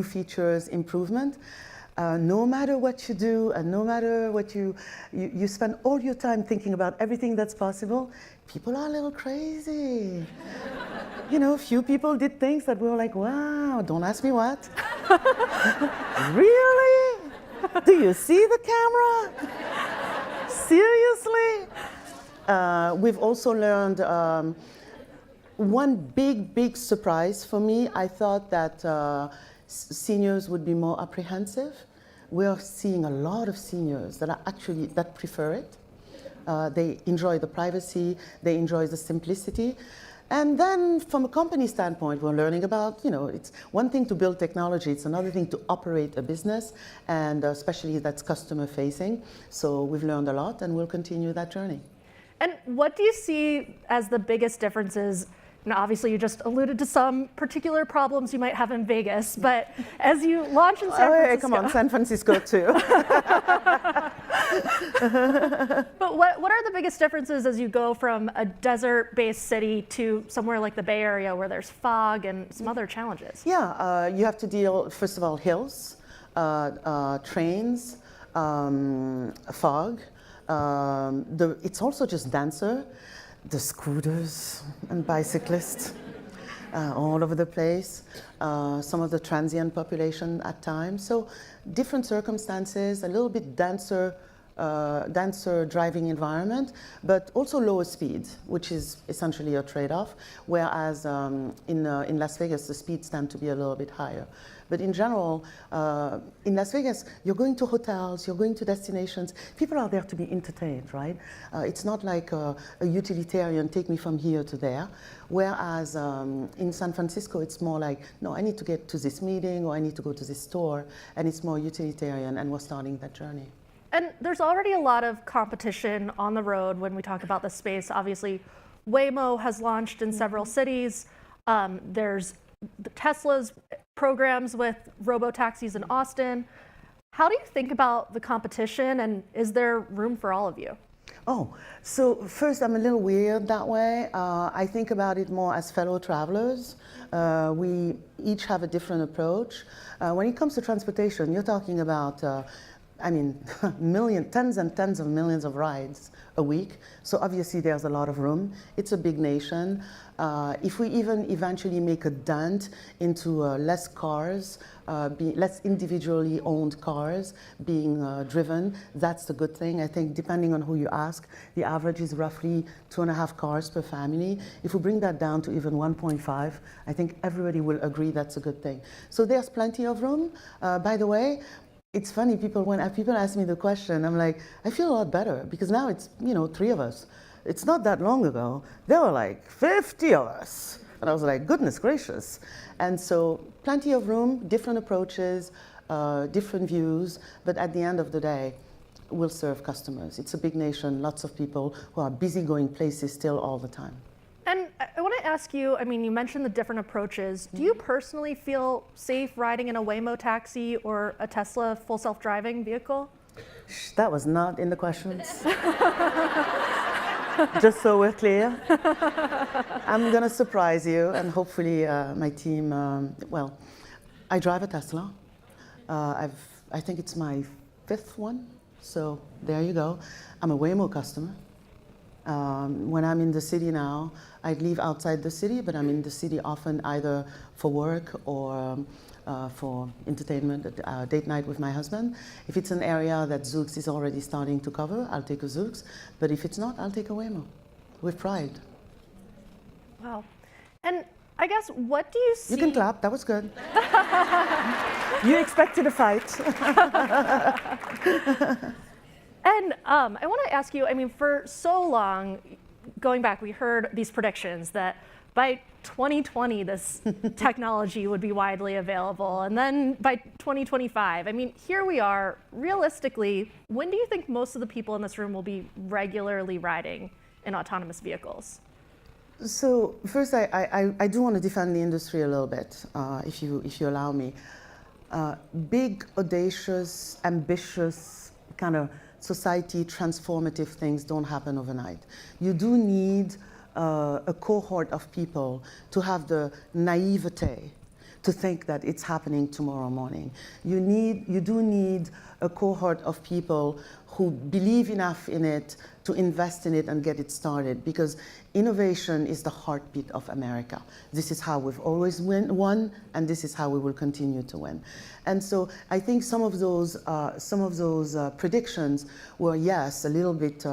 features, improvement. No matter what you do and no matter what you spend all your time thinking about everything that's possible, people are a little crazy. You know, few people did things that we were like, wow, don't ask me what. Really? Do you see the camera? Seriously? We've also learned one big surprise for me. I thought that seniors would be more apprehensive. We are seeing a lot of seniors that are actually, that prefer it. They enjoy the privacy, they enjoy the simplicity. And then from a company standpoint, we're learning about, you know, it's one thing to build technology, it's another thing to operate a business, and especially that's customer facing. So we've learned a lot and we'll continue that journey. And what do you see as the biggest differences? Now, obviously, you just alluded to some particular problems you might have in Vegas, but as you launch in San Francisco... Hey, come on, San Francisco too. But what are the biggest differences as you go from a desert-based city to somewhere like the Bay Area where there's fog and some other challenges? Yeah, you have to deal, first of all, hills, trains, fog. It's also just denser. The scooters and bicyclists all over the place, some of the transient population at times. So different circumstances, a little bit denser driving environment, but also lower speed, which is essentially a trade-off, whereas in Las Vegas, the speeds tend to be a little bit higher. But in general, in Las Vegas, you're going to hotels, you're going to destinations. People are there to be entertained, right? It's not like a utilitarian, take me from here to there. Whereas in San Francisco, it's more like, no, I need to get to this meeting or I need to go to this store, and it's more utilitarian, and we're starting that journey. And there's already a lot of competition on the road when we talk about this space. Obviously, Waymo has launched in several cities. There's Tesla's programs with robo-taxis in Austin. How do you think about the competition, and is there room for all of you? Oh, so first, I'm a little weird that way. I think about it more as fellow travelers. We each have a different approach. When it comes to transportation, you're talking about I mean, tens and tens of millions of rides a week. So obviously there's a lot of room. It's a big nation. If we even eventually make a dent into less cars, less individually owned cars being driven, that's the good thing. I think depending on who you ask, the average is roughly 2.5 cars per family. If we bring that down to even 1.5, I think everybody will agree that's a good thing. So there's plenty of room. By the way, it's funny, when people ask me the question, I'm like, I feel a lot better because now it's, 3 of us. It's not that long ago, there were like 50 of us. And I was like, goodness gracious. And so plenty of room, different approaches, different views, but at the end of the day, we'll serve customers. It's a big nation, lots of people who are busy going places still all the time. And I want to ask you, I mean, you mentioned the different approaches. Do you personally feel safe riding in a Waymo taxi or a Tesla full self-driving vehicle? That was not in the questions. Just so we're clear. I'm going to surprise you, and hopefully my team, well, I drive a Tesla. I think it's my 5th one, so there you go. I'm a Waymo customer. When I'm in the city now, I live outside the city, but I'm in the city often either for work or for entertainment, date night with my husband. If it's an area that Zoox is already starting to cover, I'll take a Zoox. But if it's not, I'll take a Waymo, with pride. Wow. And I guess, what do you see? You can clap, that was good. You expected a fight. And I want to ask you, I mean, for so long, going back, we heard these predictions that by 2020, this technology would be widely available. And then by 2025, I mean, here we are. Realistically, when do you think most of the people in this room will be regularly riding in autonomous vehicles? So first, I do want to defend the industry a little bit, if you allow me. Big, audacious, ambitious, kind of society transformative things don't happen overnight. You do need a cohort of people to have the naivete to think that it's happening tomorrow morning. You do need a cohort of people who believe enough in it to invest in it and get it started, because innovation is the heartbeat of America. This is how we've always won, and this is how we will continue to win. And so I think some of those predictions were, yes, a little bit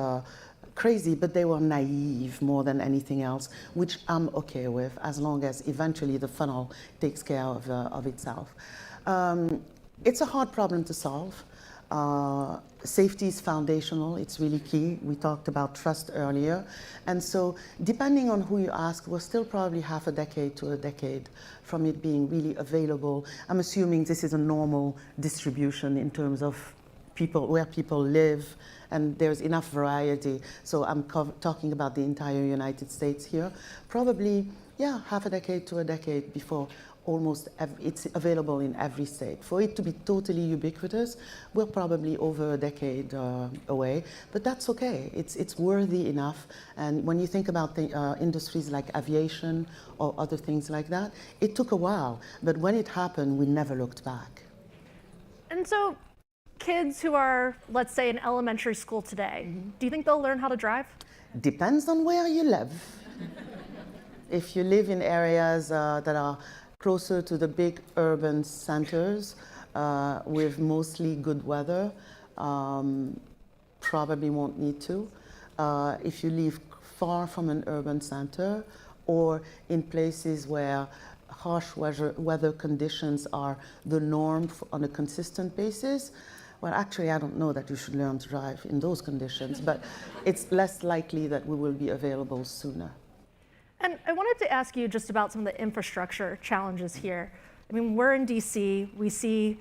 crazy, but they were naive more than anything else, which I'm okay with, as long as eventually the funnel takes care of itself. It's a hard problem to solve. Safety is foundational, it's really key. We talked about trust earlier. And so depending on who you ask, we're still probably half a decade to a decade from it being really available. I'm assuming this is a normal distribution in terms of people, where people live, and there's enough variety. So I'm talking about the entire United States here. Probably, yeah, half a decade to a decade before it's available in every state. For it to be totally ubiquitous, we're probably over a decade away, but that's okay. It's worthy enough. And when you think about the industries like aviation or other things like that, it took a while, but when it happened, we never looked back. And so kids who are, let's say, in elementary school today, do you think they'll learn how to drive? Depends on where you live. If you live in areas that are closer to the big urban centers with mostly good weather, probably won't need to. If you live far from an urban center or in places where harsh weather conditions are the norm on a consistent basis, well, actually, I don't know that you should learn to drive in those conditions, but it's less likely that we will be available sooner. And I wanted to ask you just about some of the infrastructure challenges here. I mean, we're in DC, we still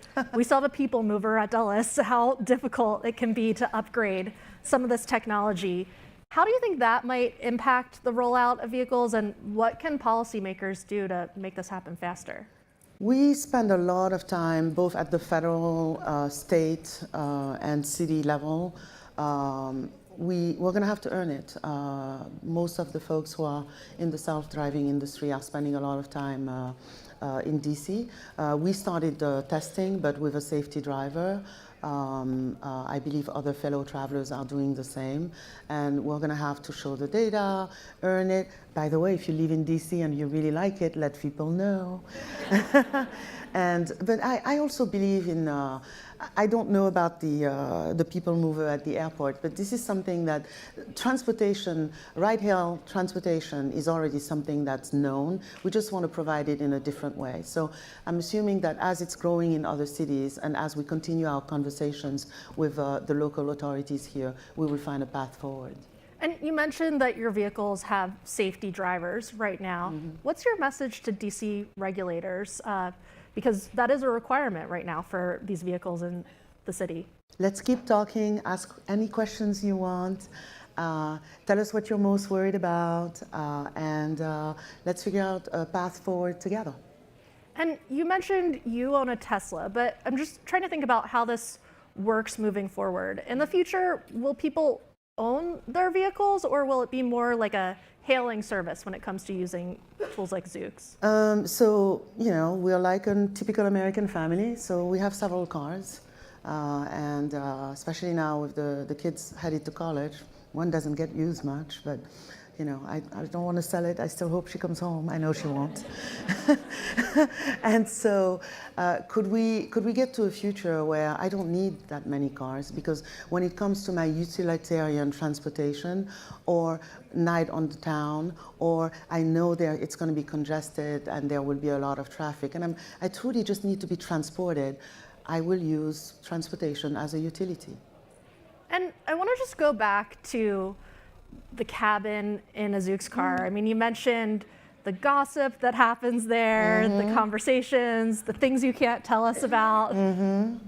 have a people mover at Dulles, how difficult it can be to upgrade some of this technology. How do you think that might impact the rollout of vehicles, and what can policymakers do to make this happen faster? We spend a lot of time, both at the federal, state, and city level. We're going to have to earn it. Most of the folks who are in the self-driving industry are spending a lot of time in DC. We started testing, but with a safety driver. I believe other fellow travelers are doing the same, and we're going to have to show the data, earn it. By the way, if you live in DC and you really like it, let people know. But I also believe in, I don't know about the people mover at the airport, but this is something that transportation, ride-hail transportation is already something that's known. We just want to provide it in a different way. So I'm assuming that as it's growing in other cities and as we continue our conversations with the local authorities here, we will find a path forward. And you mentioned that your vehicles have safety drivers right now. What's your message to DC regulators? Because that is a requirement right now for these vehicles in the city. Let's keep talking, ask any questions you want, tell us what you're most worried about, and let's figure out a path forward together. And you mentioned you own a Tesla, but I'm just trying to think about how this works moving forward. In the future, will people own their vehicles, or will it be more like a hailing service when it comes to using tools like Zoox? So, you know, we're like a typical American family, so we have several cars. And especially now with the kids headed to college, one doesn't get used much, but you know, I don't want to sell it. I still hope she comes home. I know she won't. And so could we get to a future where I don't need that many cars? Because when it comes to my utilitarian transportation, or night on the town, or I know it's going to be congested and there will be a lot of traffic, and I truly just need to be transported, I will use transportation as a utility. And I want to just go back to the cabin in a Zoox car. I mean, you mentioned the gossip that happens there, the conversations, the things you can't tell us about.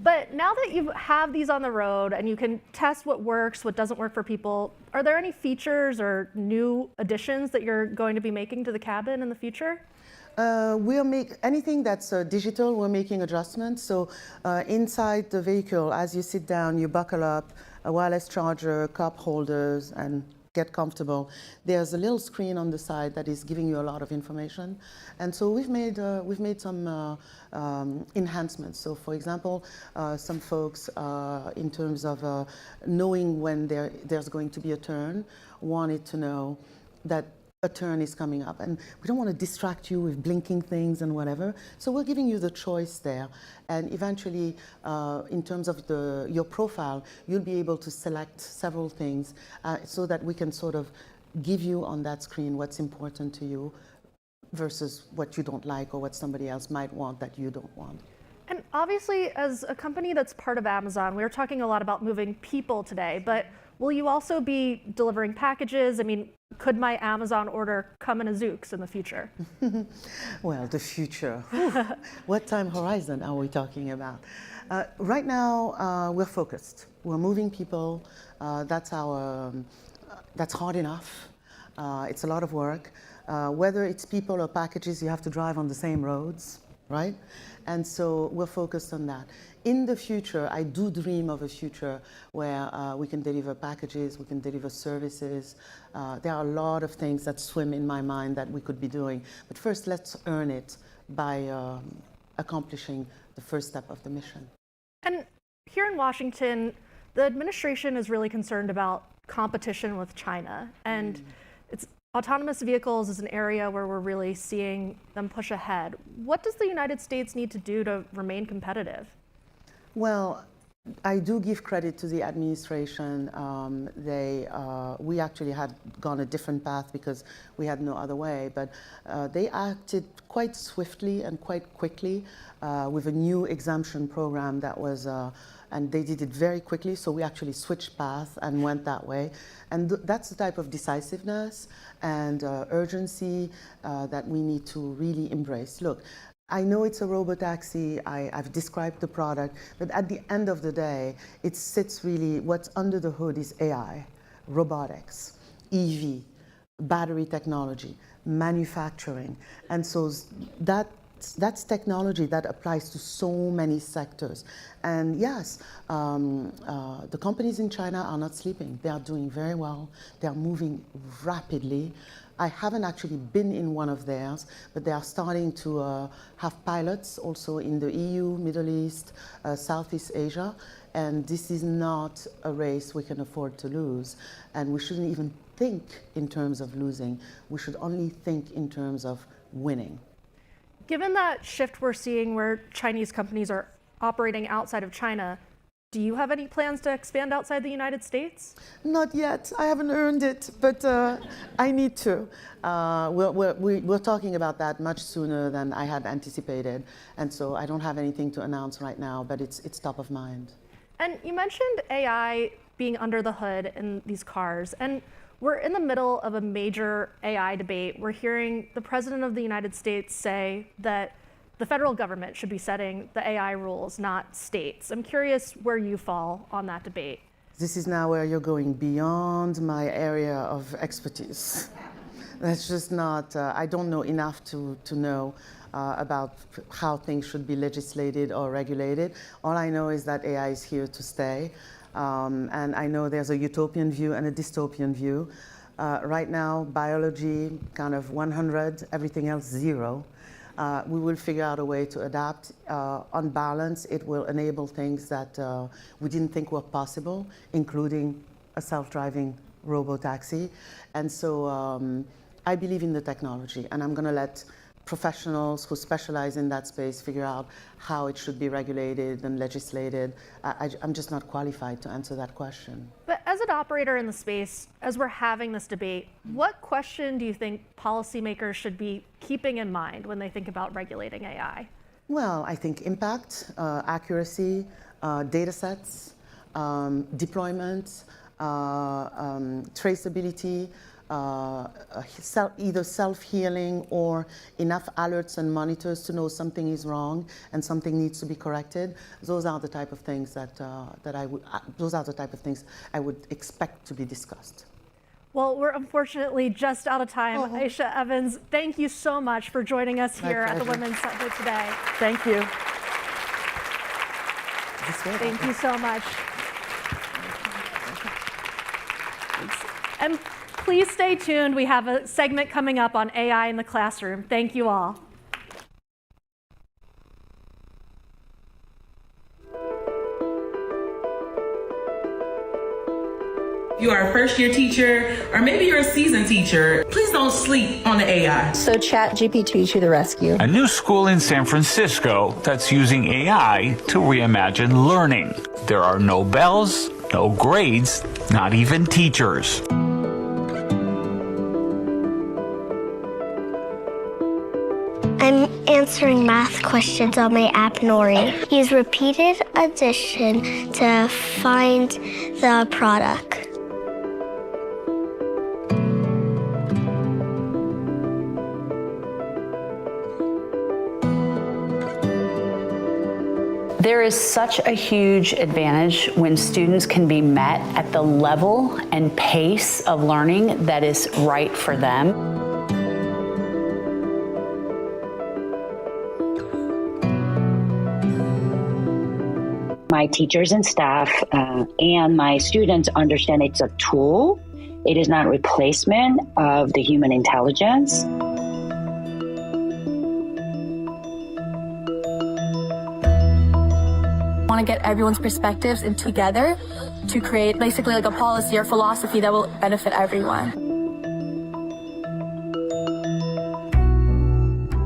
But now that you have these on the road and you can test what works, what doesn't work for people, are there any features or new additions that you're going to be making to the cabin in the future? We'll make anything that's digital, we're making adjustments. So inside the vehicle, as you sit down, you buckle up, a wireless charger, cup holders, and get comfortable, there's a little screen on the side that is giving you a lot of information. And so we've made some enhancements. So for example, some folks, in terms of knowing when there's going to be a turn, wanted to know that a turn is coming up, and we don't want to distract you with blinking things and whatever. So we're giving you the choice there, and eventually, in terms of your profile, you'll be able to select several things so that we can sort of give you on that screen what's important to you versus what you don't like or what somebody else might want that you don't want. And obviously, as a company that's part of Amazon, we are talking a lot about moving people today, but will you also be delivering packages? I mean, could my Amazon order come in a Zoox in the future? Well, the future. What time horizon are we talking about? Right now, we're focused. We're moving people. That's hard enough. It's a lot of work. Whether it's people or packages, you have to drive on the same roads, right? And so we're focused on that. In the future, I do dream of a future where we can deliver packages, we can deliver services. There are a lot of things that swim in my mind that we could be doing. But first, let's earn it by accomplishing the first step of the mission. And here in Washington, the administration is really concerned about competition with China. And autonomous vehicles is an area where we're really seeing them push ahead. What does the United States need to do to remain competitive? Well, I do give credit to the administration. We actually had gone a different path because we had no other way, but they acted quite swiftly and quite quickly with a new exemption program that was, and they did it very quickly, so we actually switched path and went that way. And that's the type of decisiveness and urgency that we need to really embrace. Look, I know it's a robotaxi, I've described the product, but at the end of the day, it sits really, what's under the hood is AI, robotics, EV, battery technology, manufacturing. And so that's technology that applies to so many sectors. And yes, the companies in China are not sleeping. They are doing very well. They are moving rapidly. I haven't actually been in one of theirs, but they are starting to have pilots also in the EU, Middle East, Southeast Asia. And this is not a race we can afford to lose. And we shouldn't even think in terms of losing. We should only think in terms of winning. Given that shift we're seeing where Chinese companies are operating outside of China, do you have any plans to expand outside the United States? Not yet. I haven't earned it, but I need to. We're talking about that much sooner than I had anticipated, and so I don't have anything to announce right now, but it's top of mind. And you mentioned AI being under the hood in these cars, and we're in the middle of a major AI debate. We're hearing the President of the United States say that the federal government should be setting the AI rules, not states. I'm curious where you fall on that debate. This is now where you're going beyond my area of expertise. That's just not, I don't know enough to know about how things should be legislated or regulated. All I know is that AI is here to stay. And I know there's a utopian view and a dystopian view. Right now, biology, kind of 100, everything else 0. We will figure out a way to adapt. On balance, it will enable things that we didn't think were possible, including a self-driving robotaxi. And so I believe in the technology, and I'm going to let professionals who specialize in that space figure out how it should be regulated and legislated. I'm just not qualified to answer that question. But as an operator in the space, as we're having this debate, what question do you think policymakers should be keeping in mind when they think about regulating AI? Well, I think impact, accuracy, data sets, deployment, traceability, either self-healing or enough alerts and monitors to know something is wrong and something needs to be corrected. Those are the type of things those are the type of things I would expect to be discussed. Well, we're unfortunately just out of time. Aisha Evans, thank you so much for joining us here at the Women's Summit today. Thank you. Thank you so much. And please stay tuned. We have a segment coming up on AI in the classroom. Thank you all. You are a first-year teacher, or maybe you're a seasoned teacher, please don't sleep on the AI. So ChatGPT to the rescue. A new school in San Francisco that's using AI to reimagine learning. There are no bells, no grades, not even teachers. I'm answering math questions on my app Nori. Use repeated addition to find the product. There is such a huge advantage when students can be met at the level and pace of learning that is right for them. My teachers and staff and my students understand it's a tool. It is not a replacement of the human intelligence. Want to get everyone's perspectives in together to create basically like a policy or philosophy that will benefit everyone.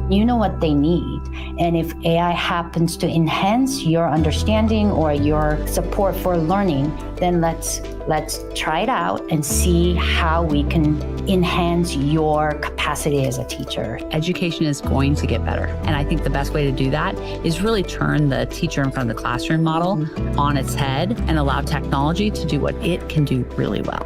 You know what they need. And if AI happens to enhance your understanding or your support for learning, then let's try it out and see how we can enhance your capacity as a teacher. Education is going to get better. And I think the best way to do that is really turn the teacher in front of the classroom model on its head and allow technology to do what it can do really well.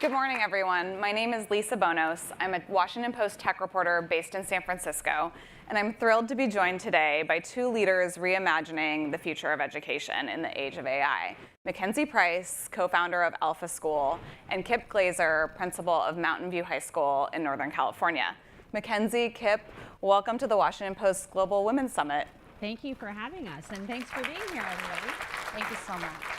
Good morning, everyone. My name is Lisa Bonos. I'm a Washington Post tech reporter based in San Francisco, and I'm thrilled to be joined today by two leaders reimagining the future of education in the age of AI. Mackenzie Price, co-founder of Alpha School, and Kip Glazer, principal of Mountain View High School in Northern California. Mackenzie, Kip, welcome to the Washington Post Global Women's Summit. Thank you for having us, and thanks for being here, everybody. Thank you so much.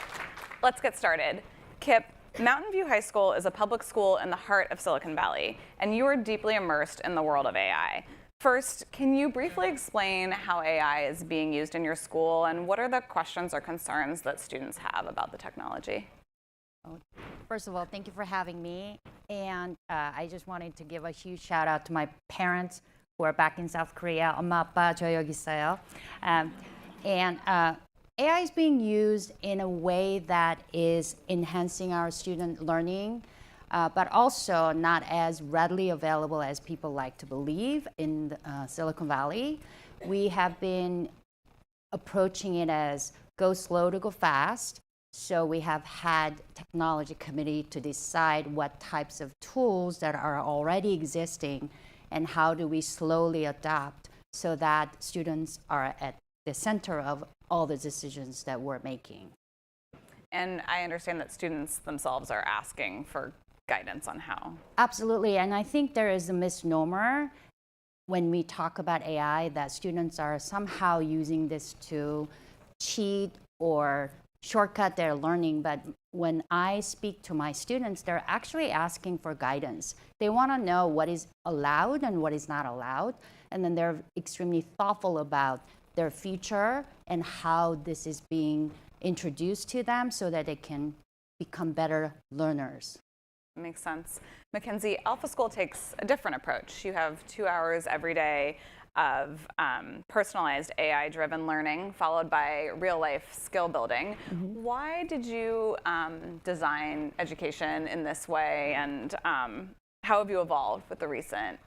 Let's get started. Kip, Mountain View High School is a public school in the heart of Silicon Valley, and you are deeply immersed in the world of AI. First, can you briefly explain how AI is being used in your school, and what are the questions or concerns that students have about the technology? First of all, thank you for having me. And I just wanted to give a huge shout out to my parents who are back in South Korea. 엄마, 아빠, 저 여기 있어요. AI is being used in a way that is enhancing our student learning, but also not as readily available as people like to believe in Silicon Valley. We have been approaching it as go slow to go fast. So we have had technology committee to decide what types of tools that are already existing and how do we slowly adopt so that students are at the center of all the decisions that we're making. And I understand that students themselves are asking for guidance on how. Absolutely, and I think there is a misnomer when we talk about AI that students are somehow using this to cheat or shortcut their learning, but when I speak to my students, they're actually asking for guidance. They want to know what is allowed and what is not allowed, and then they're extremely thoughtful about their future and how this is being introduced to them so that they can become better learners. Makes sense. Mackenzie, Alpha School takes a different approach. You have 2 hours every day of personalized AI-driven learning, followed by real-life skill building. Mm-hmm. Why did you design education in this way, and how have you evolved with the recent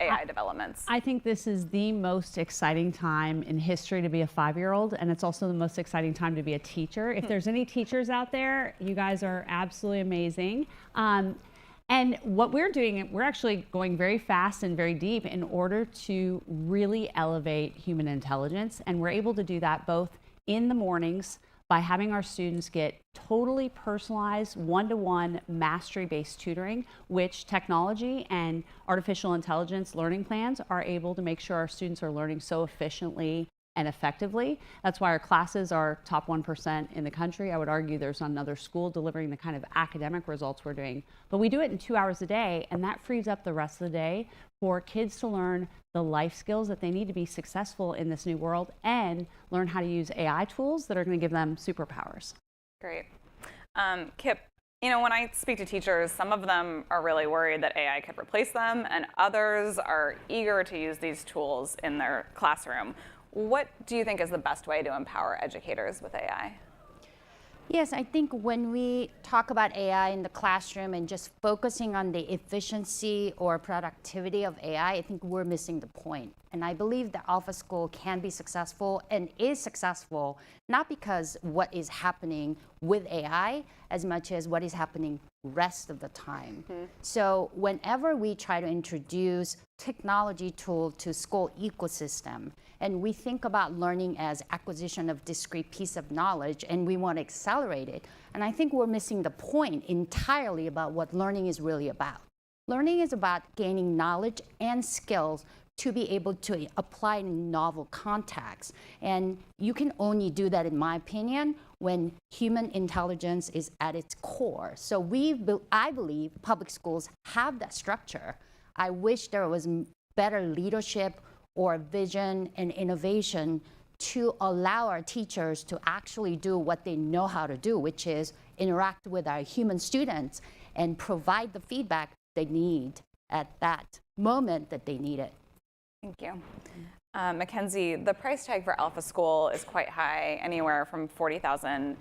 AI developments? I think this is the most exciting time in history to be a 5-year-old, and it's also the most exciting time to be a teacher. If there's any teachers out there, you guys are absolutely amazing. And what we're doing, we're actually going very fast and very deep in order to really elevate human intelligence. And we're able to do that both in the mornings, by having our students get totally personalized, one-to-one, mastery-based tutoring, which technology and artificial intelligence learning plans are able to make sure our students are learning so efficiently and effectively. That's why our classes are top 1% in the country. I would argue there's not another school delivering the kind of academic results we're doing. But we do it in 2 hours a day, and that frees up the rest of the day for kids to learn the life skills that they need to be successful in this new world and learn how to use AI tools that are going to give them superpowers. Great. Kip, you know, when I speak to teachers, some of them are really worried that AI could replace them, and others are eager to use these tools in their classroom. What do you think is the best way to empower educators with AI? Yes, I think when we talk about AI in the classroom and just focusing on the efficiency or productivity of AI, I think we're missing the point. And I believe that Alpha School can be successful and is successful, not because what is happening with AI as much as what is happening rest of the time. So whenever we try to introduce technology tool to school ecosystem, and we think about learning as acquisition of discrete piece of knowledge, and we want to accelerate it, and I think we're missing the point entirely about what learning is really about. Learning is about gaining knowledge and skills to be able to apply in novel contexts. And you can only do that, in my opinion, when human intelligence is at its core. So I believe public schools have that structure. I wish there was better leadership or vision and innovation to allow our teachers to actually do what they know how to do, which is interact with our human students and provide the feedback they need at that moment that they need it. Thank you. Mackenzie, the price tag for Alpha School is quite high, anywhere from $40,000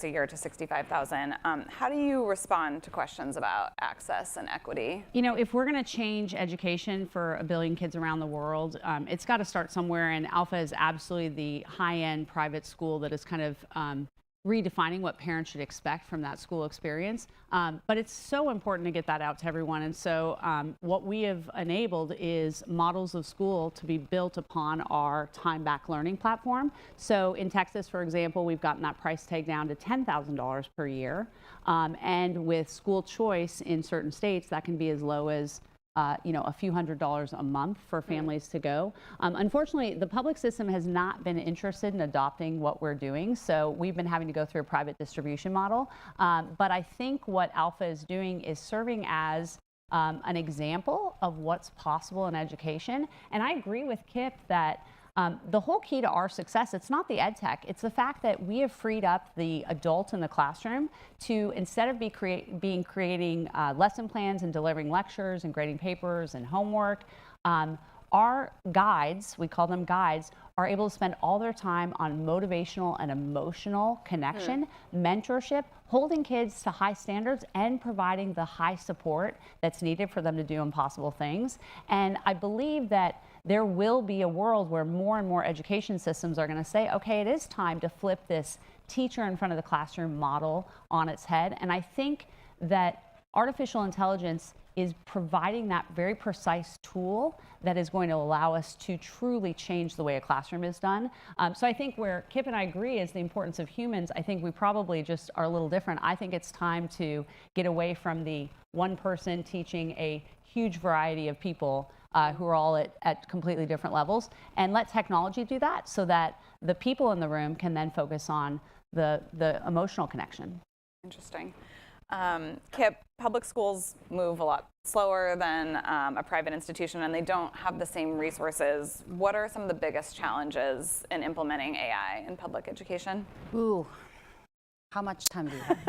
a year to $65,000. How do you respond to questions about access and equity? You know, if we're going to change education for 1 billion kids around the world, it's got to start somewhere, and Alpha is absolutely the high-end private school that is kind of redefining what parents should expect from that school experience. But it's so important to get that out to everyone. And so what we have enabled is models of school to be built upon our time back learning platform. So in Texas, for example, we've gotten that price tag down to $10,000 per year. And with school choice in certain states, that can be as low as a few $100s a month for families to go. Unfortunately, the public system has not been interested in adopting what we're doing, so we've been having to go through a private distribution model. But I think what Alpha is doing is serving as an example of what's possible in education. And I agree with Kip that the whole key to our success, it's not the ed tech, it's the fact that we have freed up the adult in the classroom to, instead of creating lesson plans and delivering lectures and grading papers and homework, our guides, we call them guides, are able to spend all their time on motivational and emotional connection, mentorship, holding kids to high standards, and providing the high support that's needed for them to do impossible things. And I believe that there will be a world where more and more education systems are going to say, okay, it is time to flip this teacher in front of the classroom model on its head. And I think that artificial intelligence is providing that very precise tool that is going to allow us to truly change the way a classroom is done. So I think where Kip and I agree is the importance of humans. I think we probably just are a little different. I think it's time to get away from the one person teaching a huge variety of people who are all at completely different levels, and let technology do that so that the people in the room can then focus on the emotional connection. Interesting. Kip, public schools move a lot slower than a private institution, and they don't have the same resources. What are some of the biggest challenges in implementing AI in public education? Ooh, how much time do you have?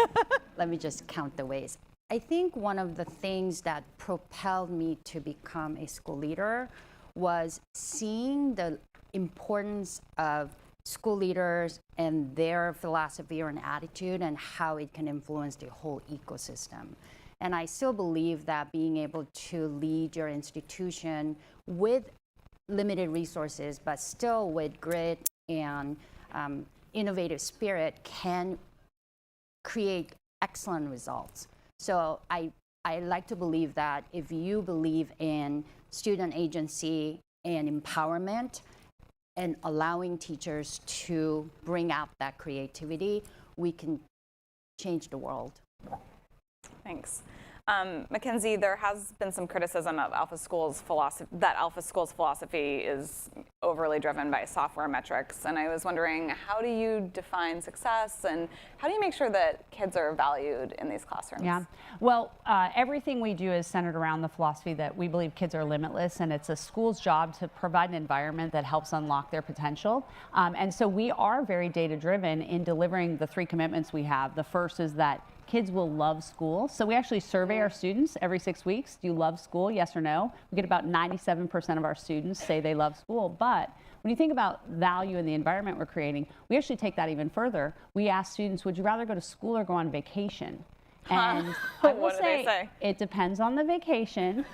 Let me just count the ways. I think one of the things that propelled me to become a school leader was seeing the importance of school leaders and their philosophy or an attitude and how it can influence the whole ecosystem. And I still believe that being able to lead your institution with limited resources, but still with grit and innovative spirit, can create excellent results. So I like to believe that if you believe in student agency and empowerment, and allowing teachers to bring out that creativity, we can change the world. Thanks. Mackenzie, there has been some criticism of Alpha School's philosophy, that Alpha School's philosophy is overly driven by software metrics. And I was wondering, how do you define success, and how do you make sure that kids are valued in these classrooms? Yeah, well, everything we do is centered around the philosophy that we believe kids are limitless, and it's a school's job to provide an environment that helps unlock their potential. And so we are very data driven in delivering the 3 commitments we have. The first is that kids will love school. So we actually survey our students every 6 weeks. Do you love school? Yes or no? We get about 97% of our students say they love school. But when you think about value in the environment we're creating, we actually take that even further. We ask students, would you rather go to school or go on vacation? And I will What do they say? It depends on the vacation.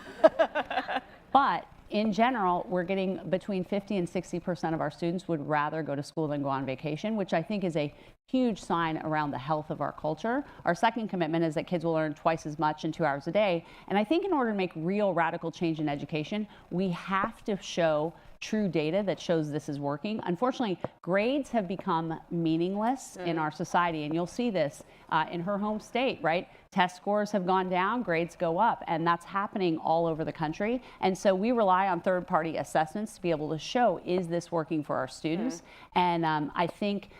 But in general, we're getting between 50 and 60% of our students would rather go to school than go on vacation, which I think is a huge sign around the health of our culture. Our second commitment is that kids will learn twice as much in 2 hours a day. And I think in order to make real radical change in education, we have to show true data that shows this is working. Unfortunately, grades have become meaningless in our society, and you'll see this in her home state, right? Test scores have gone down, grades go up, and that's happening all over the country. And so we rely on third-party assessments to be able to show, is this working for our students? And I think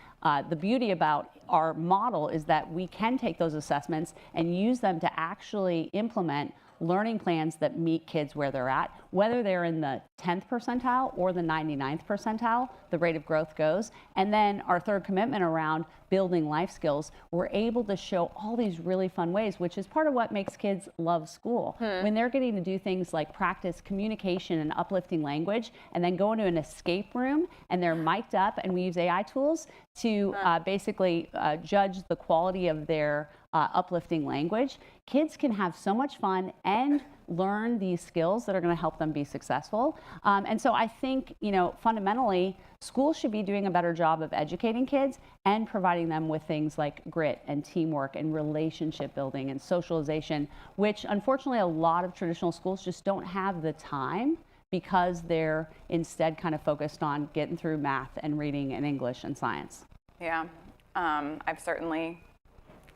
the beauty about our model is that we can take those assessments and use them to actually implement learning plans that meet kids where they're at, whether they're in the 10th percentile or the 99th percentile, the rate of growth goes. And then our third commitment around building life skills, we're able to show all these really fun ways, which is part of what makes kids love school. When they're getting to do things like practice communication and uplifting language, and then go into an escape room and they're mic'd up, and we use AI tools to basically judge the quality of their uplifting language. Kids can have so much fun and learn these skills that are going to help them be successful. And so I think, you know, fundamentally, schools should be doing a better job of educating kids and providing them with things like grit and teamwork and relationship building and socialization, which unfortunately a lot of traditional schools just don't have the time, because they're instead kind of focused on getting through math and reading and English and science. Yeah, I've certainly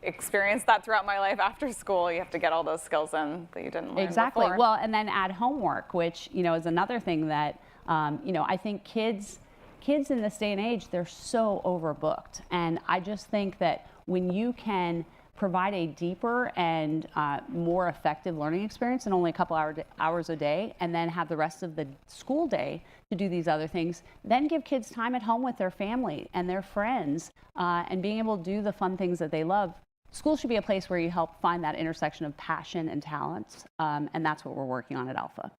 experienced that throughout my life. After school, you have to get all those skills in that you didn't learn Exactly. before. Well, and then add homework, which, you know, is another thing that, you know, I think kids in this day and age, they're so overbooked. And I just think that when you can provide a deeper and more effective learning experience in only a couple hours a day, and then have the rest of the school day to do these other things, then give kids time at home with their family and their friends, and being able to do the fun things that they love. School should be a place where you help find that intersection of passion and talents, and that's what we're working on at Alpha.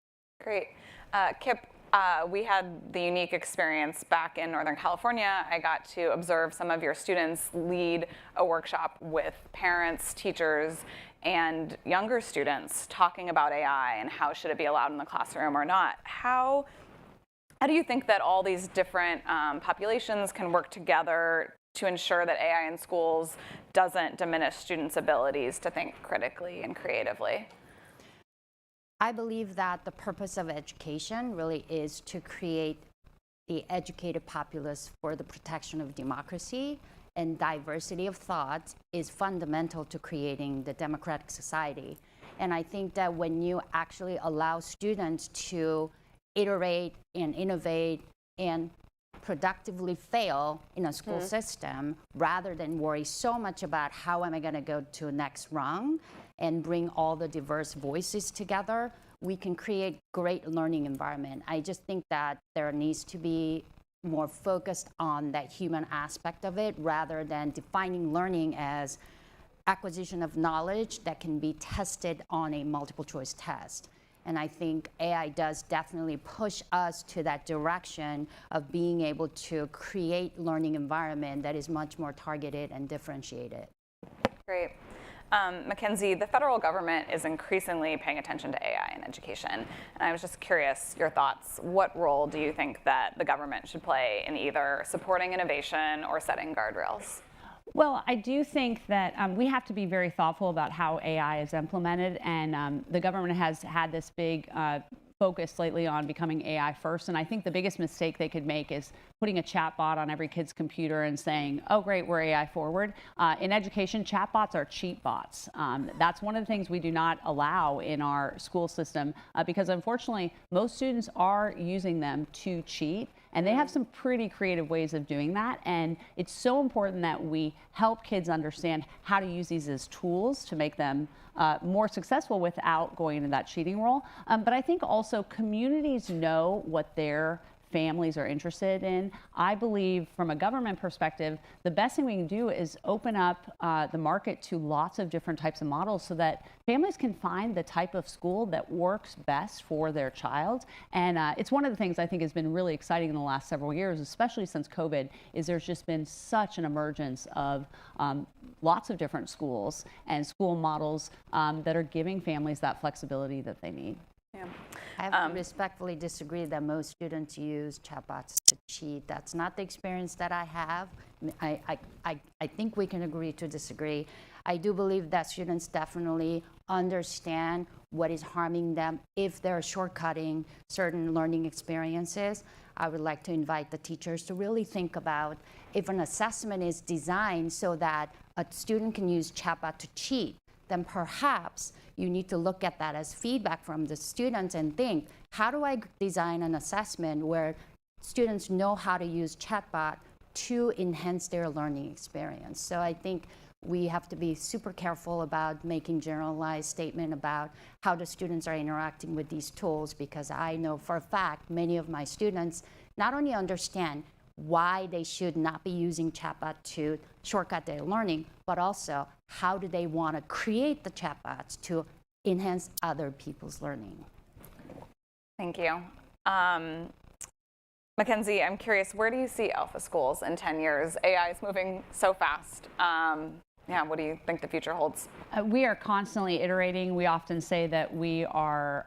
Great. Kip, we had the unique experience back in Northern California. I got to observe some of your students lead a workshop with parents, teachers, and younger students talking about AI and how should it be allowed in the classroom or not. How do you think that all these different populations can work together to ensure that AI in schools doesn't diminish students' abilities to think critically and creatively? I believe that the purpose of education really is to create the educated populace for the protection of democracy, and diversity of thought is fundamental to creating the democratic society. And I think that when you actually allow students to iterate and innovate and productively fail in a school system, rather than worry so much about how am I going to go to the next rung and bring all the diverse voices together, we can create great learning environment. I just think that there needs to be more focused on that human aspect of it, rather than defining learning as acquisition of knowledge that can be tested on a multiple choice test. And I think AI does definitely push us to that direction of being able to create learning environment that is much more targeted and differentiated. Great. Mackenzie, the federal government is increasingly paying attention to AI in education. And I was just curious, your thoughts. What role do you think that the government should play in either supporting innovation or setting guardrails? Well, I do think that we have to be very thoughtful about how AI is implemented, and the government has had this big focused lately on becoming AI first. And I think the biggest mistake they could make is putting a chatbot on every kid's computer and saying, oh, great, we're AI forward. In education, chatbots are cheat bots. That's one of the things we do not allow in our school system because unfortunately, most students are using them to cheat. And they have some pretty creative ways of doing that. And it's so important that we help kids understand how to use these as tools to make them more successful without going into that cheating role. But I think also communities know what their families are interested in. I believe from a government perspective, the best thing we can do is open up the market to lots of different types of models so that families can find the type of school that works best for their child. And it's one of the things I think has been really exciting in the last several years, especially since COVID, is there's just been such an emergence of lots of different schools and school models that are giving families that flexibility that they need. Yeah. I have to respectfully disagree that most students use chatbots to cheat. That's not the experience that I have. I think we can agree to disagree. I do believe that students definitely understand what is harming them if they're shortcutting certain learning experiences. I would like to invite the teachers to really think about if an assessment is designed so that a student can use chatbot to cheat, then perhaps you need to look at that as feedback from the students and think, how do I design an assessment where students know how to use chatbot to enhance their learning experience? So I think we have to be super careful about making generalized statement about how the students are interacting with these tools, because I know for a fact many of my students not only understand why they should not be using chatbot to shortcut their learning, but also how do they want to create the chatbots to enhance other people's learning. Thank you. Mackenzie, I'm curious, where do you see Alpha Schools in 10 years? AI is moving so fast. Yeah, what do you think the future holds? We are constantly iterating. We often say that we are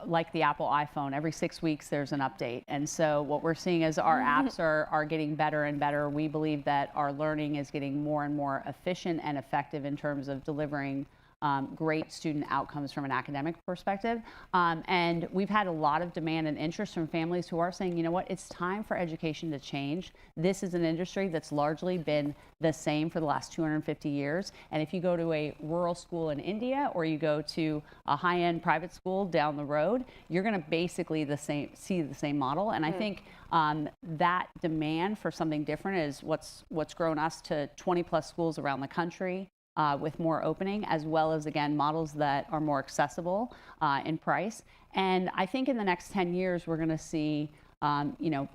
like the Apple iPhone. Every 6 weeks there's an update. And so what we're seeing is our apps are getting better and better. We believe that our learning is getting more and more efficient and effective in terms of delivering great student outcomes from an academic perspective. And we've had a lot of demand and interest from families who are saying, you know what, it's time for education to change. This is an industry that's largely been the same for the last 250 years. And if you go to a rural school in India or you go to a high-end private school down the road, you're going to basically see the same model. And I think that demand for something different is what's grown us to 20+ schools around the country. With more opening, as well as, again, models that are more accessible in price. And I think in the next 10 years, we're going to see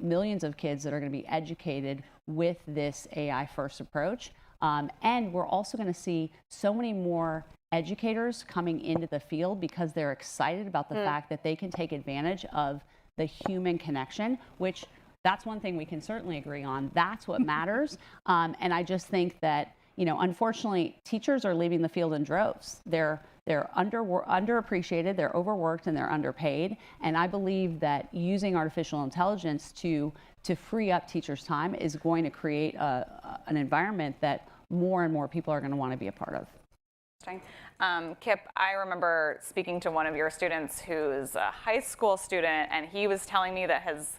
millions of kids that are going to be educated with this AI-first approach. And we're also going to see so many more educators coming into the field because they're excited about the fact that they can take advantage of the human connection, which that's one thing we can certainly agree on. That's what matters. And I just think that unfortunately, teachers are leaving the field in droves. They're underappreciated, they're overworked, and they're underpaid. And I believe that using artificial intelligence to free up teachers' time is going to create an environment that more and more people are going to want to be a part of. Interesting. Kip, I remember speaking to one of your students who's a high school student, and he was telling me that his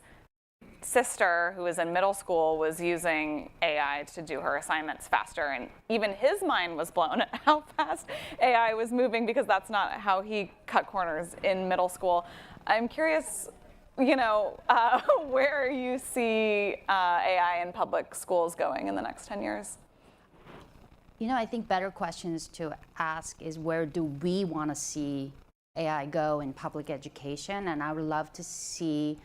sister, who was in middle school, was using AI to do her assignments faster, and even his mind was blown at how fast AI was moving, because that's not how he cut corners in middle school. I'm curious, where you see AI in public schools going in the next 10 years? I think better questions to ask is, where do we want to see AI go in public education? And I would love to see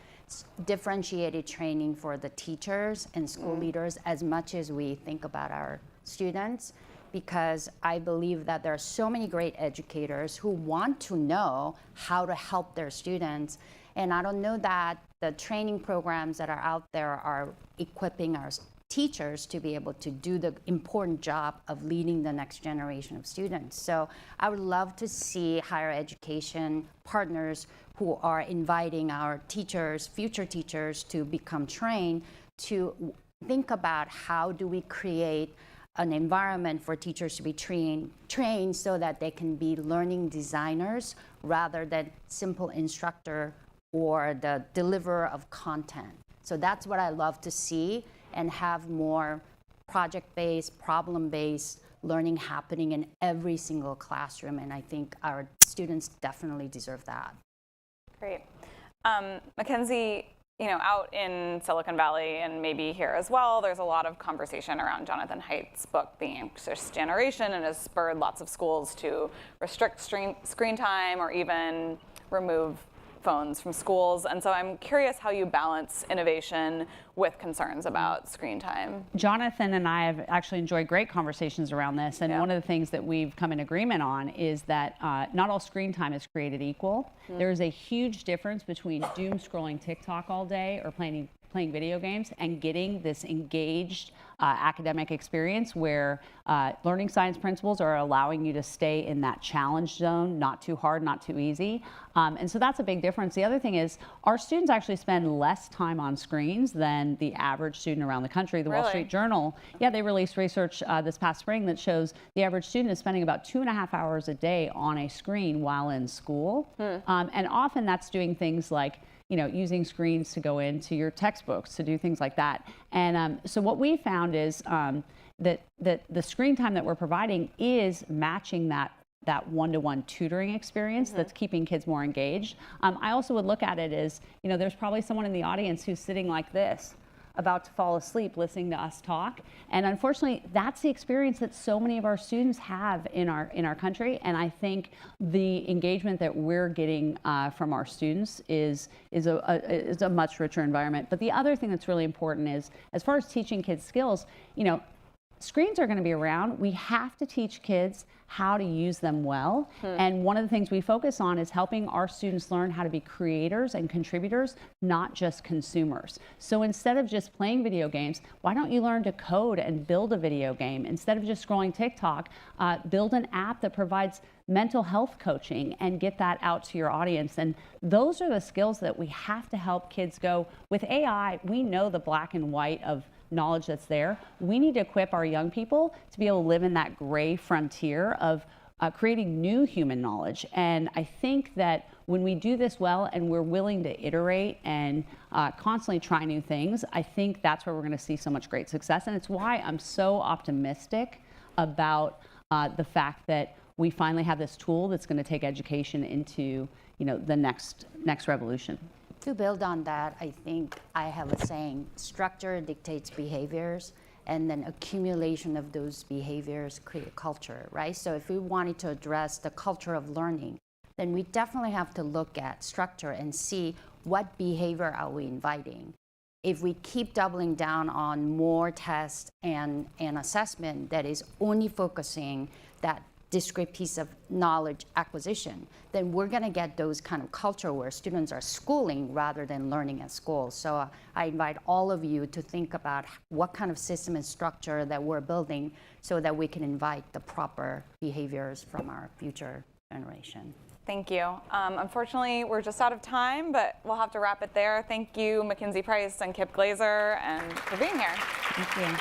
differentiated training for the teachers and school leaders as much as we think about our students, because I believe that there are so many great educators who want to know how to help their students. And I don't know that the training programs that are out there are equipping our teachers to be able to do the important job of leading the next generation of students. So I would love to see higher education partners who are inviting our teachers, future teachers, to become trained to think about how do we create an environment for teachers to be trained so that they can be learning designers rather than simple instructor or the deliverer of content. So that's what I love to see, and have more project-based, problem-based learning happening in every single classroom. And I think our students definitely deserve that. Great. Mackenzie, out in Silicon Valley and maybe here as well, there's a lot of conversation around Jonathan Haidt's book, The Anxious Generation, and has spurred lots of schools to restrict screen time or even remove phones from schools. And so I'm curious how you balance innovation with concerns about screen time. Jonathan and I have actually enjoyed great conversations around this. And one of the things that we've come in agreement on is that not all screen time is created equal. There is a huge difference between doom scrolling TikTok all day or playing video games and getting this engaged academic experience where learning science principles are allowing you to stay in that challenge zone, not too hard, not too easy. And so that's a big difference. The other thing is our students actually spend less time on screens than the average student around the country. The Wall Street Journal, they released research this past spring that shows the average student is spending about 2.5 hours a day on a screen while in school. And often that's doing things like using screens to go into your textbooks, to do things like that. And so what we found is that the screen time that we're providing is matching that one-to-one tutoring experience that's keeping kids more engaged. I also would look at it as, there's probably someone in the audience who's sitting like this, about to fall asleep listening to us talk. And unfortunately, that's the experience that so many of our students have in our country. And I think the engagement that we're getting from our students is a much richer environment. But the other thing that's really important is, as far as teaching kids skills, screens are going to be around. We have to teach kids how to use them well. And one of the things we focus on is helping our students learn how to be creators and contributors, not just consumers. So instead of just playing video games, why don't you learn to code and build a video game? Instead of just scrolling TikTok, build an app that provides mental health coaching and get that out to your audience. And those are the skills that we have to help kids go. With AI, we know the black and white of knowledge that's there. We need to equip our young people to be able to live in that gray frontier of creating new human knowledge. And I think that when we do this well and we're willing to iterate and constantly try new things, I think that's where we're going to see so much great success. And it's why I'm so optimistic about the fact that we finally have this tool that's going to take education into the next revolution. To build on that, I think I have a saying, structure dictates behaviors, and then accumulation of those behaviors create culture, right? So if we wanted to address the culture of learning, then we definitely have to look at structure and see what behavior are we inviting. If we keep doubling down on more tests and assessment that is only focusing that discrete piece of knowledge acquisition, then we're going to get those kind of culture where students are schooling rather than learning at school. So I invite all of you to think about what kind of system and structure that we're building so that we can invite the proper behaviors from our future generation. Thank you. Unfortunately, we're just out of time, but we'll have to wrap it there. Thank you, Mackenzie Price and Kip Glaser, and for being here. Thank you.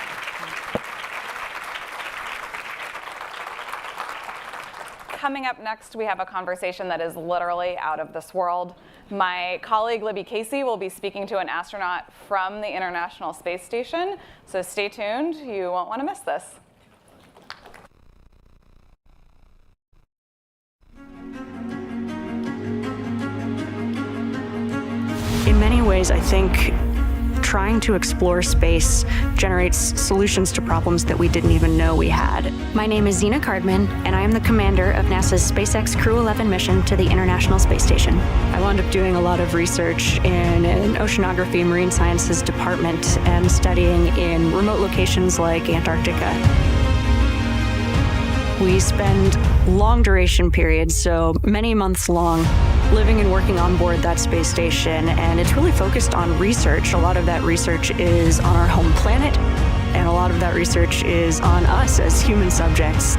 Coming up next, we have a conversation that is literally out of this world. My colleague Libby Casey will be speaking to an astronaut from the International Space Station, so stay tuned. You won't want to miss this. In many ways, I think trying to explore space generates solutions to problems that we didn't even know we had. My name is Zena Cardman, and I am the commander of NASA's SpaceX Crew 11 mission to the International Space Station. I wound up doing a lot of research in an oceanography marine sciences department and studying in remote locations like Antarctica. We spend long duration periods, so many months long, living and working on board that space station, and it's really focused on research. A lot of that research is on our home planet, and a lot of that research is on us as human subjects.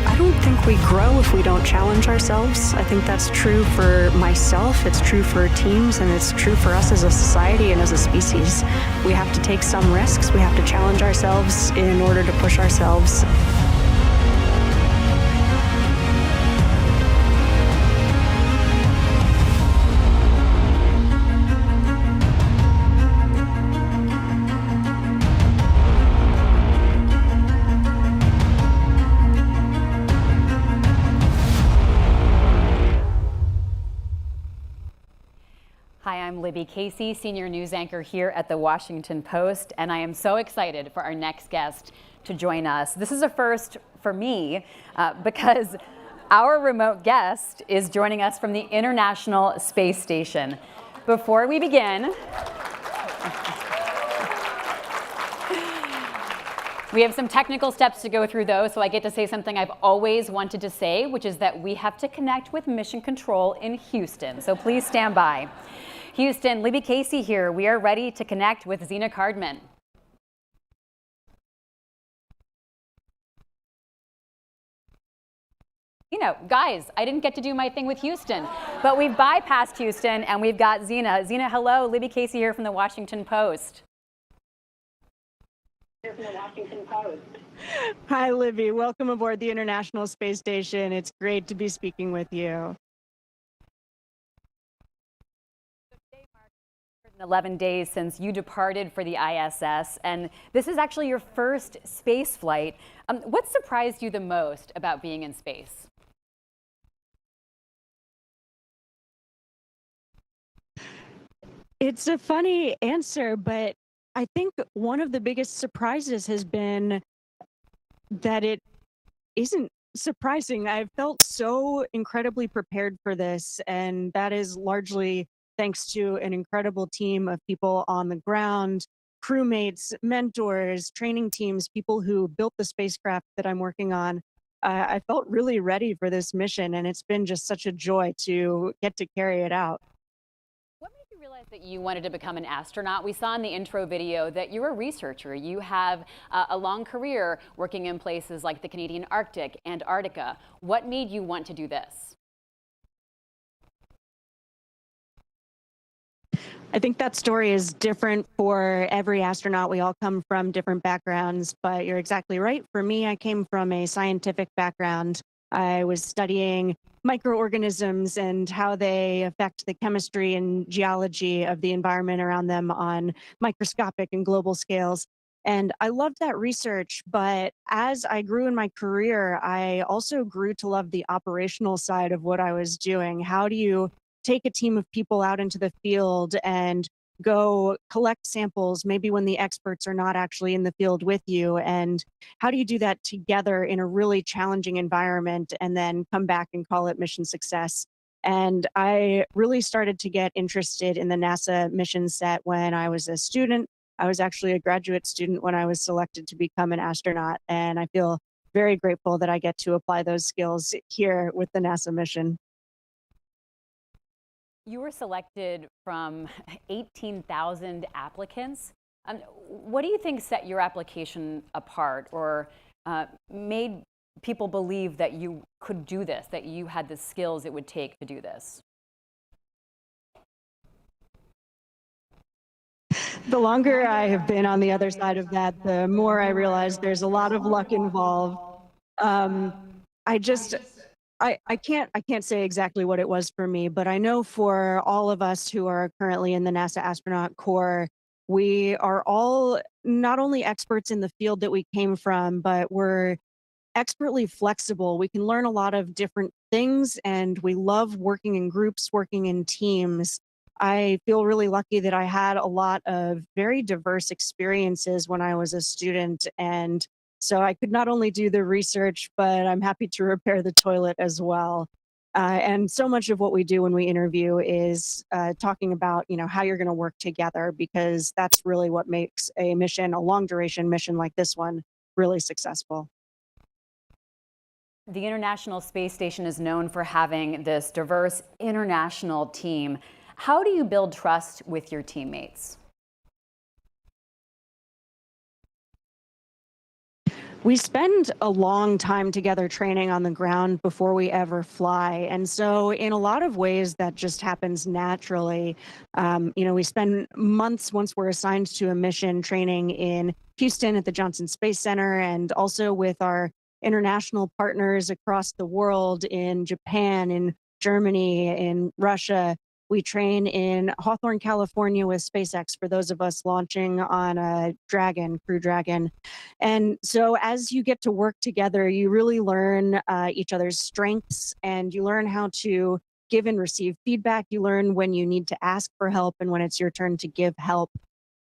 I don't think we grow if we don't challenge ourselves. I think that's true for myself, it's true for teams, and it's true for us as a society and as a species. We have to take some risks, we have to challenge ourselves in order to push ourselves. Hi, I'm Libby Casey, senior news anchor here at the Washington Post, and I am so excited for our next guest to join us. This is a first for me because our remote guest is joining us from the International Space Station. Before we begin, we have some technical steps to go through though, so I get to say something I've always wanted to say, which is that we have to connect with Mission Control in Houston, so please stand by. Houston, Libby Casey here. We are ready to connect with Zena Cardman. You know, guys, I didn't get to do my thing with Houston, but we've bypassed Houston and we've got Zena. Zena, hello. Libby Casey here from the Washington Post. Hi, Libby. Welcome aboard the International Space Station. It's great to be speaking with you. 11 days since you departed for the ISS, and this is actually your first space flight. What surprised you the most about being in space? It's a funny answer, but I think one of the biggest surprises has been that it isn't surprising. I've felt so incredibly prepared for this, and that is largely thanks to an incredible team of people on the ground, crewmates, mentors, training teams, people who built the spacecraft that I'm working on. I felt really ready for this mission, and it's been just such a joy to get to carry it out. What made you realize that you wanted to become an astronaut? We saw in the intro video that you're a researcher. You have a long career working in places like the Canadian Arctic, Antarctica. What made you want to do this? I think that story is different for every astronaut. We all come from different backgrounds, but you're exactly right. For me, I came from a scientific background. I was studying microorganisms and how they affect the chemistry and geology of the environment around them on microscopic and global scales. And I loved that research, but as I grew in my career, I also grew to love the operational side of what I was doing. How do you take a team of people out into the field and go collect samples, maybe when the experts are not actually in the field with you? And how do you do that together in a really challenging environment and then come back and call it mission success? And I really started to get interested in the NASA mission set when I was a student. I was actually a graduate student when I was selected to become an astronaut. And I feel very grateful that I get to apply those skills here with the NASA mission. You were selected from 18,000 applicants. What do you think set your application apart or made people believe that you could do this, that you had the skills it would take to do this? The longer I have been on the other side of that, the more I realize there's a lot of luck involved. I can't say exactly what it was for me, but I know for all of us who are currently in the NASA Astronaut Corps, we are all not only experts in the field that we came from, but we're expertly flexible. We can learn a lot of different things, and we love working in groups, working in teams. I feel really lucky that I had a lot of very diverse experiences when I was a student, and so I could not only do the research, but I'm happy to repair the toilet as well. And so much of what we do when we interview is talking about, how you're going to work together, because that's really what makes a mission, a long duration mission like this one, really successful. The International Space Station is known for having this diverse international team. How do you build trust with your teammates? We spend a long time together training on the ground before we ever fly. And so, in a lot of ways, that just happens naturally. We spend months once we're assigned to a mission training in Houston at the Johnson Space Center and also with our international partners across the world in Japan, in Germany, in Russia. We train in Hawthorne, California with SpaceX for those of us launching on a Dragon, Crew Dragon. And so as you get to work together, you really learn each other's strengths and you learn how to give and receive feedback. You learn when you need to ask for help and when it's your turn to give help.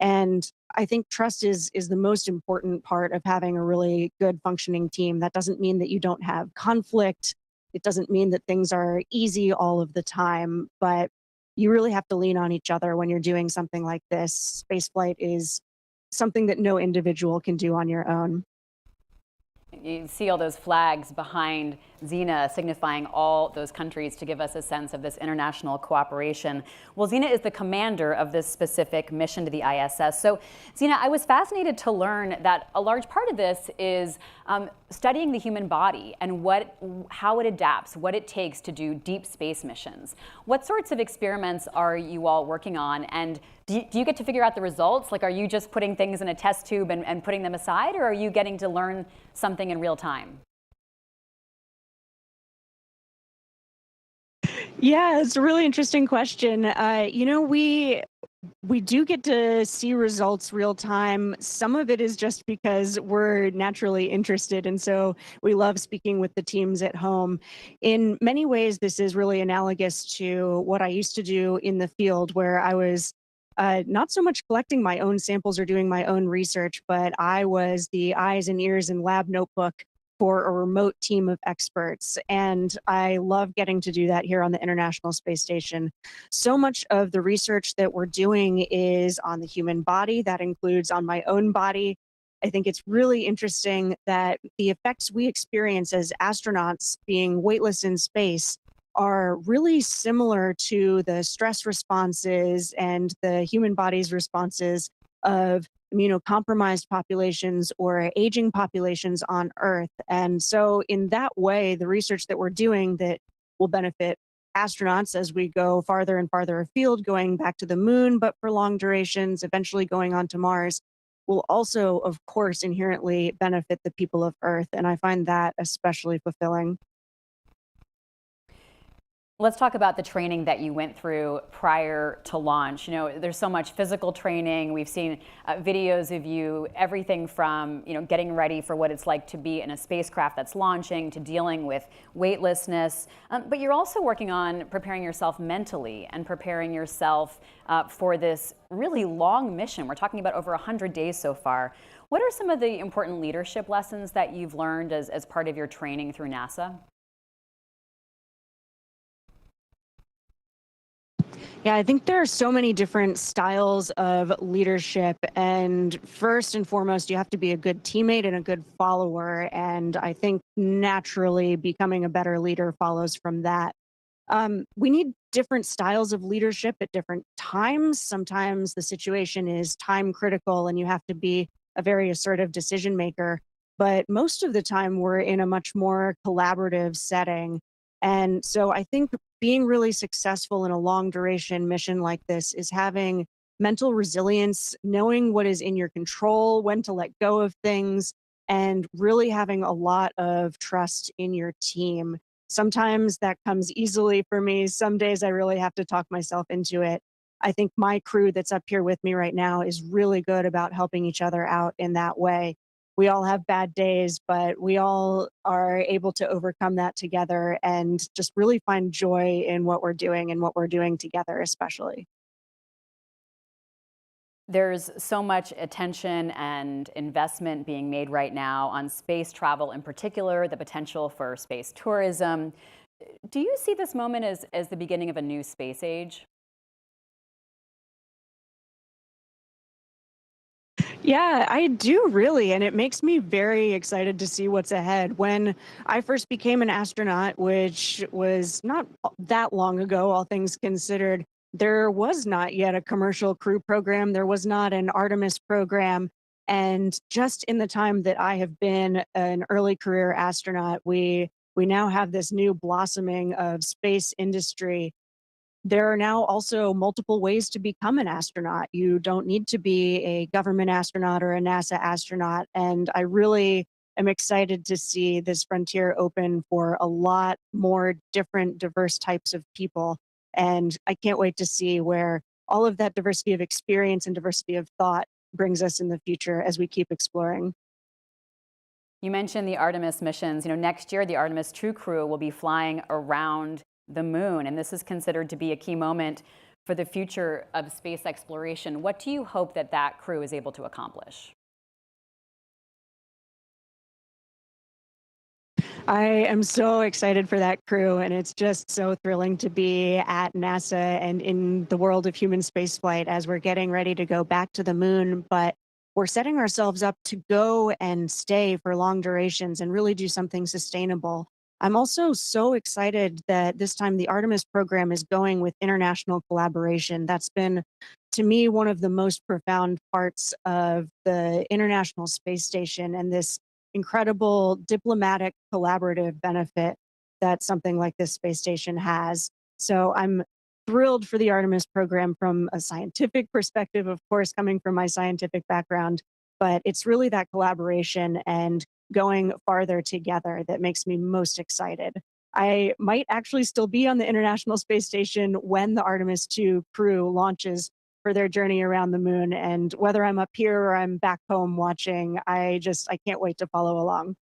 And I think trust is the most important part of having a really good functioning team. That doesn't mean that you don't have conflict. It doesn't mean that things are easy all of the time, but you really have to lean on each other when you're doing something like this. Spaceflight is something that no individual can do on your own. You see all those flags behind Zena signifying all those countries to give us a sense of this international cooperation. Well, Zena is the commander of this specific mission to the ISS. So, Zena, I was fascinated to learn that a large part of this is studying the human body and how it adapts, what it takes to do deep space missions. What sorts of experiments are you all working on? And do you get to figure out the results? Like, are you just putting things in a test tube and putting them aside, or are you getting to learn something in real time? Yeah, it's a really interesting question. We do get to see results real time. Some of it is just because we're naturally interested, and so we love speaking with the teams at home. In many ways, this is really analogous to what I used to do in the field, where I was not so much collecting my own samples or doing my own research, but I was the eyes and ears and lab notebook for a remote team of experts. And I love getting to do that here on the International Space Station. So much of the research that we're doing is on the human body. That includes on my own body. I think it's really interesting that the effects we experience as astronauts being weightless in space are really similar to the stress responses and the human body's responses of immunocompromised populations or aging populations on Earth. And so in that way, the research that we're doing that will benefit astronauts as we go farther and farther afield, going back to the moon, but for long durations, eventually going on to Mars, will also, of course, inherently benefit the people of Earth. And I find that especially fulfilling. Let's talk about the training that you went through prior to launch. There's so much physical training. We've seen videos of you, everything from, getting ready for what it's like to be in a spacecraft that's launching to dealing with weightlessness. But you're also working on preparing yourself mentally and preparing yourself for this really long mission. We're talking about over 100 days so far. What are some of the important leadership lessons that you've learned as part of your training through NASA? Yeah, I think there are so many different styles of leadership. And first and foremost, you have to be a good teammate and a good follower. And I think naturally becoming a better leader follows from that. We need different styles of leadership at different times. Sometimes the situation is time critical and you have to be a very assertive decision maker. But most of the time, we're in a much more collaborative setting. And so I think being really successful in a long duration mission like this is having mental resilience, knowing what is in your control, when to let go of things, and really having a lot of trust in your team. Sometimes that comes easily for me. Some days I really have to talk myself into it. I think my crew that's up here with me right now is really good about helping each other out in that way. We all have bad days, but we all are able to overcome that together and just really find joy in what we're doing and what we're doing together, especially. There's so much attention and investment being made right now on space travel in particular, the potential for space tourism. Do you see this moment as the beginning of a new space age? Yeah, I do really. And it makes me very excited to see what's ahead. When I first became an astronaut, which was not that long ago, all things considered, there was not yet a commercial crew program. There was not an Artemis program. And just in the time that I have been an early career astronaut, we now have this new blossoming of space industry. There are now also multiple ways to become an astronaut. You don't need to be a government astronaut or a NASA astronaut. And I really am excited to see this frontier open for a lot more different, diverse types of people. And I can't wait to see where all of that diversity of experience and diversity of thought brings us in the future as we keep exploring. You mentioned the Artemis missions. Next year, the Artemis True Crew will be flying around the moon, and this is considered to be a key moment for the future of space exploration. What do you hope that that crew is able to accomplish? I am so excited for that crew, and it's just so thrilling to be at NASA and in the world of human spaceflight as we're getting ready to go back to the moon. But we're setting ourselves up to go and stay for long durations and really do something sustainable. I'm also so excited that this time the Artemis program is going with international collaboration. That's been, to me, one of the most profound parts of the International Space Station and this incredible diplomatic collaborative benefit that something like this space station has. So I'm thrilled for the Artemis program from a scientific perspective, of course, coming from my scientific background, but it's really that collaboration and going farther together that makes me most excited. I might actually still be on the International Space Station when the Artemis 2 crew launches for their journey around the moon. And whether I'm up here or I'm back home watching, I can't wait to follow along.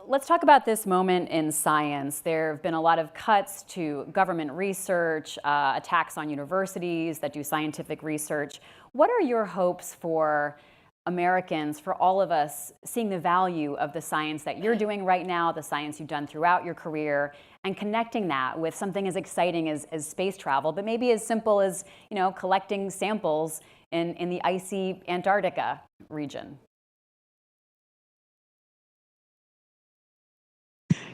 Let's talk about this moment in science. There have been a lot of cuts to government research, attacks on universities that do scientific research. What are your hopes for Americans, for all of us, seeing the value of the science that you're doing right now, the science you've done throughout your career, and connecting that with something as exciting as space travel, but maybe as simple as, collecting samples in the icy Antarctica region?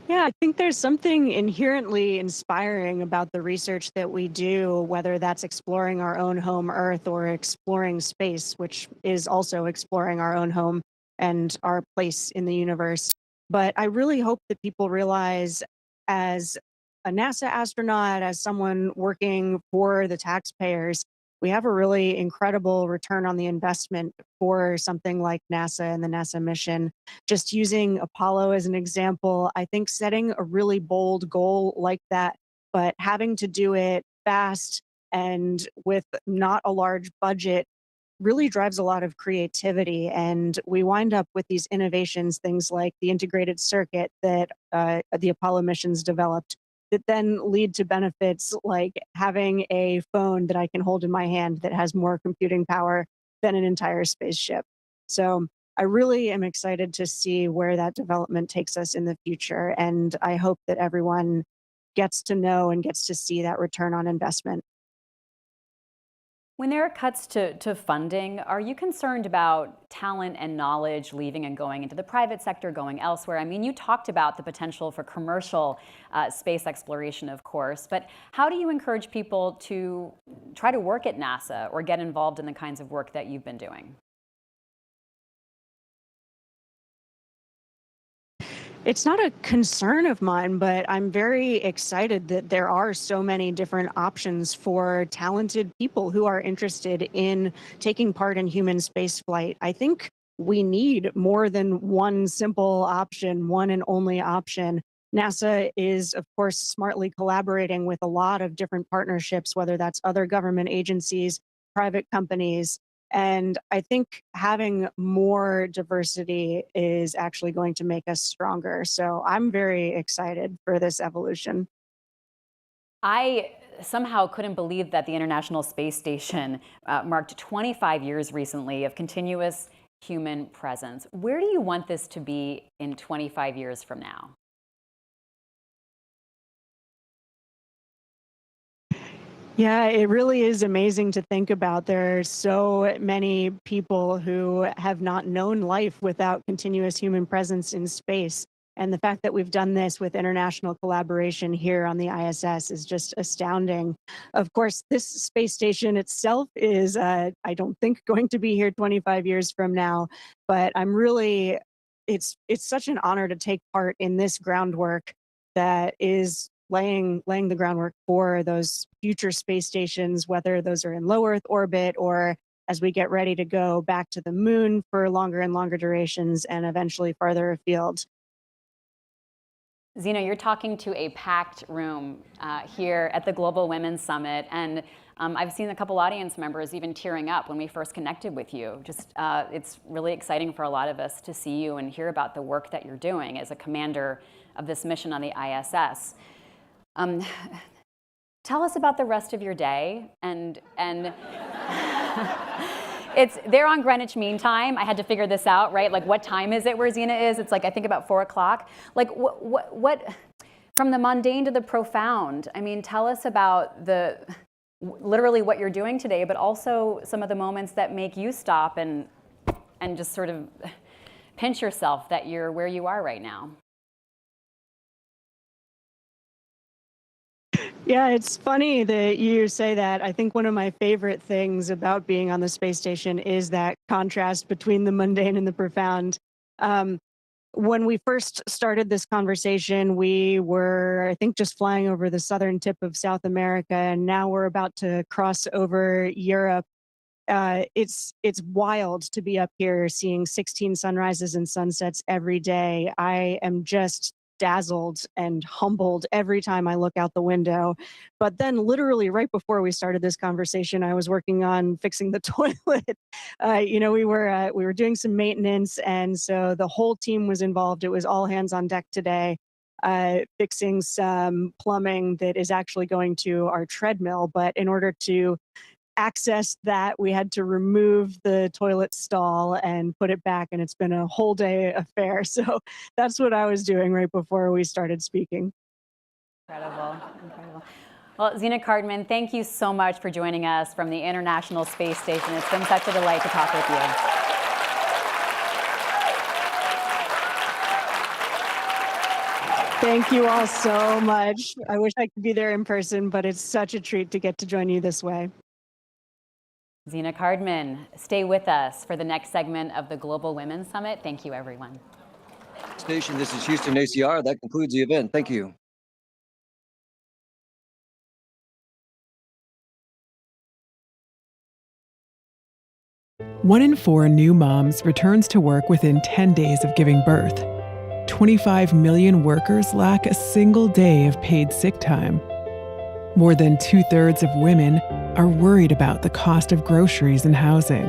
Yeah, I think there's something inherently inspiring about the research that we do, whether that's exploring our own home Earth or exploring space, which is also exploring our own home and our place in the universe. But I really hope that people realize, as a NASA astronaut, as someone working for the taxpayers, we have a really incredible return on the investment for something like NASA and the NASA mission. Just using Apollo as an example, I think setting a really bold goal like that, but having to do it fast and with not a large budget really drives a lot of creativity. And we wind up with these innovations, things like the integrated circuit that the Apollo missions developed, that then lead to benefits like having a phone that I can hold in my hand that has more computing power than an entire spaceship. So I really am excited to see where that development takes us in the future. And I hope that everyone gets to know and gets to see that return on investment. When there are cuts to funding, are you concerned about talent and knowledge leaving and going into the private sector, going elsewhere? I mean, you talked about the potential for commercial space exploration, of course, but how do you encourage people to try to work at NASA or get involved in the kinds of work that you've been doing? It's not a concern of mine, but I'm very excited that there are so many different options for talented people who are interested in taking part in human spaceflight. I think we need more than one simple option, one and only option. NASA is, of course, smartly collaborating with a lot of different partnerships, whether that's other government agencies, private companies. And I think having more diversity is actually going to make us stronger. So I'm very excited for this evolution. I somehow couldn't believe that the International Space Station marked 25 years recently of continuous human presence. Where do you want this to be in 25 years from now? Yeah, it really is amazing to think about. There are so many people who have not known life without continuous human presence in space. And the fact that we've done this with international collaboration here on the ISS is just astounding. Of course, this space station itself is, I don't think, going to be here 25 years from now, but I'm really, it's such an honor to take part in this groundwork that is laying the groundwork for those future space stations, whether those are in low Earth orbit or as we get ready to go back to the moon for longer and longer durations and eventually farther afield. Zena, you're talking to a packed room here at the Global Women's Summit, and I've seen a couple audience members even tearing up when we first connected with you. Just, it's really exciting for a lot of us to see you and hear about the work that you're doing as a commander of this mission on the ISS. Tell us about the rest of your day, and they're on Greenwich Mean Time. I had to figure this out, right? Like, what time is it where Zena is? It's like, I think about 4 o'clock. Like, what, from the mundane to the profound, I mean, tell us about literally what you're doing today, but also some of the moments that make you stop and just sort of pinch yourself that you're where you are right now. Yeah, it's funny that you say that. I think one of my favorite things about being on the space station is that contrast between the mundane and the profound. When we first started this conversation, we were, I think, just flying over the southern tip of South America, and now we're about to cross over Europe. It's wild to be up here seeing 16 sunrises and sunsets every day. I am just dazzled and humbled every time I look out the window. But then literally right before we started this conversation, I was working on fixing the toilet. We were doing some maintenance, and so the whole team was involved. It was all hands on deck today, fixing some plumbing that is actually going to our treadmill. But in order to access that, we had to remove the toilet stall and put it back, and it's been a whole day affair. So that's what I was doing right before we started speaking. Incredible. Well, Zena Cardman, thank you so much for joining us from the International Space Station. It's been such a delight to talk with you. Thank you all so much. I wish I could be there in person, but it's such a treat to get to join you this way. Zena Cardman, stay with us for the next segment of the Global Women's Summit. Thank you, everyone. Station, this is Houston ACR. That concludes the event. Thank you. One in 4 new moms returns to work within 10 days of giving birth. 25 million workers lack a single day of paid sick time. More than 2/3 of women are worried about the cost of groceries and housing.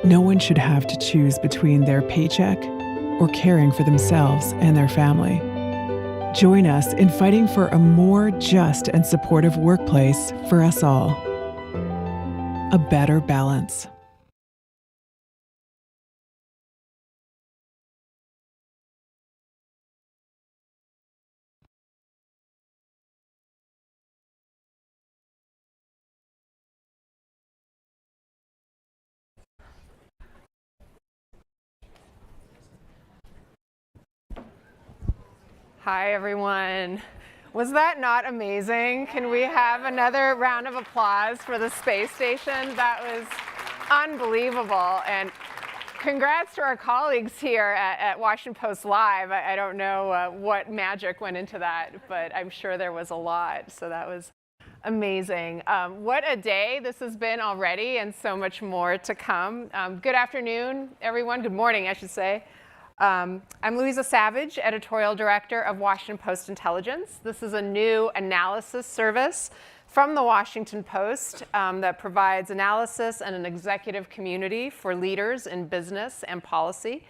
No one should have to choose between their paycheck or caring for themselves and their family. Join us in fighting for a more just and supportive workplace for us all. A better balance. Hi, everyone. Was that not amazing? Can we have another round of applause for the space station? That was unbelievable. And congrats to our colleagues here at Washington Post Live. I don't know what magic went into that, but I'm sure there was a lot. So that was amazing. What a day this has been already, and so much more to come. Good afternoon, everyone. Good morning, I should say. I'm Louisa Savage, editorial director of Washington Post Intelligence. This is a new analysis service from the Washington Post that provides analysis and an executive community for leaders in business and policy.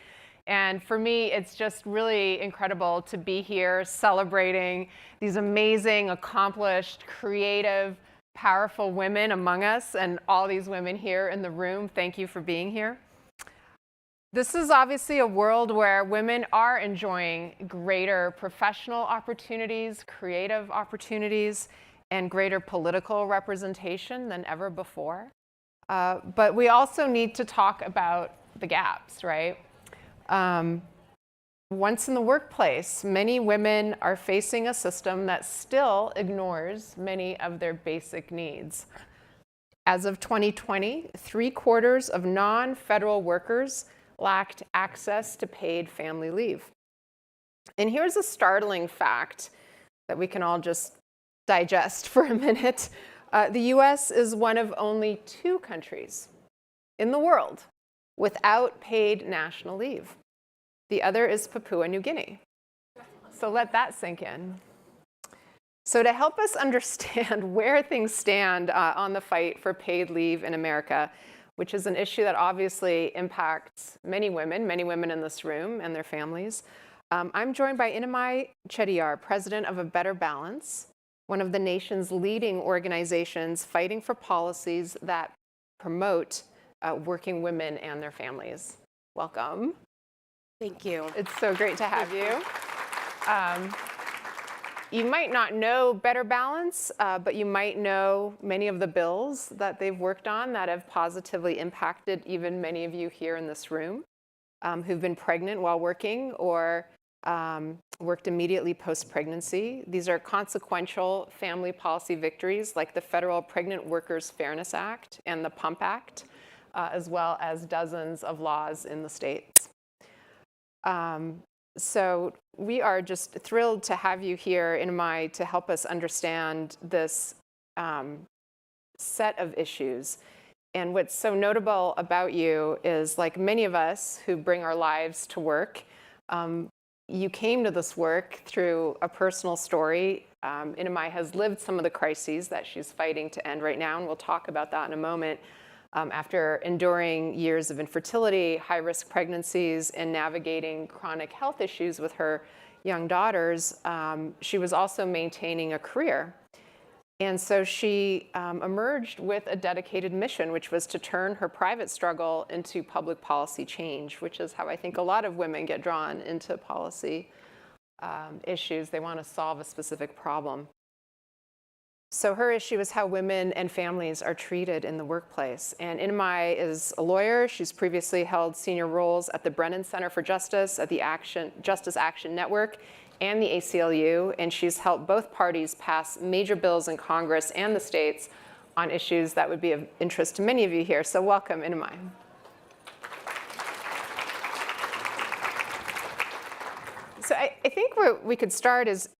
And for me, it's just really incredible to be here celebrating these amazing, accomplished, creative, powerful women among us, and all these women here in the room. Thank you for being here. This is obviously a world where women are enjoying greater professional opportunities, creative opportunities, and greater political representation than ever before. But we also need to talk about the gaps, right? Once in the workplace, many women are facing a system that still ignores many of their basic needs. As of 2020, 3/4 of non-federal workers lacked access to paid family leave. And here's a startling fact that we can all just digest for a minute. The US is one of only 2 countries in the world without paid national leave. The other is Papua New Guinea. So let that sink in. So to help us understand where things stand on the fight for paid leave in America, which is an issue that obviously impacts many women in this room and their families, I'm joined by Inamai Chettiar, president of A Better Balance, one of the nation's leading organizations fighting for policies that promote working women and their families. Welcome. Thank you. It's so great to have you. You might not know Better Balance, but you might know many of the bills that they've worked on that have positively impacted even many of you here in this room who've been pregnant while working or worked immediately post-pregnancy. These are consequential family policy victories like the Federal Pregnant Workers Fairness Act and the PUMP Act, as well as dozens of laws in the states. So we are just thrilled to have you here, Inamai, to help us understand this set of issues. And what's so notable about you is, like many of us who bring our lives to work, you came to this work through a personal story. Inamai has lived some of the crises that she's fighting to end right now, and we'll talk about that in a moment. After enduring years of infertility, high-risk pregnancies, and navigating chronic health issues with her young daughters, she was also maintaining a career. And so she emerged with a dedicated mission, which was to turn her private struggle into public policy change, which is how I think a lot of women get drawn into policy issues. They want to solve a specific problem. So her issue is how women and families are treated in the workplace. And Inamai is a lawyer. She's previously held senior roles at the Brennan Center for Justice, at the Justice Action Network, and the ACLU. And she's helped both parties pass major bills in Congress and the states on issues that would be of interest to many of you here. So welcome, Inamai. So I think where we could start is,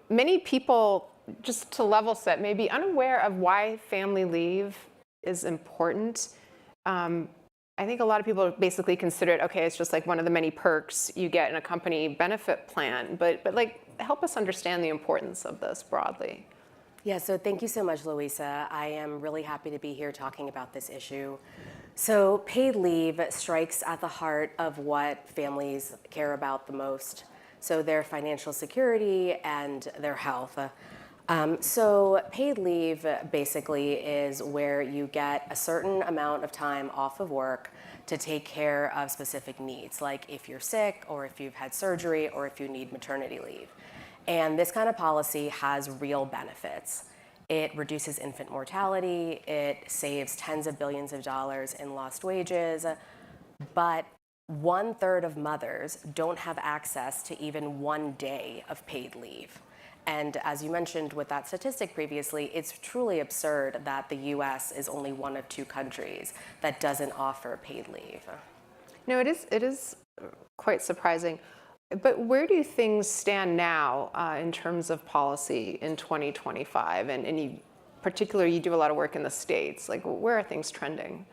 many people, just to level set, may be unaware of why family leave is important. I think a lot of people basically consider it, okay, it's just like one of the many perks you get in a company benefit plan, but like, help us understand the importance of this broadly. Yeah, so thank you so much, Louisa. I am really happy to be here talking about this issue. So paid leave strikes at the heart of what families care about the most. So their financial security and their health. So paid leave basically is where you get a certain amount of time off of work to take care of specific needs, like if you're sick or if you've had surgery or if you need maternity leave. And this kind of policy has real benefits. It reduces infant mortality, it saves tens of billions of dollars in lost wages, but 1/3 of mothers don't have access to even 1 day of paid leave. And as you mentioned with that statistic previously, it's truly absurd that the US is only one of 2 countries that doesn't offer paid leave. No, it is quite surprising. But where do things stand now in terms of policy in 2025? And you, particularly, you do a lot of work in the States. Like, where are things trending?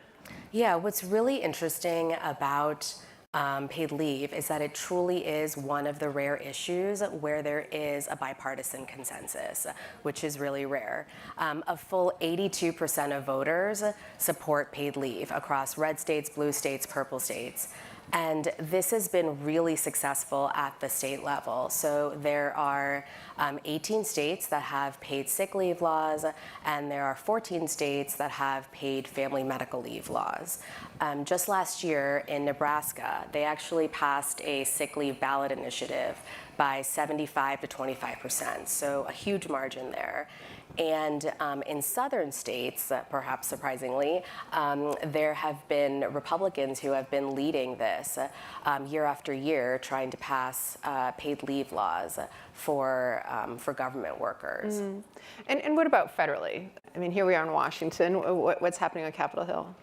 Yeah, what's really interesting about paid leave is that it truly is one of the rare issues where there is a bipartisan consensus, which is really rare. A full 82% of voters support paid leave across red states, blue states, purple states. And this has been really successful at the state level. So there are 18 states that have paid sick leave laws, and there are 14 states that have paid family medical leave laws. Just last year in Nebraska, they actually passed a sick leave ballot initiative by 75 to 25%, so a huge margin there. And in southern states, perhaps surprisingly, there have been Republicans who have been leading this year after year, trying to pass paid leave laws for government workers. And what about federally? I mean, here we are in Washington. What's happening on Capitol Hill?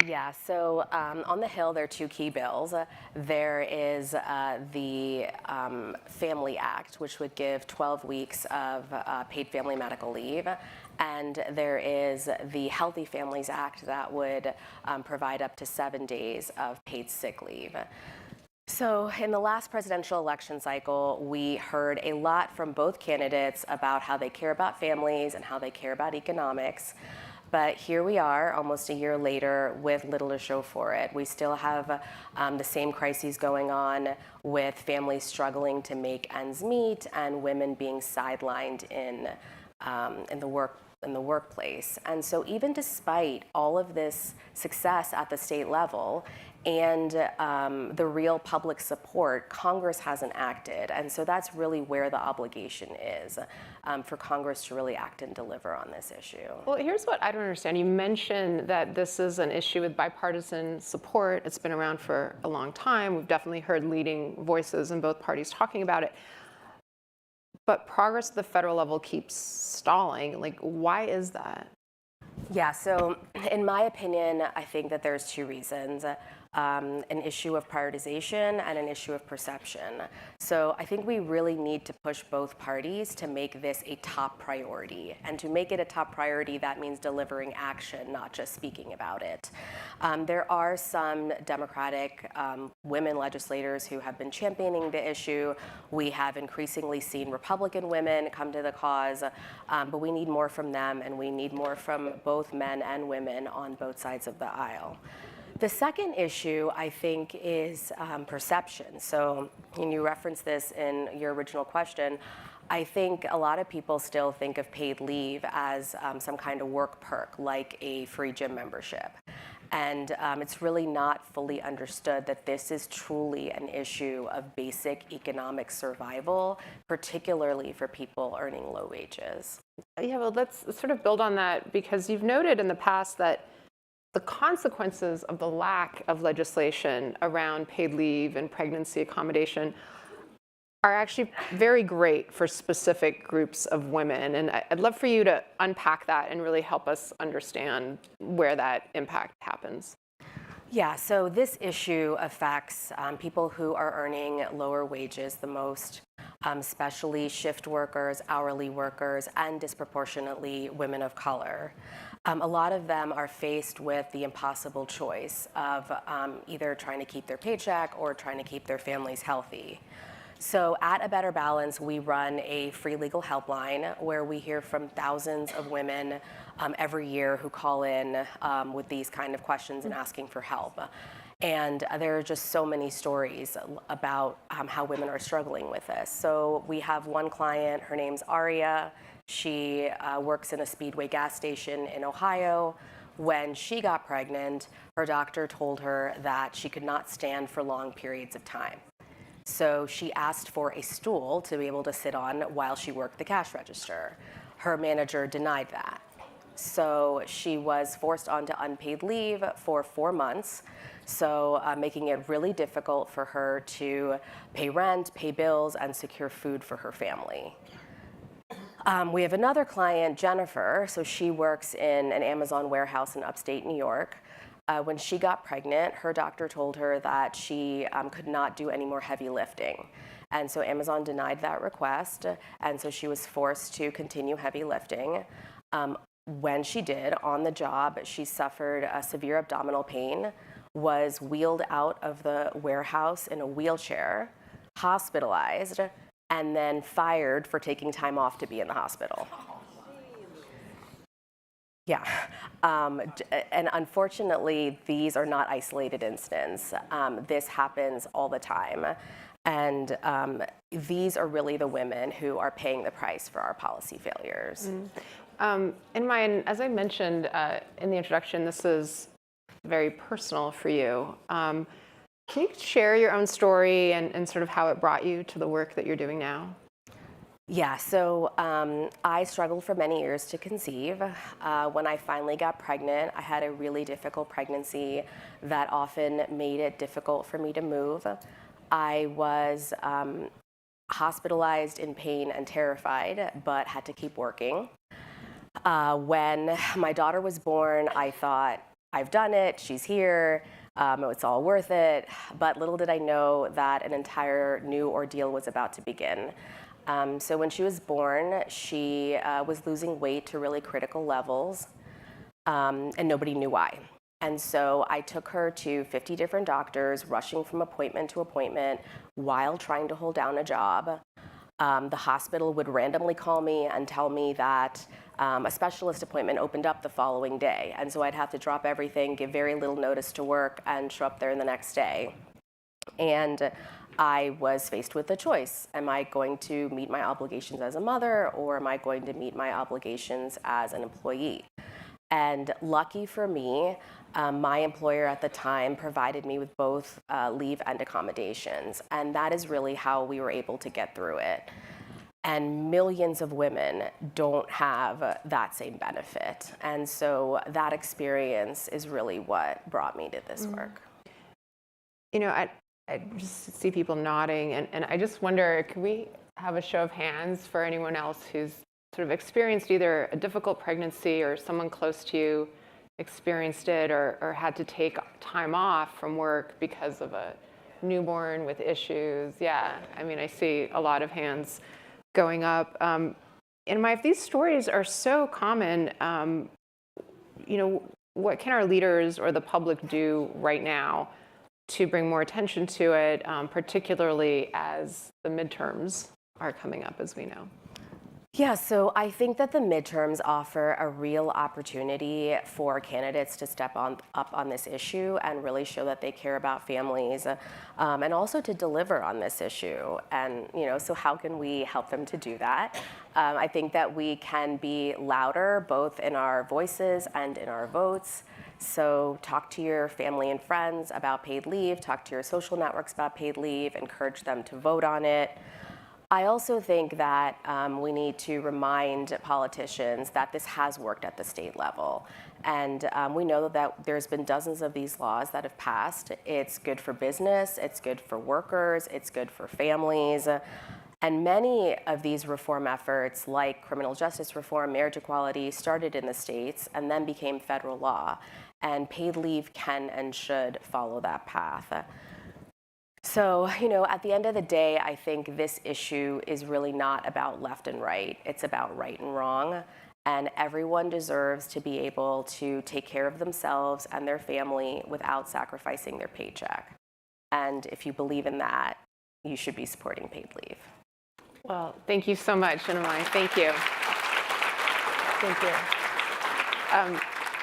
Yeah, so on the Hill, there are two key bills. There is the Family Act, which would give 12 weeks of paid family medical leave. And there is the Healthy Families Act that would provide up to 7 days of paid sick leave. So in the last presidential election cycle, we heard a lot from both candidates about how they care about families and how they care about economics. But here we are, almost a year later, with little to show for it. We still have the same crises going on with families struggling to make ends meet and women being sidelined in the workplace. And so even despite all of this success at the state level and the real public support, Congress hasn't acted. And so that's really where the obligation is, for Congress to really act and deliver on this issue. Well, here's what I don't understand. You mentioned that this is an issue with bipartisan support. It's been around for a long time. We've definitely heard leading voices in both parties talking about it. But progress at the federal level keeps stalling. Like, why is that? Yeah, so in my opinion, I think that there's two reasons. An issue of prioritization and an issue of perception. So I think we really need to push both parties to make this a top priority. And to make it a top priority, that means delivering action, not just speaking about it. There are some Democratic women legislators who have been championing the issue. We have increasingly seen Republican women come to the cause, but we need more from them, and we need more from both men and women on both sides of the aisle. The second issue, I think, is perception. So when you referenced this in your original question, I think a lot of people still think of paid leave as some kind of work perk, like a free gym membership. And it's really not fully understood that this is truly an issue of basic economic survival, particularly for people earning low wages. Yeah, well, let's sort of build on that, because you've noted in the past that the consequences of the lack of legislation around paid leave and pregnancy accommodation are actually very great for specific groups of women. And I'd love for you to unpack that and really help us understand where that impact happens. Yeah, so this issue affects people who are earning lower wages the most, especially shift workers, hourly workers, and disproportionately women of color. A lot of them are faced with the impossible choice of either trying to keep their paycheck or trying to keep their families healthy. So at A Better Balance, we run a free legal helpline where we hear from thousands of women every year who call in with these kind of questions and asking for help. And there are just so many stories about how women are struggling with this. So we have one client, her name's Aria. She works in a Speedway gas station in Ohio. When she got pregnant, her doctor told her that she could not stand for long periods of time. So she asked for a stool to be able to sit on while she worked the cash register. Her manager denied that. So she was forced onto unpaid leave for 4 months, so making it really difficult for her to pay rent, pay bills, and secure food for her family. We have another client, Jennifer. So she works in an Amazon warehouse in upstate New York. When she got pregnant, her doctor told her that she could not do any more heavy lifting. And so Amazon denied that request, and so she was forced to continue heavy lifting. When she did, on the job, she suffered a severe abdominal pain, was wheeled out of the warehouse in a wheelchair, hospitalized, and then fired for taking time off to be in the hospital. Yeah, and unfortunately, these are not isolated incidents. This happens all the time. And these are really the women who are paying the price for our policy failures. As I mentioned in the introduction, this is very personal for you. Can you share your own story and sort of how it brought you to the work that you're doing now? Yeah, so I struggled for many years to conceive. When I finally got pregnant, I had a really difficult pregnancy that often made it difficult for me to move. I was hospitalized in pain and terrified, but had to keep working. When my daughter was born, I thought, I've done it, she's here, it's all worth it. But little did I know that an entire new ordeal was about to begin. So when she was born, she was losing weight to really critical levels, and nobody knew why. And so I took her to 50 different doctors, rushing from appointment to appointment while trying to hold down a job. The hospital would randomly call me and tell me that a specialist appointment opened up the following day. And so I'd have to drop everything, give very little notice to work, and show up there the next day. And I was faced with a choice. Am I going to meet my obligations as a mother, or am I going to meet my obligations as an employee? And lucky for me, my employer at the time provided me with both leave and accommodations. And that is really how we were able to get through it. And millions of women don't have that same benefit. And so that experience is really what brought me to this work. You know, I just see people nodding, and I just wonder, could we have a show of hands for anyone else who's sort of experienced either a difficult pregnancy or someone close to you experienced it or had to take time off from work because of a newborn with issues? Yeah, I mean, I see a lot of hands going up. And if these stories are so common, you know, what can our leaders or the public do right now to bring more attention to it, particularly as the midterms are coming up, as we know? Yeah, so I think that the midterms offer a real opportunity for candidates to step up on this issue and really show that they care about families, and also to deliver on this issue. And, you know, so how can we help them to do that? I think that we can be louder, both in our voices and in our votes. So talk to your family and friends about paid leave, talk to your social networks about paid leave, encourage them to vote on it. I also think that we need to remind politicians that this has worked at the state level. And we know that there's been dozens of these laws that have passed. It's good for business, it's good for workers, it's good for families. And many of these reform efforts, like criminal justice reform, marriage equality, started in the states and then became federal law. And paid leave can and should follow that path. So, you know, at the end of the day, I think this issue is really not about left and right. It's about right and wrong. And everyone deserves to be able to take care of themselves and their family without sacrificing their paycheck. And if you believe in that, you should be supporting paid leave. Well, thank you so much, Shinamai. Thank you. Thank you.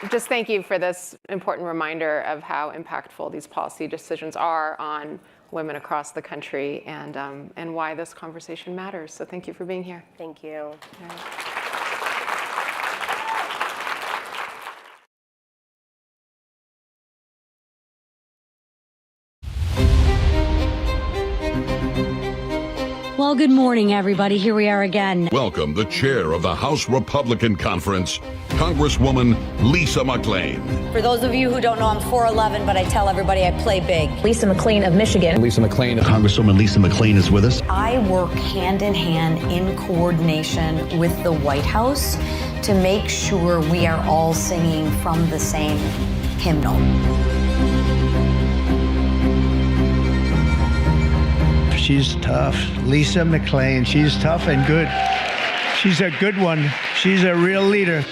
Just thank you for this important reminder of how impactful these policy decisions are on women across the country, and why this conversation matters. So thank you for being here. Thank you. Well, good morning, everybody. Here we are again. Welcome the chair of the House Republican Conference, Congresswoman Lisa McClain. For those of you who don't know, I'm 4'11", but I tell everybody I play big. Lisa McClain of Michigan. Lisa McClain. Congresswoman Lisa McClain is with us. I work hand in hand in coordination with the White House to make sure we are all singing from the same hymnal. She's tough. Lisa McClain, she's tough and good. She's a good one. She's a real leader.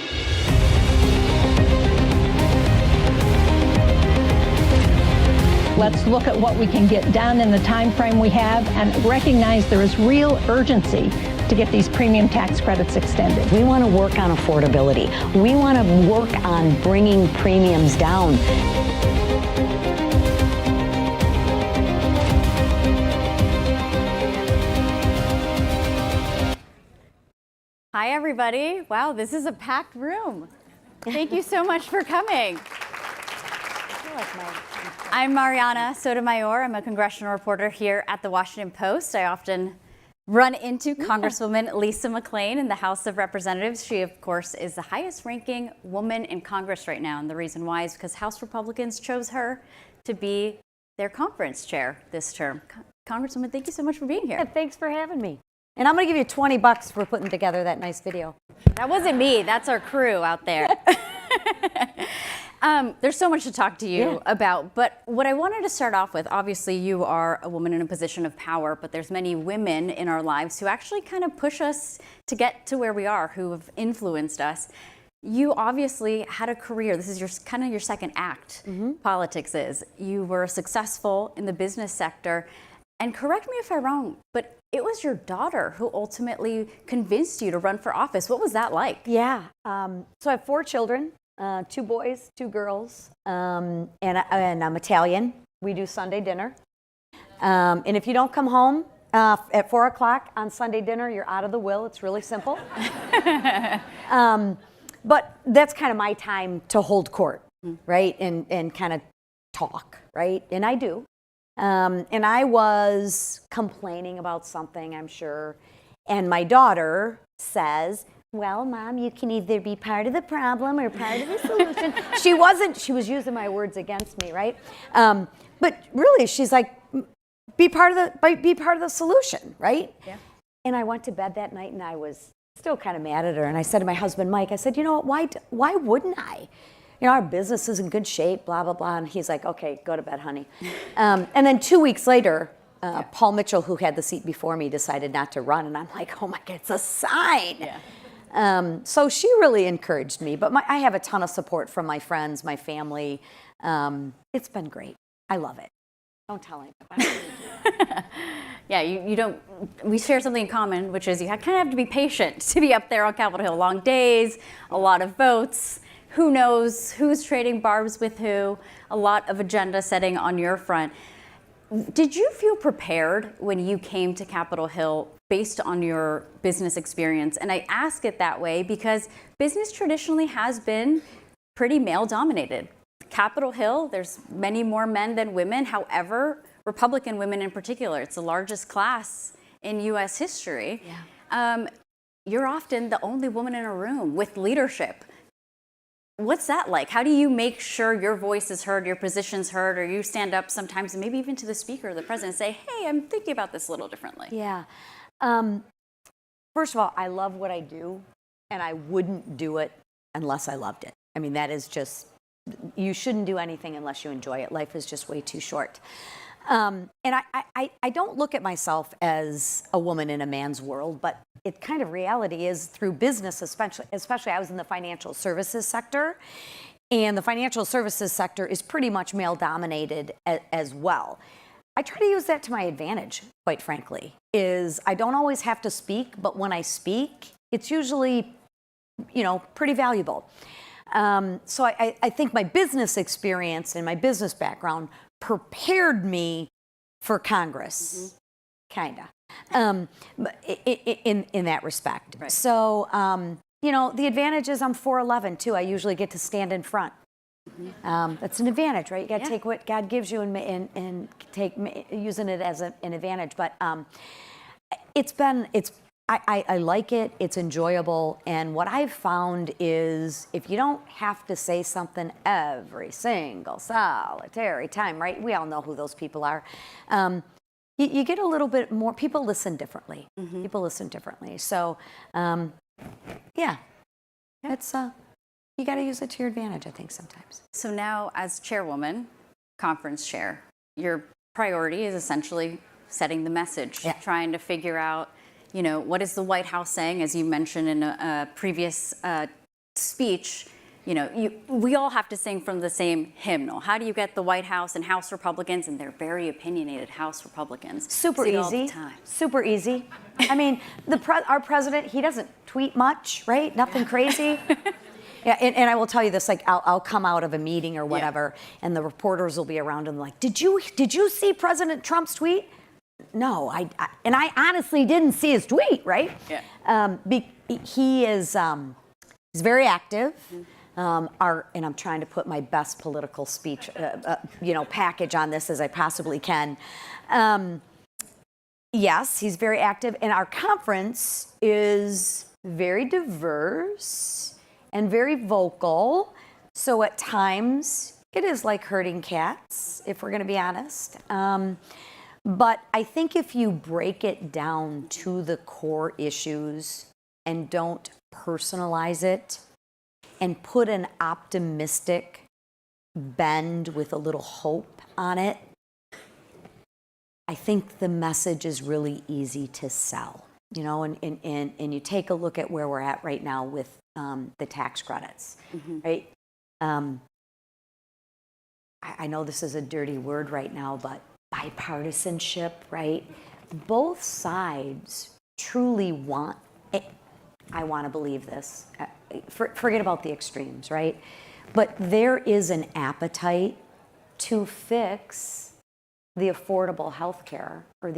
Let's look at what we can get done in the time frame we have and recognize there is real urgency to get these premium tax credits extended. We want to work on affordability. We want to work on bringing premiums down. Hi, everybody. Wow, this is a packed room. Thank you so much for coming. I'm Mariana Sotomayor. I'm a congressional reporter here at the Washington Post. I often run into Congresswoman Lisa McClain in the House of Representatives. She, of course, is the highest ranking woman in Congress right now. And the reason why is because House Republicans chose her to be their conference chair this term. Congresswoman, thank you so much for being here. Yeah, thanks for having me. And I'm going to give you $20 for putting together that nice video. That wasn't me. That's our crew out there. There's so much to talk to you about, but what I wanted to start off with, obviously you are a woman in a position of power, but there's many women in our lives who actually kind of push us to get to where we are, who have influenced us. You obviously had a career. This is your kind of your second act, politics is. You were successful in the business sector, and correct me if I'm wrong, but it was your daughter who ultimately convinced you to run for office. What was that like? Yeah. So I have 4 children. 2 boys, 2 girls, and I'm Italian. We do Sunday dinner. And if you don't come home at 4 o'clock on Sunday dinner, you're out of the will. It's really simple. But that's kind of my time to hold court, right? And kind of talk, right? And I do. And I was complaining about something, I'm sure. And my daughter says, well, Mom, you can either be part of the problem or part of the solution. She was using my words against me, right? But really, she's like, be part of the solution, right? Yeah. And I went to bed that night and I was still kind of mad at her. And I said to my husband, Mike, I said, you know what, why wouldn't I? You know, our business is in good shape, blah, blah, blah. And he's like, okay, go to bed, honey. And then 2 weeks later, Paul Mitchell, who had the seat before me, decided not to run. And I'm like, oh my God, it's a sign. Yeah. So she really encouraged me, but I have a ton of support from my friends, my family. It's been great. I love it. Don't tell anybody. Yeah, you don't, we share something in common, which is you kind of have to be patient to be up there on Capitol Hill. Long days, a lot of votes. Who knows who's trading barbs with who, a lot of agenda setting on your front. Did you feel prepared when you came to Capitol Hill based on your business experience? And I ask it that way because business traditionally has been pretty male dominated. Capitol Hill, there's many more men than women. However, Republican women in particular, it's the largest class in US history. Yeah. You're often the only woman in a room with leadership. What's that like? How do you make sure your voice is heard, your position's heard, or you stand up sometimes and maybe even to the speaker or the president and say, hey, I'm thinking about this a little differently? Yeah. First of all, I love what I do, and I wouldn't do it unless I loved it. I mean, that is just, you shouldn't do anything unless you enjoy it. Life is just way too short. And I don't look at myself as a woman in a man's world, but it kind of reality is through business, especially I was in the financial services sector, and the financial services sector is pretty much male dominated as well. I try to use that to my advantage, quite frankly, is I don't always have to speak, but when I speak, it's usually, pretty valuable. So I think my business experience and my business background prepared me for Congress, kind of, in that respect. Right. So, the advantage is I'm 4'11" too. I usually get to stand in front. That's an advantage, right? You got to take what God gives you and take using it as an advantage. But I like it. It's enjoyable. And what I've found is if you don't have to say something every single solitary time, right? We all know who those people are. You get a little bit more, people listen differently. People listen differently. So, it's, you got to use it to your advantage, I think, sometimes. So now as chairwoman, conference chair, your priority is essentially setting the message, trying to figure out, what is the White House saying, as you mentioned in a previous speech, we all have to sing from the same hymnal. How do you get the White House and House Republicans, and they're very opinionated House Republicans? Super easy. All the time. Super easy. I mean, our president, he doesn't tweet much, right? Nothing crazy. Yeah, and I will tell you this, like I'll come out of a meeting or whatever, and the reporters will be around and like, did you see President Trump's tweet? No, I honestly didn't see his tweet, right? Yeah. He is he's very active. are, and I'm trying to put my best political speech, package on this as I possibly can. Yes, he's very active, and our conference is very diverse and very vocal. So at times, it is like herding cats, if we're going to be honest. But I think if you break it down to the core issues and don't personalize it and put an optimistic bend with a little hope on it, I think the message is really easy to sell, and you take a look at where we're at right now with the tax credits, right? I know this is a dirty word right now, but bipartisanship, right? Both sides truly want it. I want to believe this. Forget about the extremes, right? But there is an appetite to fix the affordable health care, or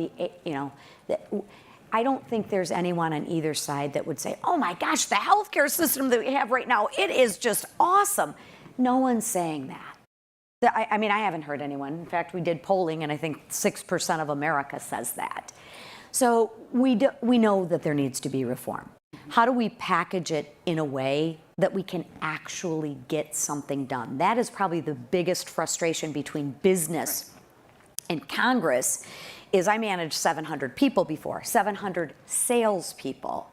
I don't think there's anyone on either side that would say, oh my gosh, the healthcare system that we have right now, it is just awesome. No one's saying that. I haven't heard anyone. In fact, we did polling, and I think 6% of America says that. So we know that there needs to be reform. How do we package it in a way that we can actually get something done? That is probably the biggest frustration between business and Congress. Is I managed 700 people before, 700 salespeople.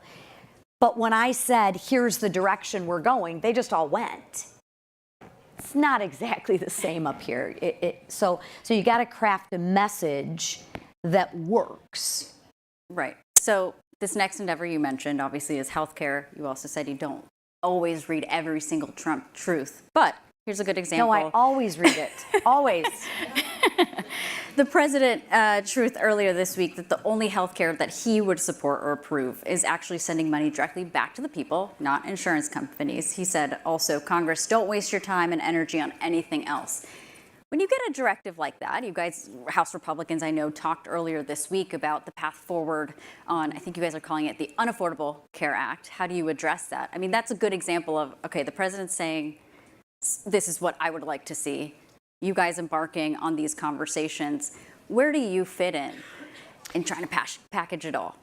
But when I said, here's the direction we're going, they just all went. It's not exactly the same up here. So you got to craft a message that works. Right. So this next endeavor you mentioned, obviously, is healthcare. You also said you don't always read every single Trump truth. But here's a good example. No, I always read it. Always. The president truth earlier this week that the only healthcare that he would support or approve is actually sending money directly back to the people, not insurance companies. He said also, Congress, don't waste your time and energy on anything else. When you get a directive like that, you guys, House Republicans, I know, talked earlier this week about the path forward on, I think you guys are calling it the Unaffordable Care Act. How do you address that? I mean, that's a good example of, okay, the president's saying, this is what I would like to see. You guys embarking on these conversations. Where do you fit in trying to package it all?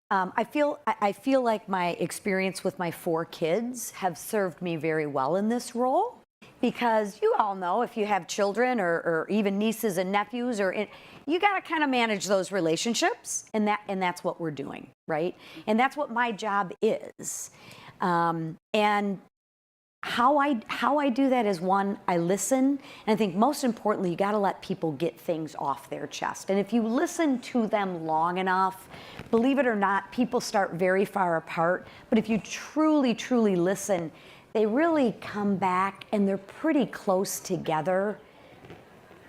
I feel like my experience with my 4 kids have served me very well in this role, because you all know, if you have children or even nieces and nephews, you got to kind of manage those relationships, and that's what we're doing, right? And that's what my job is. And how I do that is, one, I listen, and I think most importantly, you got to let people get things off their chest. And if you listen to them long enough, believe it or not, people start very far apart. But if you truly, truly listen, they really come back, and they're pretty close together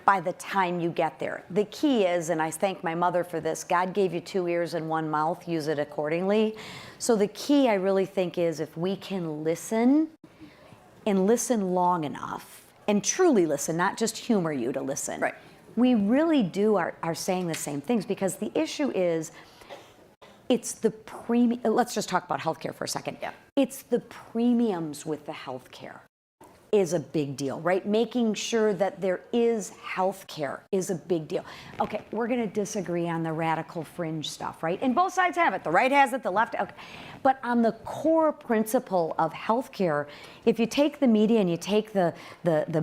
by the time you get there. The key is, and I thank my mother for this, God gave you 2 ears and 1 mouth, use it accordingly. So the key, I really think, is if we can listen, and listen long enough, and truly listen, not just humor you to listen. Right. We really are saying the same things, because the issue is, it's the premium. Let's just talk about healthcare for a second. Yeah. It's the premiums with the healthcare is a big deal, right? Making sure that there is healthcare is a big deal. Okay, we're going to disagree on the radical fringe stuff, right? And both sides have it. The right has it, the left. Okay. But on the core principle of healthcare, if you take the media and you take the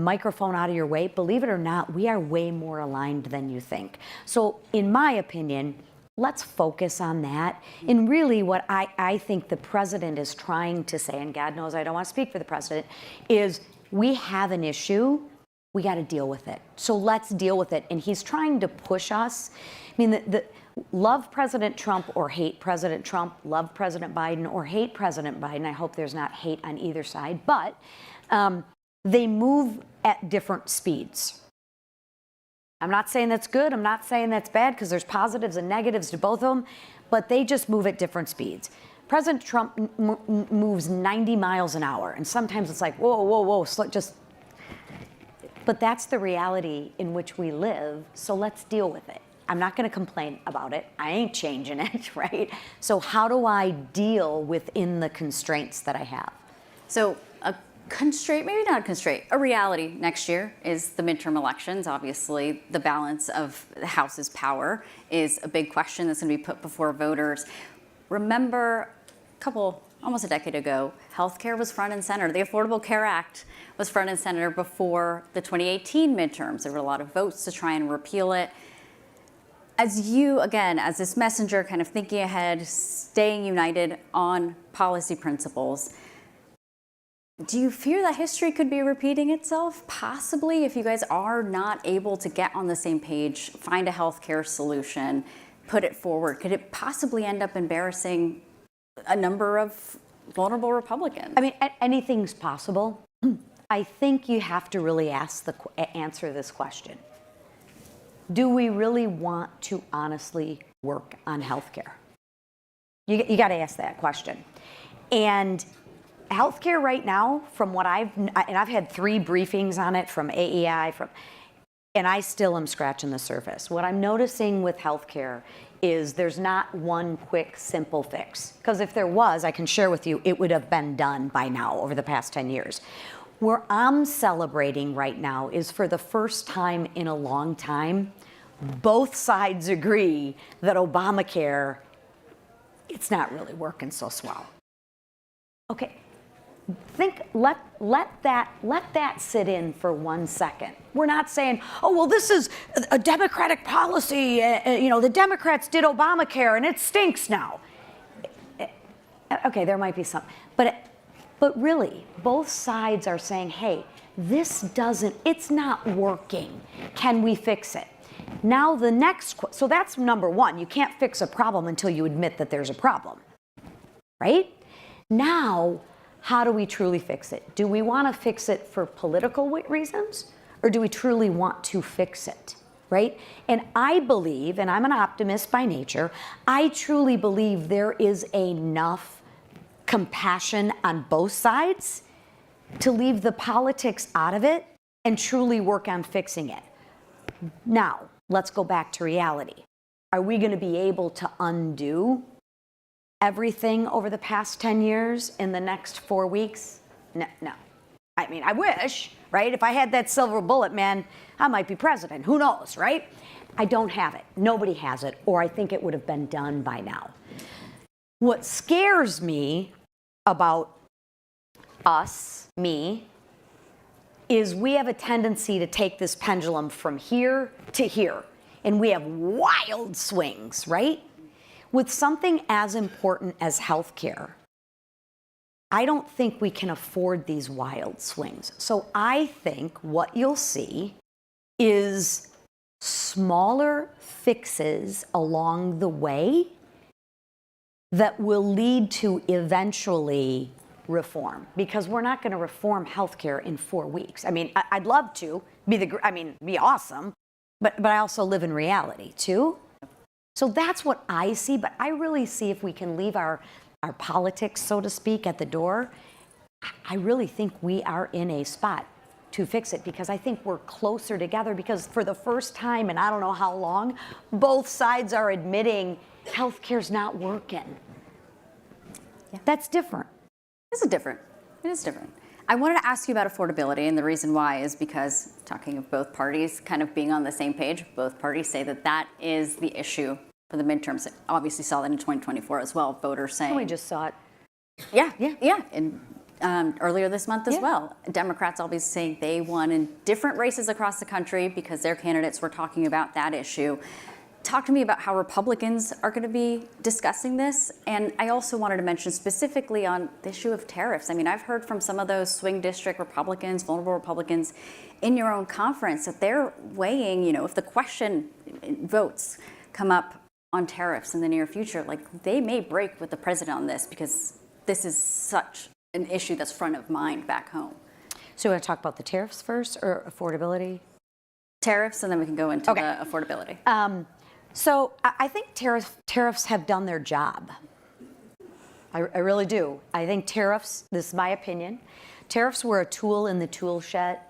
microphone out of your way, believe it or not, we are way more aligned than you think. So in my opinion, let's focus on that. And really what I think the president is trying to say, and God knows I don't want to speak for the president, is we have an issue, we got to deal with it. So let's deal with it. And he's trying to push us. I mean, love President Trump or hate President Trump, love President Biden or hate President Biden. I hope there's not hate on either side, but they move at different speeds. I'm not saying that's good, I'm not saying that's bad, because there's positives and negatives to both of them, but they just move at different speeds. President Trump moves 90 miles an hour, and sometimes it's like, whoa, whoa, whoa, just. But that's the reality in which we live, so let's deal with it. I'm not going to complain about it. I ain't changing it, right? So how do I deal within the constraints that I have? So a constraint, maybe not a constraint, a reality next year is the midterm elections. Obviously, the balance of the House's power is a big question that's going to be put before voters. Remember, almost a decade ago, healthcare was front and center. The Affordable Care Act was front and center before the 2018 midterms. There were a lot of votes to try and repeal it. As you, again, as this messenger kind of thinking ahead, staying united on policy principles, do you fear that history could be repeating itself? Possibly, if you guys are not able to get on the same page, find a healthcare solution, put it forward, could it possibly end up embarrassing a number of vulnerable Republicans? I mean, anything's possible. I think you have to really answer this question. Do we really want to honestly work on healthcare? You got to ask that question. And healthcare right now, from what I've had 3 briefings on it from AEI, and I still am scratching the surface. What I'm noticing with healthcare is there's not one quick, simple fix. Because if there was, I can share with you, it would have been done by now over the past 10 years. Where I'm celebrating right now is, for the first time in a long time, both sides agree that Obamacare, it's not really working so swell. Okay, let that sit in for 1 second. We're not saying, oh, well, this is a Democratic policy. The Democrats did Obamacare and it stinks now. Okay, there might be some, but really, both sides are saying, hey, it's not working. Can we fix it? Now so that's number one. You can't fix a problem until you admit that there's a problem, right? Now, how do we truly fix it? Do we want to fix it for political reasons, or do we truly want to fix it, right? And I believe, and I'm an optimist by nature, I truly believe there is enough compassion on both sides to leave the politics out of it and truly work on fixing it. Now, let's go back to reality. Are we going to be able to undo everything over the past 10 years in the next 4 weeks? No. I mean, I wish, right? If I had that silver bullet, man, I might be president. Who knows, right? I don't have it. Nobody has it, or I think it would have been done by now. What scares me about me, is we have a tendency to take this pendulum from here to here, and we have wild swings, right? With something as important as healthcare, I don't think we can afford these wild swings. So I think what you'll see is smaller fixes along the way that will lead to eventually reform, because we're not going to reform healthcare in 4 weeks. I mean, I'd love to be awesome, but I also live in reality too. So that's what I see, but I really see, if we can leave our politics, so to speak, at the door, I really think we are in a spot to fix it, because I think we're closer together, because for the first time in I don't know how long, both sides are admitting healthcare's not working. Yeah. That's different. It is different. I wanted to ask you about affordability, and the reason why is because, talking of both parties kind of being on the same page, both parties say that is the issue for the midterms. Obviously saw that in 2024 as well, voters saying. We just saw it. Yeah. And earlier this month as well. Democrats obviously saying they won in different races across the country because their candidates were talking about that issue. Talk to me about how Republicans are going to be discussing this. And I also wanted to mention specifically on the issue of tariffs. I mean, I've heard from some of those swing district Republicans, vulnerable Republicans in your own conference, that they're weighing, if the question votes come up on tariffs in the near future, like they may break with the president on this, because this is such an issue that's front of mind back home. So you want to talk about the tariffs first, or affordability? Tariffs, and then we can go into the affordability. So I think tariffs have done their job. I really do. I think tariffs, this is my opinion, tariffs were a tool in the tool shed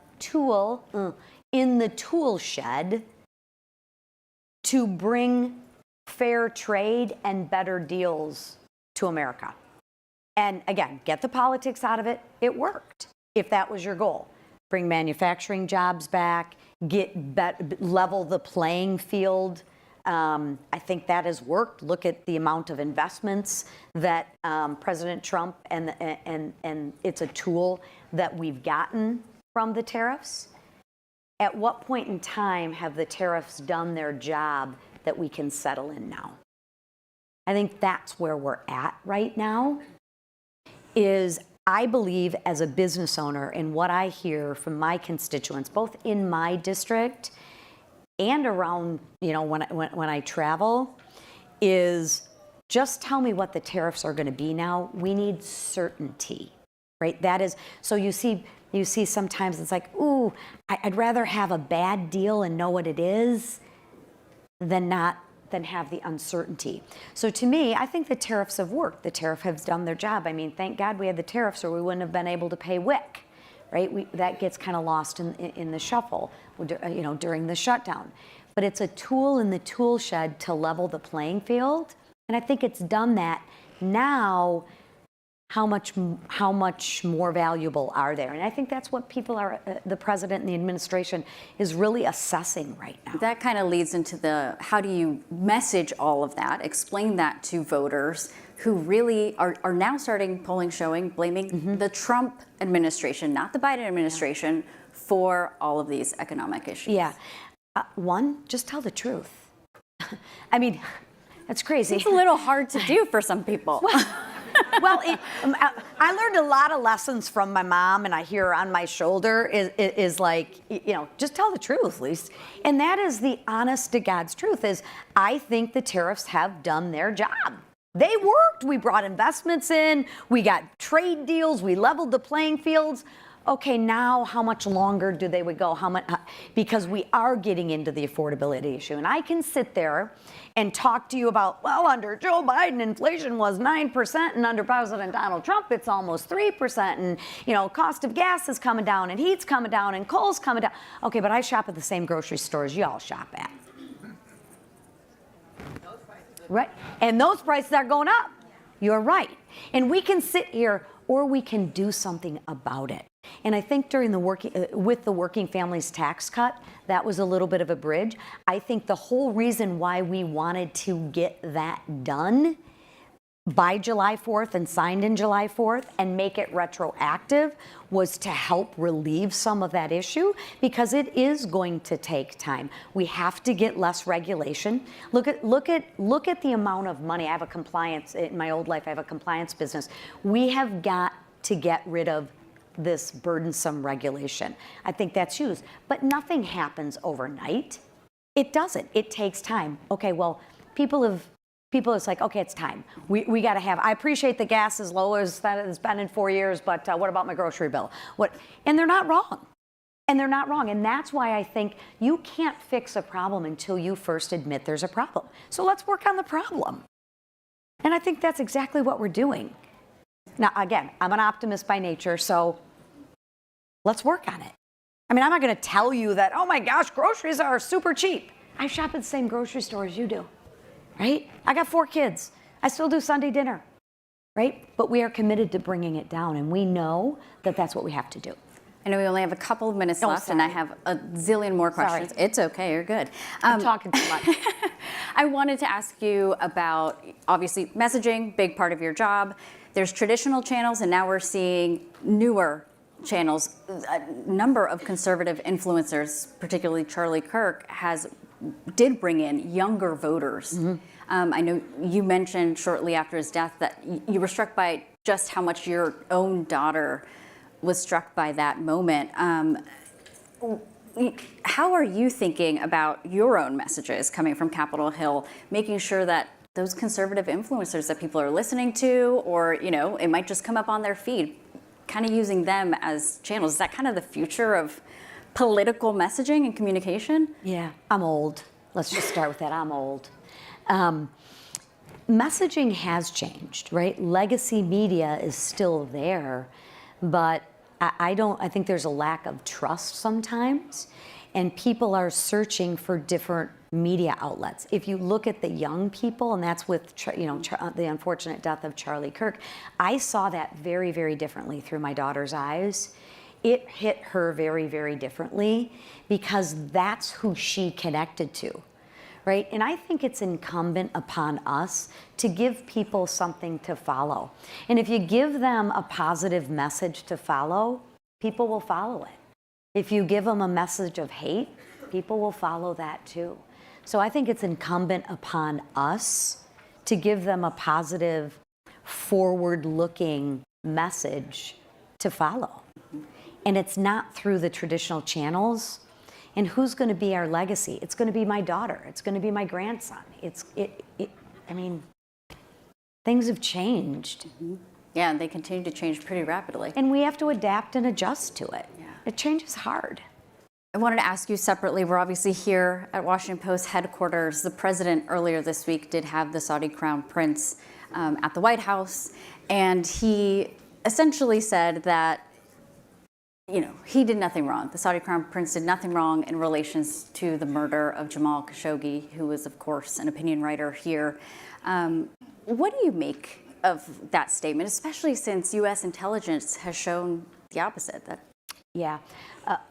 to bring fair trade and better deals to America. And again, get the politics out of it. It worked. if that was your goal. Bring manufacturing jobs back, level the playing field. I think that has worked. Look at the amount of investments that President Trump and it's a tool that we've gotten from the tariffs. At what point in time have the tariffs done their job that we can settle in now? I think that's where we're at right now. Is I believe as a business owner, and what I hear from my constituents, both in my district and around, when I travel, is just tell me what the tariffs are going to be now. We need certainty, right? That is, so you see sometimes it's like, ooh, I'd rather have a bad deal and know what it is than have the uncertainty. So to me, I think the tariffs have worked. The tariff has done their job. I mean, thank God we had the tariffs or we wouldn't have been able to pay WIC, right? That gets kind of lost in the shuffle, during the shutdown. But it's a tool in the tool shed to level the playing field. And I think it's done that. Now, how much more valuable are there? And I think that's what people are, the president and the administration is really assessing right now. That kind of leads into how do you message all of that, explain that to voters who really are now starting polling showing, blaming the Trump administration, not the Biden administration, for all of these economic issues. Yeah. One, just tell the truth. I mean, that's crazy. It's a little hard to do for some people. Well, I learned a lot of lessons from my mom, and I hear her on my shoulder is like, just tell the truth, Lise. And that is the honest to God's truth is I think the tariffs have done their job. They worked. We brought investments in. We got trade deals. We leveled the playing fields. Okay, now how much longer do they would go? How much? Because we are getting into the affordability issue. And I can sit there and talk to you about, well, under Joe Biden, inflation was 9%, and under President Donald Trump, it's almost 3%. And, cost of gas is coming down, and heat's coming down, and coal's coming down. Okay, but I shop at the same grocery stores y'all shop at. Right? And those prices are going up. You're right. And we can sit here or we can do something about it. And I think during with the working families tax cut, that was a little bit of a bridge. I think the whole reason why we wanted to get that done by July 4th and signed in July 4th and make it retroactive was to help relieve some of that issue because it is going to take time. We have to get less regulation. Look at the amount of money. I have a compliance, in my old life, I have a compliance business. We have got to get rid of this burdensome regulation. I think that's huge. But nothing happens overnight. It doesn't. It takes time. Okay, well, people, it's like, okay, it's time. We got to have, I appreciate the gas is low as that has been in 4 years, but what about my grocery bill? And they're not wrong. And that's why I think you can't fix a problem until you first admit there's a problem. So let's work on the problem. And I think that's exactly what we're doing. Now, again, I'm an optimist by nature, so let's work on it. I mean, I'm not going to tell you that, oh my gosh, groceries are super cheap. I shop at the same grocery store as you do, right? I got 4 kids. I still do Sunday dinner, right? But we are committed to bringing it down, and we know that that's what we have to do. I know we only have a couple of minutes left, and I have a zillion more questions. Sorry. It's okay, you're good. I'm talking too much. I wanted to ask you about, obviously, messaging, big part of your job. There's traditional channels, and now we're seeing newer channels. A number of conservative influencers, particularly Charlie Kirk, did bring in younger voters. I know you mentioned shortly after his death that you were struck by just how much your own daughter was struck by that moment. How are you thinking about your own messages coming from Capitol Hill, making sure that those conservative influencers that people are listening to, or, it might just come up on their feed, kind of using them as channels? Is that kind of the future of political messaging and communication? Yeah, I'm old. Let's just start with that. I'm old. Messaging has changed, right? Legacy media is still there, but I think there's a lack of trust sometimes, and people are searching for different media outlets. If you look at the young people, and that's with the unfortunate death of Charlie Kirk, I saw that very, very differently through my daughter's eyes. it hit her very, very differently because that's who she connected to, right? And I think it's incumbent upon us to give people something to follow. And if you give them a positive message to follow, people will follow it. If you give them a message of hate, people will follow that too. So I think it's incumbent upon us to give them a positive, forward-looking message to follow. And it's not through the traditional channels. And who's going to be our legacy? It's going to be my daughter. It's going to be my grandson. I mean, things have changed. Yeah, and they continue to change pretty rapidly. And we have to adapt and adjust to it. Yeah. It changes hard. I wanted to ask you separately, we're obviously here at Washington Post headquarters. The president earlier this week did have the Saudi Crown Prince at the White House, and he essentially said that he did nothing wrong. The Saudi Crown Prince did nothing wrong in relations to the murder of Jamal Khashoggi, who was, of course, an opinion writer here. What do you make of that statement, especially since U.S. intelligence has shown the opposite? Yeah.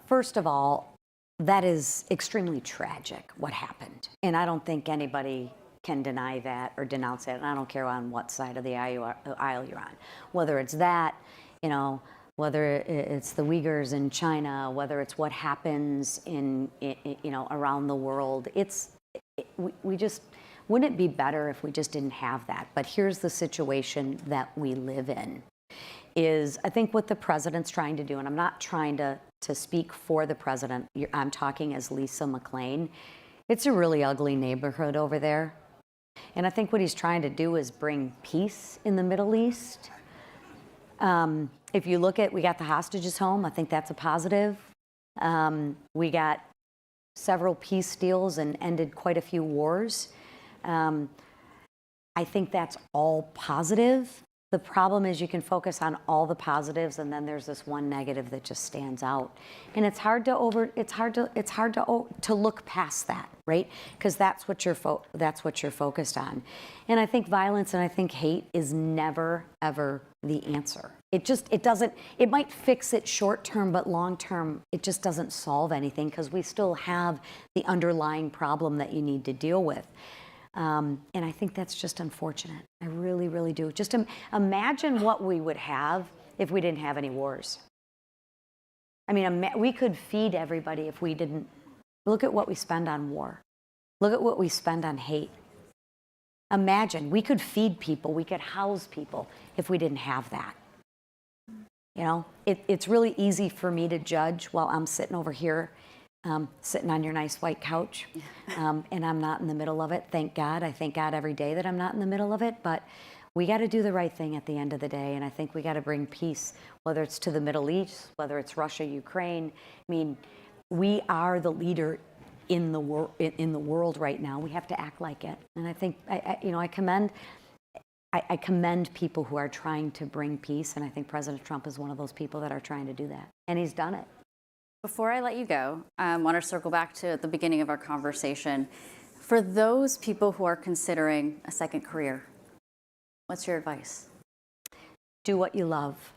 First of all, that is extremely tragic, what happened. And I don't think anybody can deny that or denounce that. And I don't care on what side of the aisle you're on. Whether it's that, whether it's the Uyghurs in China, whether it's what happens in around the world, we just, wouldn't it be better if we just didn't have that? But here's the situation that we live in, is I think what the president's trying to do, and I'm not trying to speak for the president, I'm talking as Lisa McClain, it's a really ugly neighborhood over there. And I think what he's trying to do is bring peace in the Middle East. If you look at, we got the hostages home, I think that's a positive. We got several peace deals and ended quite a few wars. I think that's all positive. The problem is you can focus on all the positives and then there's this one negative that just stands out. And it's hard to look past that, right? Because that's what you're focused on. And I think violence and I think hate is never ever the answer. It might fix it short term, but long term it just doesn't solve anything because we still have the underlying problem that you need to deal with. And I think that's just unfortunate. I really, really do. Just imagine what we would have if we didn't have any wars. I mean, we could feed everybody if we didn't. Look at what we spend on war. Look at what we spend on hate. Imagine, we could feed people, we could house people if we didn't have that. It's really easy for me to judge while I'm sitting over here sitting on your nice white couch, and I'm not in the middle of it. Thank God. I thank God every day that I'm not in the middle of it, but we got to do the right thing at the end of the day, and I think we got to bring peace, whether it's to the Middle East, whether it's Russia, Ukraine. I mean, we are the leader in the world right now. We have to act like it, and I think I commend people who are trying to bring peace, and I think President Trump is one of those people that are trying to do that, and he's done it. Before I let you go, I want to circle back to the beginning of our conversation. For those people who are considering a second career, what's your advice? Do what you love.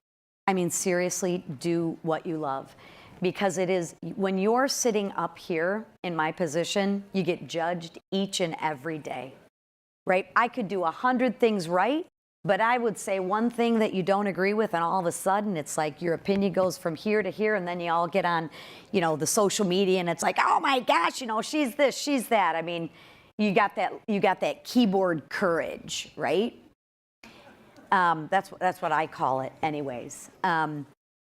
I mean, seriously, do what you love. Because it is, when you're sitting up here in my position, you get judged each and every day, right? I could do 100 things right, but I would say one thing that you don't agree with, and all of a sudden it's like your opinion goes from here to here, and then you all get on, the social media, and it's like, oh my gosh, she's this, she's that. I mean, you got that keyboard courage, right? That's what I call it, anyways.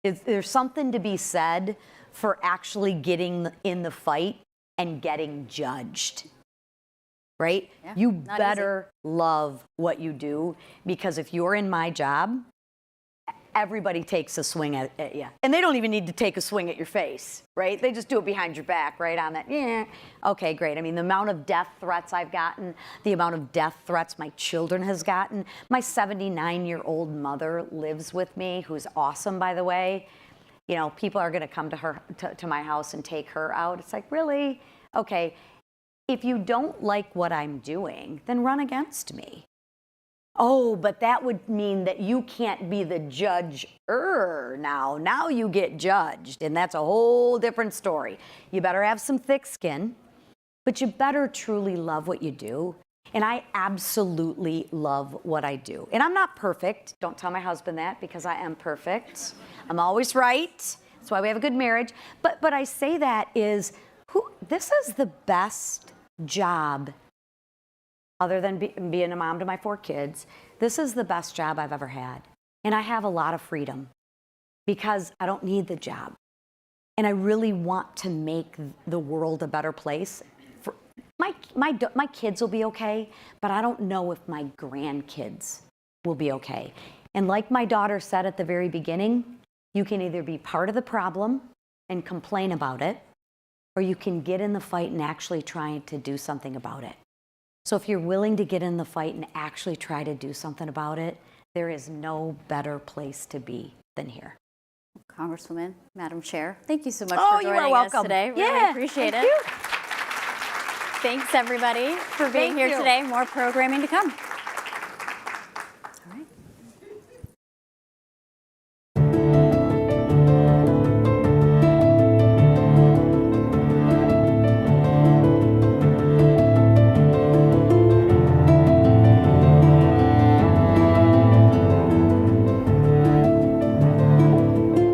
There's something to be said for actually getting in the fight and getting judged. Right? Yeah, you better love what you do, because if you're in my job, everybody takes a swing at you. And they don't even need to take a swing at your face, right? They just do it behind your back, right? On that, yeah. Okay, great. I mean, the amount of death threats I've gotten, the amount of death threats my children has gotten. My 79-year-old mother lives with me, who's awesome, by the way. People are going to come to my house and take her out. It's like, really? Okay. If you don't like what I'm doing, then run against me. Oh, but that would mean that you can't be the judge-er now. Now you get judged, and that's a whole different story. You better have some thick skin, but you better truly love what you do. And I absolutely love what I do. And I'm not perfect. Don't tell my husband that, because I am perfect. I'm always right. That's why we have a good marriage. But I say that is, this is the best job, other than being a mom to my 4 kids. This is the best job I've ever had. And I have a lot of freedom because I don't need the job. And I really want to make the world a better place. My kids will be okay, but I don't know if my grandkids will be okay. And like my daughter said at the very beginning, you can either be part of the problem and complain about it, or you can get in the fight and actually try to do something about it. So if you're willing to get in the fight and actually try to do something about it, there is no better place to be than here. Congresswoman, Madam Chair, thank you so much Oh, for you are joining us welcome. today. Really Yeah, appreciate thank it. you. Thanks, everybody, for being Thank here you. today. More programming to come.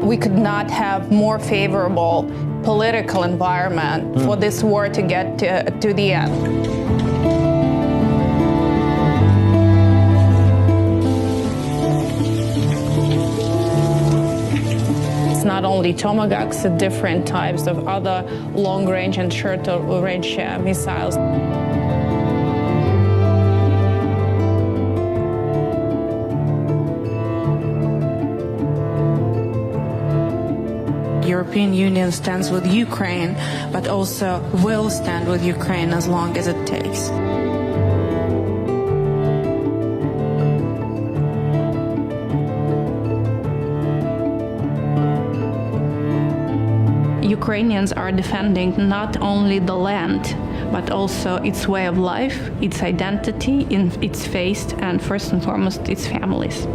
We could not have more favorable political environment for this war to get to the end. It's not only Tomahawks, different types of other long-range and short-range missiles. European Union stands with Ukraine, but also will stand with Ukraine as long as it takes. Ukrainians are defending not only the land, but also its way of life, its identity, its faith, and first and foremost, its families.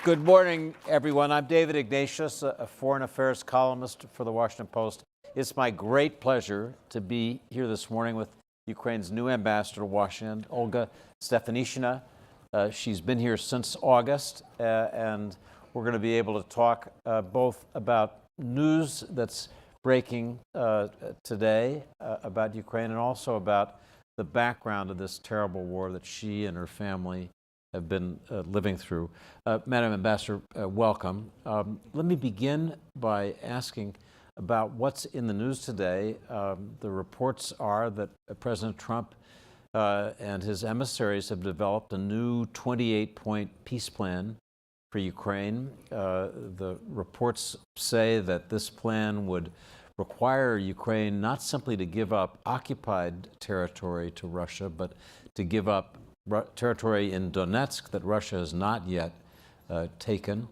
Good morning, everyone. I'm David Ignatius, a foreign affairs columnist for the Washington Post. It's my great pleasure to be here this morning with Ukraine's new ambassador to Washington, Olga Stefanishina. She's been here since August, and we're going to be able to talk both about news that's breaking today about Ukraine, and also about the background of this terrible war that she and her family have been living through. Madam Ambassador, welcome. Let me begin by asking about what's in the news today. The reports are that President Trump and his emissaries have developed a new 28-point peace plan for Ukraine. The reports say that this plan would require Ukraine not simply to give up occupied territory to Russia, but to give up territory in Donetsk that Russia has not yet taken.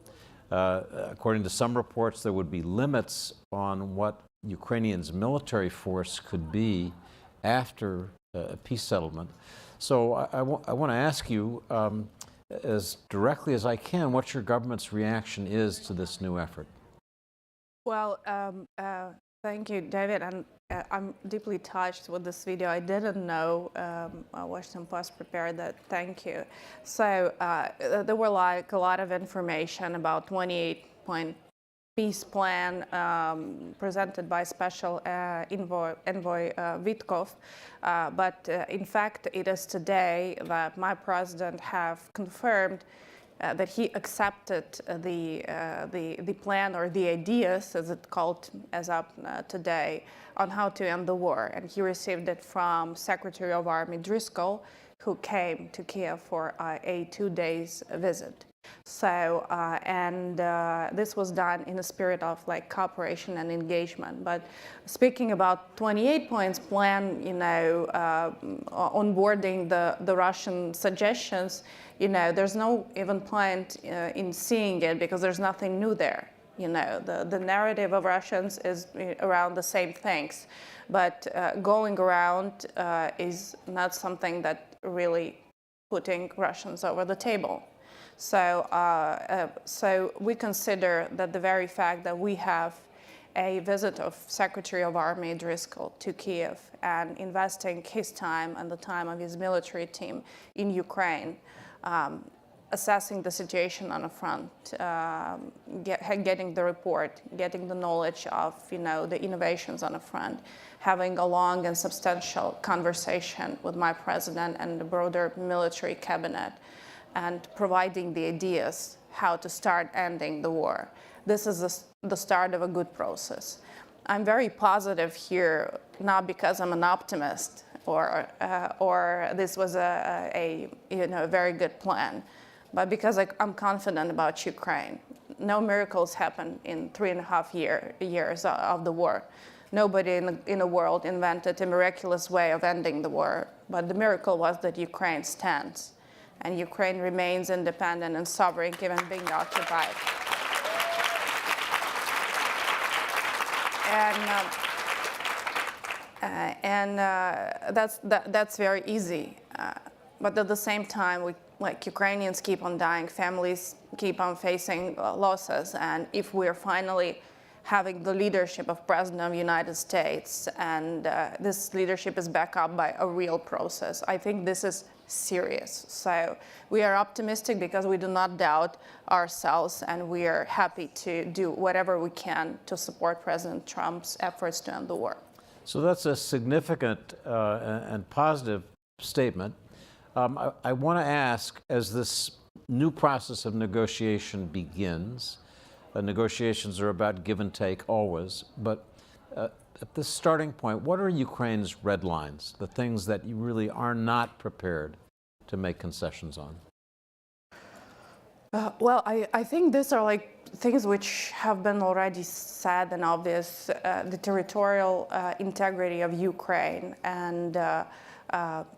According to some reports, there would be limits on what Ukrainians' military force could be after a peace settlement. So I want to ask you, as directly as I can, what your government's reaction is to this new effort. Well, thank you, David. And I'm deeply touched with this video. I didn't know Washington Post prepared that. Thank you. So there were like a lot of information about 28-point peace plan presented by Special Envoy Witkov. But in fact, it is today that my president have confirmed that he accepted the plan, or the ideas, as it's called as of today, on how to end the war. And he received it from Secretary of Army Driscoll, who came to Kiev for a 2-day visit. So, this was done in a spirit of like cooperation and engagement. But speaking about 28 points plan, onboarding the Russian suggestions, there's no even point in seeing it because there's nothing new there. The narrative of Russians is around the same things, but going around is not something that really putting Russians over the table. So, so we consider that the very fact that we have a visit of Secretary of Army Driscoll to Kiev and investing his time and the time of his military team in Ukraine, assessing the situation on the front, getting the report, getting the knowledge of the innovations on the front, having a long and substantial conversation with my president and the broader military cabinet, and providing the ideas how to start ending the war. This is the start of a good process. I'm very positive here, not because I'm an optimist or this was a very good plan, but because I'm confident about Ukraine. No miracles happen in 3.5 years of the war. Nobody in the world invented a miraculous way of ending the war, but the miracle was that Ukraine stands, and Ukraine remains independent and sovereign, even being occupied. And that's very easy. But at the same time, Ukrainians keep on dying, families keep on facing losses, and if we're finally having the leadership of President of the United States, and this leadership is backed up by a real process, I think this is serious. So we are optimistic because we do not doubt ourselves, and we are happy to do whatever we can to support President Trump's efforts to end the war. So that's a significant and positive statement. I want to ask, as this new process of negotiation begins, negotiations are about give and take always, but at this starting point, what are Ukraine's red lines, the things that you really are not prepared to make concessions on? Well, I think these are like things which have been already said and obvious. The territorial integrity of Ukraine and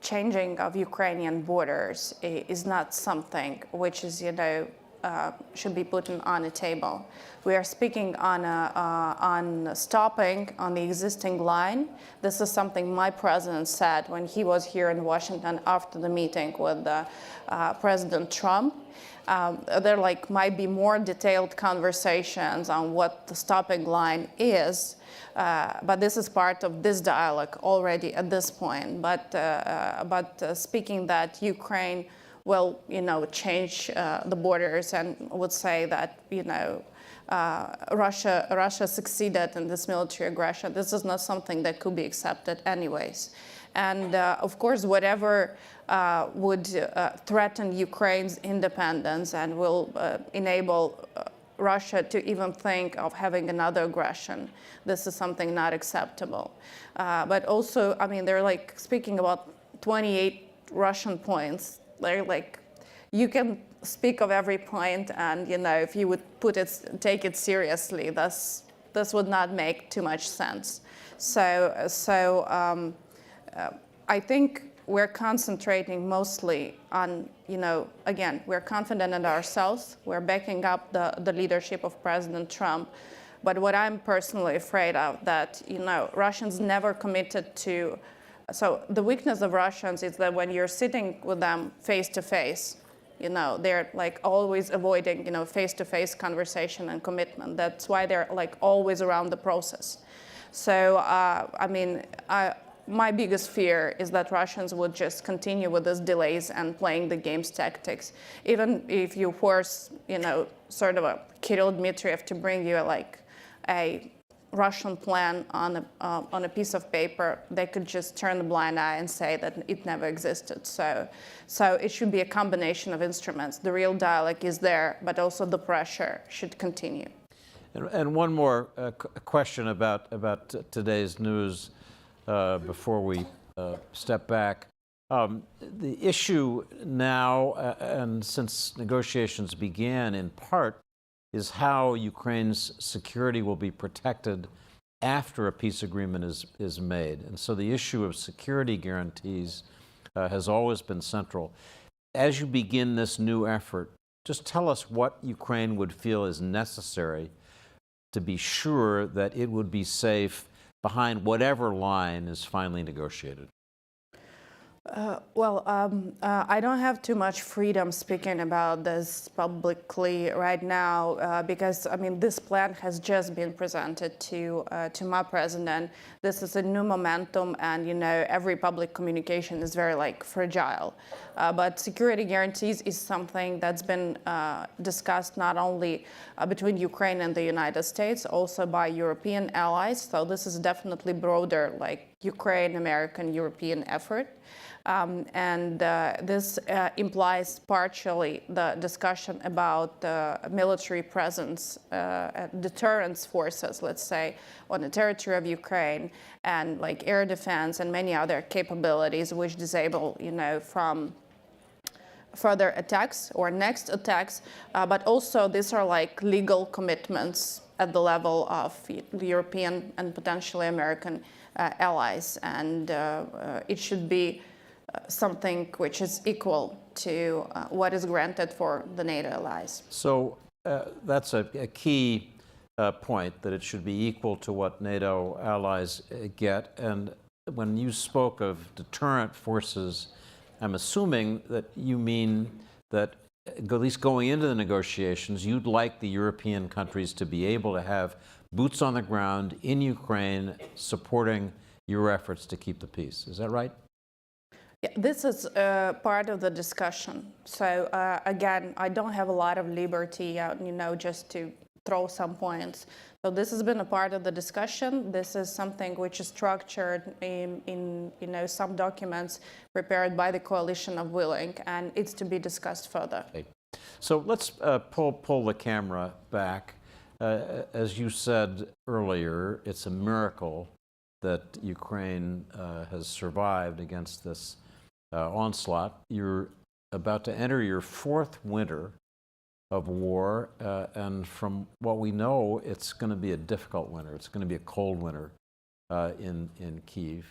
changing of Ukrainian borders is not something which is, should be put on the table. We are speaking on stopping on the existing line. This is something my president said when he was here in Washington after the meeting with President Trump. There might be more detailed conversations on what the stopping line is, but this is part of this dialogue already at this point. But speaking that Ukraine will, change the borders and would say that, Russia succeeded in this military aggression. This is not something that could be accepted anyways. And of course, whatever would threaten Ukraine's independence and will enable Russia to even think of having another aggression, this is something not acceptable. But also, they're speaking about 28 Russian points. They're you can speak of every point, and if you would take it seriously, this would not make too much sense. So I think we're concentrating mostly on, again, we're confident in ourselves. We're backing up the leadership of President Trump. But what I'm personally afraid of that, Russians never committed to. So the weakness of Russians is that when you're sitting with them face to face, they're always avoiding, face-to-face conversation and commitment. That's why they're always around the process. So, my biggest fear is that Russians would just continue with these delays and playing the game's tactics. Even if you force, sort of a Kirill Dmitriev to bring you a Russian plan on a piece of paper, they could just turn a blind eye and say that it never existed. So it should be a combination of instruments. The real dialogue is there, but also the pressure should continue. And one more question about today's news before we step back. The issue now, and since negotiations began in part, is how Ukraine's security will be protected after a peace agreement is made. And so the issue of security guarantees has always been central. As you begin this new effort, just tell us what Ukraine would feel is necessary to be sure that it would be safe behind whatever line is finally negotiated. I don't have too much freedom speaking about this publicly right now because, I mean, this plan has just been presented to my president. This is a new momentum, and, you know, every public communication is very, like, fragile. But security guarantees is something that's been discussed not only between Ukraine and the United States, also by European allies. So this is definitely broader, like, Ukraine, American, European effort. This implies partially the discussion about military presence, deterrence forces, let's say, on the territory of Ukraine, and like air defense and many other capabilities which disable, you know, from further attacks or next attacks. But also these are like legal commitments at the level of the European and potentially American allies, and it should be something which is equal to what is granted for the NATO allies. So that's a key point, that it should be equal to what NATO allies get. And when you spoke of deterrent forces, I'm assuming that you mean that at least going into the negotiations, you'd like the European countries to be able to have boots on the ground in Ukraine supporting your efforts to keep the peace. Is that right? Yeah, this is part of the discussion. So again, I don't have a lot of liberty, you know, just to throw some points. So this has been a part of the discussion. This is something which is structured in you know, some documents prepared by the Coalition of Willing, and it's to be discussed further. Okay. So let's pull the camera back. As you said earlier, it's a miracle that Ukraine has survived against this onslaught. You're about to enter your fourth winter of war, and from what we know, it's going to be a difficult winter. It's going to be a cold winter in Kyiv.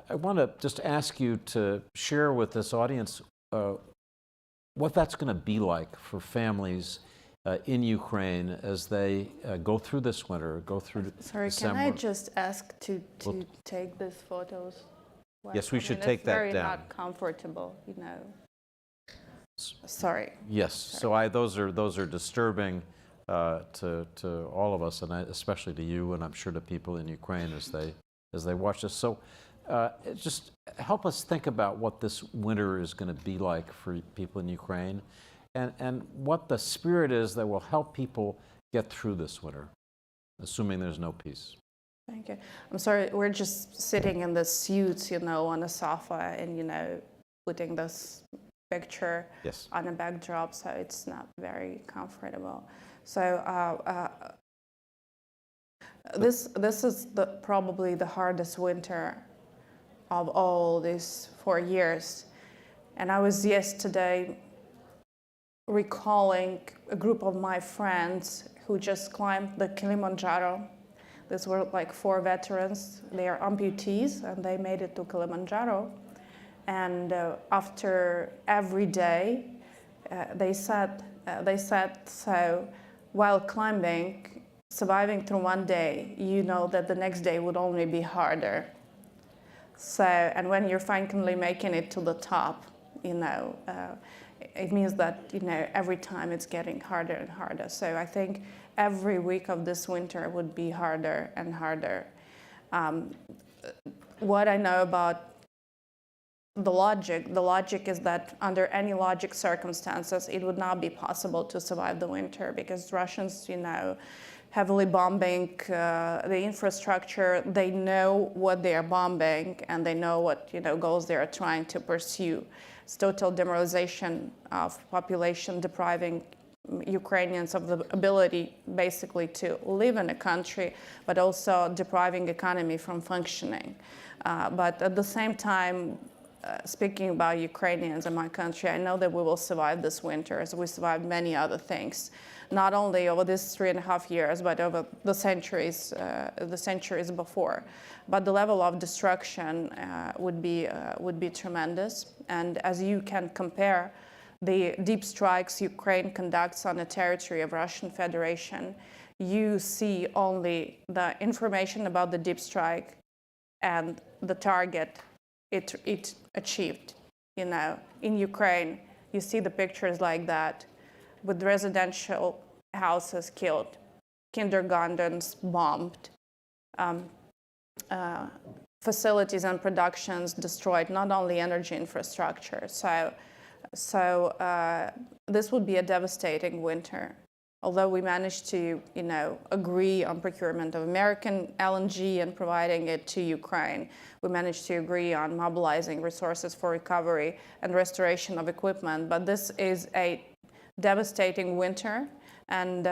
I want to just ask you to share with this audience what that's going to be like for families in Ukraine as they go through this winter, go through Sorry, December. can I just ask to take these photos? Well, Yes, we I should mean, take it's that very down. not comfortable, you know. Sorry. Yes, so those are disturbing to all of us, and especially to you, and I'm sure to people in Ukraine as they watch this. So just help us think about what this winter is going to be like for people in Ukraine, and what the spirit is that will help people get through this winter, assuming there's no peace. Thank you. I'm sorry, we're just sitting in the suits, you know, on a sofa and, you know, putting this picture Yes. on a backdrop, so it's not very comfortable. So this is probably the hardest winter of all these 4 years. And I was yesterday recalling a group of my friends who just climbed the Kilimanjaro. These were like 4 veterans. They are amputees, and they made it to Kilimanjaro. And after every day, they said, so while climbing, surviving through one day, you know that the next day would only be harder. So, and when you're finally making it to the top, you know, it means that, you know, every time it's getting harder and harder. So I think every week of this winter would be harder and harder. What I know about the logic is that under any logic circumstances, it would not be possible to survive the winter because Russians, you know, heavily bombing the infrastructure. They know what they are bombing, and they know what, you know, goals they are trying to pursue. It's total demoralization of population, depriving Ukrainians of the ability basically to live in a country, but also depriving economy from functioning. But at the same time, speaking about Ukrainians in my country, I know that we will survive this winter as we survived many other things, not only over these 3.5 years, but over the centuries before. But the level of destruction would be tremendous. And as you can compare the deep strikes Ukraine conducts on the territory of Russian Federation, you see only the information about the deep strike and the target it achieved. You know, in Ukraine, you see the pictures like that, with residential houses killed, kindergartens bombed, facilities and productions destroyed, not only energy infrastructure. So this would be a devastating winter. Although we managed to, you know, agree on procurement of American LNG and providing it to Ukraine, we managed to agree on mobilizing resources for recovery and restoration of equipment. But this is a devastating winter, and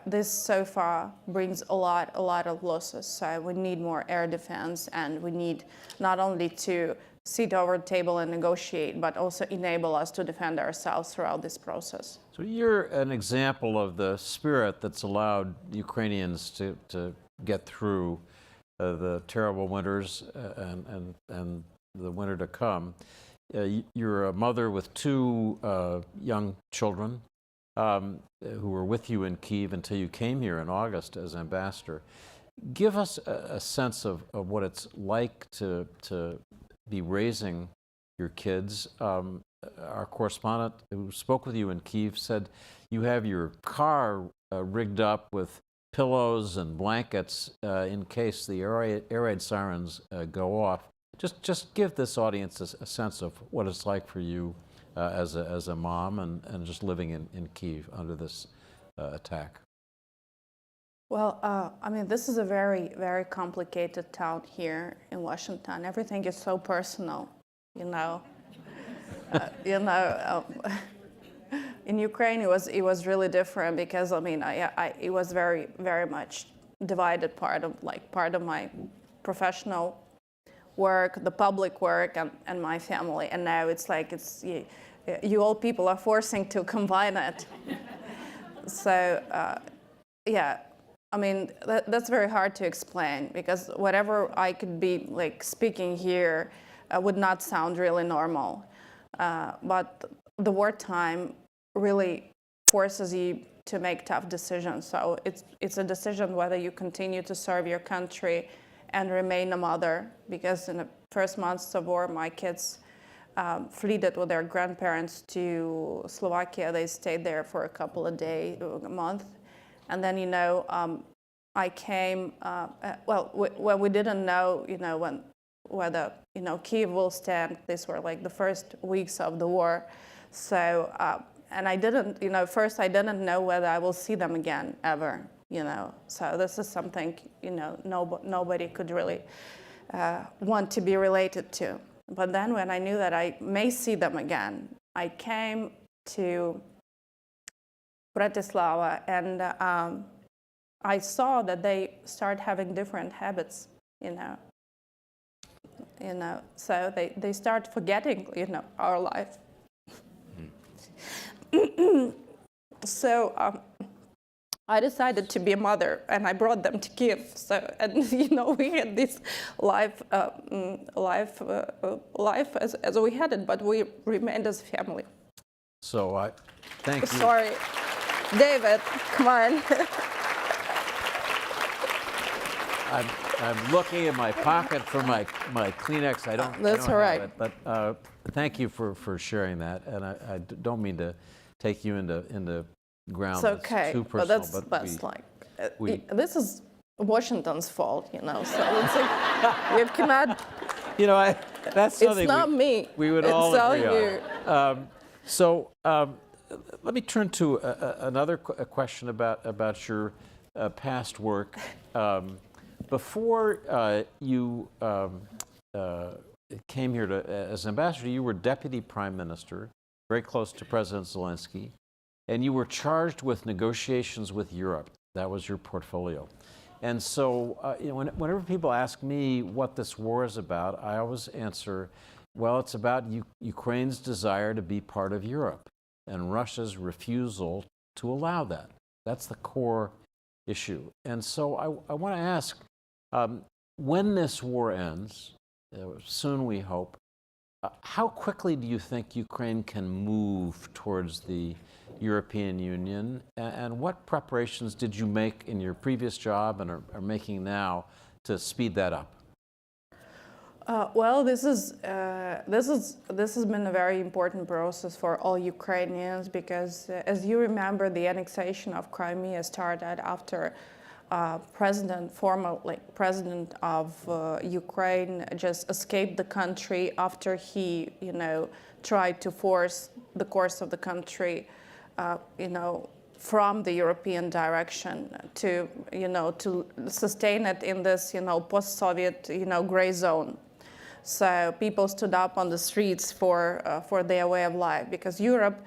this so far brings a lot of losses. So we need more air defense, and we need not only to sit over the table and negotiate, but also enable us to defend ourselves throughout this process. So you're an example of the spirit that's allowed Ukrainians to get through the terrible winters and the winter to come. You're a mother with 2 young children who were with you in Kyiv until you came here in August as ambassador. Give us a sense of what it's like to be raising your kids. Our correspondent who spoke with you in Kyiv said you have your car rigged up with pillows and blankets in case the air raid sirens go off. Just give this audience a sense of what it's like for you as a mom and just living in Kyiv under this attack. Well, I mean, this is a very, very complicated town here in Washington. Everything is so personal, you know. In Ukraine, it was really different because, I mean, it was very, very much divided part of my professional work, the public work, and my family. And now it's like you all people are forcing to combine it. So, yeah. I mean, that's very hard to explain because whatever I could be like speaking here would not sound really normal. But the wartime really forces you to make tough decisions. So it's a decision whether you continue to serve your country and remain a mother, because in the first months of war, my kids fled with their grandparents to Slovakia. They stayed there for a couple of days, a month. And then, you know, I came, when we didn't know, you know, whether, you know, Kyiv will stand. These were like the first weeks of the war. So, and I didn't, you know, first I didn't know whether I will see them again, ever, you know. So this is something, you know, nobody could really want to be related to. But then when I knew that I may see them again, I came to Bratislava, and I saw that they start having different habits, you know. So they start forgetting, you know, our life. So I decided to be a mother, and I brought them to Kyiv. So, and you know, we had this life as we had it, but we remained as a family. So I thank you. Sorry. David, come on. I'm looking in my pocket for my Kleenex. I don't. That's all right. Have it, but thank you for sharing that. And I don't mean to take you into ground. It's okay. Too personal, but that's this is Washington's fault, you know. So it's like we cannot. You know, that's something. It's not me. We would it's all agree you. on. Let me turn to another question about your past work. Before you came here as ambassador, you were deputy prime minister, very close to President Zelensky, and you were charged with negotiations with Europe. That was your portfolio. And so, you know, whenever people ask me what this war is about, I always answer, Well, it's about Ukraine's desire to be part of Europe and Russia's refusal to allow that. That's the core issue. And so I want to ask, when this war ends, soon we hope, how quickly do you think Ukraine can move towards the European Union? And what preparations did you make in your previous job and are making now to speed that up? Well, this has been a very important process for all Ukrainians because, as you remember, the annexation of Crimea started after former president of Ukraine just escaped the country after he, tried to force the course of the country, from the European direction to, to sustain it in this, post-Soviet, gray zone. So people stood up on the streets for their way of life because Europe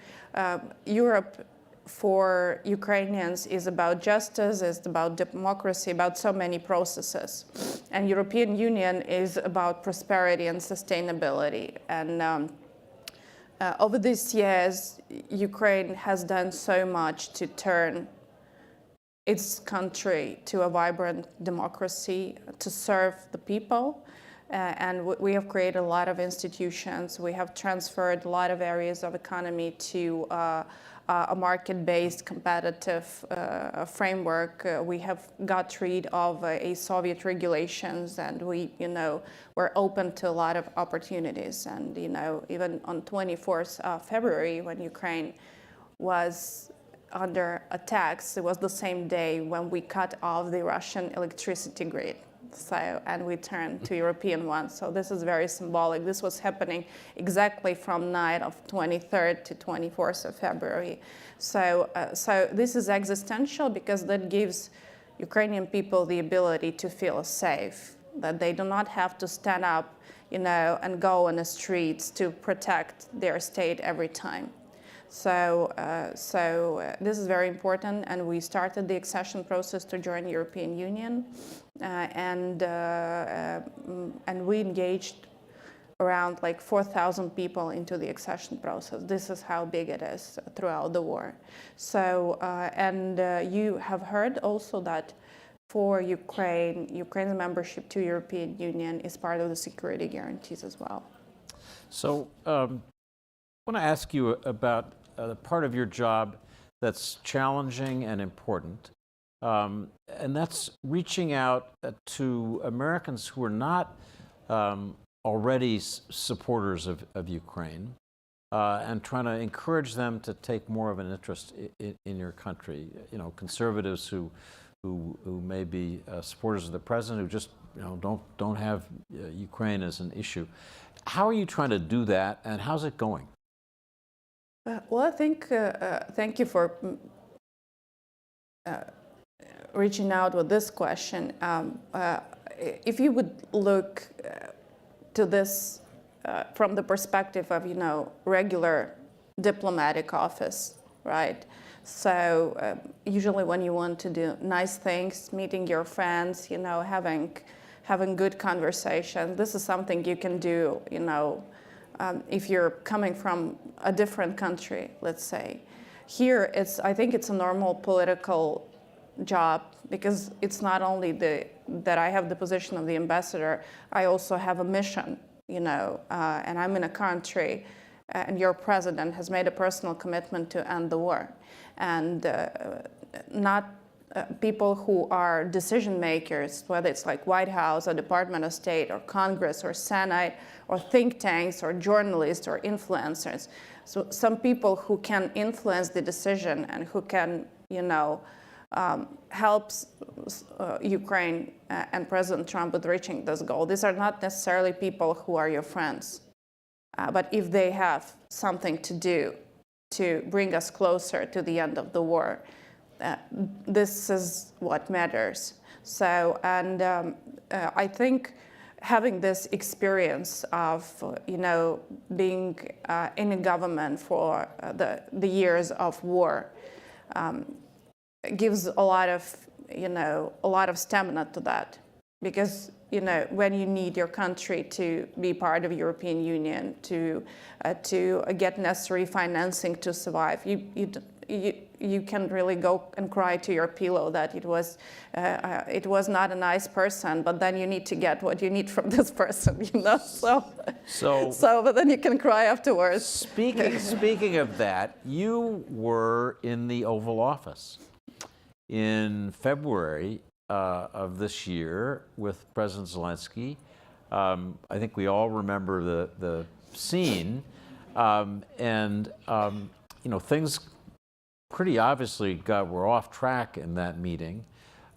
for Ukrainians is about justice, it's about democracy, about so many processes. And European Union is about prosperity and sustainability. And over these years, Ukraine has done so much to turn its country to a vibrant democracy, to serve the people. And we have created a lot of institutions. We have transferred a lot of areas of economy to a market-based competitive framework. We have got rid of Soviet regulations, and we're open to a lot of opportunities. And even on 24th of February, when Ukraine was under attacks, it was the same day when we cut off the Russian electricity grid. And we turned to European ones. So this is very symbolic. This was happening exactly from night of 23rd to 24th of February. So this is existential because that gives Ukrainian people the ability to feel safe, that they do not have to stand up, and go on the streets to protect their state every time. So this is very important, and we started the accession process to join the European Union, and we engaged around 4,000 people into the accession process. This is how big it is throughout the war. So you have heard also that for Ukraine's membership to European Union is part of the security guarantees as well. So I want to ask you about the part of your job that's challenging and important, and that's reaching out to Americans who are not already supporters of Ukraine, and trying to encourage them to take more of an interest in your country. Conservatives who may be supporters of the president who just don't have Ukraine as an issue. How are you trying to do that, and how's it going? Well, I think, thank you for reaching out with this question. If you would look to this from the perspective of, regular diplomatic office, right? So usually when you want to do nice things, meeting your friends, having good conversation, this is something you can do, if you're coming from a different country, let's say. Here, I think it's a normal political job because it's not only that I have the position of the ambassador, I also have a mission, and I'm in a country, and your president has made a personal commitment to end the war. And not people who are decision makers, whether it's like White House or Department of State or Congress or Senate or think tanks or journalists or influencers. So some people who can influence the decision and who can, help Ukraine and President Trump with reaching this goal. These are not necessarily people who are your friends, but if they have something to do to bring us closer to the end of the war, this is what matters. So, and I think having this experience of, being in a government for the years of war gives a lot of stamina to that, because when you need your country to be part of European Union, to get necessary financing to survive, you can really go and cry to your pillow that it was not a nice person, but then you need to get what you need from this person, but then you can cry afterwards. Speaking of that, you were in the Oval Office in February of this year with President Zelensky. I think we all remember the scene, things pretty obviously were off track in that meeting.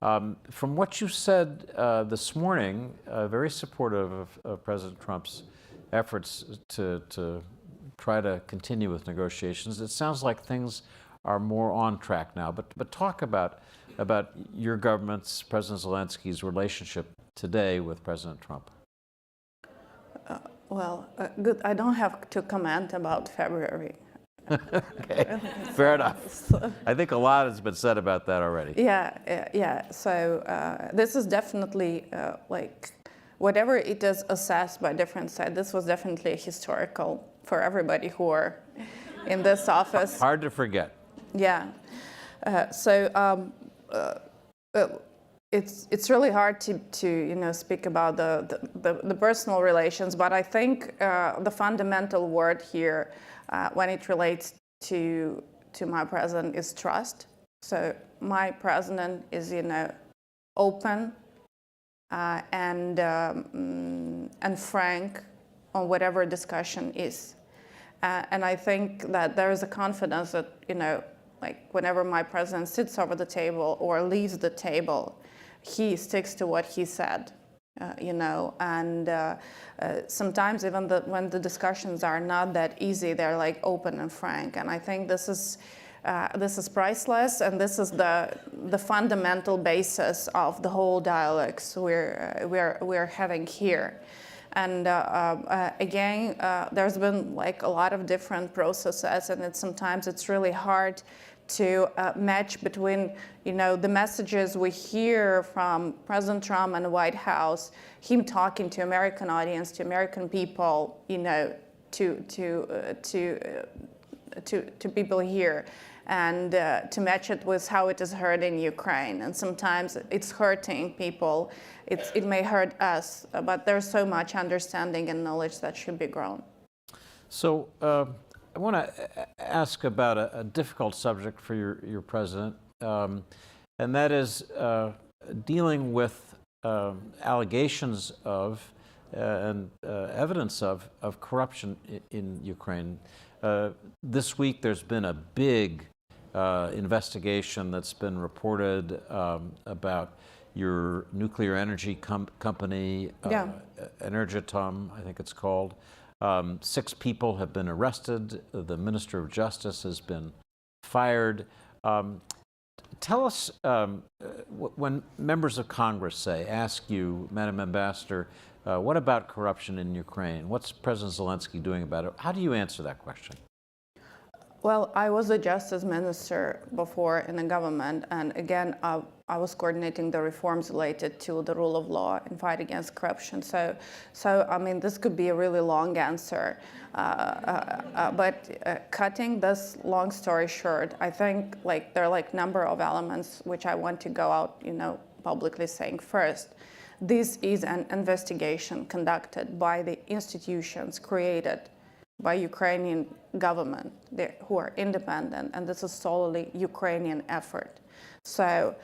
From what you said this morning, very supportive of President Trump's efforts to try to continue with negotiations. It sounds like things are more on track now. But talk about your government's, President Zelensky's relationship today with President Trump. Good. I don't have to comment about February. Okay, fair enough. I think a lot has been said about that already. Yeah. So this is definitely whatever it is assessed by different sides. This was definitely historical for everybody who are in this office. Hard to forget. Yeah. It's really hard to speak about the personal relations, but I think the fundamental word here when it relates to my president is trust. So my president is open and frank on whatever discussion is, and I think that there is a confidence that whenever my president sits over the table or leaves the table, he sticks to what he said. Sometimes even when the discussions are not that easy, they're open and frank. And I think this is priceless, and this is the fundamental basis of the whole dialogues we're having here. And again, there's been a lot of different processes, and sometimes it's really hard to match between the messages we hear from President Trump and the White House, him talking to American audience, to American people, to people here, and to match it with how it is heard in Ukraine. And sometimes it's hurting people. It may hurt us, but there's so much understanding and knowledge that should be grown. So I want to ask about a difficult subject for your president, and that is dealing with allegations of and evidence of corruption in Ukraine. This week there's been a big investigation that's been reported about your nuclear energy company, Energeatom, I think it's called. 6 people have been arrested. The Minister of Justice has been fired. Tell us, when members of Congress ask you, Madam Ambassador, what about corruption in Ukraine? What's President Zelensky doing about it? How do you answer that question? Well, I was a justice minister before in the government, and again, I was coordinating the reforms related to the rule of law and fight against corruption. So I mean, this could be a really long answer, but cutting this long story short, I think there are number of elements which I want to go out, publicly saying. First, this is an investigation conducted by the institutions created by Ukrainian government who are independent, and this is solely Ukrainian effort. So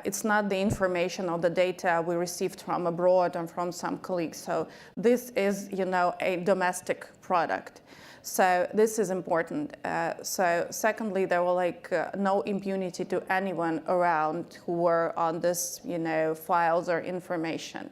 it's not the information or the data we received from abroad and from some colleagues. So this is, a domestic product. So this is important. So secondly, there were no impunity to anyone around who were on this, files or information.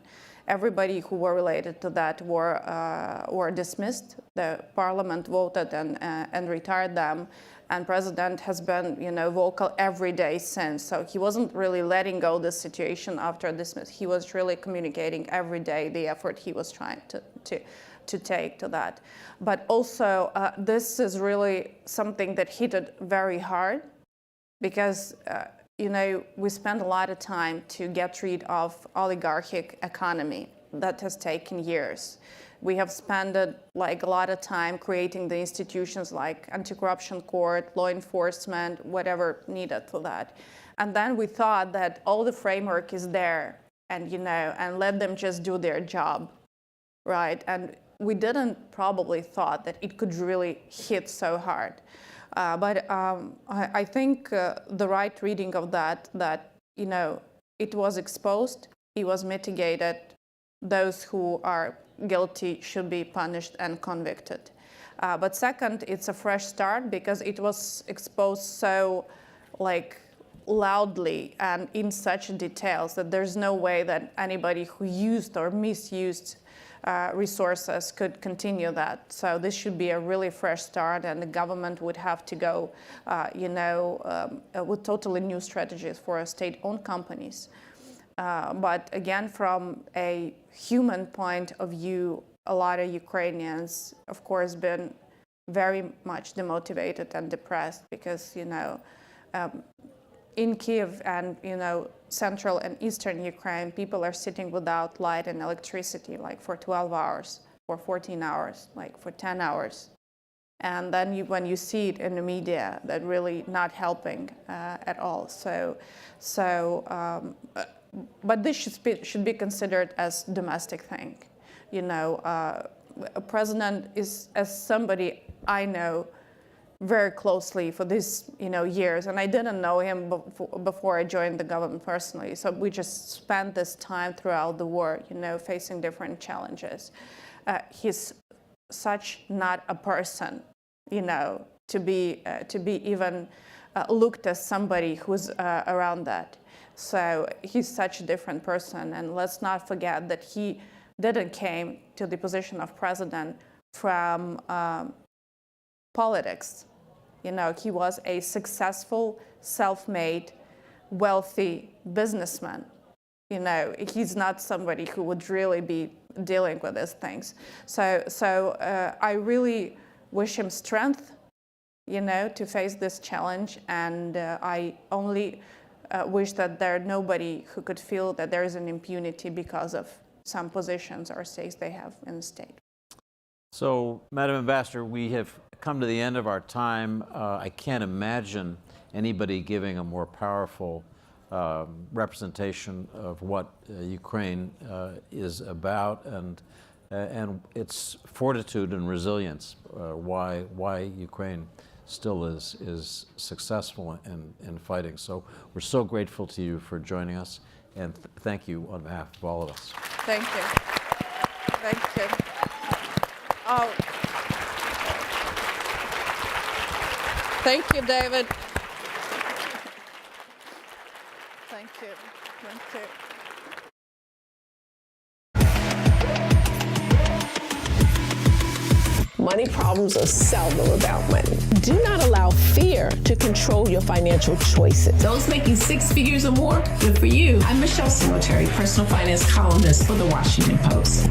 Everybody who were related to that were dismissed. The parliament voted and retired them, and president has been, vocal every day since. So he wasn't really letting go of the situation after dismiss. He was really communicating every day the effort he was trying to take to that. But also, this is really something that hit it very hard, because we spend a lot of time to get rid of oligarchic economy that has taken years. We have spent like a lot of time creating the institutions like anti-corruption court, law enforcement, whatever needed for that. And then we thought that all the framework is there, and and let them just do their job, right? And we didn't probably thought that it could really hit so hard. But I think the right reading of that it was exposed, it was mitigated. Those who are guilty should be punished and convicted. But second, it's a fresh start because it was exposed so loudly and in such details that there's no way that anybody who used or misused resources could continue that. So this should be a really fresh start, and the government would have to go, with totally new strategies for state-owned companies. But again, from a human point of view, a lot of Ukrainians, of course, been very much demotivated and depressed because, in Kyiv and, central and eastern Ukraine, people are sitting without light and electricity, like for 12 hours, for 14 hours, like for 10 hours. And then when you see it in the media, that really not helping at all. But this should be considered as domestic thing. A president is as somebody I know very closely for these years, and I didn't know him before I joined the government personally. So we just spent this time throughout the war, facing different challenges. He's such not a person, to be even looked as somebody who's around that. So he's such a different person, and let's not forget that he didn't came to the position of president from politics. He was a successful, self-made, wealthy businessman. He's not somebody who would really be dealing with these things. So I really wish him strength, to face this challenge, and I only wish that there's nobody who could feel that there is an impunity because of some positions or stakes they have in the state. So, Madam Ambassador, we have come to the end of our time. I can't imagine anybody giving a more powerful representation of what Ukraine is about and its fortitude and resilience, why Ukraine still is successful in fighting. So we're so grateful to you for joining us, and thank you on behalf of all of us. Thank you. Thank you. Oh. Thank you, David. Thank you. Thank you. Money problems are seldom about money. Do not allow fear to control your financial choices. Those making six figures or more, good for you. I'm Michelle Singletary, personal finance columnist for The Washington Post.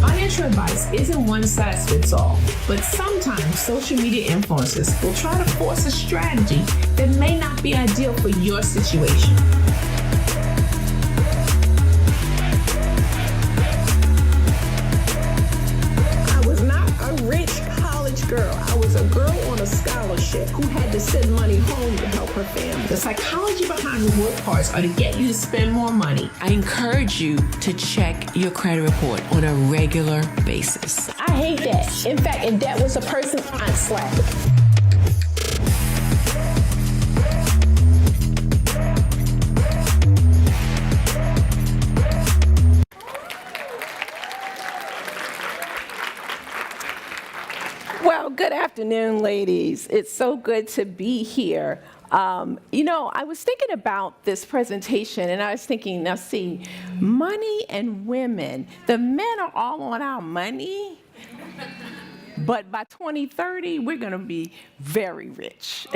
Financial advice isn't one size fits all, but sometimes social media influencers will try to force a strategy that may not be ideal for your situation. Girl, I was a girl on a scholarship who had to send money home to help her family. The psychology behind reward cards are to get you to spend more money. I encourage you to check your credit report on a regular basis. I hate that. In fact, if that was a person, I'd slap it. Well, good afternoon, ladies. It's so good to be here. I was thinking about this presentation, and I was thinking, now see, money and women, the men are all on our money, but by 2030, we're going to be very rich.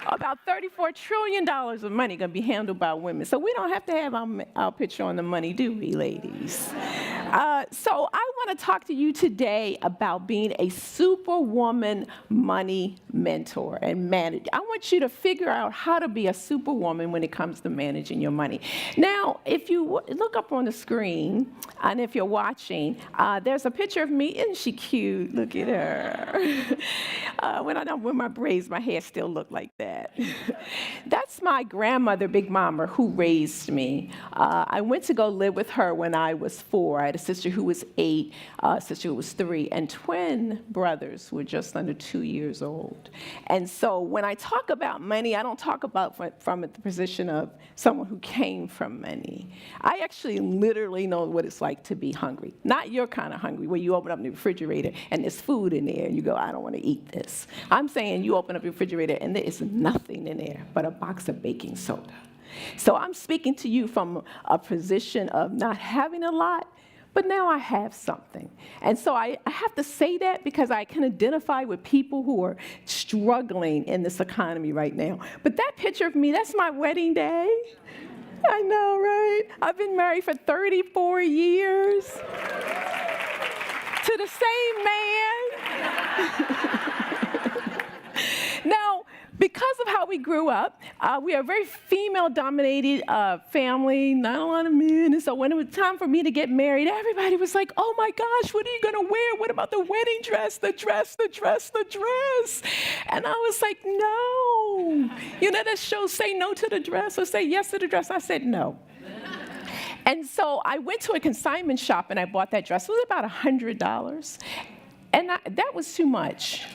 About $34 trillion of money going to be handled by women. So we don't have to have our picture on the money, do we, ladies? So I want to talk to you today about being a superwoman money mentor and manager. I want you to figure out how to be a superwoman when it comes to managing your money. Now, if you look up on the screen, and if you're watching, there's a picture of me. Isn't she cute? Look at her. When I don't wear my braids, my hair still look like that. That's my grandmother, Big Mama, who raised me. I went to go live with her when I was 4. I had a sister who was 8, a sister who was 3, and twin brothers who were just under 2 years old. And so when I talk about money, I don't talk about from the position of someone who came from money. I actually literally know what it's like to be hungry. Not your kind of hungry, where you open up the refrigerator and there's food in there and you go, I don't want to eat this. I'm saying you open up your refrigerator and there is nothing in there but a box of baking soda. So I'm speaking to you from a position of not having a lot, but now I have something. And so I have to say that because I can identify with people who are struggling in this economy right now. But that picture of me, that's my wedding day. I know, right? I've been married for 34 years to the same man. Now, because of how we grew up, we are a very female-dominated family, not a lot of men. And so when it was time for me to get married, everybody was like, oh my gosh, what are you gonna wear? What about the wedding dress, the dress, the dress, the dress? And I was like, no. You know that show, Say No to the Dress or Say Yes to the Dress? I said no. And so I went to a consignment shop and I bought that dress. It was about $100. And that was too much.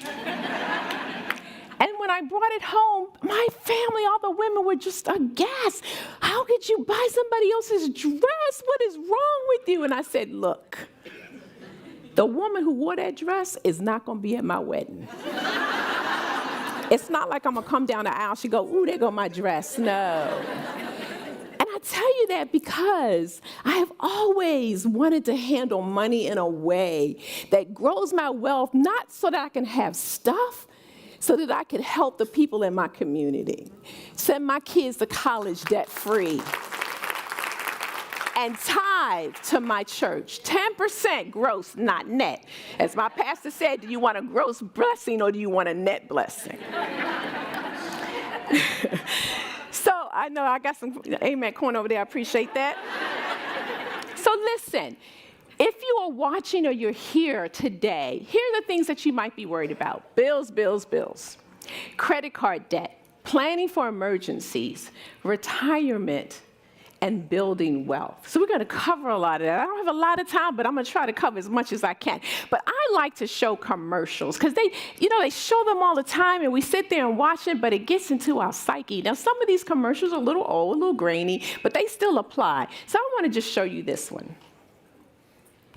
And when I brought it home, my family, all the women were just aghast. How could you buy somebody else's dress? What is wrong with you? And I said, look, the woman who wore that dress is not going to be at my wedding. It's not like I'm going to come down the aisle. She go, ooh, there go my dress. No. And I tell you that because I have always wanted to handle money in a way that grows my wealth, not so that I can have stuff, so that I could help the people in my community, send my kids to college debt-free, and tithe to my church, 10% gross, not net. As my pastor said, do you want a gross blessing or do you want a net blessing? So I know I got some amen corn over there, I appreciate that. So listen. If you are watching or you're here today, here are the things that you might be worried about. Bills, bills, bills. Credit card debt, planning for emergencies, retirement, and building wealth. So we're going to cover a lot of that. I don't have a lot of time, but I'm going to try to cover as much as I can. But I like to show commercials because they show them all the time and we sit there and watch it, but it gets into our psyche. Now, some of these commercials are a little old, a little grainy, but they still apply. So I want to just show you this one.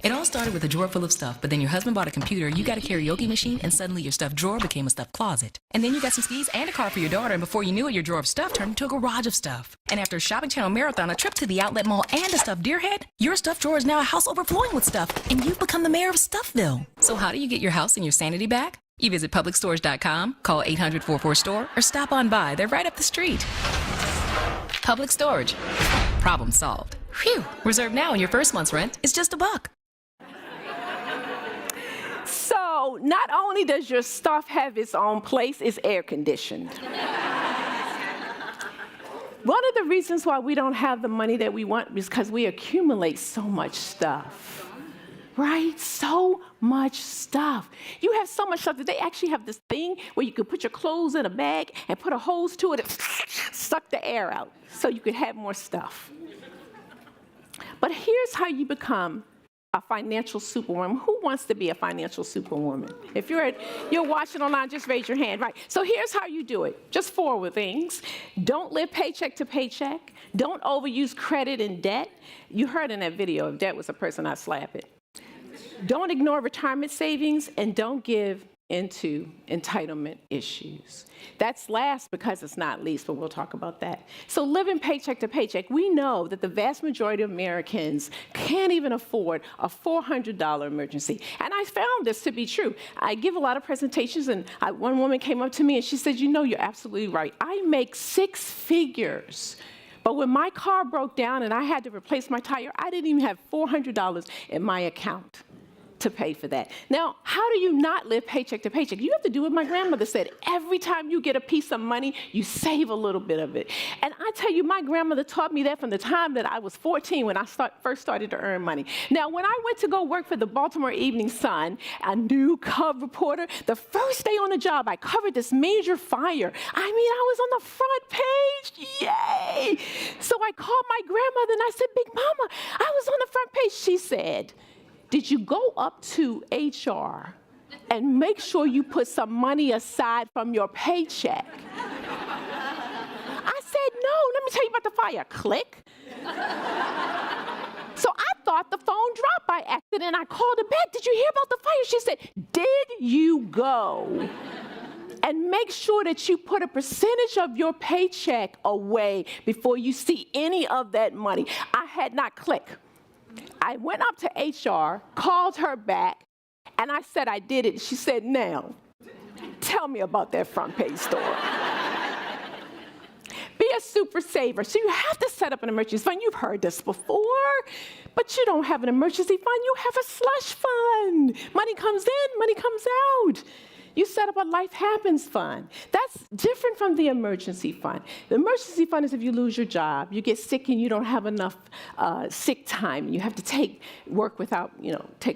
It all started with a drawer full of stuff, but then your husband bought a computer, you got a karaoke machine, and suddenly your stuffed drawer became a stuffed closet. And then you got some skis and a car for your daughter, and before you knew it, your drawer of stuff turned into a garage of stuff. And after a shopping channel marathon, a trip to the outlet mall, and a stuffed deer head, your stuffed drawer is now a house overflowing with stuff, and you've become the mayor of Stuffville. So how do you get your house and your sanity back? You visit publicstorage.com, call 800-44-STORE, or stop on by. They're right up the street. Public Storage. Problem solved. Phew. Reserve now, and your first month's rent is just $1. So not only does your stuff have its own place, it's air conditioned. One of the reasons why we don't have the money that we want is because we accumulate so much stuff, right? So much stuff. You have so much stuff that they actually have this thing where you could put your clothes in a bag and put a hose to it and suck the air out so you could have more stuff. But here's how you become a financial superwoman. Who wants to be a financial superwoman? If you're watching online, just raise your hand. Right. So here's how you do it. Just 4 things. Don't live paycheck to paycheck. Don't overuse credit and debt. You heard in that video, if debt was a person, I'd slap it. Don't ignore retirement savings, and don't give into entitlement issues. That's last because it's not least, but we'll talk about that. So living paycheck to paycheck, we know that the vast majority of Americans can't even afford a $400 emergency. And I found this to be true. I give a lot of presentations, and one woman came up to me and she said, you know, you're absolutely right. I make 6 figures, But when my car broke down and I had to replace my tire, I didn't even have $400 in my account to pay for that. Now, how do you not live paycheck to paycheck? You have to do what my grandmother said. Every time you get a piece of money, you save a little bit of it. And I tell you, my grandmother taught me that from the time that I was 14 when I first started to earn money. Now, when I went to go work for the Baltimore Evening Sun, a new cub reporter, the first day on the job, I covered this major fire. I mean, I was on the front page. Yay! So I called my grandmother and I said, Big Mama, I was on the front page. She said, did you go up to HR and make sure you put some money aside from your paycheck? I said, no, let me tell you about the fire. Click. So I thought the phone dropped by accident. I called her back. Did you hear about the fire? She said, did you go and make sure that you put a percentage of your paycheck away before you see any of that money? I had not clicked. I went up to HR, called her back, and I said I did it. She said, now, tell me about that front page story. Be a super saver. So you have to set up an emergency fund. You've heard this before, but you don't have an emergency fund. You have a slush fund. Money comes in, money comes out. You set up a Life Happens fund. That's different from the emergency fund. The emergency fund is if you lose your job, you get sick and you don't have enough sick time. You have to take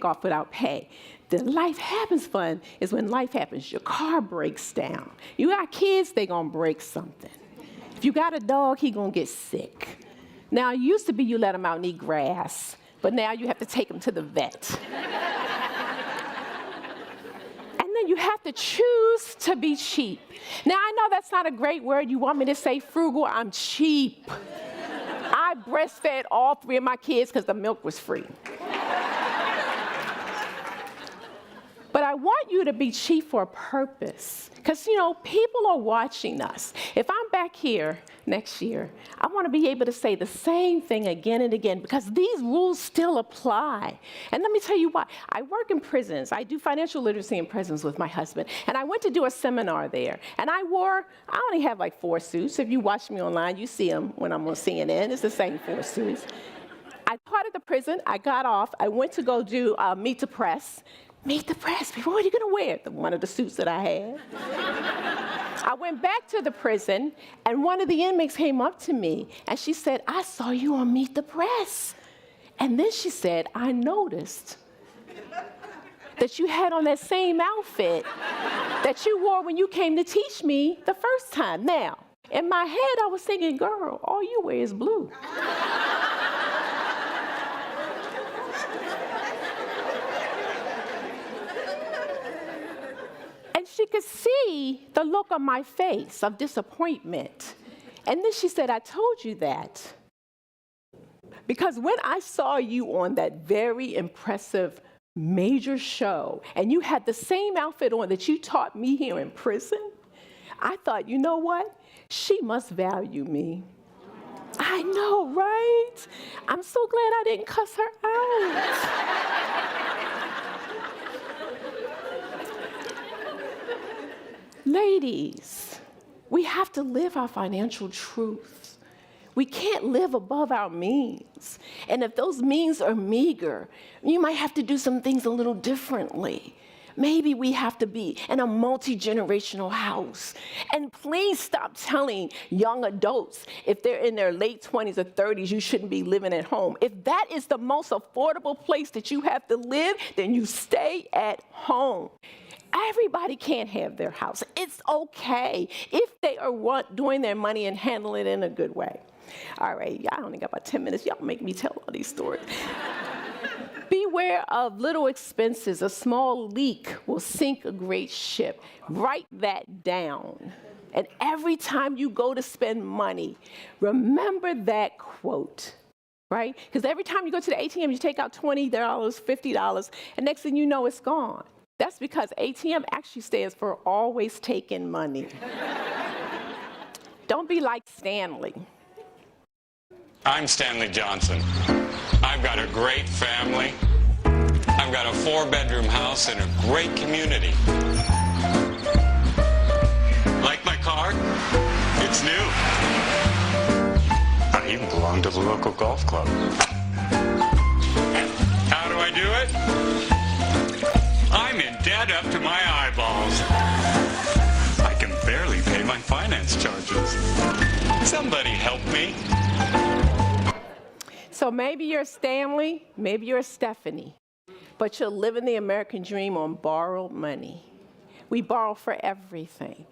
off without pay. The Life Happens fund is when life happens. Your car breaks down. You got kids, they gonna break something. If you got a dog, he gonna get sick. Now, it used to be you let him out and eat grass, but now you have to take him to the vet. You have to choose to be cheap. Now, I know that's not a great word. You want me to say frugal? I'm cheap. I breastfed all 3 of my kids because the milk was free. But I want you to be cheap for a purpose. Because, people are watching us. If I'm back here next year, I want to be able to say the same thing again and again because these rules still apply. And let me tell you why. I work in prisons. I do financial literacy in prisons with my husband. And I went to do a seminar there. And I only have like 4 suits. If you watch me online, you see them when I'm on CNN. It's the same 4 suits. I taught at the prison. I got off. I went to go do Meet the Press. Meet the Press. What are you going to wear? One of the suits that I had. I went back to the prison, and one of the inmates came up to me, and she said, I saw you on Meet the Press. And then she said, I noticed that you had on that same outfit that you wore when you came to teach me the first time. Now, in my head, I was thinking, girl, all you wear is blue. And she could see the look on my face of disappointment. And then she said, I told you that because when I saw you on that very impressive major show and you had the same outfit on that you taught me here in prison, I thought, you know what? She must value me. I know, right? I'm so glad I didn't cuss her out. Ladies, we have to live our financial truths. We can't live above our means. And if those means are meager, you might have to do some things a little differently. Maybe we have to be in a multi-generational house. And please stop telling young adults if they're in their late 20s or 30s, you shouldn't be living at home. If that is the most affordable place that you have to live, then you stay at home. Everybody can't have their house. It's okay if they are doing their money and handling it in a good way. All right, I only got about 10 minutes. Y'all make me tell all these stories. Beware of little expenses. A small leak will sink a great ship. Write that down. And every time you go to spend money, remember that quote, right? Because every time you go to the ATM, you take out $20, $50, and next thing you know, it's gone. That's because ATM actually stands for always taking money. Don't be like Stanley. I'm Stanley Johnson. I've got a great family. I've got a 4-bedroom house in a great community. Like my car? It's new. I even belong to the local golf club. How do I do it? I'm in debt up to my eyeballs. I can barely pay my finance charges. Somebody help me. So maybe you're Stanley, maybe you're Stephanie, but you're living the American dream on borrowed money. We borrow for everything.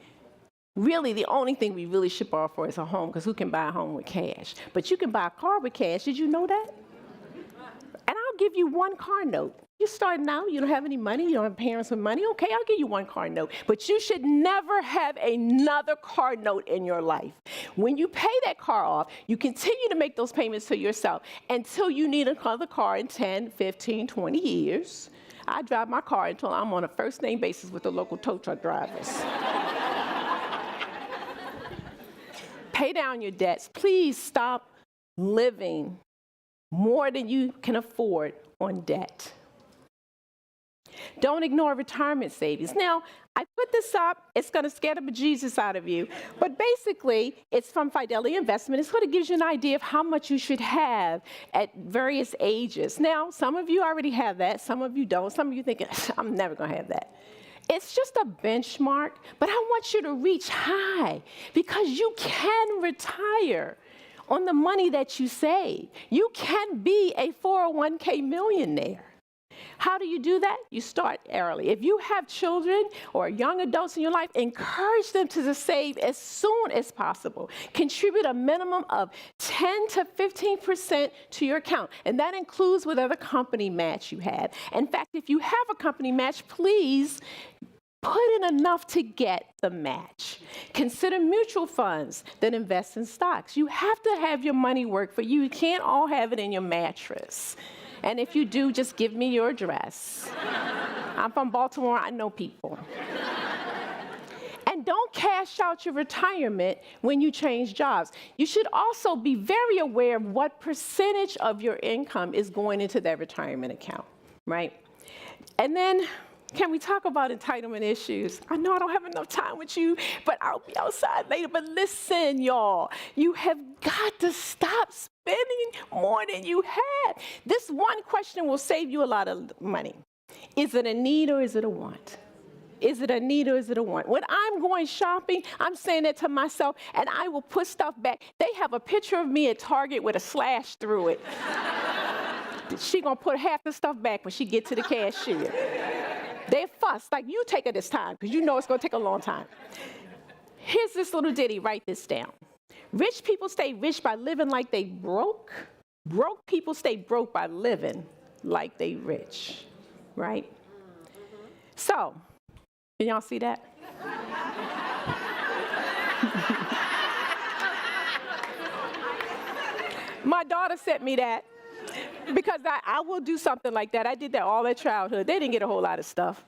Really, the only thing we really should borrow for is a home, because who can buy a home with cash? But you can buy a car with cash. Did you know that? And I'll give you one car note. You're starting out, you don't have any money, you don't have parents with money. Okay, I'll give you one car note. But you should never have another car note in your life. When you pay that car off, you continue to make those payments to yourself until you need another car in 10, 15, 20 years. I drive my car until I'm on a first-name basis with the local tow truck drivers. Pay down your debts. Please stop living more than you can afford on debt. Don't ignore retirement savings. Now, I put this up. It's going to scare the bejesus out of you. But basically, it's from Fidelity Investment. It sort of gives you an idea of how much you should have at various ages. Now, some of you already have that. Some of you don't. Some of you think, I'm never going to have that. It's just a benchmark, but I want you to reach high because you can retire on the money that you save. You can be a 401k millionaire. How do you do that? You start early. If you have children or young adults in your life, encourage them to save as soon as possible. Contribute a minimum of 10 to 15% to your account, and that includes whatever company match you have. In fact, if you have a company match, please put in enough to get the match. Consider mutual funds that invest in stocks. You have to have your money work for you. You can't all have it in your mattress. And if you do, just give me your address. I'm from Baltimore. I know people. And don't cash out your retirement when you change jobs. You should also be very aware of what percentage of your income is going into that retirement account, right? And then, can we talk about entitlement issues? I know I don't have enough time with you, but I'll be outside later. But listen, y'all, you have got to stop spending more than you have. This one question will save you a lot of money. Is it a need or is it a want? Is it a need or is it a want? When I'm going shopping, I'm saying that to myself, and I will put stuff back. They have a picture of me at Target with a slash through it. She gonna put half the stuff back when she get to the cashier. They fuss, like, you take it this time, because you know it's going to take a long time. Here's this little ditty, write this down. Rich people stay rich by living like they broke. Broke people stay broke by living like they rich, right? So, can y'all see that? My daughter sent me that. Because I will do something like that. I did that all their childhood. They didn't get a whole lot of stuff,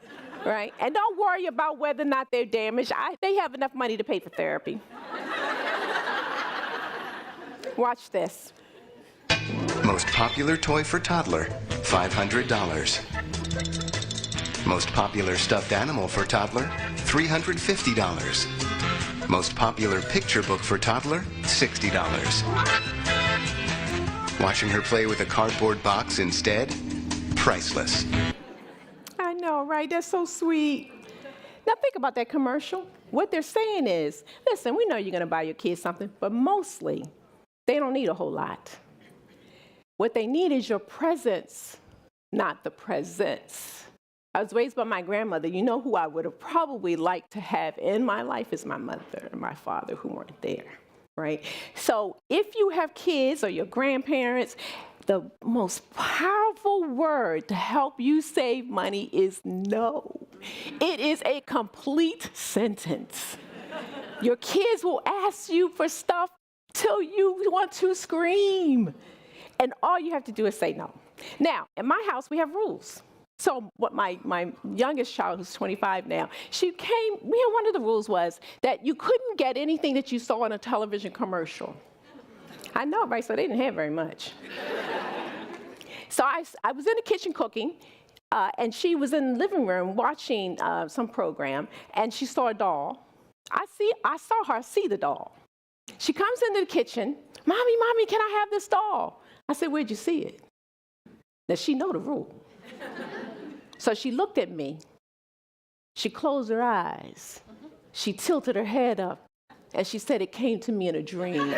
right? And don't worry about whether or not they're damaged. They have enough money to pay for therapy. Watch this. Most popular toy for toddler, $500. Most popular stuffed animal for toddler, $350. Most popular picture book for toddler, $60. Watching her play with a cardboard box instead? Priceless. I know, right? That's so sweet. Now think about that commercial. What they're saying is, listen, we know you're going to buy your kids something, but mostly they don't need a whole lot. What they need is your presence, not the presents. I was raised by my grandmother. You know who I would have probably liked to have in my life is my mother and my father, who weren't there. Right? So if you have kids or your grandparents, the most powerful word to help you save money is no. It is a complete sentence. Your kids will ask you for stuff till you want to scream. And all you have to do is say no. Now, in my house, we have rules. So what my youngest child, who's 25 now, one of the rules was that you couldn't get anything that you saw in a television commercial. I know, right? So they didn't have very much. So I was in the kitchen cooking, and she was in the living room watching some program, and she saw a doll. I saw her see the doll. She comes into the kitchen, Mommy, can I have this doll? I said, where'd you see it? Now, she know the rule. So she looked at me. She closed her eyes. She tilted her head up, and she said, it came to me in a dream.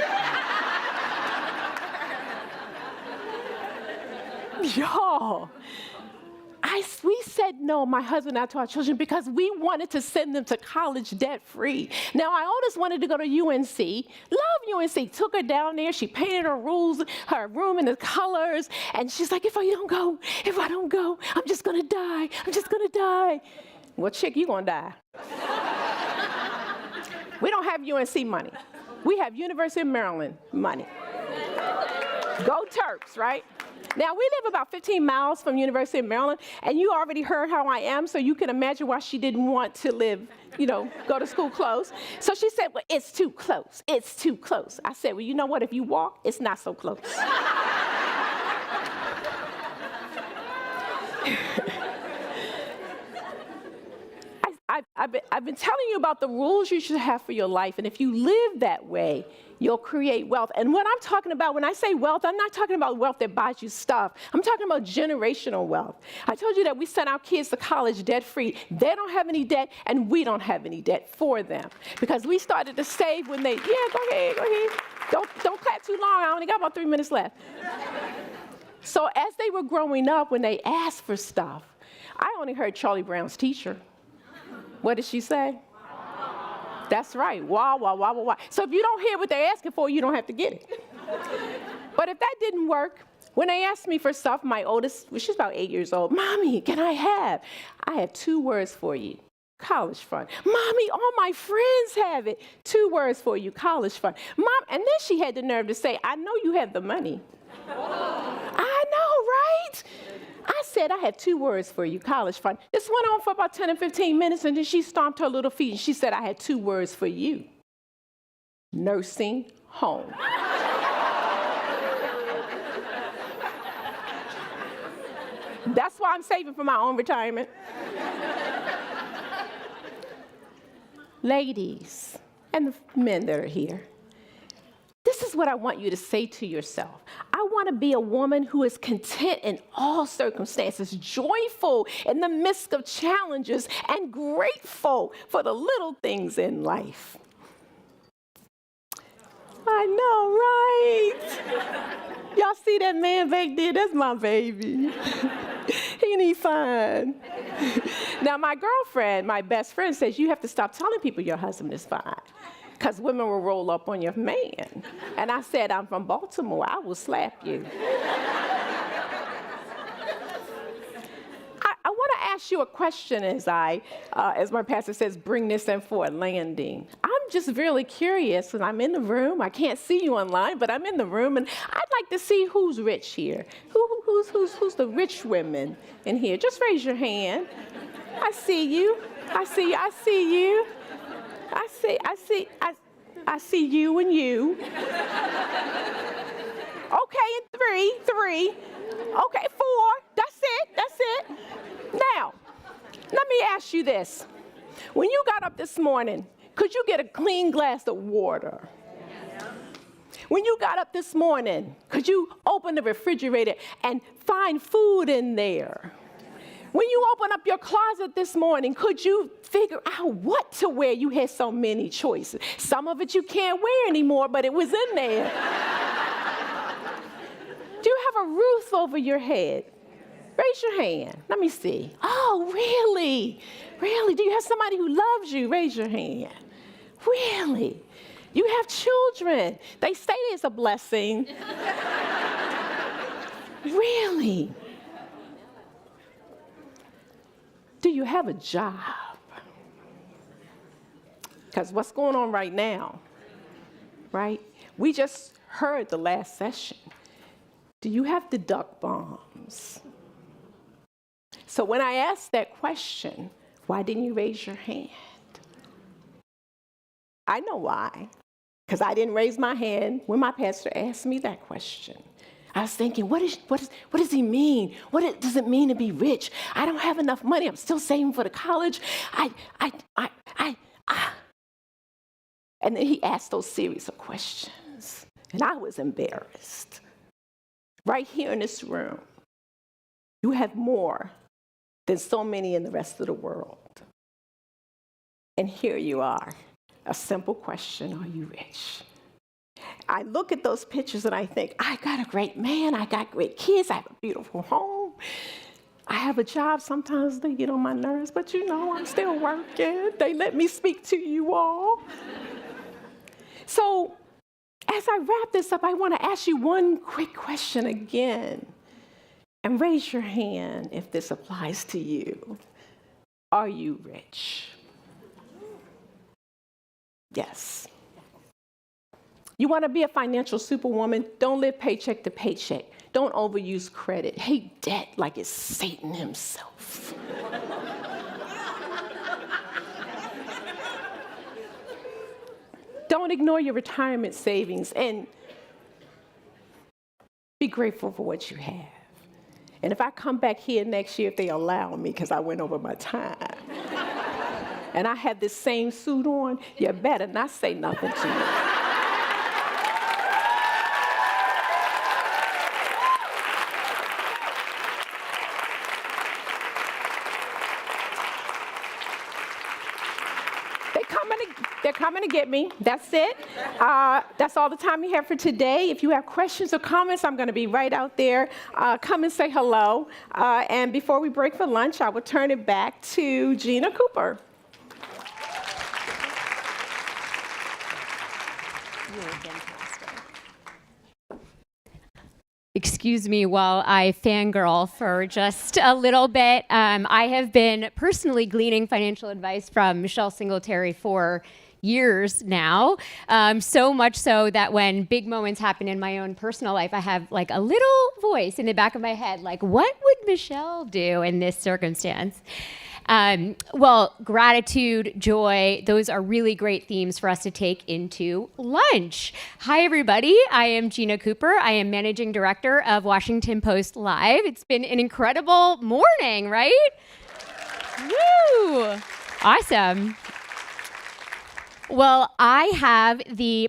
Y'all, we said no, my husband and I, to our children because we wanted to send them to college debt-free. Now, our oldest wanted to go to UNC, love UNC, took her down there, she painted her room in the colors, and she's like, if I don't go, I'm just gonna die. Well, chick, you gonna die. We don't have UNC money. We have University of Maryland money. Go Terps, right? Now, we live about 15 miles from University of Maryland, and you already heard how I am, so you can imagine why she didn't want to live, go to school close. So she said, well, it's too close. It's too close. I said, well, you know what? If you walk, it's not so close. I've been telling you about the rules you should have for your life, and if you live that way, you'll create wealth. And what I'm talking about, when I say wealth, I'm not talking about wealth that buys you stuff. I'm talking about generational wealth. I told you that we sent our kids to college debt-free. They don't have any debt, and we don't have any debt for them. Because we started to save when they, go ahead. Don't clap too long. I only got about 3 minutes left. So as they were growing up, when they asked for stuff, I only heard Charlie Brown's teacher. What did she say? That's right. Wah, wah, wah, wah, wah. So if you don't hear what they're asking for, you don't have to get it. But if that didn't work, when they asked me for stuff, my oldest, she's about 8 years old, Mommy, can I have? I have 2 words for you. College fund. Mommy, all my friends have it. 2 words for you, college fund. Mom, and then she had the nerve to say, I know you have the money. I know, right? I said, I have 2 words for you, college fund. This went on for about 10 or 15 minutes, and then she stomped her little feet, and she said, I had 2 words for you. Nursing home. That's why I'm saving for my own retirement. Ladies, and the men that are here, this is what I want you to say to yourself. I want to be a woman who is content in all circumstances, joyful in the midst of challenges, and grateful for the little things in life. I know, right? Y'all see that man back there? That's my baby. Ain't he fine? Now, my girlfriend, my best friend, says you have to stop telling people your husband is fine, because women will roll up on your man. And I said, I'm from Baltimore. I will slap you. I want to ask you a question as my pastor says, bring this in for a landing. I'm just really curious, and I'm in the room. I can't see you online, but I'm in the room, and I'd like to see who's rich here. Who's the rich women in here? Just raise your hand. I see you. I see you. I see you. I see you and you. Okay, and 3. Okay, 4. That's it. Now, let me ask you this. When you got up this morning, could you get a clean glass of water? When you got up this morning, could you open the refrigerator and find food in there? When you open up your closet this morning, could you figure out what to wear? You had so many choices. Some of it you can't wear anymore, but it was in there. Do you have a roof over your head? Raise your hand. Let me see. Oh, really? Really? Do you have somebody who loves you? Raise your hand. Really? You have children. They say it's a blessing. Really? Do you have a job? Because what's going on right now, right? We just heard the last session. Do you have deduct bombs? So when I asked that question, why didn't you raise your hand? I know why. Because I didn't raise my hand when my pastor asked me that question. I was thinking, what does he mean? What does it mean to be rich? I don't have enough money. I'm still saving for the college. And then he asked those series of questions. And I was embarrassed. Right here in this room, you have more than so many in the rest of the world. And here you are, a simple question, are you rich? I look at those pictures and I think, I got a great man, I got great kids, I have a beautiful home. I have a job, sometimes they get on my nerves, but you know, I'm still working. They let me speak to you all. So, as I wrap this up, I want to ask you one quick question again. And raise your hand if this applies to you. Are you rich? Yes. You want to be a financial superwoman? Don't live paycheck to paycheck. Don't overuse credit. Hate debt like it's Satan himself. Don't ignore your retirement savings and be grateful for what you have. And if I come back here next year, if they allow me, because I went over my time, and I have this same suit on, you better not say nothing to me. They're coming to get me. That's it. That's all the time we have for today. If you have questions or comments, I'm going to be right out there. Come and say hello. And before we break for lunch, I will turn it back to Gina Cooper. Excuse me while I fangirl for just a little bit. I have been personally gleaning financial advice from Michelle Singletary for years now, so much so that when big moments happen in my own personal life, I have like a little voice in the back of my head, like, what would Michelle do in this circumstance? Well, gratitude, joy, those are really great themes for us to take into lunch. Hi, everybody. I am Gina Cooper. I am Managing Director of Washington Post Live. It's been an incredible morning, right? Woo! Awesome. Well, I have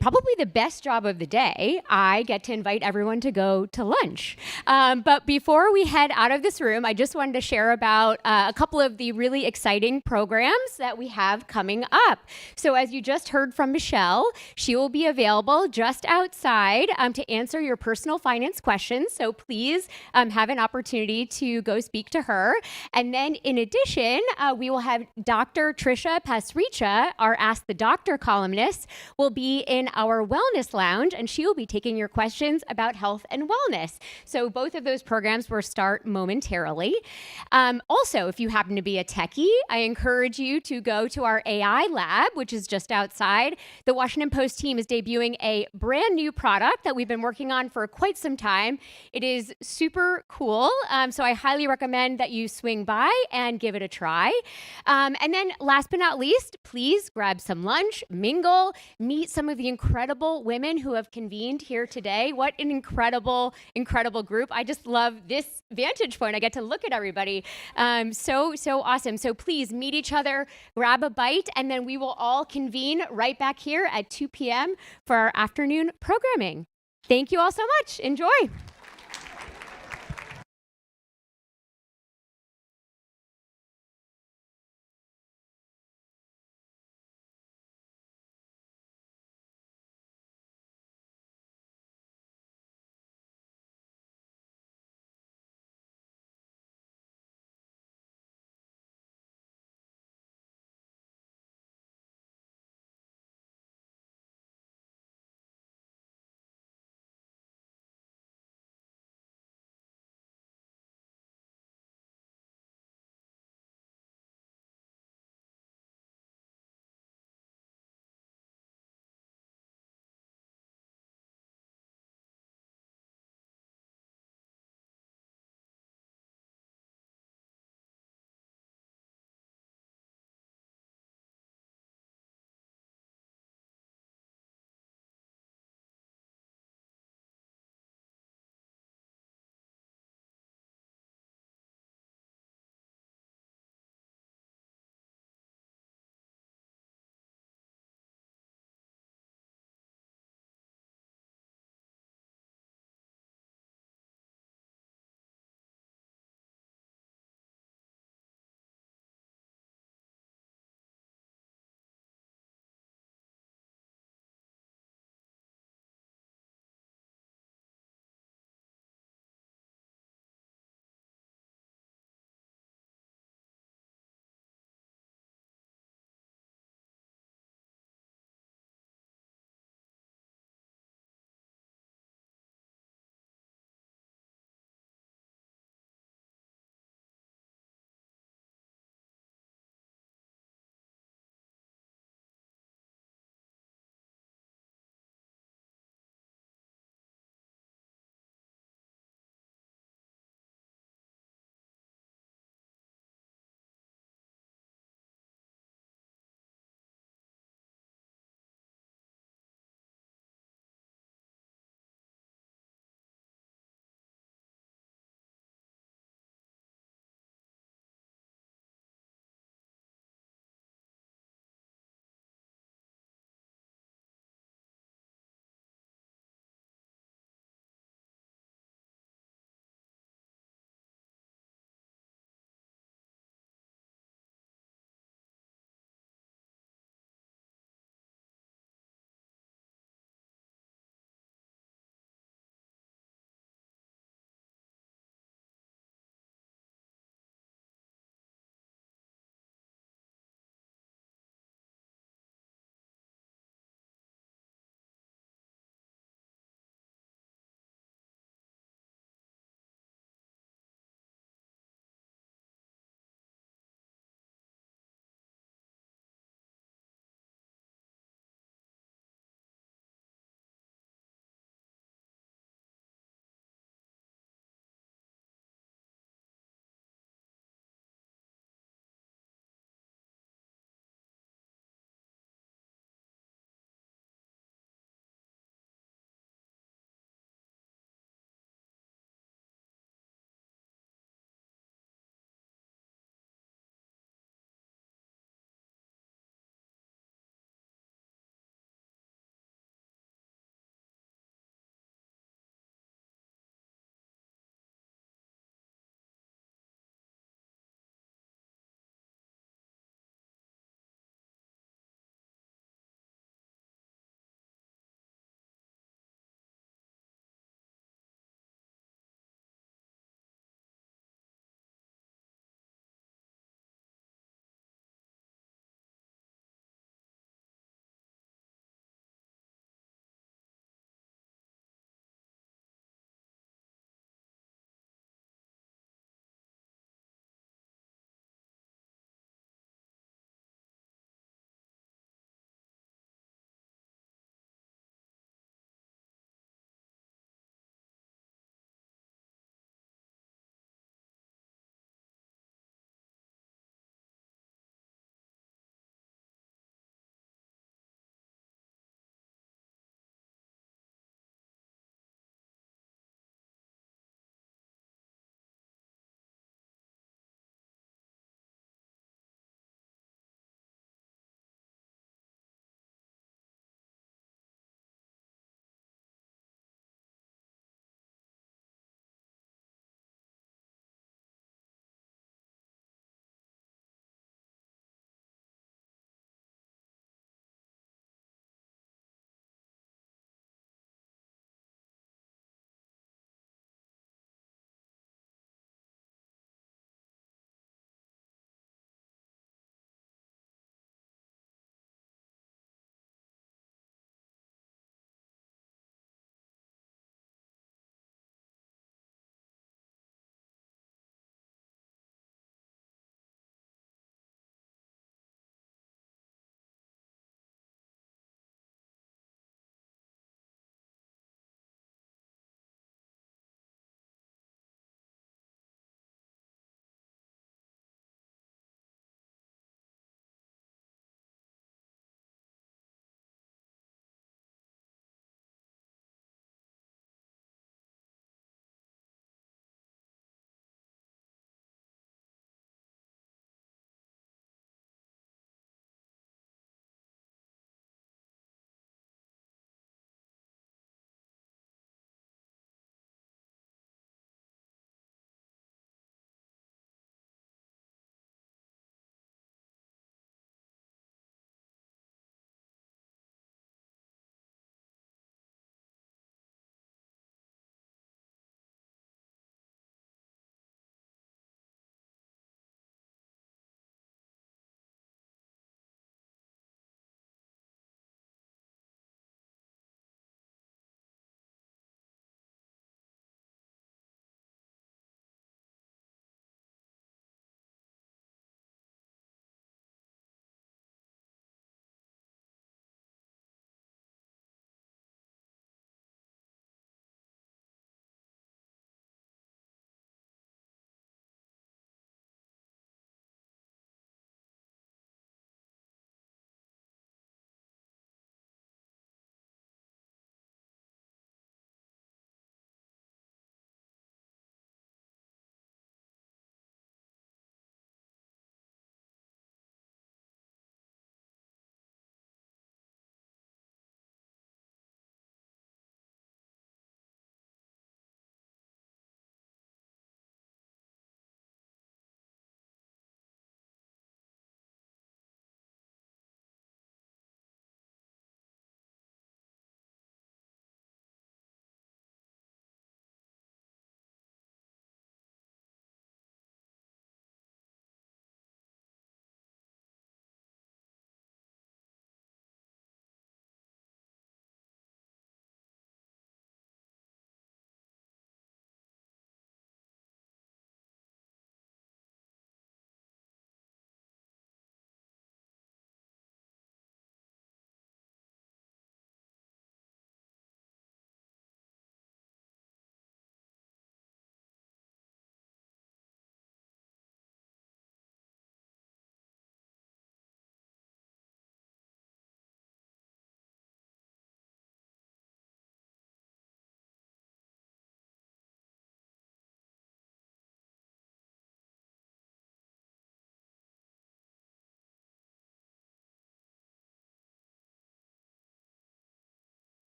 probably the best job of the day. I get to invite everyone to go to lunch. But before we head out of this room, I just wanted to share about a couple of the really exciting programs that we have coming up. So as you just heard from Michelle, she will be available just outside to answer your personal finance questions. So please have an opportunity to go speak to her. And then in addition, we will have Dr. Trisha Pasricha, our Ask the Doctor columnist, will be in our wellness lounge, and she will be taking your questions about health and wellness. So both of those programs will start momentarily. Also, if you happen to be a techie, I encourage you to go to our AI lab, which is just outside. The Washington Post team is debuting a brand new product that we've been working on for quite some time. It is super cool, so I highly recommend that you swing by and give it a try. And then last but not least, please grab some lunch, mingle, meet some of the incredible women who have convened here today. What an incredible, incredible group. I just love this vantage point. I get to look at everybody. So awesome. So please meet each other, grab a bite, and then we will all convene right back here at 2 p.m. for our afternoon programming. Thank you all so much. Enjoy.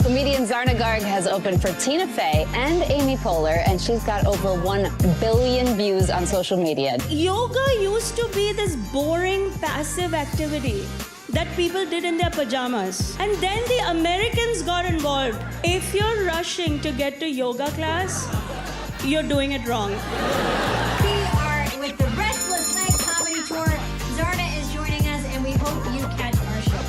Comedian Zarna Garg has opened for Tina Fey and Amy Poehler, and she's got over 1 billion views on social media. Yoga used to be this boring, passive activity that people did in their pajamas. And then the Americans got involved. If you're rushing to get to yoga class, you're doing it wrong. We are with the Restless Leg Comedy Tour. Zarna is joining us, and we hope you catch our show.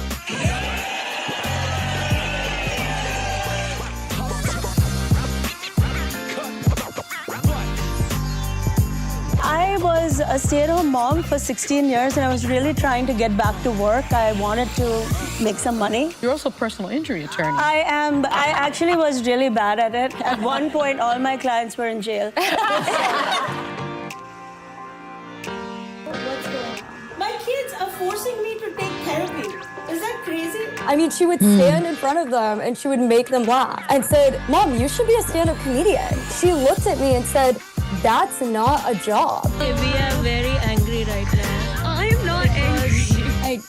I was a stay-at-home mom for 16 years, and I was really trying to get back to work. I wanted to make some money. You're also a personal injury attorney. I am. I actually was really bad at it. At one point, all my clients were in jail. What's going on? My kids are forcing me to take therapy. Is that crazy? I mean, she would stand in front of them and she would make them laugh and said, "Mom, you should be a stand-up comedian." She looked at me and said, "That's not a job." We are very angry right now. I am not angry.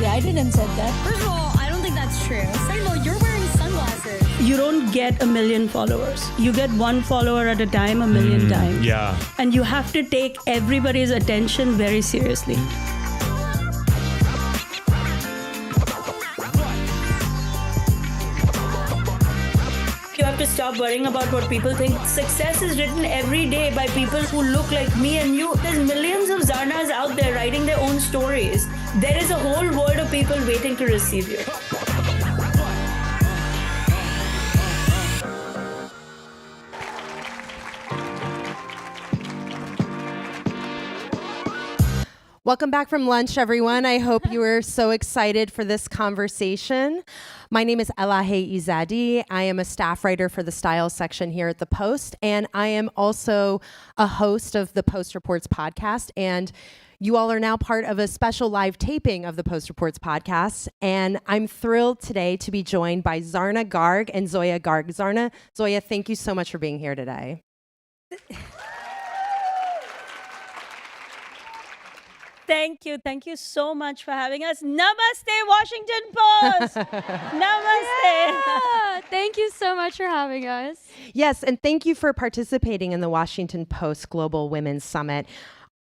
I didn't say that. First of all, I don't think that's true. Second of all, you're wearing sunglasses. You don't get 1 million followers. You get 1 follower at a time, 1 million times. Yeah. And you have to take everybody's attention very seriously. You have to stop worrying about what people think. Success is written every day by people who look like me and you. There's millions of Zarnas out there writing their own stories. There is a whole world of people waiting to receive you. Welcome back from lunch, everyone. I hope you were so excited for this conversation. My name is Elahe Izadi. I am a staff writer for the Style section here at The Post, and I am also a host of the Post Reports podcast. And you all are now part of a special live taping of the Post Reports podcast. And I'm thrilled today to be joined by Zarna Garg and Zoya Garg. Zoya, thank you so much for being here today. Thank you. Thank you so much for having us. Namaste, Washington Post. Namaste. Yeah, thank you so much for having us. Yes, and thank you for participating in the Washington Post Global Women's Summit.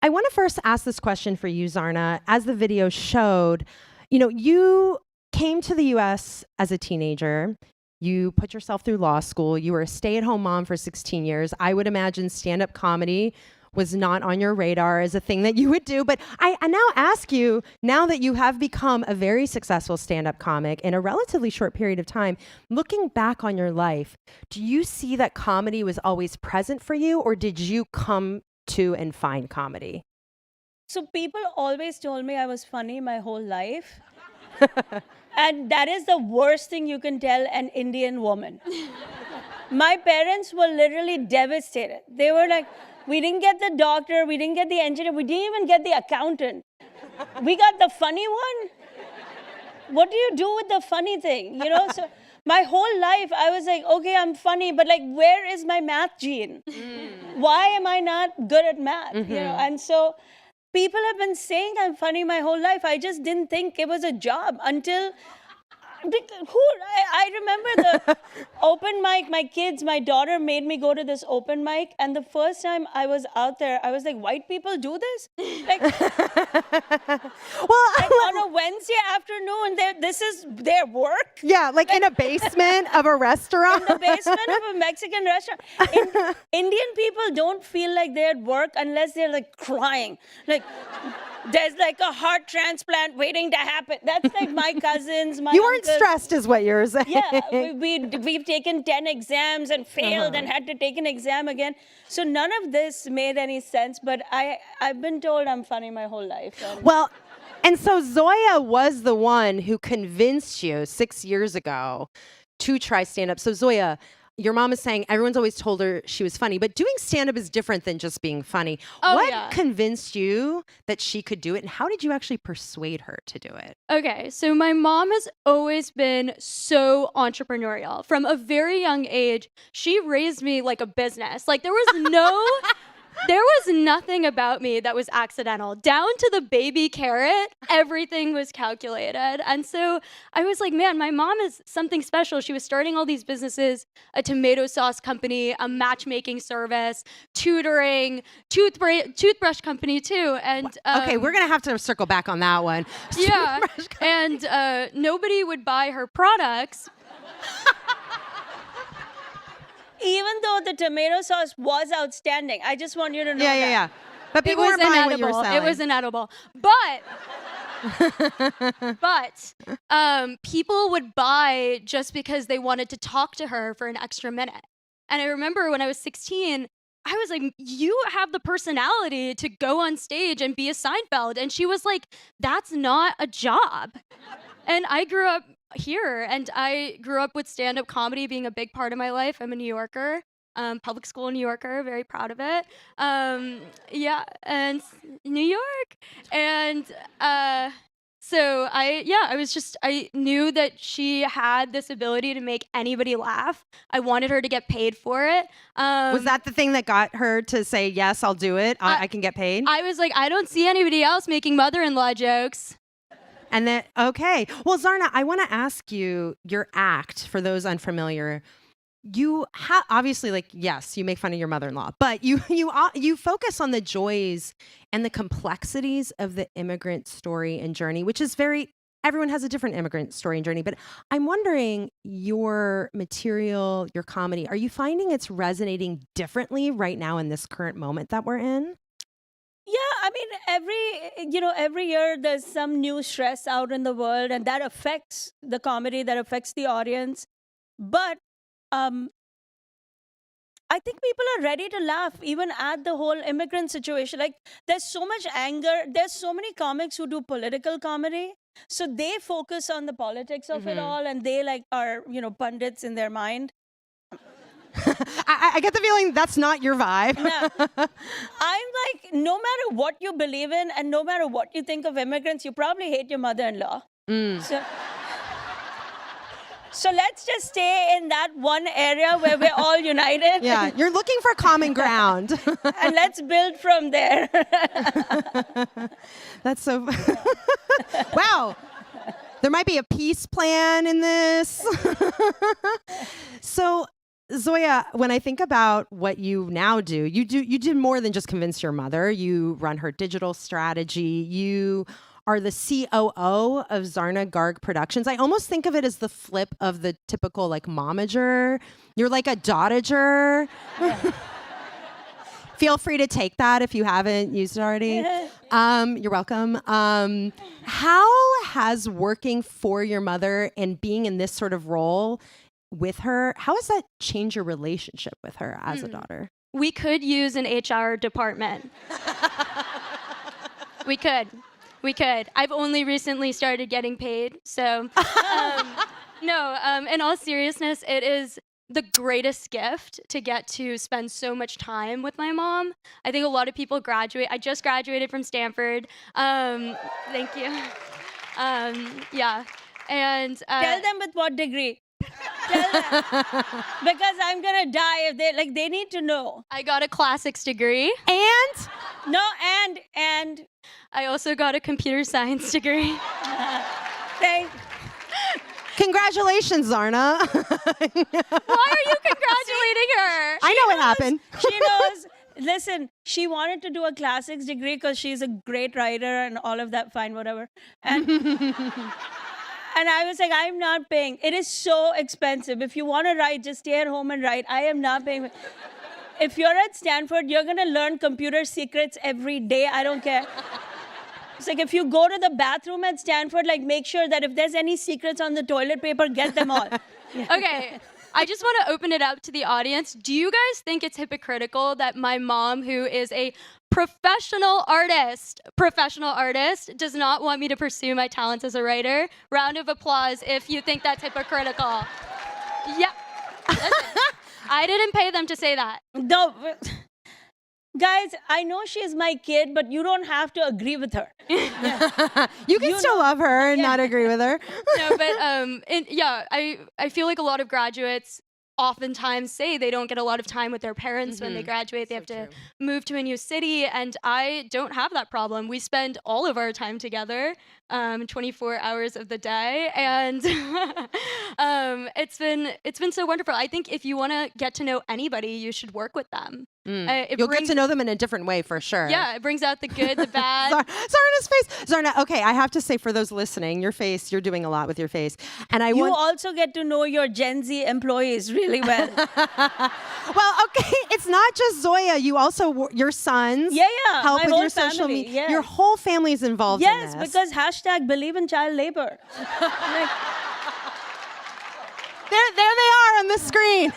I want to first ask this question for you, Zarna. As the video showed, you came to the U.S. as a teenager. You put yourself through law school. You were a stay-at-home mom for 16 years. I would imagine stand-up comedy was not on your radar as a thing that you would do. But I now ask you, now that you have become a very successful stand-up comic in a relatively short period of time, looking back on your life, do you see that comedy was always present for you, or did you come to and find comedy? So people always told me I was funny my whole life. And that is the worst thing you can tell an Indian woman. My parents were literally devastated. They were like, we didn't get the doctor, we didn't get the engineer, we didn't even get the accountant. We got the funny one? What do you do with the funny thing? So my whole life I was like, okay, I'm funny, but where is my math gene? Why am I not good at math? And so people have been saying I'm funny my whole life. I just didn't think it was a job until I remember the open mic. My daughter made me go to this open mic, and the first time I was out there, I was like, white people do this? On a Wednesday afternoon, this is their work? Yeah, in a basement of a restaurant. In the basement of a Mexican restaurant. Indian people don't feel like they're at work unless they're crying. There's a heart transplant waiting to happen. That's my cousins, my You weren't uncles. stressed is what you're saying. Yeah, we've taken 10 exams and failed and had to take an exam again. So none of this made any sense, but I've been told I'm funny my whole life. And so Zoya was the one who convinced you 6 years ago to try stand-up. So Zoya, your mom is saying everyone's always told her she was funny, but doing stand-up is different than just being funny. What convinced you that she could do it, and how did you actually persuade her to do it? Okay, so my mom has always been so entrepreneurial. From a very young age, she raised me like a business. There was no There was nothing about me that was accidental. Down to the baby carrot, everything was calculated. And so I was like, man, my mom is something special. She was starting all these businesses, a tomato sauce company, a matchmaking service, tutoring, toothbrush company too. And Okay, we're going to have to circle back on that one. yeah, and nobody would buy her products. Even though the tomato sauce was outstanding, I just want you to know that. Yeah. But It people was weren't buying what you were inedible. selling. It was inedible. But people would buy just because they wanted to talk to her for an extra minute. And I remember when I was 16, I was like, you have the personality to go on stage and be a Seinfeld. And she was like, that's not a job. And I grew up here, and I grew up with stand-up comedy being a big part of my life. I'm a New Yorker, public school New Yorker, very proud of it. Yeah, and New York. And so I knew that she had this ability to make anybody laugh. I wanted her to get paid for it. Was that the thing that got her to say, yes, I'll do it? I can get paid? I was like, I don't see anybody else making mother-in-law jokes. And then, okay. Well, Zarna, I want to ask you your act for those unfamiliar. You obviously, like, yes, you make fun of your mother-in-law, but you focus on the joys and the complexities of the immigrant story and journey, which is everyone has a different immigrant story and journey. But I'm wondering, your material, your comedy, are you finding it's resonating differently right now in this current moment that we're in? Yeah, I mean, every year there's some new stress out in the world, and that affects the comedy, that affects the audience. But I think people are ready to laugh even at the whole immigrant situation. Like, there's so much anger. There's so many comics who do political comedy. So they focus on the politics of it all, and they are, pundits in their mind. I get the feeling that's not your vibe. No. I'm like, no matter what you believe in and no matter what you think of immigrants, you probably hate your mother-in-law. So let's just stay in that one area where we're all united. Yeah, you're looking for common ground. And let's build from there. That's so... Wow. There might be a peace plan in this. So, Zoya, when I think about what you now do, you did more than just convince your mother. You run her digital strategy. You are the COO of Zarna Garg Productions. I almost think of it as the flip of the typical momager. You're like a dotager. Feel free to take that if you haven't used it already. You're welcome. How has working for your mother and being in this sort of role with her, how has that changed your relationship with her as a daughter? We could use an HR department. We could. I've only recently started getting paid. So, in all seriousness, it is the greatest gift to get to spend so much time with my mom. I think a lot of people graduate. I just graduated from Stanford. Thank you. Yeah. And tell them with what degree. Tell them. Because I'm gonna die if they need to know. I got a classics degree. And I also got a computer science degree. Congratulations, Zarna. Why are you congratulating her? I know what happened. She knows. Listen, she wanted to do a classics degree because she's a great writer and all of that, fine, whatever. And I was like, I'm not paying. It is so expensive. If you want to write, just stay at home and write. I am not paying. If you're at Stanford, you're going to learn computer secrets every day. I don't care. It's like if you go to the bathroom at Stanford, make sure that if there's any secrets on the toilet paper, get them all. Okay. I just want to open it up to the audience. Do you guys think it's hypocritical that my mom, who is a professional artist, does not want me to pursue my talents as a writer? Round of applause if you think that's hypocritical. Yeah. I didn't pay them to say that. No. Guys, I know she's my kid, but you don't have to agree with her. You can still love her and not agree with her. No, but I feel like a lot of graduates oftentimes say they don't get a lot of time with their parents when they graduate. They have to move to a new city, and I don't have that problem. We spend all of our time together, 24 hours of the day, and it's been so wonderful. I think if you want to get to know anybody, you should work with them. You'll get to know them in a different way for sure. Yeah, it brings out the good, the bad. Zarna's face. Zarna, okay, I have to say for those listening, your face, you're doing a lot with your face. And You also get to know your Gen Z employees really well. Well, okay, it's not just Zoya. You also, your sons help my with whole your social family, media. yes. Your whole family is involved in this. Yes, because hashtag believe in child labor. Like, there they are on the screen.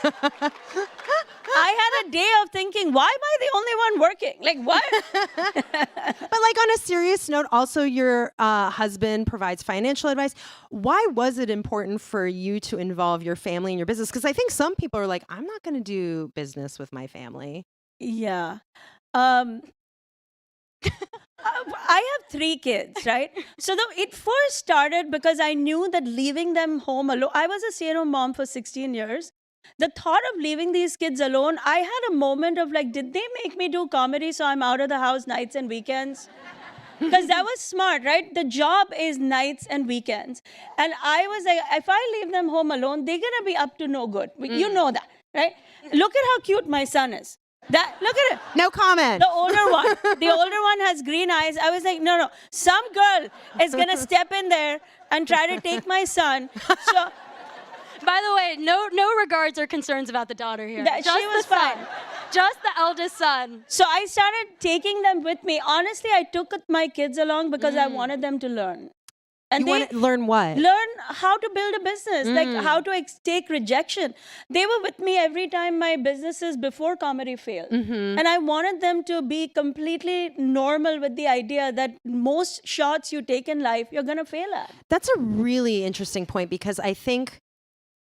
I had a day of thinking, why am I the only one working? Like, what? But like on a serious note, also your husband provides financial advice. Why was it important for you to involve your family in your business? Because I think some people are like, I'm not going to do business with my family. Yeah. I have 3 kids, right? So it first started because I knew that leaving them home alone, I was a stay-at-home mom for 16 years. The thought of leaving these kids alone, I had a moment of like, did they make me do comedy so I'm out of the house nights and weekends? Because that was smart, right? The job is nights and weekends. And I was like, if I leave them home alone, they're going to be up to no good. You know that, right? Look at how cute my son is. Look at it. No comment. The older one has green eyes. I was like, no. Some girl is going to step in there and try to take my son. So, by the way, no regards or concerns about the daughter here. She was fine. Just the eldest son. So I started taking them with me. Honestly, I took my kids along because I wanted them to learn. And you want to learn what? Learn how to build a business, like how to take rejection. They were with me every time my businesses before comedy failed. And I wanted them to be completely normal with the idea that most shots you take in life, you're going to fail at. That's a really interesting point because I think,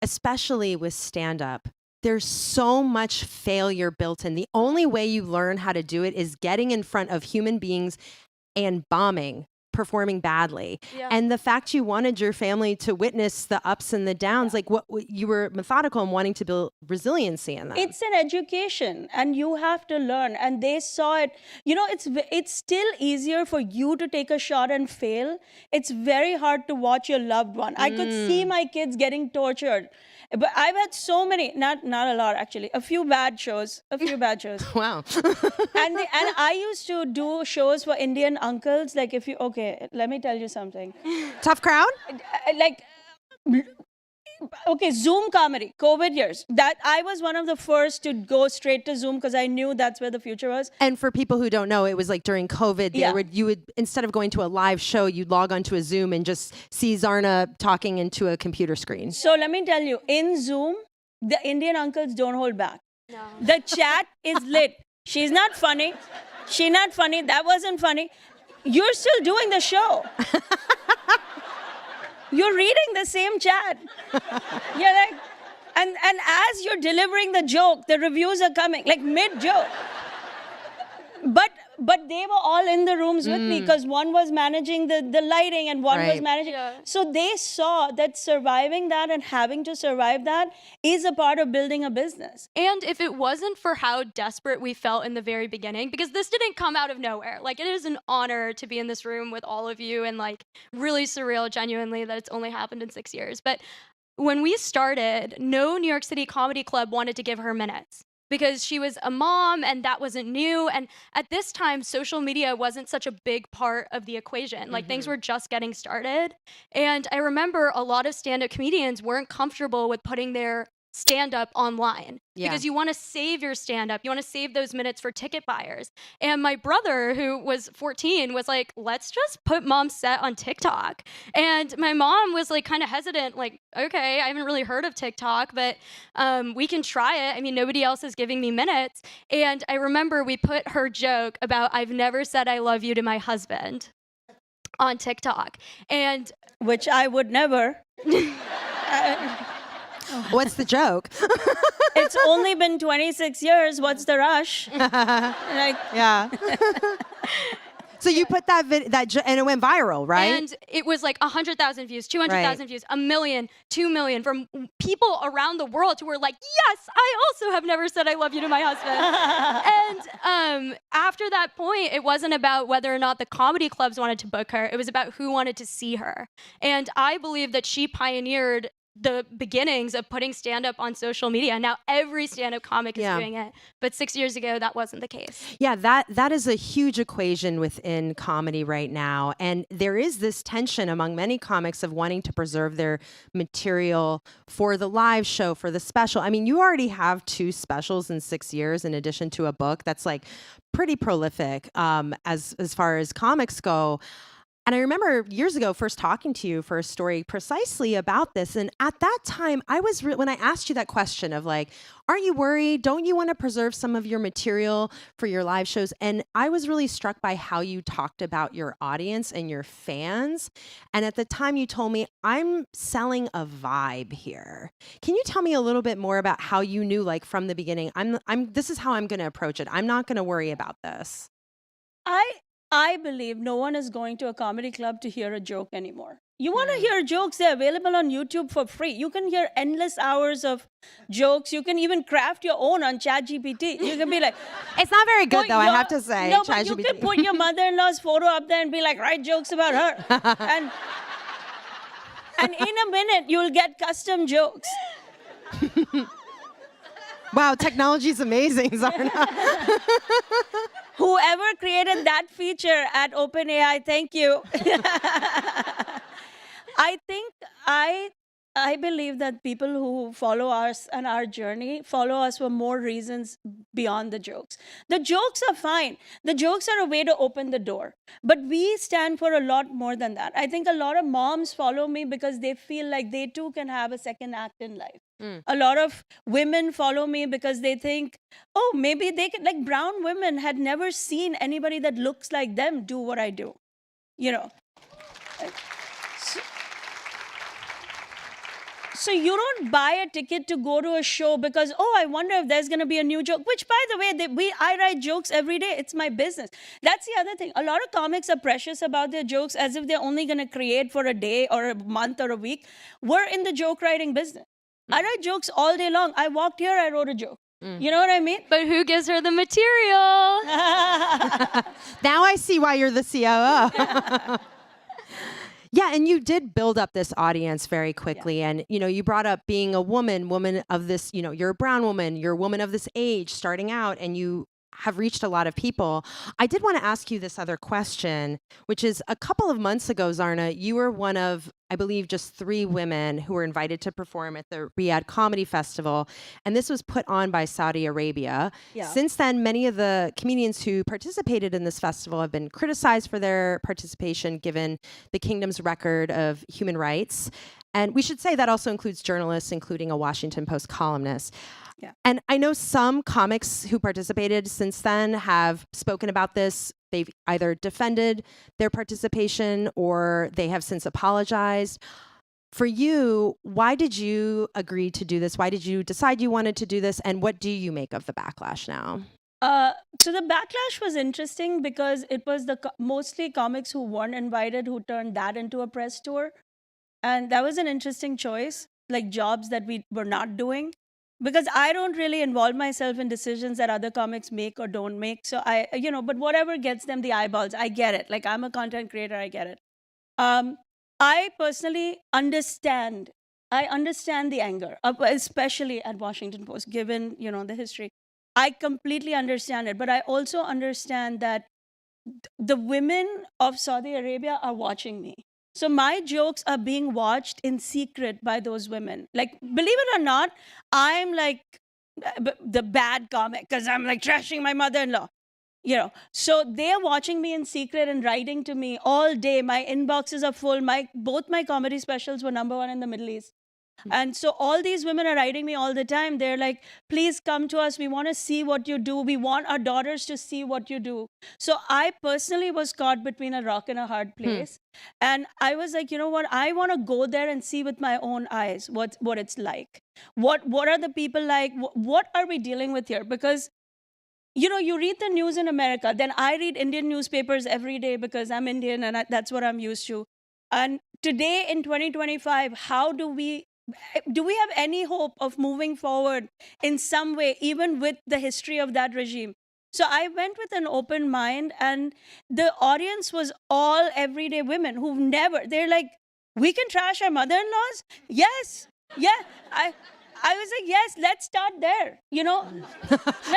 especially with stand-up, there's so much failure built in. The only way you learn how to do it is getting in front of human beings and bombing, performing badly. Yeah. And the fact you wanted your family to witness the ups and the downs, like what you were methodical in wanting to build resiliency in them. It's an education and you have to learn. And they saw it. You know, it's still easier for you to take a shot and fail. It's very hard to watch your loved one. I could see my kids getting tortured. But I've had so many, not a lot actually, a few bad shows. Wow. and I used to do shows for Indian uncles. Like let me tell you something. Tough crowd? Okay, Zoom comedy, COVID years. That I was one of the first to go straight to Zoom because I knew that's where the future was. And for people who don't know, it was like during COVID, you would instead of going to a live show, you'd log onto a Zoom and just see Zarna talking into a computer screen. So let me tell you, in Zoom, the Indian uncles don't hold back. No. The chat is lit. She's not funny. She's not funny. That wasn't funny. You're still doing the show. You're reading the same chat. You're like, and as you're delivering the joke, the reviews are coming, like mid-joke. But they were all in the rooms with me because one was managing the lighting and one was managing. Yeah. So they saw that surviving that and having to survive that is a part of building a business. And if it wasn't for how desperate we felt in the very beginning, because this didn't come out of nowhere. Like, it is an honor to be in this room with all of you and like really surreal, genuinely, that it's only happened in 6 years. But when we started, no New York City comedy club wanted to give her minutes, because she was a mom and that wasn't new. And at this time, social media wasn't such a big part of the equation. Like things were just getting started. And I remember a lot of stand-up comedians weren't comfortable with putting their stand-up online because you want to save your stand-up. You want to save those minutes for ticket buyers. And my brother, who was 14, was like, let's just put Mom's set on TikTok. And my mom was like kind of hesitant, like, okay, I haven't really heard of TikTok, but we can try it. I mean, nobody else is giving me minutes. And I remember we put her joke about I've never said I love you to my husband on TikTok. And which I would never. What's the joke? It's only been 26 years. What's the rush? Yeah. So you put and it went viral, right? And it was like 100,000 views, 200,000 views, 1 million, 2 million from people around the world who were like, yes, I also have never said I love you to my husband. And after that point, it wasn't about whether or not the comedy clubs wanted to book her. It was about who wanted to see her. And I believe that she pioneered the beginnings of putting stand-up on social media. Now every stand-up comic is doing it. But 6 years ago, that wasn't the case. Yeah, that is a huge equation within comedy right now. And there is this tension among many comics of wanting to preserve their material for the live show, for the special. I mean, you already have 2 specials in 6 years in addition to a book. That's like pretty prolific as far as comics go. And I remember years ago first talking to you for a story precisely about this. And at that time, I was when I asked you that question of like, aren't you worried? Don't you want to preserve some of your material for your live shows? And I was really struck by how you talked about your audience and your fans. And at the time you told me, I'm selling a vibe here. Can you tell me a little bit more about how you knew, like from the beginning, this is how I'm going to approach it. I'm not going to worry about this. I believe no one is going to a comedy club to hear a joke anymore. You want to hear jokes, they're available on YouTube for free. You can hear endless hours of jokes. You can even craft your own on ChatGPT. You can be like... It's not very good, though, I have to say. No, but you can put your mother-in-law's photo up there and be like, write jokes about her. and in a minute, you'll get custom jokes. Wow, technology is amazing, Zarna. Whoever created that feature at OpenAI, thank you. I believe that people who follow us and our journey follow us for more reasons beyond the jokes. The jokes are fine. The jokes are a way to open the door. But we stand for a lot more than that. I think a lot of moms follow me because they feel like they too can have a second act in life. A lot of women follow me because they think, oh, maybe they could, like brown women had never seen anybody that looks like them do what I do. You know. So you don't buy a ticket to go to a show because, oh, I wonder if there's going to be a new joke, which, by the way, I write jokes every day. It's my business. That's the other thing. A lot of comics are precious about their jokes as if they're only going to create for a day or a month or a week. We're in the joke writing business. I write jokes all day long. I walked here, I wrote a joke. You know what I mean? But who gives her the material? Now I see why you're the COO. Yeah, and you did build up this audience very quickly. And, you know, you brought up being a woman of this, you know, you're a brown woman, you're a woman of this age starting out, and you have reached a lot of people. I did want to ask you this other question, which is a couple of months ago, Zarna, you were one of, I believe, just 3 women who were invited to perform at the Riyadh Comedy Festival. And this was put on by Saudi Arabia. Yeah. Since then, many of the comedians who participated in this festival have been criticized for their participation, given the kingdom's record of human rights. And we should say that also includes journalists, including a Washington Post columnist. Yeah. And I know some comics who participated since then have spoken about this. They've either defended their participation or they have since apologized. For you, why did you agree to do this? Why did you decide you wanted to do this? And what do you make of the backlash now? So the backlash was interesting because it was mostly comics who weren't invited who turned that into a press tour. And that was an interesting choice, like jobs that we were not doing. Because I don't really involve myself in decisions that other comics make or don't make. So but whatever gets them the eyeballs, I get it. Like, I'm a content creator, I get it. I personally understand. I understand the anger, especially at Washington Post, given, the history. I completely understand it. But I also understand that the women of Saudi Arabia are watching me. So my jokes are being watched in secret by those women. Like, believe it or not, I'm like the bad comic because I'm like trashing my mother-in-law. So they're watching me in secret and writing to me all day. My inboxes are full. Both my comedy specials were #1 in the Middle East. And so all these women are writing me all the time. They're like, please come to us. We want to see what you do. We want our daughters to see what you do. So I personally was caught between a rock and a hard place. And I was like, you know what? I want to go there and see with my own eyes what it's like. What are the people like? What are we dealing with here? Because, you know, you read the news in America, then I read Indian newspapers every day because I'm Indian and that's what I'm used to. And today in 2025, how do we have any hope of moving forward in some way, even with the history of that regime? So I went with an open mind, and the audience was all everyday women who've never, they're like, we can trash our mother-in-laws? Yes. Yeah. I was like, yes, let's start there, you know?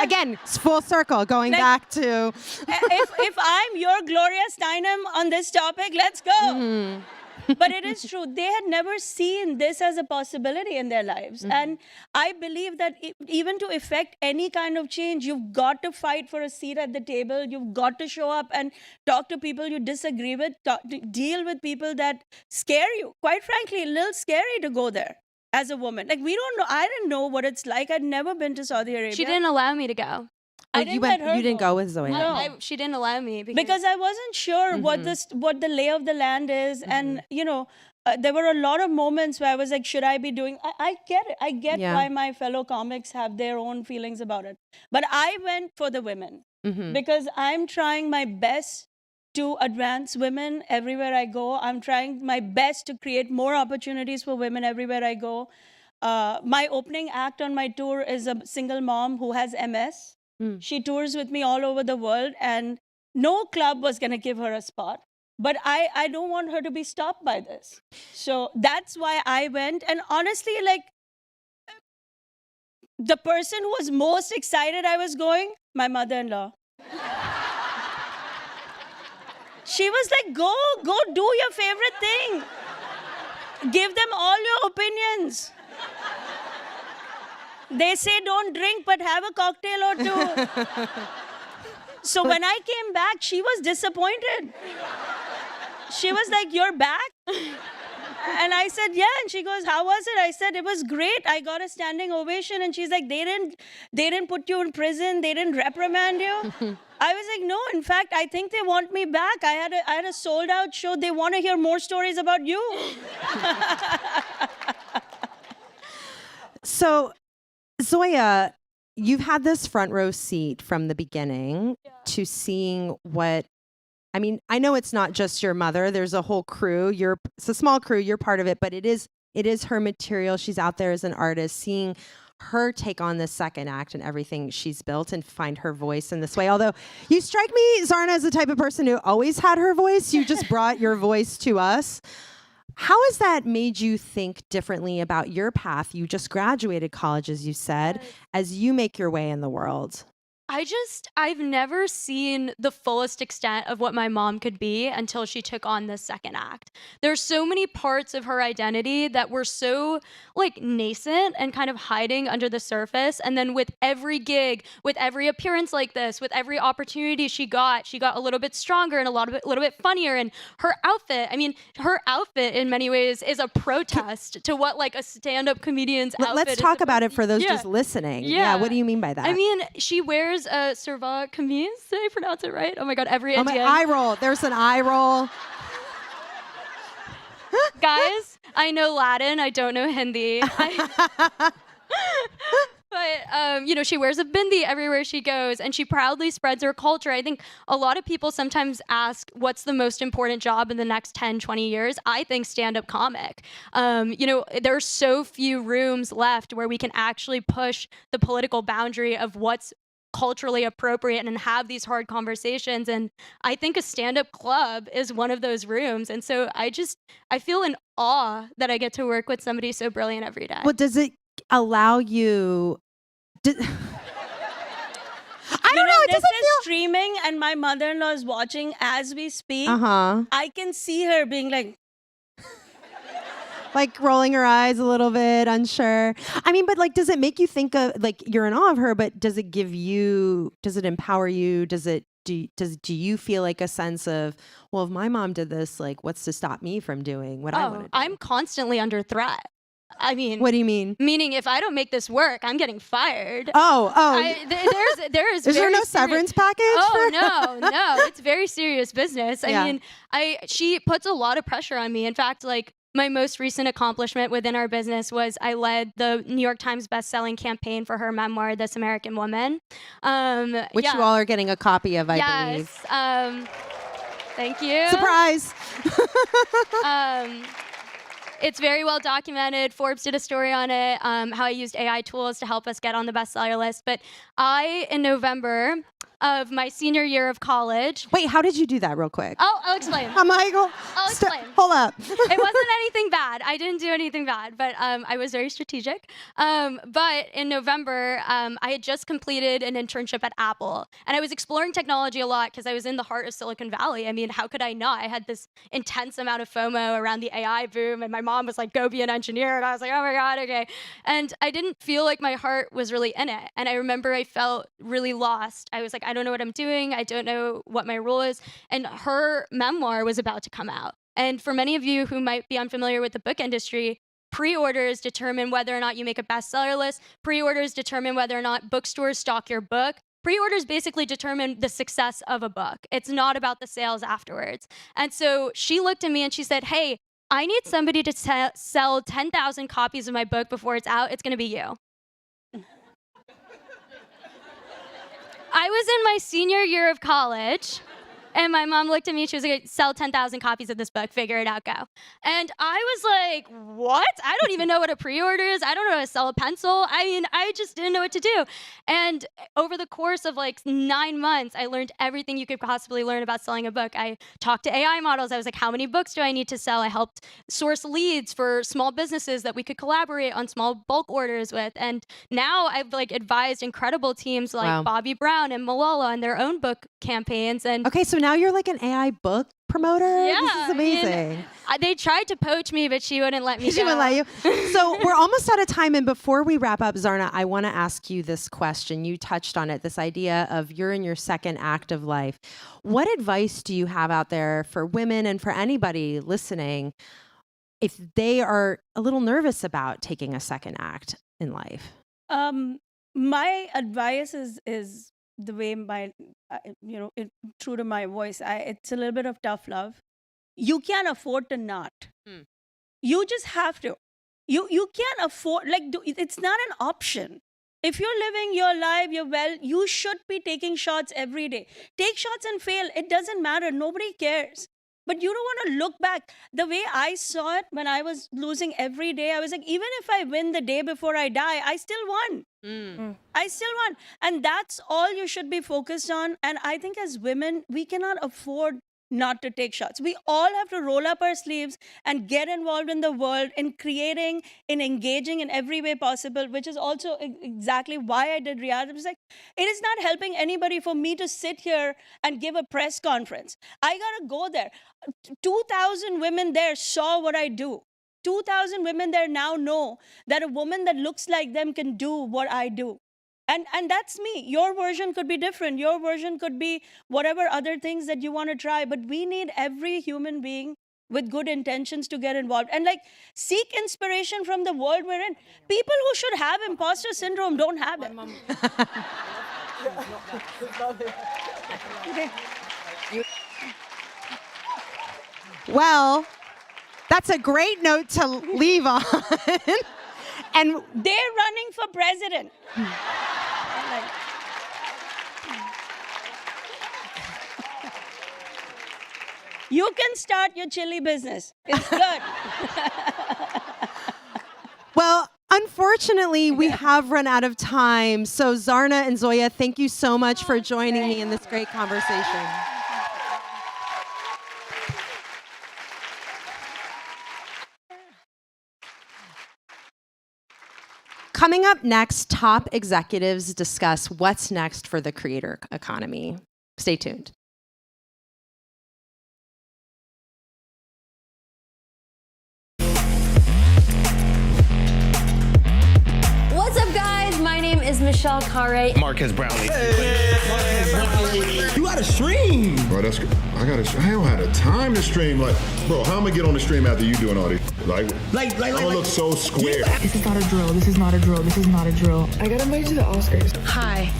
Again, it's full circle, going back to... if I'm your Gloria Steinem on this topic, let's go. But it is true. They had never seen this as a possibility in their lives. And I believe that even to effect any kind of change, you've got to fight for a seat at the table. You've got to show up and talk to people you disagree with, deal with people that scare you. Quite frankly, a little scary to go there as a woman. Like, we don't know. I didn't know what it's like. I'd never been to Saudi Arabia. She didn't allow me to go. You didn't go with Zoya. No. She didn't allow me because I wasn't sure what the lay of the land is, and you know, there were a lot of moments where I was like, should I be doing? I get it. I get why my fellow comics have their own feelings about it, but I went for the women because I'm trying my best to advance women everywhere I go. I'm trying my best to create more opportunities for women everywhere I go. My opening act on my tour is a single mom who has MS. She tours with me all over the world, and no club was going to give her a spot. But I don't want her to be stopped by this. So that's why I went. And honestly, like, the person who was most excited I was going, my mother-in-law. She was like, go do your favorite thing. Give them all your opinions. They say don't drink, but have a cocktail or two. So when I came back, she was disappointed. She was like, you're back? And I said, yeah. And she goes, how was it? I said, it was great. I got a standing ovation. And she's like, they didn't put you in prison. They didn't reprimand you. I was like, no, in fact, I think they want me back. I had a sold out show. They want to hear more stories about you. So, Zoya, you've had this front row seat from the beginning to seeing what, I mean, I know it's not just your mother. There's a whole crew. It's a small crew. You're part of it, but it is her material. She's out there as an artist, seeing her take on the second act and everything she's built and find her voice in this way. Although you strike me, Zarna, as the type of person who always had her voice. You just brought your voice to us. How has that made you think differently about your path? You just graduated college, as you said, as you make your way in the world. I've never seen the fullest extent of what my mom could be until she took on this second act. There's so many parts of her identity that were so like nascent and kind of hiding under the surface. And then with every gig, with every appearance like this, with every opportunity she got a little bit stronger and a little bit funnier. And her outfit in many ways is a protest to what like a stand-up comedian's outfit Let's is talk about it for those just listening. Yeah. What do you mean by that? I mean, she wears a Serva Kameez. Did I pronounce it right? Oh my God, every Indian. Eye roll. There's an eye roll. Guys, I know Latin. I don't know Hindi. But, you know, she wears a bindi everywhere she goes, and she proudly spreads her culture. I think a lot of people sometimes ask, what's the most important job in the next 10, 20 years? I think stand-up comic. You know, there are so few rooms left where we can actually push the political boundary of what's culturally appropriate and have these hard conversations. And I think a stand-up club is one of those rooms. And so I feel in awe that I get to work with somebody so brilliant every day. Well, does it allow you... I don't know. This is streaming, and my mother-in-law is watching as we speak. I can see her being like rolling her eyes a little bit, unsure. I mean, but like, does it make you think of, like, you're in awe of her, but does it empower you? Do you feel like a sense of, well, if my mom did this, like, what's to stop me from doing what I want to do? I'm constantly under threat. I mean, what do you mean? Meaning, if I don't make this work, I'm getting fired. Is there no severance package? No, it's very serious business. I mean, she puts a lot of pressure on me. In fact, like, my most recent accomplishment within our business was I led the New York Times bestselling campaign for her memoir, This American Woman. Which you all are getting a copy of, I believe. Yes. Thank you. Surprise! It's very well documented. Forbes did a story on it, how I used AI tools to help us get on the bestseller list. But in November of my senior year of college. Wait, how did you do that real quick? Oh, I'll explain. I'll explain. Hold up. It wasn't anything bad. I didn't do anything bad, but I was very strategic. But in November, I had just completed an internship at Apple, and I was exploring technology a lot because I was in the heart of Silicon Valley. I mean, how could I not? I had this intense amount of FOMO around the AI boom, and my mom was like, go be an engineer, and I was like, oh my God, okay. And I didn't feel like my heart was really in it. And I remember I felt really lost. I was like, I don't know what I'm doing. I don't know what my role is. And her memoir was about to come out. And for many of you who might be unfamiliar with the book industry, pre-orders determine whether or not you make a bestseller list. Pre-orders determine whether or not bookstores stock your book. Pre-orders basically determine the success of a book. It's not about the sales afterwards. And so she looked at me and she said, hey, I need somebody to sell 10,000 copies of my book before it's out. It's going to be you. I was in my senior year of college, and my mom looked at me, she was like, sell 10,000 copies of this book, figure it out, go. And I was like, what? I don't even know what a pre-order is. I don't know how to sell a pencil. I mean, I just didn't know what to do. And over the course of like 9 months, I learned everything you could possibly learn about selling a book. I talked to AI models. I was like, how many books do I need to sell? I helped source leads for small businesses that we could collaborate on small bulk orders with. And now I've like advised incredible teams like Bobby Brown and Malala on their own book campaigns. And okay, so now you're like an AI book promoter? Yeah, This is amazing. I mean, they tried to poach me, but she wouldn't let me She go. wouldn't let you. So we're almost out of time. And before we wrap up, Zarna, I want to ask you this question. You touched on it, this idea of you're in your second act of life. What advice do you have out there for women and for anybody listening if they are a little nervous about taking a second act in life? My advice is the way true to my voice. It's a little bit of tough love. You can't afford to not. You just have to. You can't afford, it's not an option. If you're living your life, you should be taking shots every day. Take shots and fail. It doesn't matter. Nobody cares. But you don't want to look back. The way I saw it when I was losing every day, I was like, even if I win the day before I die, I still won. I still won. And that's all you should be focused on. And I think as women, we cannot afford not to take shots. We all have to roll up our sleeves and get involved in the world, in creating, in engaging in every way possible, which is also exactly why I did Riyadh. It was like, it is not helping anybody for me to sit here and give a press conference. I gotta go there. 2,000 women there saw what I do. 2,000 women there now know that a woman that looks like them can do what I do. And that's me. Your version could be different. Your version could be whatever other things that you want to try. But we need every human being with good intentions to get involved. And seek inspiration from the world we're in. People who should have imposter syndrome don't have it. Well, that's a great note to leave on. And they're running for president. You can start your chili business. It's good. Well, unfortunately, we have run out of time. So Zarna and Zoya, thank you so much for joining me in this great conversation. Coming up next, top executives discuss what's next for the creator economy. Stay tuned. What's up, guys? My name is Michelle Carre. Marquez Brownlee. You got to stream. Bro, that's good. I don't have the time to stream. Bro, how am I gonna get on the stream after you doing all this? I'm gonna look so square. This is not a drill. This is not a drill. This is not a drill. I got invited to the Oscars. Hi,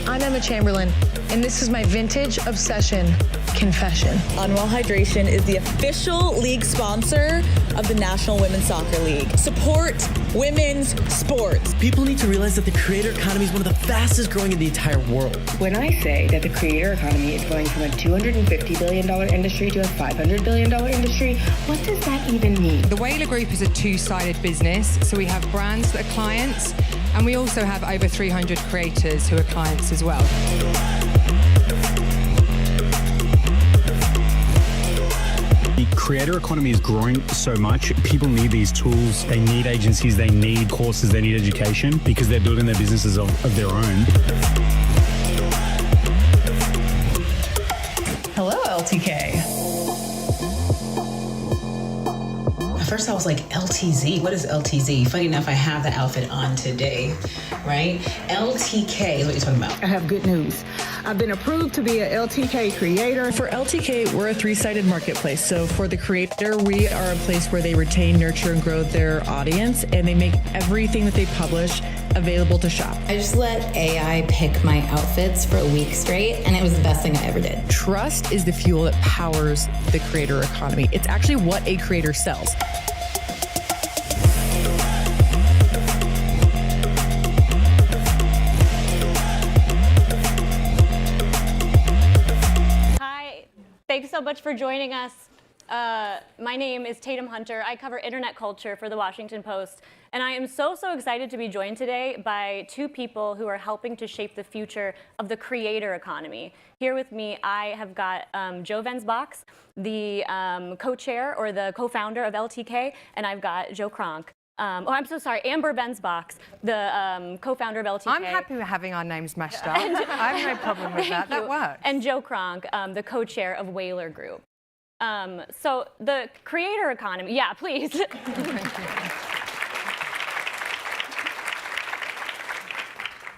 I'm Emma Chamberlain, and this is my vintage obsession. confession. Unwell Hydration is the official league sponsor of the National Women's Soccer League. Support women's sports. People need to realize that the creator economy is one of the fastest growing in the entire world. When I say that the creator economy is going from a $250 billion industry to a $500 billion industry, what does that even mean? The Whaler Group is a two-sided business, so we have brands that are clients, and we also have over 300 creators who are clients as well. The creator economy is growing so much. People need these tools. They need agencies. They need courses. They need education because they're building their businesses of their own. Hello, LTK. At first I was like, LTZ? What is LTZ? Funny enough, I have the outfit on today, right? LTK is what you're talking about. I have good news. I've been approved to be a LTK creator. For LTK, we're a three-sided marketplace. So for the creator, we are a place where they retain, nurture, and grow their audience, and they make everything that they publish available to shop. I just let AI pick my outfits for a week straight, and it was the best thing I ever did. Trust is the fuel that powers the creator economy. It's actually what a creator sells. Thanks so much for joining us. My name is Tatum Hunter. I cover internet culture for the Washington Post. And I am so excited to be joined today by two people who are helping to shape the future of the creator economy. Here with me, I have got Joe Vensbox, the co-chair or the co-founder of LTK, and I've got Joe Kronk. I'm so sorry, Amber Vensbox, the co-founder of LTK. I'm happy with having our names mashed up. I have no problem with that. That works. And Joe Kronk, the co-chair of Whaler Group. So the creator economy, yeah, please.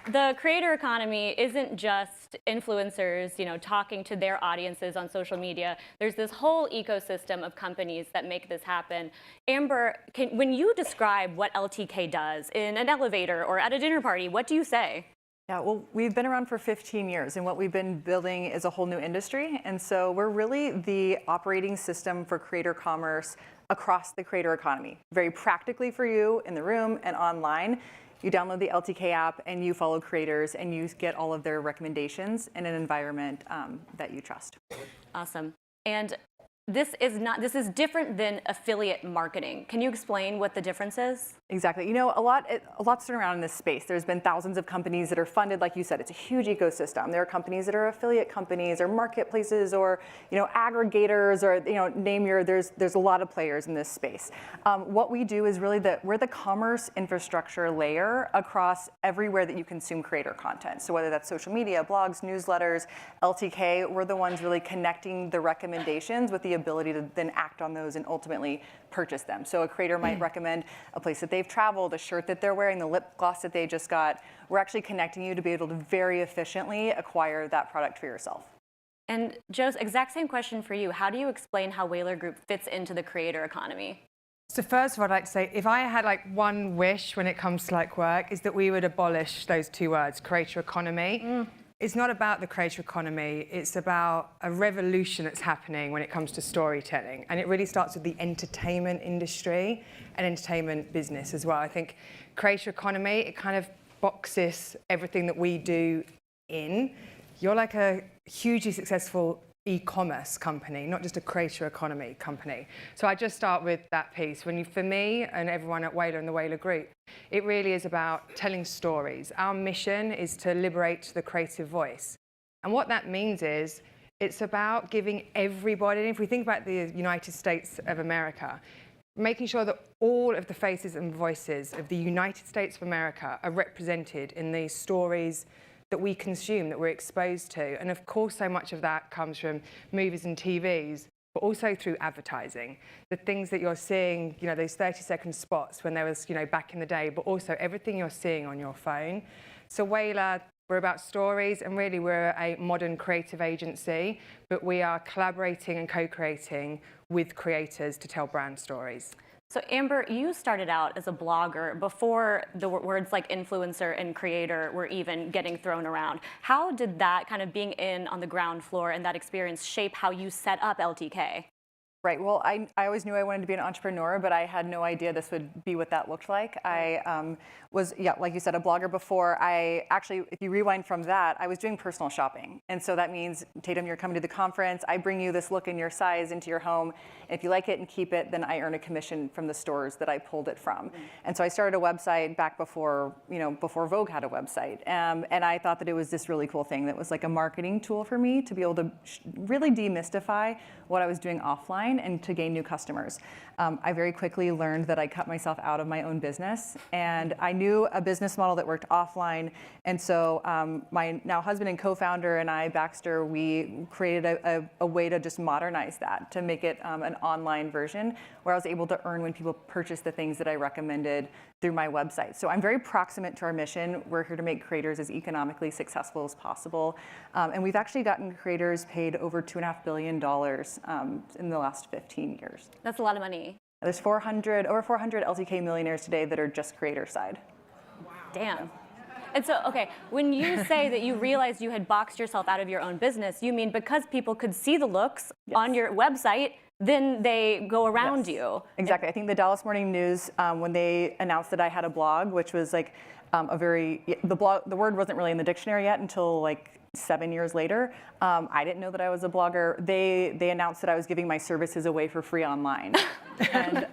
The creator economy isn't just influencers, talking to their audiences on social media. There's this whole ecosystem of companies that make this happen. Amber, when you describe what LTK does in an elevator or at a dinner party, what do you say? Yeah, well, we've been around for 15 years, and what we've been building is a whole new industry. And so we're really the operating system for creator commerce across the creator economy. Very practically for you in the room and online. You download the LTK app and you follow creators and you get all of their recommendations in an environment that you trust. Awesome. And this is different than affiliate marketing. Can you explain what the difference is? Exactly. A lot's turned around in this space. There's been thousands of companies that are funded, like you said. It's a huge ecosystem. There are companies that are affiliate companies or marketplaces or aggregators or there's a lot of players in this space. What we do is really we're the commerce infrastructure layer across everywhere that you consume creator content. So whether that's social media, blogs, newsletters, LTK, we're the ones really connecting the recommendations with the ability to then act on those and ultimately purchase them. So a creator might recommend a place that they've traveled, a shirt that they're wearing, the lip gloss that they just got. We're actually connecting you to be able to very efficiently acquire that product for yourself. And Joe, exact same question for you. How do you explain how Whaler Group fits into the creator economy? So first of all, I'd like to say, if I had one wish when it comes to work, is that we would abolish those two words, creator economy. It's not about the creator economy, it's about a revolution that's happening when it comes to storytelling. And it really starts with the entertainment industry and entertainment business as well. I think creator economy, it kind of boxes everything that we do in. You're like a hugely successful e-commerce company, not just a creator economy company. So I just start with that piece. For me and everyone at Whaler and the Whaler Group, it really is about telling stories. Our mission is to liberate the creative voice. And what that means is it's about giving everybody, if we think about the United States of America, making sure that all of the faces and voices of the United States of America are represented in these stories that we consume, that we're exposed to. And of course, so much of that comes from movies and TVs, but also through advertising. The things that you're seeing, those 30-second spots when there was, back in the day, but also everything you're seeing on your phone. So Whaler, we're about stories, and really we're a modern creative agency, but we are collaborating and co-creating with creators to tell brand stories. So Amber, you started out as a blogger before the words like influencer and creator were even getting thrown around. How did that kind of being in on the ground floor and that experience shape how you set up LTK? Right. Well, I always knew I wanted to be an entrepreneur, but I had no idea this would be what that looked like. I was, like you said, a blogger before. I actually, if you rewind from that, I was doing personal shopping. And so that means, Tatum, you're coming to the conference. I bring you this look in your size into your home. And if you like it and keep it, then I earn a commission from the stores that I pulled it from. And so I started a website back before, before Vogue had a website. And I thought that it was this really cool thing that was like a marketing tool for me to be able to really demystify what I was doing offline and to gain new customers. I very quickly learned that I cut myself out of my own business, and I knew a business model that worked offline. And so my now husband and co-founder and I, Baxter, we created a way to just modernize that, to make it an online version where I was able to earn when people purchase the things that I recommended through my website. So I'm very proximate to our mission. We're here to make creators as economically successful as possible. And we've actually gotten creators paid over $2.5 billion in the last 15 years. That's a lot of money. There's over 400 LTK millionaires today that are just creator side. Wow. Damn. And so, okay, when you say that you realized you had boxed yourself out of your own business, you mean because people could see the looks on your website, then they go around you. Exactly. I think the Dallas Morning News, when they announced that I had a blog, which was like the word wasn't really in the dictionary yet until like 7 years later. I didn't know that I was a blogger. They announced that I was giving my services away for free online. And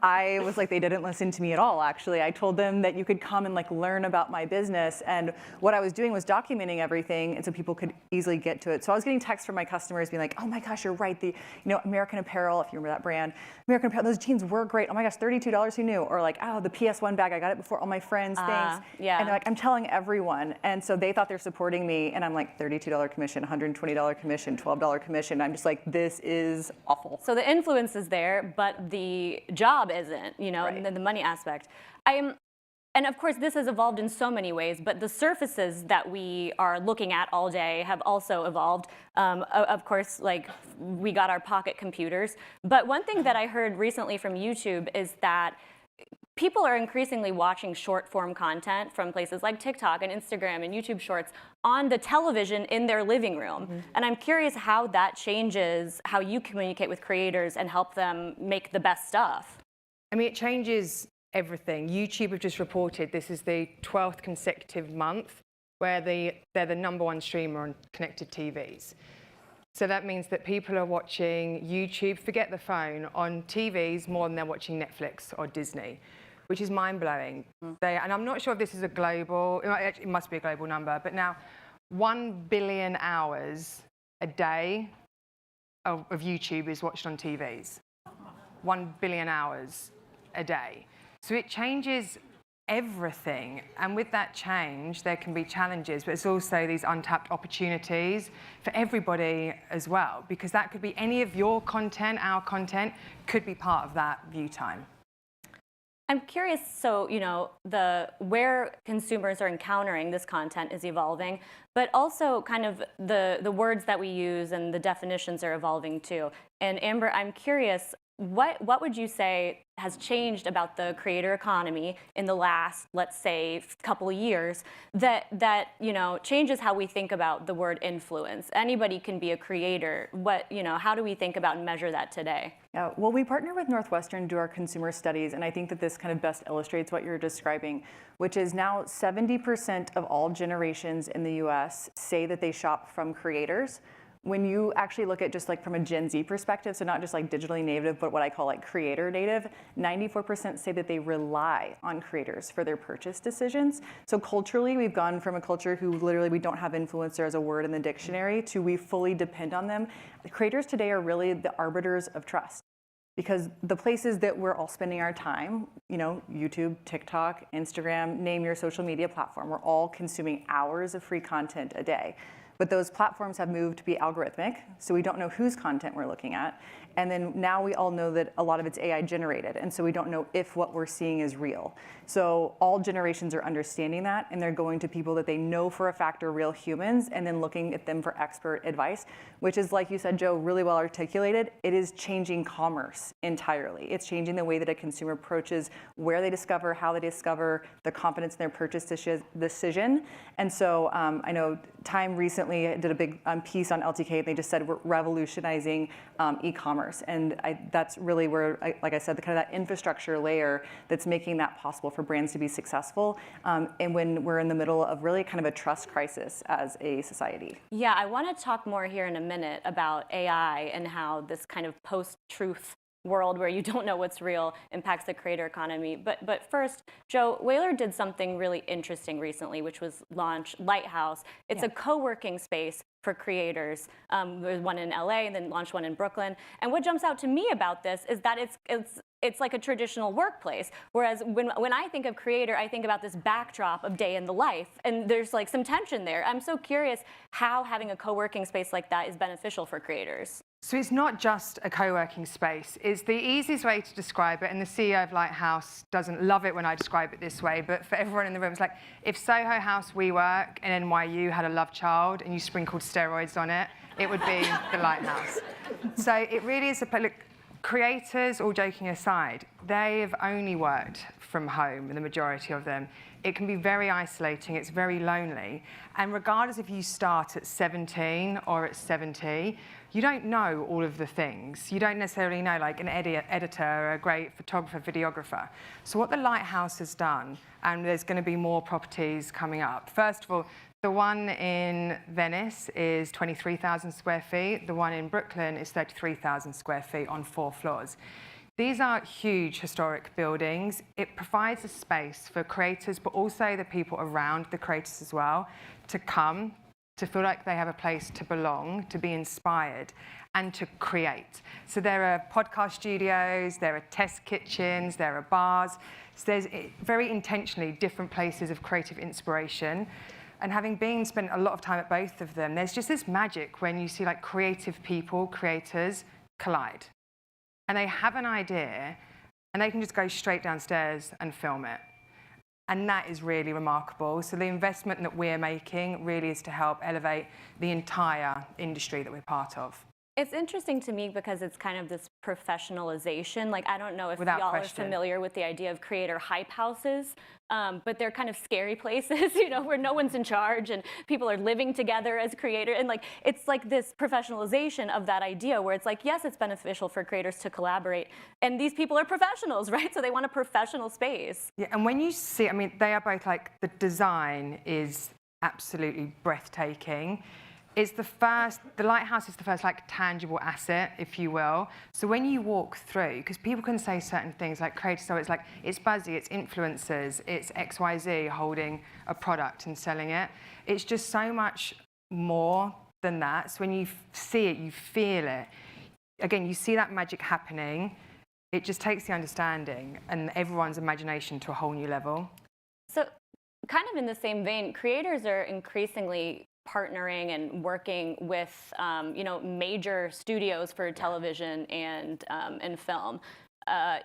I was like, they didn't listen to me at all, actually. I told them that you could come and like learn about my business. And what I was doing was documenting everything, and so people could easily get to it. So I was getting texts from my customers being like, oh my gosh, you're right. The American Apparel, if you remember that brand, American Apparel, those jeans were great. Oh my gosh, $32, who knew? Or like, oh, the PS1 bag, I got it before all my friends, thanks. Yeah. And they're like, I'm telling everyone. And so they thought they're supporting me, and I'm like, $32 commission, $120 commission, $12 commission. I'm just like, this is awful. So the influence is there, but the job isn't, and then the money aspect. And of course, this has evolved in so many ways, but the surfaces that we are looking at all day have also evolved. Of course, like we got our pocket computers. But one thing that I heard recently from YouTube is that people are increasingly watching short form content from places like TikTok and Instagram and YouTube Shorts on the television in their living room. Mm-hmm. And I'm curious how that changes how you communicate with creators and help them make the best stuff. I mean, it changes everything. YouTube have just reported this is the 12th consecutive month where they're the #1 streamer on connected TVs. So that means that people are watching YouTube, forget the phone, on TVs more than they're watching Netflix or Disney, which is mind-blowing. And I'm not sure if this is a global, it must be a global number, but now 1 billion hours a day of YouTube is watched on TVs. 1 billion hours a day. So it changes everything. And with that change, there can be challenges, but it's also these untapped opportunities for everybody as well, because that could be any of your content, our content, could be part of that view time. I'm curious, so, where consumers are encountering this content is evolving, but also kind of the words that we use and the definitions are evolving too. And Amber, I'm curious, what would you say has changed about the creator economy in the last, let's say, couple of years that changes how we think about the word influence? Anybody can be a creator. How do we think about and measure that today? Yeah, well, we partner with Northwestern to do our consumer studies, and I think that this kind of best illustrates what you're describing, which is now 70% of all generations in the US say that they shop from creators. When you actually look at just like from a Gen Z perspective, so not just like digitally native, but what I call like creator native, 94% say that they rely on creators for their purchase decisions. So culturally, we've gone from a culture who literally we don't have influencer as a word in the dictionary to we fully depend on them. The creators today are really the arbiters of trust, because the places that we're all spending our time, YouTube, TikTok, Instagram, name your social media platform, we're all consuming hours of free content a day. But those platforms have moved to be algorithmic, so we don't know whose content we're looking at. And then now we all know that a lot of it's AI generated, and so we don't know if what we're seeing is real. So all generations are understanding that, and they're going to people that they know for a fact are real humans, and then looking at them for expert advice, which is, like you said, Joe, really well articulated. It is changing commerce entirely. It's changing the way that a consumer approaches where they discover, how they discover, the confidence in their purchase decision. And so I know Time recently did a big piece on LTK, and they just said we're revolutionizing e-commerce. And that's really where, like I said, the kind of that infrastructure layer that's making that possible for brands to be successful. And when we're in the middle of really kind of a trust crisis as a society. Yeah, I want to talk more here in a minute about AI and how this kind of post-truth world where you don't know what's real impacts the creator economy. But first, Joe, Whalar did something really interesting recently, which was launch Lighthouse. It's a co-working space for creators. There's one in LA and then launched one in Brooklyn. And what jumps out to me about this is that it's like a traditional workplace. Whereas when I think of creator, I think about this backdrop of day in the life. And there's like some tension there. I'm so curious how having a co-working space like that is beneficial for creators. So it's not just a co-working space. It's the easiest way to describe it, and the CEO of Lighthouse doesn't love it when I describe it this way, but for everyone in the room, it's like if Soho House, WeWork, and NYU had a love child and you sprinkled steroids on it, it would be the Lighthouse. So it really is look, creators, all joking aside, they've only worked from home, the majority of them. It can be very isolating, it's very lonely. And regardless if you start at 17 or at 70, you don't know all of the things. You don't necessarily know like an editor, or a great photographer, videographer. So what the Lighthouse has done, and there's going to be more properties coming up. First of all, the one in Venice is 23,000 square feet. The one in Brooklyn is 33,000 square feet on 4 floors. These are huge historic buildings. It provides a space for creators, but also the people around the creators as well, to come, to feel like they have a place to belong, to be inspired, and to create. So there are podcast studios, there are test kitchens, there are bars. So there's very intentionally different places of creative inspiration. And having spent a lot of time at both of them, there's just this magic when you see like creative people, creators, collide. And they have an idea, and they can just go straight downstairs and film it. And that is really remarkable. So the investment that we're making really is to help elevate the entire industry that we're part of. It's interesting to me because it's kind of this professionalization. Like, I don't know if Without y'all question. are familiar with the idea of creator hype houses, but they're kind of scary places, you know, where no one's in charge and people are living together as creators. And like, it's like this professionalization of that idea where it's like, yes, it's beneficial for creators to collaborate. And these people are professionals, right? So they want a professional space. Yeah, and when you see, I mean, they are both like, the design is absolutely breathtaking. It's the Lighthouse is the first like tangible asset, if you will. So when you walk through, because people can say certain things like creators, so it's like, it's buzzy, it's influencers, it's XYZ holding a product and selling it. It's just so much more than that. So when you see it, you feel it. Again, you see that magic happening. It just takes the understanding and everyone's imagination to a whole new level. So kind of in the same vein, creators are increasingly partnering and working with you know, major studios for television and film.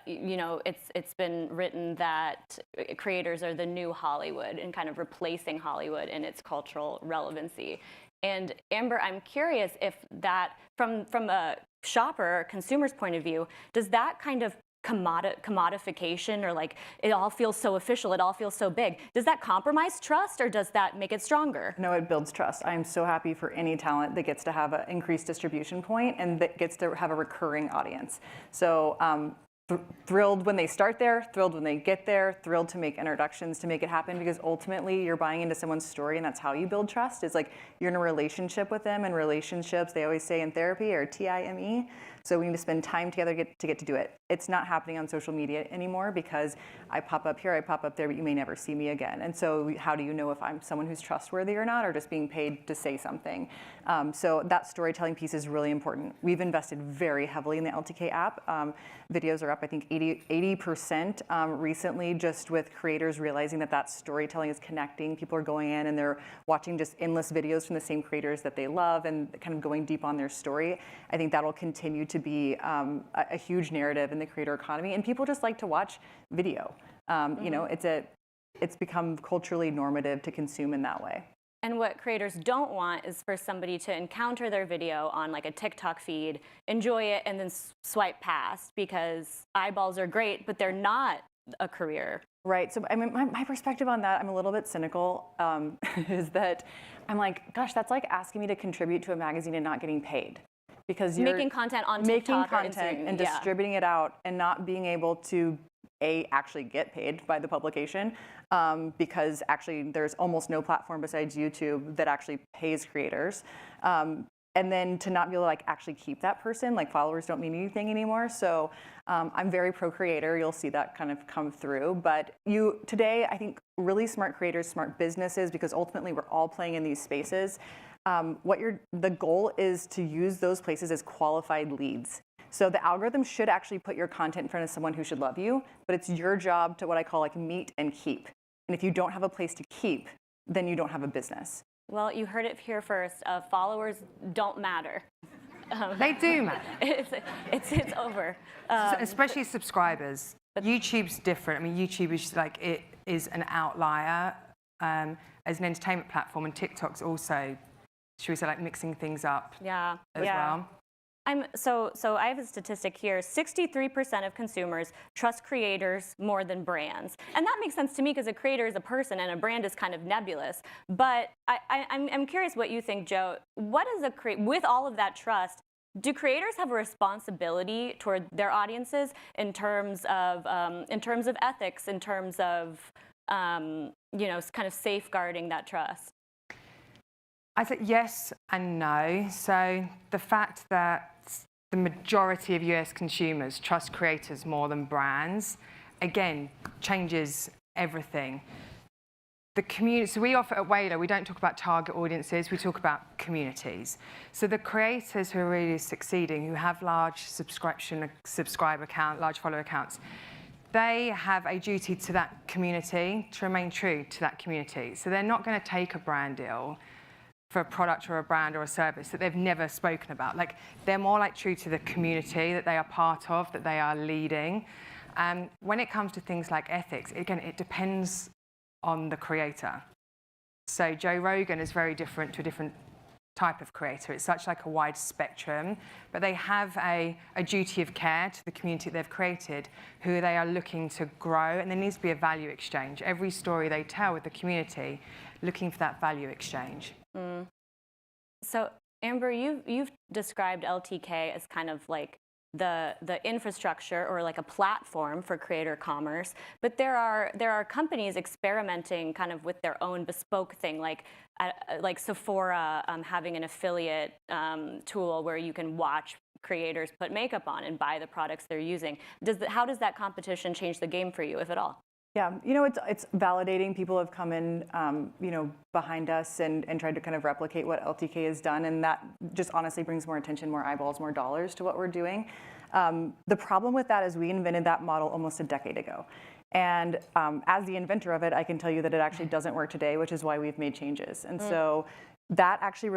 You know, it's been written that creators are the new Hollywood and kind of replacing Hollywood in its cultural relevancy. And Amber, I'm curious if that, from a shopper or consumer's point of view, does that kind of commodification, or like it all feels so official, it all feels so big, does that compromise trust or does that make it stronger? No, it builds trust. I'm so happy for any talent that gets to have an increased distribution point and that gets to have a recurring audience. So thrilled when they start there, thrilled when they get there, thrilled to make introductions to make it happen, because ultimately you're buying into someone's story and that's how you build trust. It's like you're in a relationship with them, and relationships, they always say in therapy, are TIME. So we need to spend time together to get to do it. It's not happening on social media anymore because I pop up here, I pop up there, but you may never see me again. And so how do you know if I'm someone who's trustworthy or not, or just being paid to say something? So that storytelling piece is really important. We've invested very heavily in the LTK app. Videos are up up, I think 80% recently, just with creators realizing that storytelling is connecting. People are going in and they're watching just endless videos from the same creators that they love and kind of going deep on their story. I think that'll continue to be a huge narrative in the creator economy, and people just like to watch video. You know, it's become culturally normative to consume in that way. And what creators don't want is for somebody to encounter their video on like a TikTok feed, enjoy it, and then swipe past, because eyeballs are great, but they're not a career. Right. So I mean, my perspective on that, I'm a little bit cynical, is that I'm like, gosh, that's like asking me to contribute to a magazine and not getting paid. Because you're making content on TikTok making content and distributing it out and not being able to actually get paid by the publication, because actually there's almost no platform besides YouTube that actually pays creators. And then to not be able to like actually keep that person, like followers don't mean anything anymore. So I'm very pro-creator. You'll see that kind of come through. But today, I think really smart creators, smart businesses, because ultimately we're all playing in these spaces. The goal is to use those places as qualified leads. So the algorithm should actually put your content in front of someone who should love you, but it's your job to what I call like meet and keep. And if you don't have a place to keep, then you don't have a business. Well, you heard it here first. Followers don't matter. They do matter. It's over. Especially subscribers. YouTube's different. I mean, YouTube is like, it is an outlier as an entertainment platform, and TikTok's also, should we say, like mixing things up as well. So I have a statistic here. 63% of consumers trust creators more than brands. And that makes sense to me because a creator is a person and a brand is kind of nebulous. But I'm curious what you think, Joe. What is with all of that trust, do creators have a responsibility toward their audiences in terms of ethics, in terms of you know, kind of safeguarding that trust? I said yes and no. So the fact that the majority of US consumers trust creators more than brands, again, changes everything. The community, so we offer at Whalar, we don't talk about target audiences, we talk about communities. So the creators who are really succeeding, who have large subscriber account, large follower accounts, they have a duty to that community to remain true to that community. So they're not going to take a brand deal for a product or a brand or a service that they've never spoken about. Like, they're more like true to the community that they are part of, that they are leading. When it comes to things like ethics, again, it depends on the creator. So Joe Rogan is very different to a different type of creator. It's such like a wide spectrum, but they have a duty of care to the community they've created, who they are looking to grow, and there needs to be a value exchange. Every story they tell with the community, looking for that value exchange. So Amber, you've described LTK as kind of like the infrastructure or like a platform for creator commerce, but there are companies experimenting kind of with their own bespoke thing, like Sephora having an affiliate tool where you can watch creators put makeup on and buy the products they're using. How does that competition change the game for you, if at all? Yeah, you know, it's validating. People have come in, you know, behind us and tried to kind of replicate what LTK has done, and that just honestly brings more attention, more eyeballs, more dollars to what we're doing. The problem with that is we invented that model almost a decade ago. And as the inventor of it, I can tell you that it actually doesn't work today, which is why we've made changes. And so that actually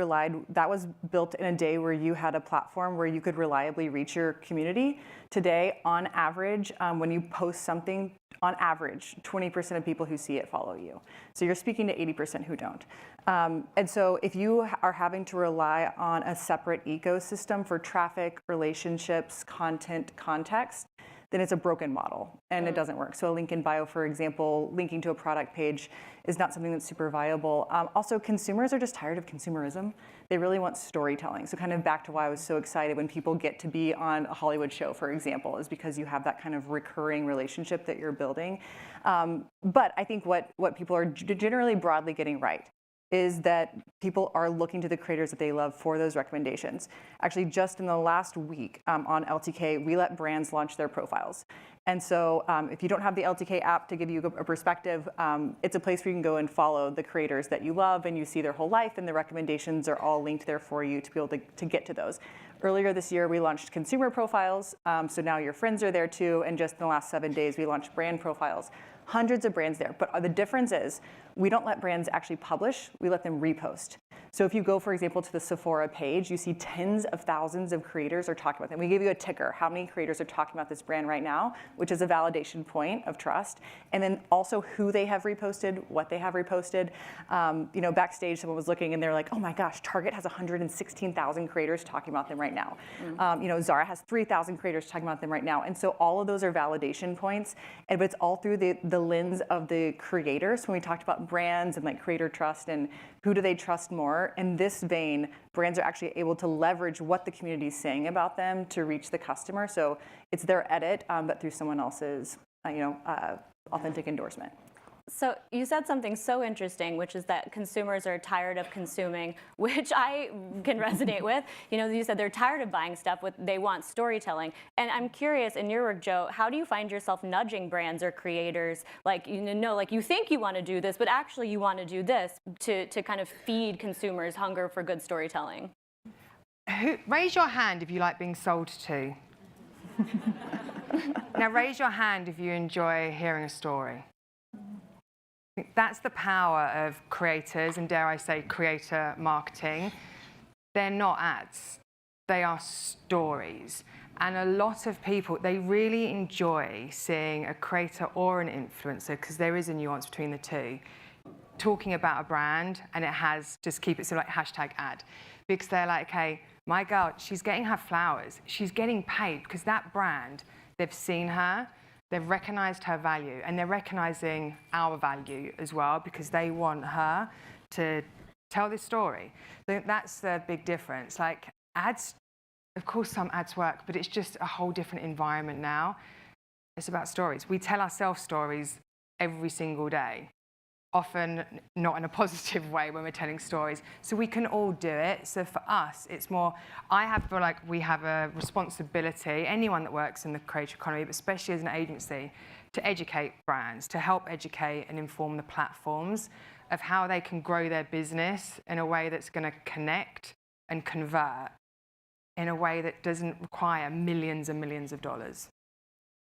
that was built in a day where you had a platform where you could reliably reach your community. Today, on average, when you post something, on average, 20% of people who see it follow you. So you're speaking to 80% who don't. And so if you are having to rely on a separate ecosystem for traffic, relationships, content, context, then it's a broken model and it doesn't work. So a link in bio, for example, linking to a product page is not something that's super viable. Also, consumers are just tired of consumerism. They really want storytelling. So kind of back to why I was so excited when people get to be on a Hollywood show, for example, is because you have that kind of recurring relationship that you're building. But I think what people are generally broadly getting right is that people are looking to the creators that they love for those recommendations. Actually, just in the last week on LTK, we let brands launch their profiles. And so if you don't have the LTK app to give you a perspective, it's a place where you can go and follow the creators that you love, and you see their whole life, and the recommendations are all linked there for you to be able to get to those. Earlier this year, we launched consumer profiles, so now your friends are there too, and just in the last 7 days, we launched brand profiles. Hundreds of brands there, but the difference is we don't let brands actually publish, we let them repost. So if you go, for example, to the Sephora page, you see tens of thousands of creators are talking about them. We give you a ticker, how many creators are talking about this brand right now, which is a validation point of trust. And then also who they have reposted, what they have reposted. You know, backstage, someone was looking and they're like, oh my gosh, Target has 116,000 creators talking about them right now. You know, Zara has 3,000 creators talking about them right now. And so all of those are validation points, but it's all through the lens of the creators. When we talked about brands and like creator trust and who do they trust more, in this vein, brands are actually able to leverage what the community is saying about them to reach the customer. So it's their edit, but through someone else's, authentic endorsement. So you said something so interesting, which is that consumers are tired of consuming, which I can resonate with. You know, you said they're tired of buying stuff, they want storytelling. And I'm curious, in your work, Joe, how do you find yourself nudging brands or creators, like, like you think you want to do this, but actually you want to do this to kind of feed consumers' hunger for good storytelling? Raise your hand if you like being sold to. Now raise your hand if you enjoy hearing a story. That's the power of creators, and dare I say creator marketing. They're not ads, they are stories. And a lot of people, they really enjoy seeing a creator or an influencer, because there is a nuance between the two, talking about a brand, and it has, just keep it so like hashtag ad. Because they're like, okay, my girl, she's getting her flowers, she's getting paid, because that brand, they've seen her, they've recognized her value, and they're recognizing our value as well, because they want her to tell this story. That's the big difference. Like ads, of course some ads work, but it's just a whole different environment now. It's about stories. We tell ourselves stories every single day, often not in a positive way when we're telling stories. So we can all do it. So for us, it's more, I feel like we have a responsibility, anyone that works in the creator economy, but especially as an agency, to educate brands, to help educate and inform the platforms of how they can grow their business in a way that's going to connect and convert in a way that doesn't require millions and millions of dollars.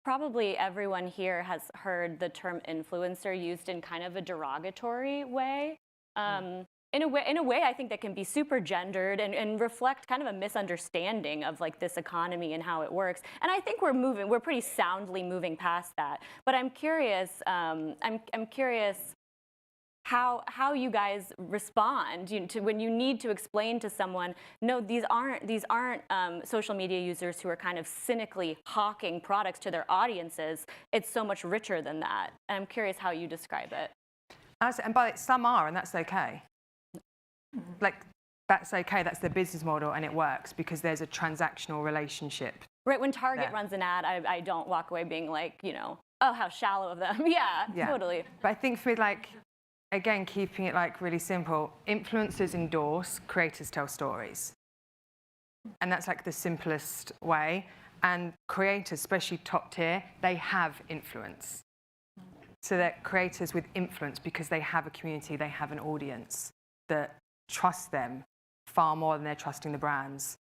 Probably everyone here has heard the term influencer used in kind of a derogatory way. In a way, I think that can be super gendered and reflect kind of a misunderstanding of like this economy and how it works. And I think we're pretty soundly moving past that. But I'm curious, I'm curious how you guys respond to when you need to explain to someone, no, these aren't social media users who are kind of cynically hawking products to their audiences. It's so much richer than that. And I'm curious how you describe it. And by it, some are, and that's okay. Like, that's okay, that's their business model, and it works because there's a transactional relationship. Right, when Target runs an ad, I don't walk away being like, oh, how shallow of them. Yeah, totally. But I think for like, again, keeping it like really simple, influencers endorse, creators tell stories. And that's like the simplest way. And creators, especially top tier, they have influence. So they're creators with influence because they have a community, they have an audience that trust them far more than they're trusting the brands.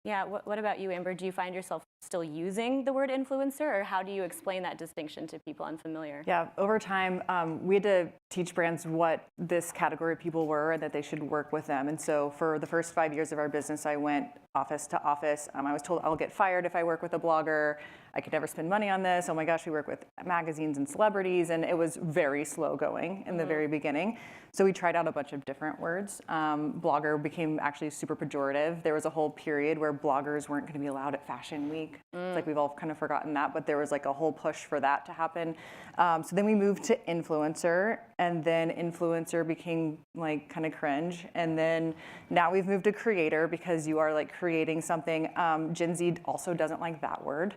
Yeah, what about you, Amber? Do you find yourself still using the word influencer, or how do you explain that distinction to people unfamiliar? Yeah, over time, we had to teach brands what this category of people were and that they should work with them. And so for the first 5 years of our business, I went office to office. I was told I'll get fired if I work with a blogger. I could never spend money on this. Oh my gosh, we work with magazines and celebrities, and it was very slow going in the very beginning. So we tried out a bunch of different words. Blogger became actually super pejorative. There was a whole period where bloggers weren't going to be allowed at Fashion Week. It's like we've all kind of forgotten that, but there was like a whole push for that to happen. So then we moved to influencer, and then influencer became like kind of cringe. And then now we've moved to creator because you are like creating something. Gen Z also doesn't like that word.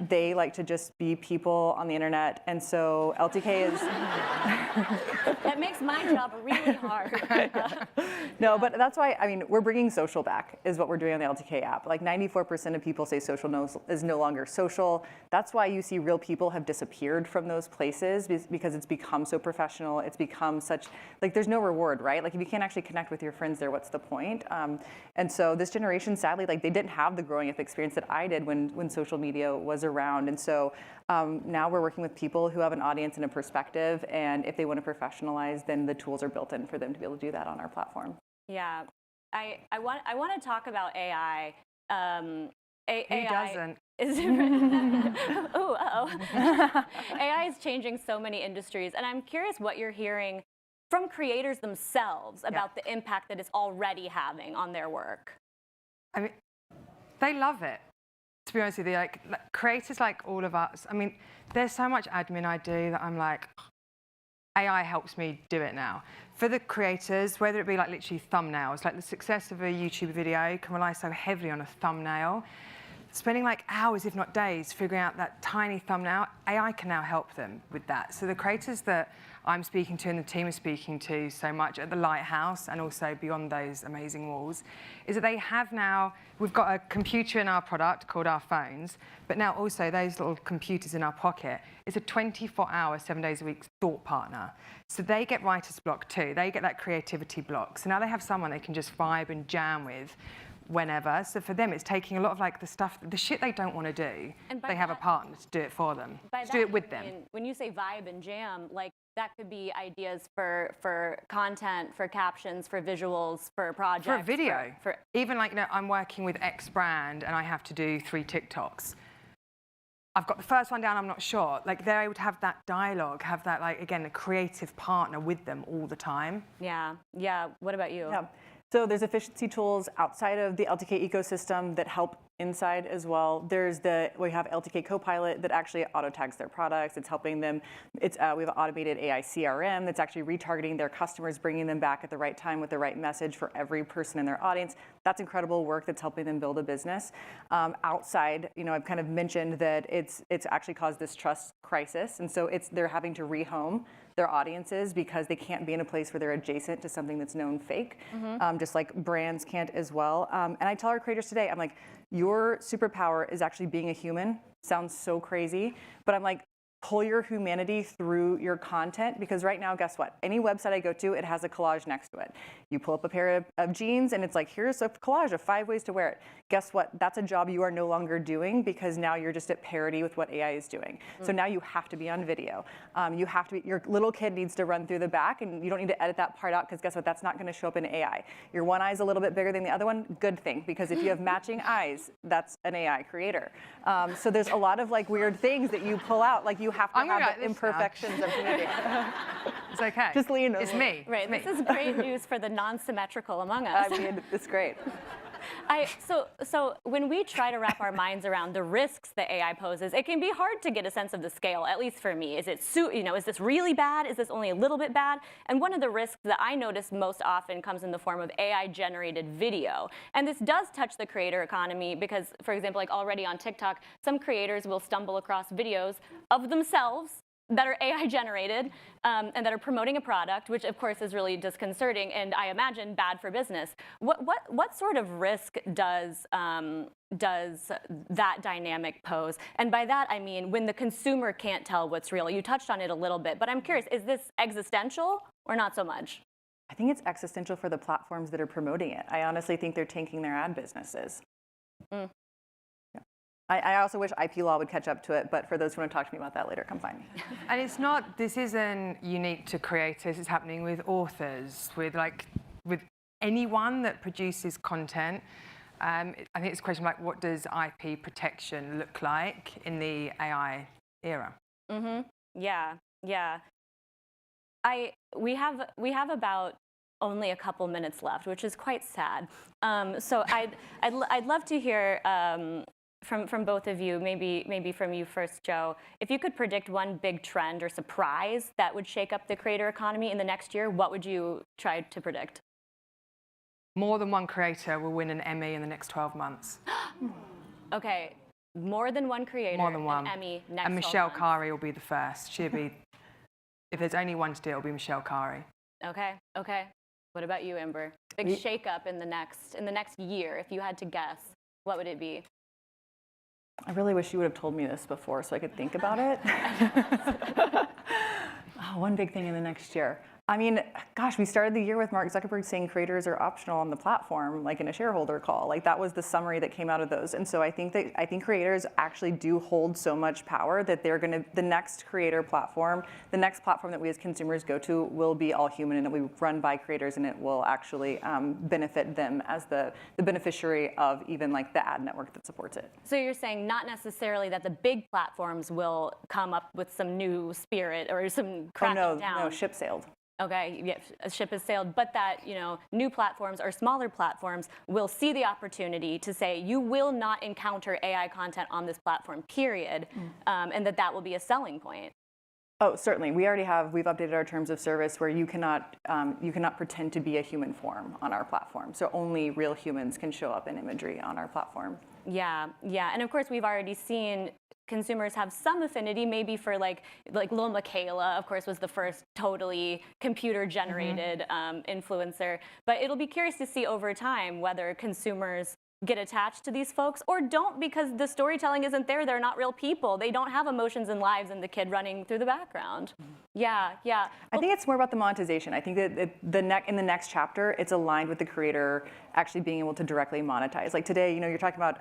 They like to just be people on the internet, and so LTK is. That makes my job really hard. No, but that's why, I mean, we're bringing social back, is what we're doing on the LTK app. Like 94% of people say social is no longer social. That's why you see real people have disappeared from those places, because it's become so professional. It's become such, like, there's no reward, right? Like, if you can't actually connect with your friends there, what's the point? And so this generation, sadly, like, they didn't have the growing up experience that I did when social media was around. And so now we're working with people who have an audience and a perspective, and if they want to professionalize, then the tools are built in for them to be able to do that on our platform. Yeah, I want to talk about AI. Who doesn't? Ooh, uh-oh. AI is changing so many industries, and I'm curious what you're hearing from creators themselves about the impact that it's already having on their work. I mean, they love it. To be honest with you, like creators like all of us, I mean, there's so much admin I do that I'm like, AI helps me do it now. For the creators, whether it be like literally thumbnails, like the success of a YouTube video can rely so heavily on a thumbnail. Spending like hours, if not days, figuring out that tiny thumbnail, AI can now help them with that. So the creators that I'm speaking to and the team is speaking to so much at the Lighthouse and also beyond those amazing walls, is that they have now, we've got a computer in our product called our phones, but now also those little computers in our pocket is a 24-hour, 7 days a week thought partner. So they get writer's block too. They get that creativity block. So now they have someone they can just vibe and jam with whenever. So for them, it's taking a lot of like the shit they don't want to do. They have a partner to do it for them, to do it with them. When you say vibe and jam, like that could be ideas for content, for captions, for visuals, for projects. For a video. Even like, you know, I'm working with X brand and I have to do 3 TikToks. I've got the first one down, I'm not sure. Like they're able to have that dialogue, have that like, again, a creative partner with them all the time. Yeah, yeah. What about you? Yeah. So there's efficiency tools outside of the LTK ecosystem that help inside as well. We have LTK Copilot that actually auto tags their products. It's helping them. We have an automated AI CRM that's actually retargeting their customers, bringing them back at the right time with the right message for every person in their audience. That's incredible work that's helping them build a business. Outside, you know, I've kind of mentioned that it's actually caused this trust crisis, and so they're having to rehome their audiences because they can't be in a place where they're adjacent to something that's known fake, just like brands can't as well. And I tell our creators today, I'm like, your superpower is actually being a human. Sounds so crazy, but I'm like, pull your humanity through your content, because right now, guess what? Any website I go to, it has a collage next to it. You pull up a pair of jeans and it's like, here's a collage of 5 ways to wear it. Guess what? That's a job you are no longer doing because now you're just at parity with what AI is doing. So now you have to be on video. You have to be, your little kid needs to run through the back and you don't need to edit that part out because guess what? That's not gonna show up in AI. Your one eye is a little bit bigger than the other one, good thing, because if you have matching eyes, that's an AI creator. So there's a lot of like weird things that you pull out, like you have to have the imperfections of humanity. It's okay. Just lean over. It's me. Right. It's This is great news for the non-symmetrical among us. I mean, it's great. So when we try to wrap our minds around the risks that AI poses, it can be hard to get a sense of the scale, at least for me. Is this really bad? Is this only a little bit bad? And one of the risks that I notice most often comes in the form of AI-generated video. And this does touch the creator economy because, for example, like already on TikTok, some creators will stumble across videos of themselves that are AI generated and that are promoting a product, which of course is really disconcerting and I imagine bad for business. What sort of risk does that dynamic pose? And by that I mean when the consumer can't tell what's real. You touched on it a little bit, but I'm curious, is this existential or not so much? I think it's existential for the platforms that are promoting it. I honestly think they're tanking their ad businesses. Mm. I also wish IP law would catch up to it, but for those who want to talk to me about that later, come find me. And this isn't unique to creators. It's happening with authors, with anyone that produces content. I think it's a question like, what does IP protection look like in the AI era? Mm-hmm. Yeah, yeah. We have about only a couple minutes left, which is quite sad. So I'd love to hear from both of you, maybe from you first, Joe, if you could predict one big trend or surprise that would shake up the creator economy in the next year, what would you try to predict? More than one creator will win an Emmy in the next 12 months. Okay, more than one creator, More than one. an Emmy next And 12 Michelle months. Khare will be the first. She'll be, if there's only one to do it, it'll be Michelle Khare. Okay, okay. What about you, Amber? Big shakeup in the next year. If you had to guess, what would it be? I really wish you would have told me this before so I could think about it. Oh, one big thing in the next year. I mean, gosh, we started the year with Mark Zuckerberg saying creators are optional on the platform, like in a shareholder call. Like that was the summary that came out of those. And so I think creators actually do hold so much power that they're going to, the next creator platform, the next platform that we as consumers go to will be all human and it will be run by creators and it will actually benefit them as the beneficiary of even like the ad network that supports it. So you're saying not necessarily that the big platforms will come up with some new spirit or some cracking down. No, ship sailed. Okay, yeah, a ship has sailed, but that, new platforms or smaller platforms will see the opportunity to say, you will not encounter AI content on this platform, period, and that will be a selling point. Oh, certainly. We've updated our terms of service where you cannot pretend to be a human form on our platform. So only real humans can show up in imagery on our platform. Yeah, yeah, and of course we've already seen consumers have some affinity maybe for like Lil Miquela, of course, was the first totally computer-generated influencer. But it'll be curious to see over time whether consumers get attached to these folks or don't because the storytelling isn't there. They're not real people. They don't have emotions and lives and the kid running through the background. Yeah, yeah. I think it's more about the monetization. I think that in the next chapter, it's aligned with the creator actually being able to directly monetize. Like today, you're talking about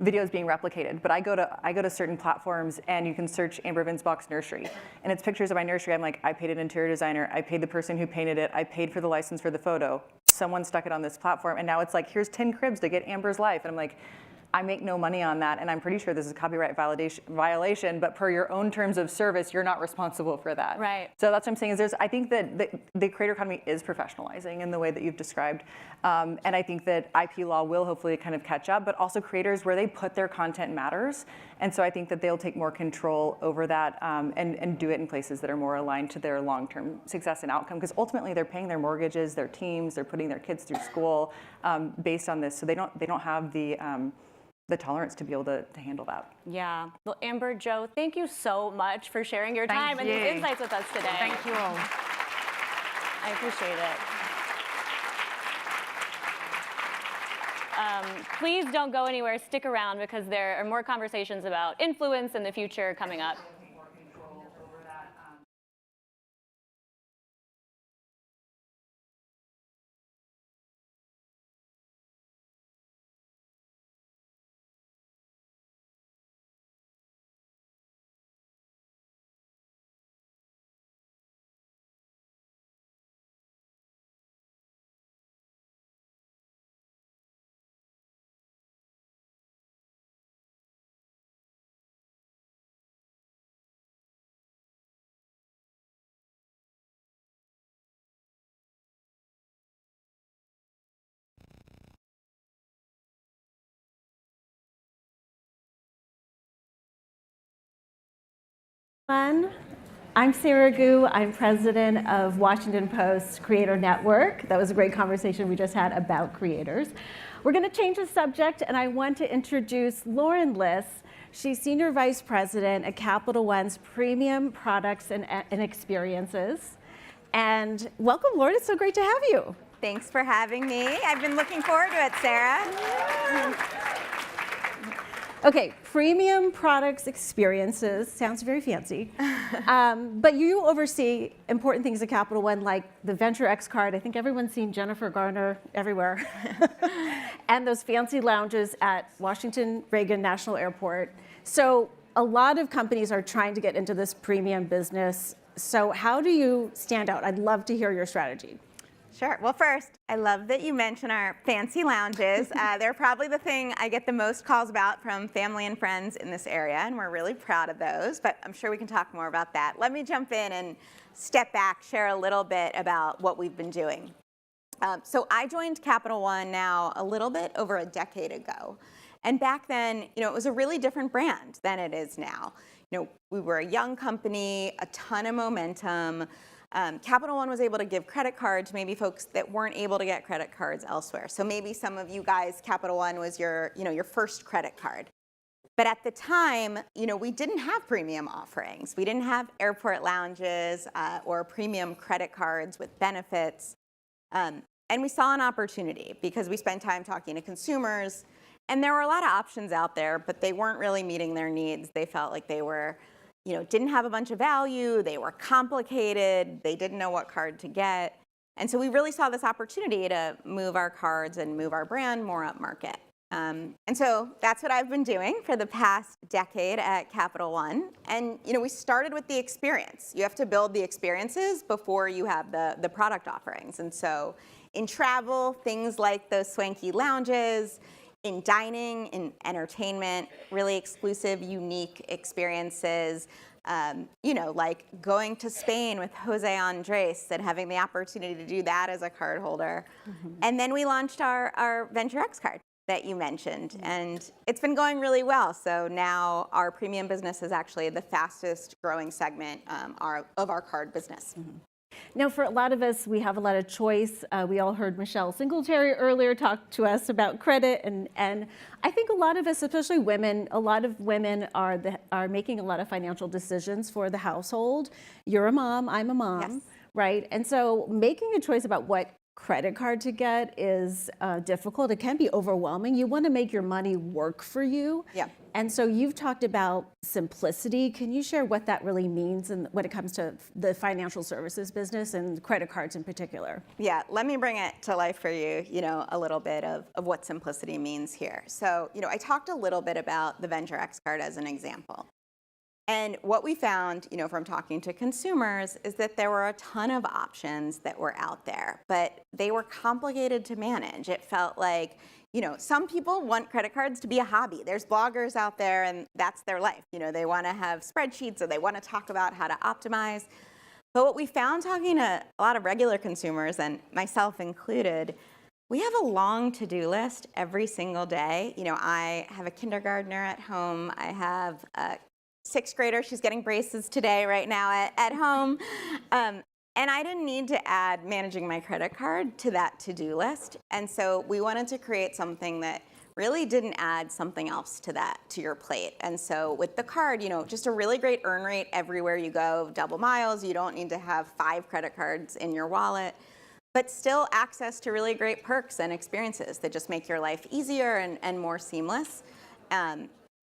videos being replicated, but I go to certain platforms and you can search Amber Vinsbach's nursery, and it's pictures of my nursery. I'm like, I paid an interior designer, I paid the person who painted it, I paid for the license for the photo. Someone stuck it on this platform, and now it's like, here's 10 cribs to get Amber's life, and I'm like, I make no money on that, and I'm pretty sure this is a copyright violation, but per your own terms of service, you're not responsible for that. Right. So that's what I'm saying is I think that the creator economy is professionalizing in the way that you've described. And I think that IP law will hopefully kind of catch up, but also creators where they put their content matters. And so I think that they'll take more control over that and do it in places that are more aligned to their long-term success and outcome. Because ultimately they're paying their mortgages, their teams, they're putting their kids through school based on this. So they don't have the tolerance to be able to handle that. Yeah. Well, Amber, Joe, thank you so much for sharing your time and these insights with us today. Thank you all. I appreciate it. Please don't go anywhere. Stick around because there are more conversations about influence in the future coming up. I'm Sarah Gu. I'm president of Washington Post Creator Network. That was a great conversation we just had about creators. We're going to change the subject, and I want to introduce Lauren Liss. She's senior vice president at Capital One's Premium Products and Experiences. And welcome, Lauren. It's so great to have you. Thanks for having me. I've been looking forward to it, Sarah. Okay, Premium Products Experiences sounds very fancy, but you oversee important things at Capital One like the Venture X card. I think everyone's seen Jennifer Garner everywhere, and those fancy lounges at Washington Reagan National Airport. So a lot of companies are trying to get into this premium business. So how do you stand out? I'd love to hear your strategy. Sure. Well, first, I love that you mention our fancy lounges. They're probably the thing I get the most calls about from family and friends in this area, and we're really proud of those, but I'm sure we can talk more about that. Let me jump in and step back, share a little bit about what we've been doing. So I joined Capital One now a little bit over a decade ago. And back then, it was a really different brand than it is now. We were a young company, a ton of momentum. Capital One was able to give credit cards to maybe folks that weren't able to get credit cards elsewhere. So maybe some of you guys, Capital One was your first credit card. But at the time, we didn't have premium offerings. We didn't have airport lounges or premium credit cards with benefits. And we saw an opportunity because we spent time talking to consumers. And there were a lot of options out there, but they weren't really meeting their needs. They felt like they were, didn't have a bunch of value. They were complicated. They didn't know what card to get. And so we really saw this opportunity to move our cards and move our brand more up market. And so that's what I've been doing for the past decade at Capital One. And we started with the experience. You have to build the experiences before you have the product offerings. And so in travel, things like those swanky lounges, in dining, in entertainment, really exclusive, unique experiences. Like going to Spain with Jose Andres and having the opportunity to do that as a card holder. And then we launched our Venture X card that you mentioned, and it's been going really well. So now our premium business is actually the fastest growing segment of our card business. Now, for a lot of us, we have a lot of choice. We all heard Michelle Singletary earlier talk to us about credit, and I think a lot of us, especially women, a lot of women are making a lot of financial decisions for the household. You're a mom, I'm a mom, yes. Right? And so making a choice about what credit card to get is difficult. It can be overwhelming. You want to make your money work for you. Yeah. And so you've talked about simplicity. Can you share what that really means when it comes to the financial services business and credit cards in particular? Yeah, let me bring it to life for you, a little bit of what simplicity means here. So, I talked a little bit about the Venture X card as an example. And what we found, from talking to consumers is that there were a ton of options that were out there, but they were complicated to manage. It felt like, some people want credit cards to be a hobby. There's bloggers out there and that's their life. They want to have spreadsheets or they want to talk about how to optimize. But what we found talking to a lot of regular consumers, and myself included, we have a long to-do list every single day. I have a kindergartner at home. I have a sixth grader. She's getting braces today right now at home. And I didn't need to add managing my credit card to that to-do list. And so we wanted to create something that really didn't add something else to your plate. And so with the card, just a really great earn rate everywhere you go, double miles. You don't need to have 5 credit cards in your wallet, but still access to really great perks and experiences that just make your life easier and more seamless.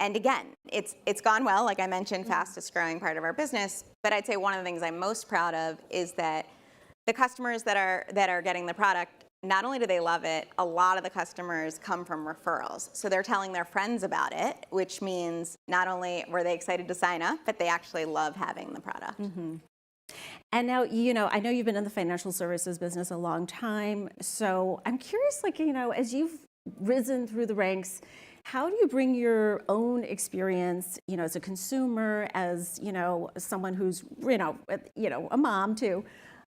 And again, it's gone well, like I mentioned, fastest growing part of our business. But I'd say one of the things I'm most proud of is that the customers that are getting the product, not only do they love it, a lot of the customers come from referrals. So they're telling their friends about it, which means not only were they excited to sign up, but they actually love having the product. Mm-hmm. And now, I know you've been in the financial services business a long time. So I'm curious, as you've risen through the ranks, how do you bring your own experience, as a consumer, as, someone who's, a mom too,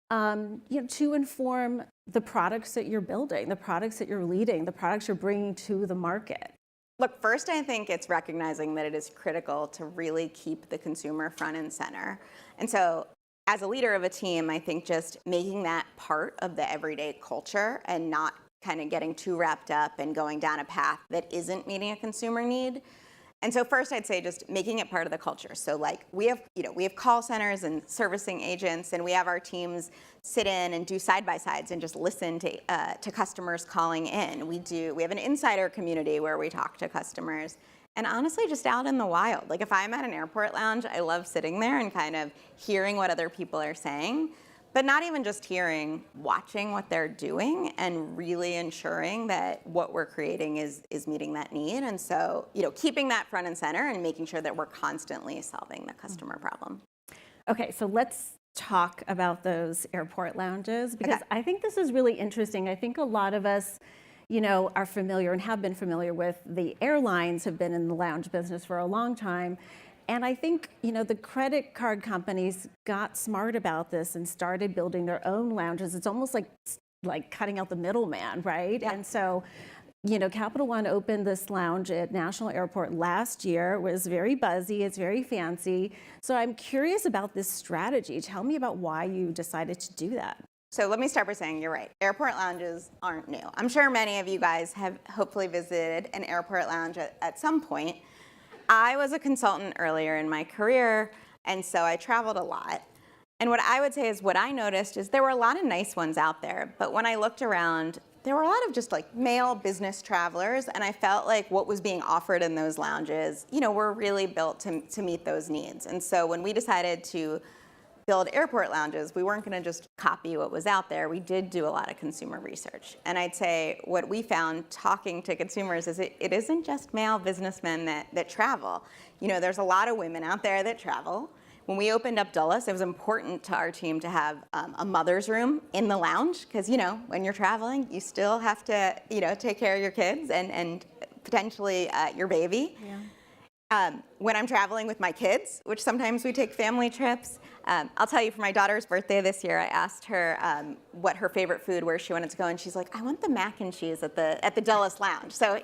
to inform the products that you're building, the products that you're leading, the products you're bringing to the market? Look, first, I think it's recognizing that it is critical to really keep the consumer front and center. And so as a leader of a team, I think just making that part of the everyday culture and not kind of getting too wrapped up and going down a path that isn't meeting a consumer need. And so first I'd say just making it part of the culture. So we have call centers and servicing agents, and we have our teams sit in and do side-by-sides and just listen to customers calling in. We have an insider community where we talk to customers. And honestly, just out in the wild. If I'm at an airport lounge, I love sitting there and kind of hearing what other people are saying. But not even just hearing, watching what they're doing and really ensuring that what we're creating is meeting that need. And so, keeping that front and center and making sure that we're constantly solving the customer problem. Okay, so let's talk about those airport lounges, because I think this is really interesting. I think a lot of us, are familiar and have been familiar with the airlines, have been in the lounge business for a long time. And I think, the credit card companies got smart about this and started building their own lounges. It's almost like cutting out the middleman, right? Yeah. And so, Capital One opened this lounge at National Airport last year. It was very buzzy. It's very fancy. So I'm curious about this strategy. Tell me about why you decided to do that. So let me start by saying you're right. Airport lounges aren't new. I'm sure many of you guys have hopefully visited an airport lounge at some point. I was a consultant earlier in my career, and so I traveled a lot. And what I would say is what I noticed is there were a lot of nice ones out there, but when I looked around, there were a lot of just like male business travelers, and I felt like what was being offered in those lounges, were really built to meet those needs. And so when we decided to build airport lounges, we weren't going to just copy what was out there. We did do a lot of consumer research. And I'd say what we found talking to consumers is it isn't just male businessmen that travel. There's a lot of women out there that travel. When we opened up Dulles, it was important to our team to have a mother's room in the lounge because, when you're traveling, you still have to, take care of your kids and potentially your baby. Yeah. When I'm traveling with my kids, which sometimes we take family trips, I'll tell you, for my daughter's birthday this year, I asked her what her favorite food, where she wanted to go, and she's like, I want the mac and cheese at the Dulles Lounge. So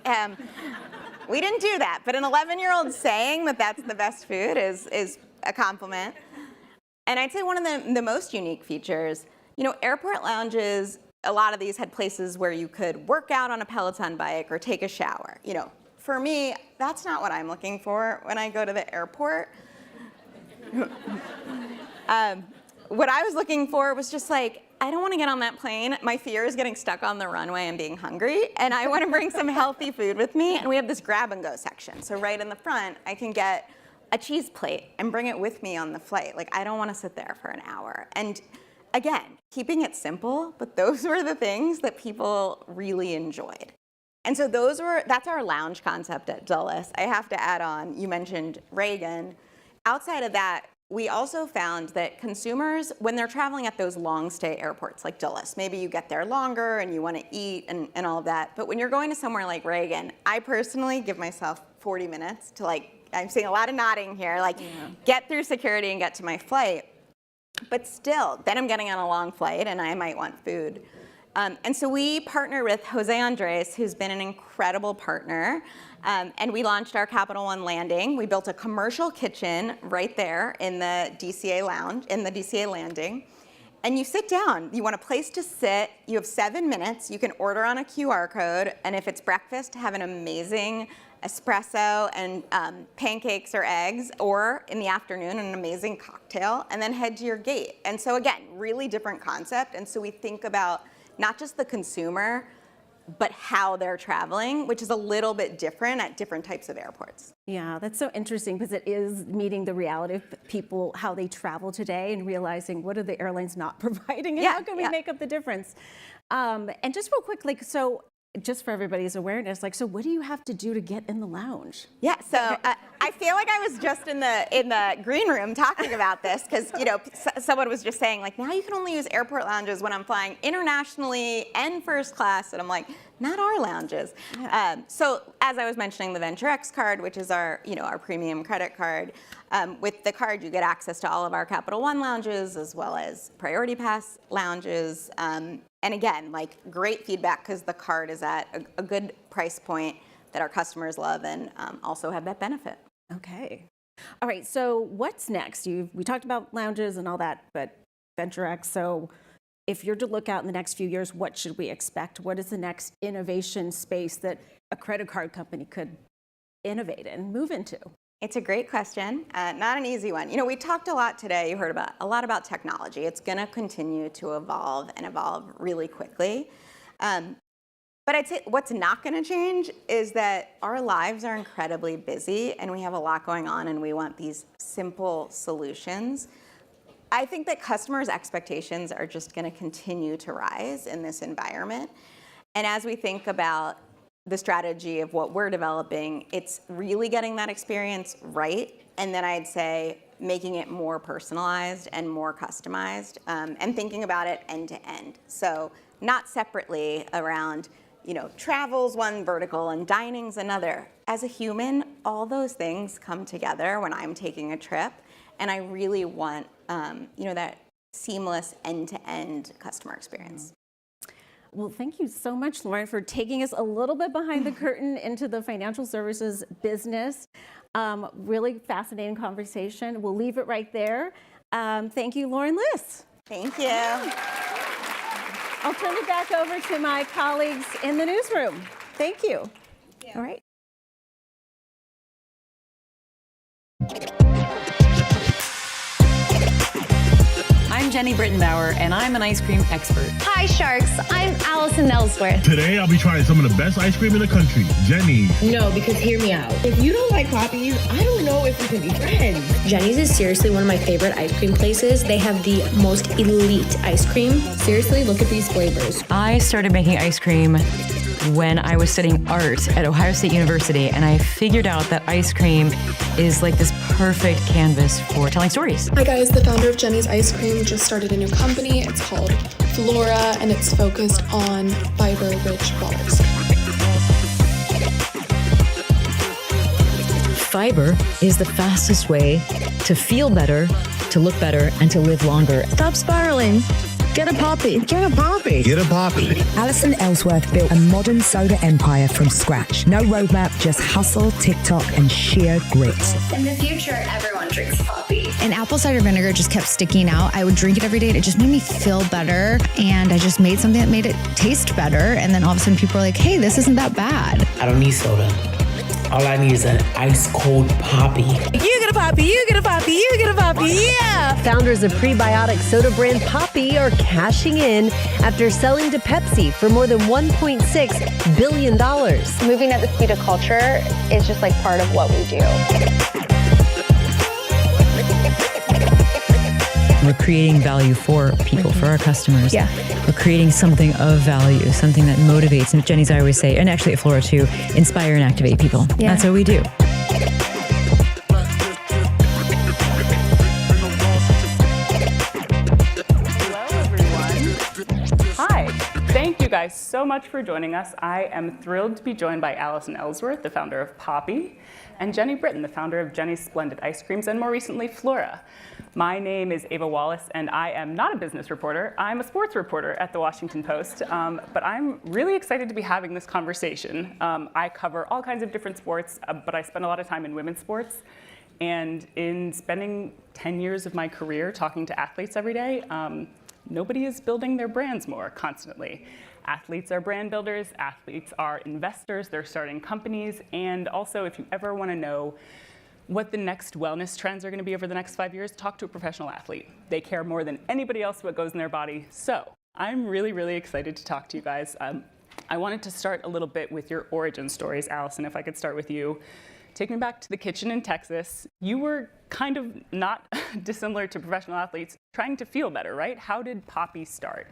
we didn't do that, but an 11-year-old saying that that's the best food is a compliment. And I'd say one of the most unique features, airport lounges, a lot of these had places where you could work out on a Peloton bike or take a shower. For me, that's not what I'm looking for when I go to the airport. What I was looking for was just like, I don't want to get on that plane. My fear is getting stuck on the runway and being hungry, and I want to bring some healthy food with me. And we have this grab and go section. So right in the front, I can get a cheese plate and bring it with me on the flight. Like, I don't want to sit there for an hour. And again, keeping it simple, but those were the things that people really enjoyed. And so that's our lounge concept at Dulles. I have to add on, you mentioned Reagan. Outside of that, we also found that consumers, when they're traveling at those long stay airports like Dulles, maybe you get there longer and you want to eat and all of that. But when you're going to somewhere like Reagan, I personally give myself 40 minutes to I'm seeing a lot of nodding here, get through security and get to my flight. But still, then I'm getting on a long flight and I might want food. And so we partnered with Jose Andres, who's been an incredible partner. And we launched our Capital One Landing. We built a commercial kitchen right there in the DCA lounge, in the DCA landing. And you sit down. You want a place to sit. You have 7 minutes. You can order on a QR code. And if it's breakfast, have an amazing espresso and pancakes or eggs, or in the afternoon, an amazing cocktail, and then head to your gate. And so again, really different concept. And so we think about not just the consumer, but how they're traveling, which is a little bit different at different types of airports. Yeah, that's so interesting because it is meeting the reality of people, how they travel today, and realizing what are the airlines not providing and how can we make up the difference. And just real quick, so just for everybody's awareness, so what do you have to do to get in the lounge? Yeah, so I feel like I was just in the green room talking about this because someone was just saying now you can only use airport lounges when I'm flying internationally and first class, and I'm like, not our lounges. Yeah. So as I was mentioning, the Venture X card, which is our our premium credit card. With the card, you get access to all of our Capital One lounges as well as Priority Pass lounges. And again, great feedback because the card is at a good price point that our customers love and also have that benefit. Okay. All right, so what's next? We talked about lounges and all that, but Venture X, so if you're to look out in the next few years, what should we expect? What is the next innovation space that a credit card company could innovate and move into? It's a great question, not an easy one. We talked a lot today, you heard a lot about technology. It's gonna continue to evolve and evolve really quickly. But I'd say what's not gonna change is that our lives are incredibly busy and we have a lot going on and we want these simple solutions. I think that customers' expectations are just gonna continue to rise in this environment. And as we think about the strategy of what we're developing, it's really getting that experience right. And then I'd say making it more personalized and more customized and thinking about it end to end. So not separately around, travel's one vertical and dining's another. As a human, all those things come together when I'm taking a trip. And I really want, that seamless end-to-end customer experience. Well, thank you so much, Lauren, for taking us a little bit behind the curtain into the financial services business. Really fascinating conversation. We'll leave it right there. Thank you, Lauren Liss. Thank you. I'll turn it back over to my colleagues in the newsroom. Thank you. All right. I'm Jenny Brittenbauer, and I'm an ice cream expert. Hi, Sharks. I'm Allison Ellsworth. Today, I'll be trying some of the best ice cream in the country, Jenny's. No, because hear me out. If you don't like Poppies, I don't know if we can be friends. Jenny's is seriously one of my favorite ice cream places. They have the most elite ice cream. Seriously, look at these flavors. I started making ice cream when I was studying art at Ohio State University, and I figured out that ice cream is like this perfect canvas for telling stories. Hi guys, the founder of Jenny's Ice Cream just started a new company. It's called Flora, and it's focused on fiber-rich bars. Fiber is the fastest way to feel better, to look better, and to live longer. Stop spiraling. Get a Poppy. Get a Poppy. Get a Poppy. Allison Ellsworth built a modern soda empire from scratch. No roadmap, just hustle, TikTok, and sheer grit. In the future, everyone drinks Poppy. And apple cider vinegar just kept sticking out. I would drink it every day and it just made me feel better. And I just made something that made it taste better. And then all of a sudden people were like, hey, this isn't that bad. I don't need soda. All I need is an ice cold Poppy. You get a Poppy, you get a Poppy, you get a Poppy, yeah! Founders of prebiotic soda brand Poppy are cashing in after selling to Pepsi for more than $1.6 billion. Moving at the speed of culture is just like part of what we do. We're creating value for people, for our customers. Yeah. We're creating something of value, something that motivates. And Jenny's, I always say, and actually at Flora too, inspire and activate people. Yeah. That's what we do. Hi, thank you guys so much for joining us. I am thrilled to be joined by Allison Ellsworth, the founder of Poppy, and Jenny Britton, the founder of Jenny's Splendid Ice Creams, and more recently, Flora. My name is Ava Wallace, and I am not a business reporter. I'm a sports reporter at the Washington Post, but I'm really excited to be having this conversation. I cover all kinds of different sports, but I spend a lot of time in women's sports. And in spending 10 years of my career talking to athletes every day, nobody is building their brands more constantly. Athletes are brand builders, athletes are investors, they're starting companies, and also if you ever want to know what the next wellness trends are going to be over the next 5 years, talk to a professional athlete. They care more than anybody else what goes in their body. So I'm really, really excited to talk to you guys. I wanted to start a little bit with your origin stories. Allison, if I could start with you. Take me back to the kitchen in Texas. You were kind of not dissimilar to professional athletes, trying to feel better, right? How did Poppy start?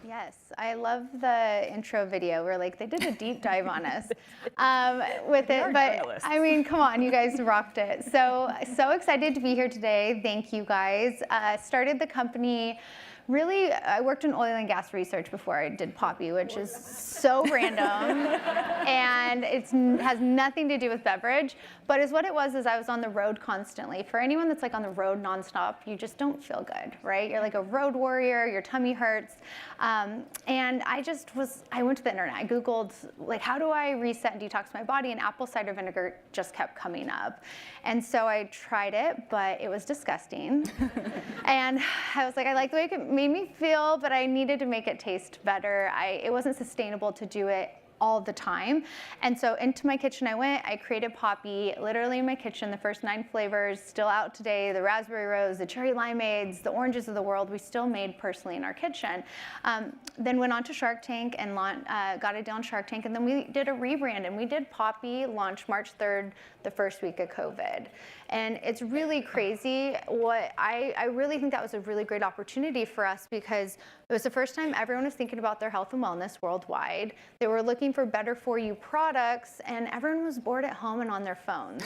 Yes, I love the intro video where like they did a deep dive on us with it, but I mean, come on, you guys rocked it. So excited to be here today. Thank you guys. Started the company. Really, I worked in oil and gas research before I did Poppy, which is so random, and it has nothing to do with beverage, but what it was is I was on the road constantly. For anyone that's like on the road nonstop, you just don't feel good, right? You're like a road warrior, your tummy hurts, and I went to the internet, I Googled, like, how do I reset and detox my body, and apple cider vinegar just kept coming up. And so I tried it, but it was disgusting. And I was like, I like the way it made me feel, but I needed to make it taste better. It wasn't sustainable to do it all the time. And so into my kitchen I went, I created Poppy literally in my kitchen, the first 9 flavors, still out today, the raspberry rose, the cherry limeades, the oranges of the world, we still made personally in our kitchen. Then went on to Shark Tank and got a deal on Shark Tank, and then we did a rebrand, and we did Poppy launch March 3rd, the first week of COVID. And it's really crazy. I really think that was a really great opportunity for us because it was the first time everyone was thinking about their health and wellness worldwide. They were looking for better for you products, and everyone was bored at home and on their phones.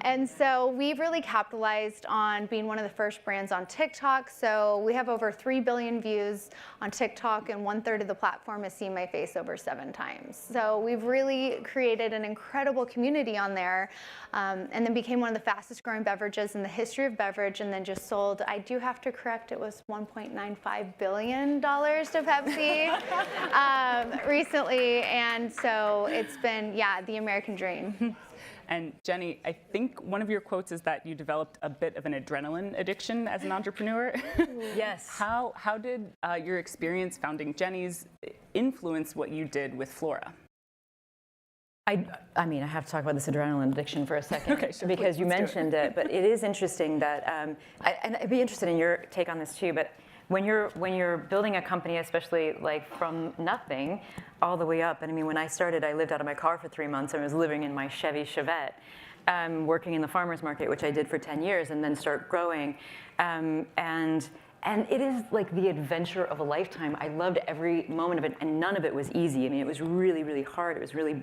And so we've really capitalized on being one of the first brands on TikTok. So we have over 3 billion views on TikTok, and 1/3 of the platform has seen my face over 7 times. So we've really created an incredible community on there, and then became one of the fastest growing beverages in the history of beverage, and then just sold, I do have to correct, it was $1.95 billion to Pepsi recently. And so it's been, the American dream. And Jenny, I think one of your quotes is that you developed a bit of an adrenaline addiction as an entrepreneur. Yes. How did your experience founding Jenny's influence what you did with Flora? I mean, I have to talk about this adrenaline addiction for a second, Okay, sure, because please, you let's do mentioned it. But it is interesting that, and I'd be interested in your take on this too. But when you're building a company, especially like from nothing all the way up, and I mean, when I started, I lived out of my car for 3 months and I was living in my Chevy Chevette, working in the farmers market, which I did for 10 years, and then start growing, and it is like the adventure of a lifetime. I loved every moment of it, and none of it was easy. I mean, it was really, really hard. It was really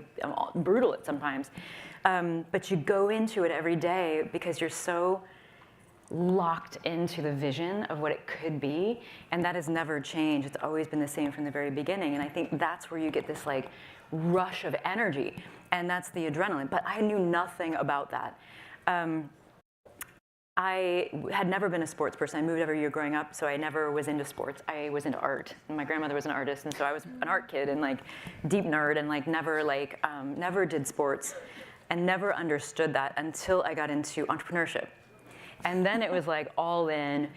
brutal at sometimes. But you go into it every day because you're so locked into the vision of what it could be, and that has never changed. It's always been the same from the very beginning, and I think that's where you get this like rush of energy, and that's the adrenaline. But I knew nothing about that. I had never been a sports person. I moved every year growing up, so I never was into sports. I was into art, and my grandmother was an artist, and so I was an art kid and like deep nerd, and like never did sports, and never understood that until I got into entrepreneurship. And then it was like all in,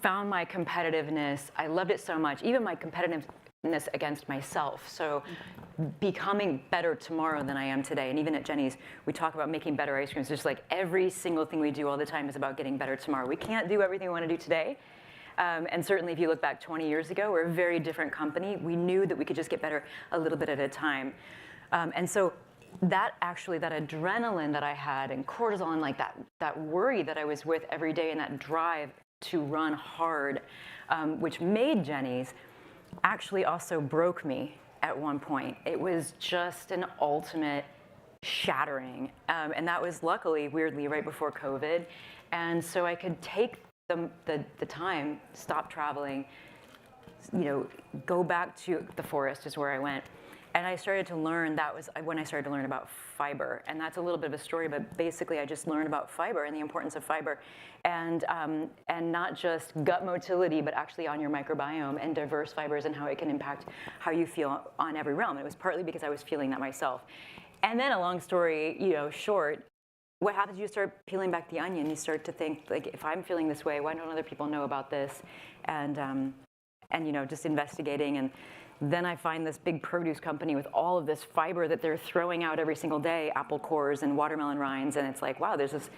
found my competitiveness. I loved it so much, even my competitiveness against myself. So becoming better tomorrow than I am today. And even at Jenny's, we talk about making better ice creams. Just like every single thing we do all the time is about getting better tomorrow. We can't do everything we want to do today. And certainly if you look back 20 years ago, we're a very different company. We knew that we could just get better a little bit at a time. And so that adrenaline that I had, and cortisol, and like that worry that I was with every day, and that drive to run hard, which made Jenny's, actually also broke me at one point. It was just an ultimate shattering. And that was luckily, weirdly, right before COVID. And so I could take the time, stop traveling, go back to the forest is where I went. And I started to learn, that was when I started to learn about fiber. And that's a little bit of a story, but basically I just learned about fiber and the importance of fiber. And not just gut motility, but actually on your microbiome and diverse fibers and how it can impact how you feel on every realm. And it was partly because I was feeling that myself. And then a long story, short, what happens, you start peeling back the onion. You start to think, like, if I'm feeling this way, why don't other people know about this? And just investigating. And then I find this big produce company with all of this fiber that they're throwing out every single day, apple cores and watermelon rinds, and it's like, wow, there's this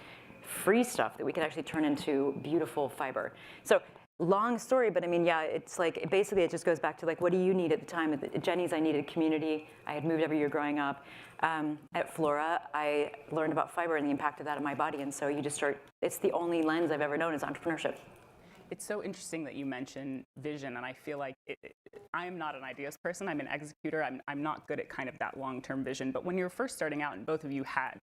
free stuff that we could actually turn into beautiful fiber. So long story, but I mean, yeah, it's like, basically it just goes back to like, what do you need at the time? At Jenny's, I needed community. I had moved every year growing up. At Flora, I learned about fiber and the impact of that on my body, and so you just start, it's the only lens I've ever known is entrepreneurship. It's so interesting that you mention vision, and I feel like I'm not an ideas person. I'm an executor. I'm not good at kind of that long-term vision. But when you were first starting out, and both of you had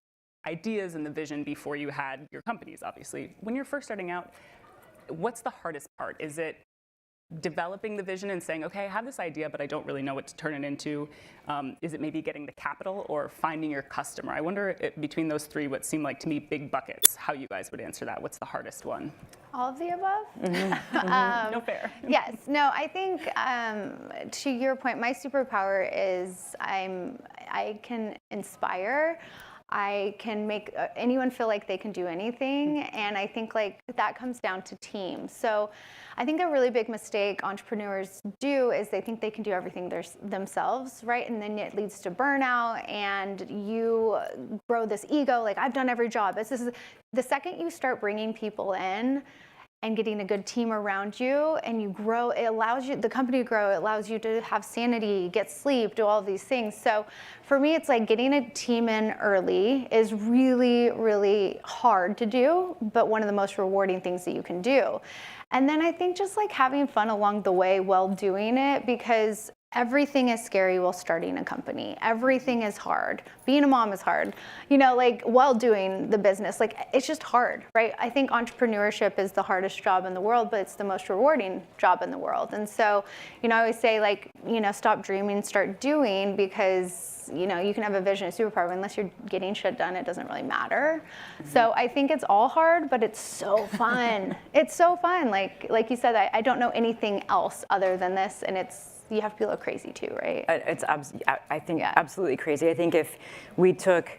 ideas and the vision before you had your companies, obviously. When you're first starting out, what's the hardest part? Is it developing the vision and saying, okay, I have this idea, but I don't really know what to turn it into? Is it maybe getting the capital or finding your customer? I wonder between those three, what seem like to me big buckets, how you guys would answer that. What's the hardest one? All of the above? No fair. Yes. No, I think to your point, my superpower is I can inspire. I can make anyone feel like they can do anything, and I think like that comes down to teams. So I think a really big mistake entrepreneurs do is they think they can do everything themselves, right? And then it leads to burnout, and you grow this ego, like I've done every job. This is the second you start bringing people in and getting a good team around you, and you grow, it allows you, the company to grow, it allows you to have sanity, get sleep, do all of these things. So for me, it's like getting a team in early is really, really hard to do, but one of the most rewarding things that you can do. And then I think just like having fun along the way while doing it, because everything is scary while starting a company. Everything is hard. Being a mom is hard. Like while doing the business, like it's just hard, right? I think entrepreneurship is the hardest job in the world, but it's the most rewarding job in the world. And so, I always say like, stop dreaming, start doing, because you can have a vision, a superpower, but unless you're getting shit done, it doesn't really matter. Mm-hmm. So I think it's all hard, but it's so fun. It's so fun. Like you said, I don't know anything else other than this, and you have to be a little crazy too, right? I think absolutely crazy. I think if we took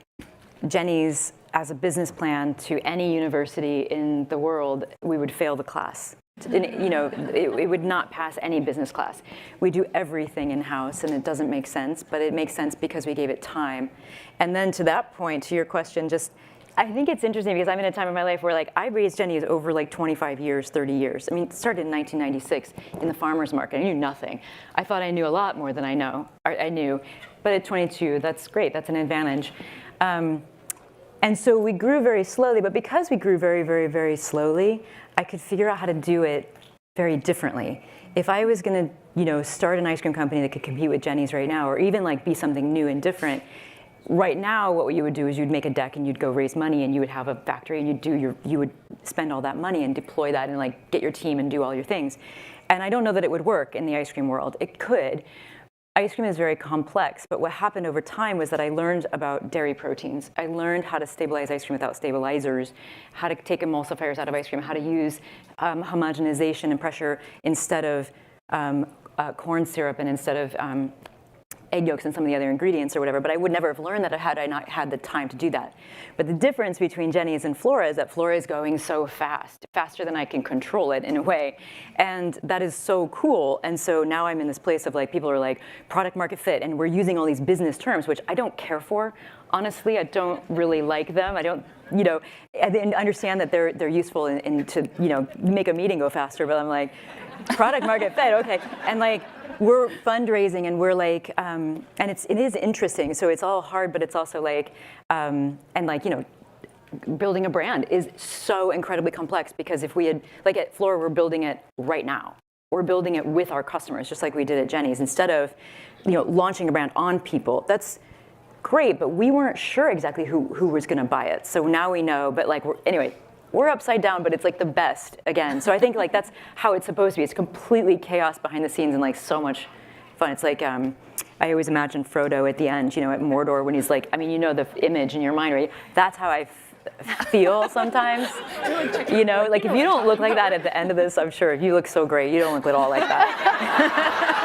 Jenny's as a business plan to any university in the world, we would fail the class. You know, it would not pass any business class. We do everything in-house, and it doesn't make sense, but it makes sense because we gave it time. And then to that point, to your question, just, I think it's interesting because I'm in a time in my life where like I raised Jenny's over like 25 years, 30 years. I mean, it started in 1996 in the farmer's market. I knew nothing. I thought I knew a lot more than I knew. But at 22, that's great, that's an advantage. And so we grew very slowly, but because we grew very, very, very slowly, I could figure out how to do it very differently. If I was gonna, you know, start an ice cream company that could compete with Jenny's right now, or even like be something new and different, right now what you would do is you'd make a deck and you'd go raise money and you would have a factory and you would spend all that money and deploy that and like get your team and do all your things. And I don't know that it would work in the ice cream world. It could. Ice cream is very complex, but what happened over time was that I learned about dairy proteins. I learned how to stabilize ice cream without stabilizers, how to take emulsifiers out of ice cream, how to use homogenization and pressure instead of corn syrup and instead of egg yolks and some of the other ingredients or whatever, but I would never have learned that had I not had the time to do that. But the difference between Jenny's and Flora is that Flora is going so fast, faster than I can control it in a way. And that is so cool. And so now I'm in this place of like, people are like, product market fit, and we're using all these business terms, which I don't care for. Honestly, I don't really like them. I don't, you know, I understand that they're useful in to, you know, make a meeting go faster, but I'm like, product market fit, okay. And like, we're fundraising and we're like, and it is interesting. So it's all hard, but it's also like, and like, you know, building a brand is so incredibly complex because if we had, like at Flora, we're building it right now. We're building it with our customers, just like we did at Jenny's, instead of, you know, launching a brand on people. That's great, but we weren't sure exactly who was gonna buy it. So now we know, but like, anyway, we're upside down, but it's like the best again. So I think like that's how it's supposed to be. It's completely chaos behind the scenes and like so much fun. It's like, I always imagine Frodo at the end, you know, at Mordor when he's like, I mean, you know the image in your mind, right? That's how I feel sometimes. You know, like if you don't look like that at the end of this, I'm sure you look so great. You don't look at all like that.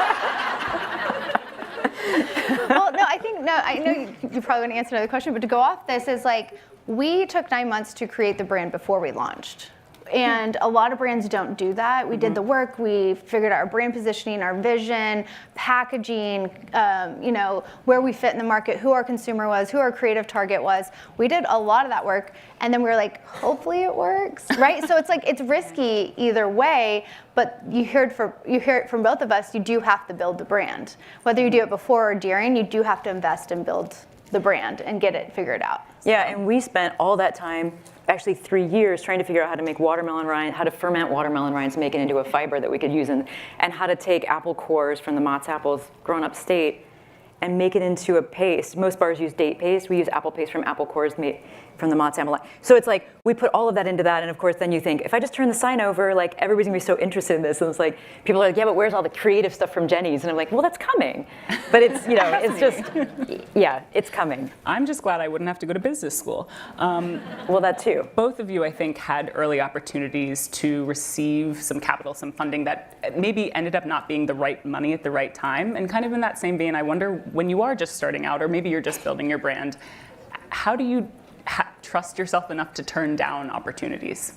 Well, no, I think, no, I know you probably want to answer another question, but to go off this is like, we took 9 months to create the brand before we launched. And a lot of brands don't do that. We did the work, we figured out our brand positioning, our vision, packaging, you know, where we fit in the market, who our consumer was, who our creative target was. We did a lot of that work, and then we were like, hopefully it works, right? So it's like, it's risky either way, but you hear it from both of us, you do have to build the brand. Whether you do it before or during, you do have to invest and build the brand and get it figured out. So. Yeah, and we spent all that time, actually 3 years, trying to figure out how to make watermelon rind, how to ferment watermelon rinds, make it into a fiber that we could use, and how to take apple cores from the Mott's apples grown upstate and make it into a paste. Most bars use date paste. We use apple paste from apple cores made from the Mott's apple line. So it's like, we put all of that into that, and of course then you think, if I just turn the sign over, like everybody's gonna be so interested in this, and it's like, people are like, yeah, but where's all the creative stuff from Jenny's? And I'm like, well, that's coming. But it's, you know, it's just, yeah, it's coming. I'm just glad I wouldn't have to go to business school. Well, that too. Both of you, I think, had early opportunities to receive some capital, some funding that maybe ended up not being the right money at the right time. And kind of in that same vein, I wonder, when you are just starting out, or maybe you're just building your brand, how do you trust yourself enough to turn down opportunities?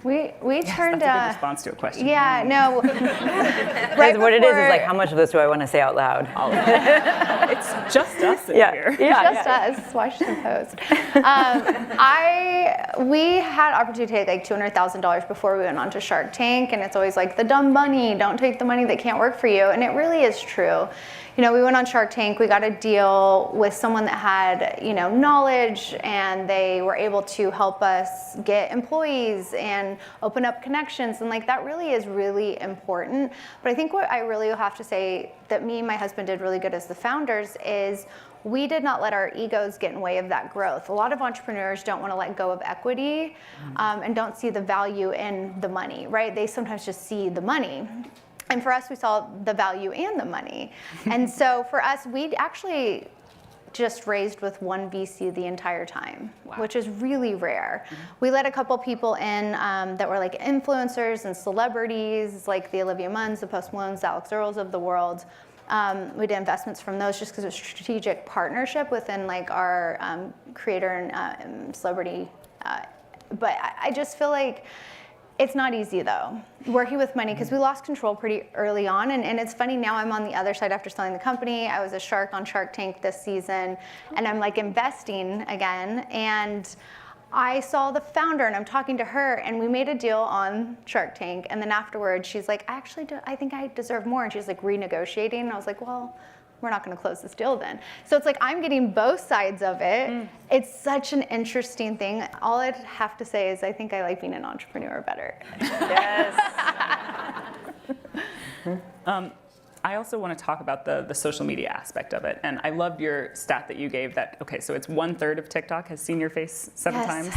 We turned that's a good response to a question. Yeah, no. Right, what it is like, how much of this do I want to say out loud? It's just us in here. Just us. Watch the post. We had opportunity to take like $200,000 before we went on to Shark Tank, and it's always like the dumb money. Don't take the money that can't work for you, and it really is true. You know, we went on Shark Tank, we got a deal with someone that had, you know, knowledge, and they were able to help us get employees and open up connections, and like that really is really important. But I think what I really have to say that me and my husband did really good as the founders is we did not let our egos get in the way of that growth. A lot of entrepreneurs don't want to let go of equity and don't see the value in the money, right? They sometimes just see the money. And for us, we saw the value and the money. And so for us, we actually just raised with one VC the entire time, which is really rare. We let a couple people in that were like influencers and celebrities, like the Olivia Munns, the Post Malones, the Alex Earls of the world. We did investments from those just because it was a strategic partnership within like our creator and celebrity. But I just feel like it's not easy though, working with money, because we lost control pretty early on. And it's funny, now I'm on the other side after selling the company. I was a shark on Shark Tank this season, and I'm like investing again. And I saw the founder and I'm talking to her, and we made a deal on Shark Tank. And then afterwards she's like, I think I deserve more. And she's like renegotiating. And I was like, well, we're not going to close this deal then. So it's like I'm getting both sides of it. It's such an interesting thing. All I'd have to say is I think I like being an entrepreneur better. I also want to talk about the social media aspect of it. And I loved your stat that you gave that, okay, so it's 1/3 of TikTok has seen your face 7 times.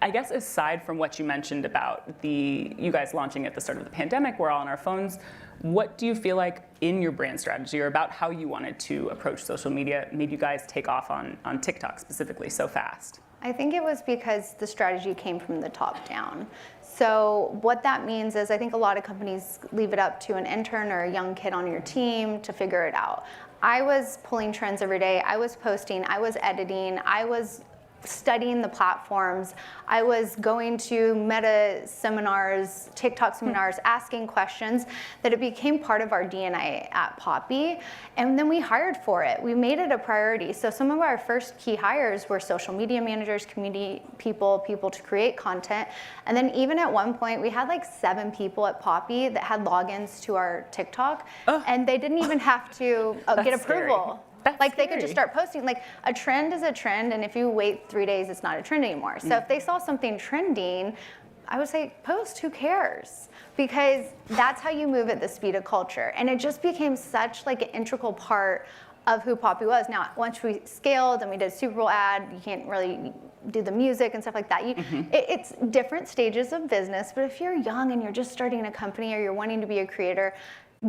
I guess aside from what you mentioned about you guys launching at the start of the pandemic, we're all on our phones, what do you feel like in your brand strategy or about how you wanted to approach social media made you guys take off on TikTok specifically so fast? I think it was because the strategy came from the top down. So what that means is I think a lot of companies leave it up to an intern or a young kid on your team to figure it out. I was pulling trends every day. I was posting, I was editing, I was studying the platforms. I was going to Meta seminars, TikTok seminars, asking questions, that it became part of our DNA at Poppy. And then we hired for it. We made it a priority. So some of our first key hires were social media managers, community people to create content. And then even at one point, we had like 7 people at Poppy that had logins to our TikTok, and they didn't even have to get approval. Like they could just start posting. Like a trend is a trend, and if you wait 3 days, it's not a trend anymore. So if they saw something trending, I would say post, who cares? Because that's how you move at the speed of culture. And it just became such like an integral part of who Poppy was. Now, once we scaled and we did a Super Bowl ad, you can't really do the music and stuff like that. It's different stages of business, but if you're young and you're just starting a company or you're wanting to be a creator,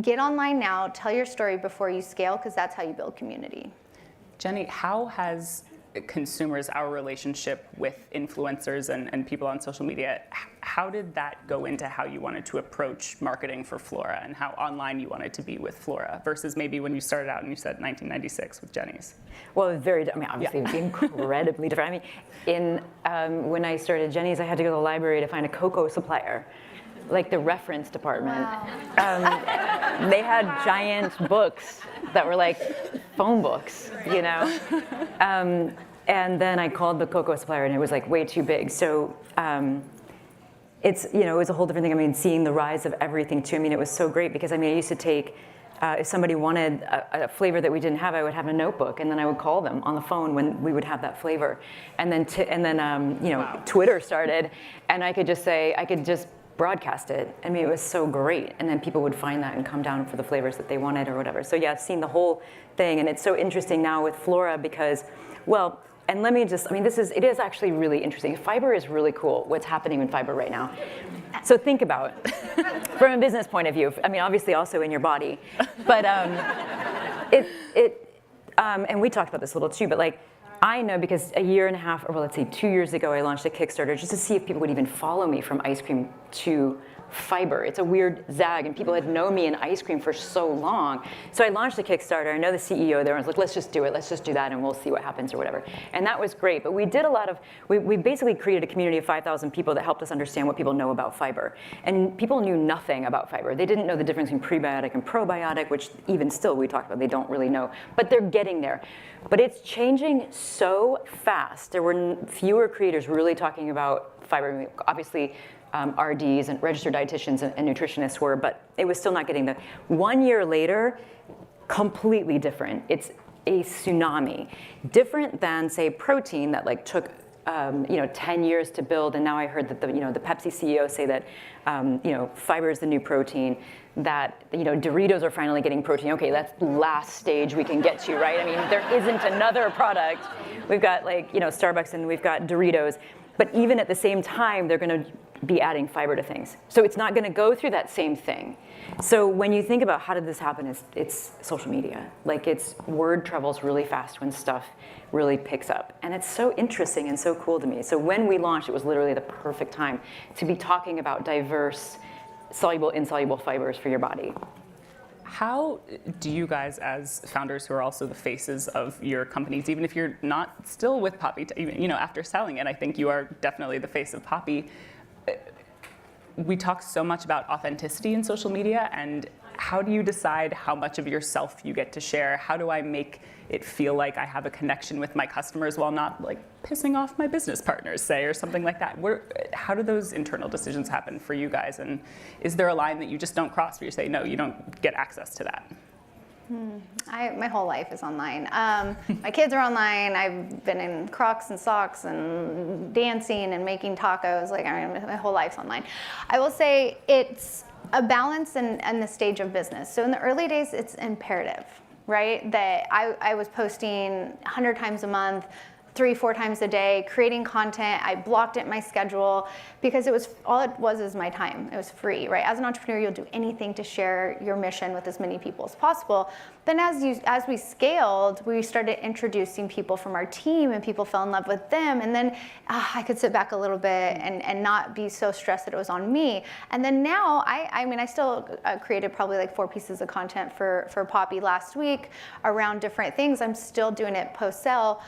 get online now, tell your story before you scale, because that's how you build community. Jenny, how has consumers, our relationship with influencers and people on social media, how did that go into how you wanted to approach marketing for Flora and how online you wanted to be with Flora versus maybe when you started out and you said 1996 with Jenny's? Well, obviously incredibly different. When I started Jenny's, I had to go to the library to find a cocoa supplier. Like the reference department. Wow. They had giant books that were like phone books, you know? And then I called the cocoa supplier and it was like way too big. So it was a whole different thing. Seeing the rise of everything too. It was so great because I used to take, if somebody wanted a flavor that we didn't have, I would have a notebook and then I would call them on the phone when we would have that flavor. And then, wow. Twitter started and I could just broadcast it. It was so great. And then people would find that and come down for the flavors that they wanted or whatever. So yeah, I've seen the whole thing. And it's so interesting now with Flora because, and let me just, it is actually really interesting. Fiber is really cool, what's happening in fiber right now. So think about, from a business point of view, obviously also in your body, but and we talked about this a little too, but I know because a year and a half, or let's say 2 years ago, I launched a Kickstarter just to see if people would even follow me from ice cream to fiber. It's a weird zag, and people had known me in ice cream for so long. So I launched a Kickstarter. I know the CEO there, and I was like, let's just do it. Let's just do that, and we'll see what happens or whatever. And that was great. But we did a lot of, we basically created a community of 5,000 people that helped us understand what people know about fiber. And people knew nothing about fiber. They didn't know the difference between prebiotic and probiotic, which even still we talked about, they don't really know. But they're getting there. But it's changing so fast. There were fewer creators really talking about fiber. Obviously, RDs and registered dietitians and nutritionists were, but it was still not getting the. 1 year later, completely different. It's a tsunami. Different than, say, protein that took 10 years to build, and now I heard that the Pepsi CEO say that fiber is the new protein, that Doritos are finally getting protein. Okay, that's the last stage we can get to, right? There isn't another product. We've got Starbucks and we've got Doritos, but even at the same time, they're going to be adding fiber to things. So it's not going to go through that same thing. So when you think about how did this happen, it's social media. Word travels really fast when stuff really picks up. And it's so interesting and so cool to me. So when we launched, it was literally the perfect time to be talking about diverse, soluble, insoluble fibers for your body. How do you guys, as founders who are also the faces of your companies, even if you're not still with Poppi, even after selling it, I think you are definitely the face of Poppi. We talk so much about authenticity in social media, and how do you decide how much of yourself you get to share? How do I make it feel like I have a connection with my customers while not like pissing off my business partners, say, or something like that? How do those internal decisions happen for you guys? And is there a line that you just don't cross where you say, no, you don't get access to that? My whole life is online. My kids are online. I've been in Crocs and socks and dancing and making tacos. My whole life's online. I will say it's a balance and the stage of business. So in the early days, it's imperative, right? That I was posting 100 times a month, 3-4 times a day, creating content. I blocked it in my schedule because all it was is my time. It was free, right? As an entrepreneur, you'll do anything to share your mission with as many people as possible. Then as we scaled, we started introducing people from our team, and people fell in love with them. And then I could sit back a little bit and not be so stressed that it was on me. And then now, I still created probably like 4 pieces of content for Poppi last week around different things. I'm still doing it post-sale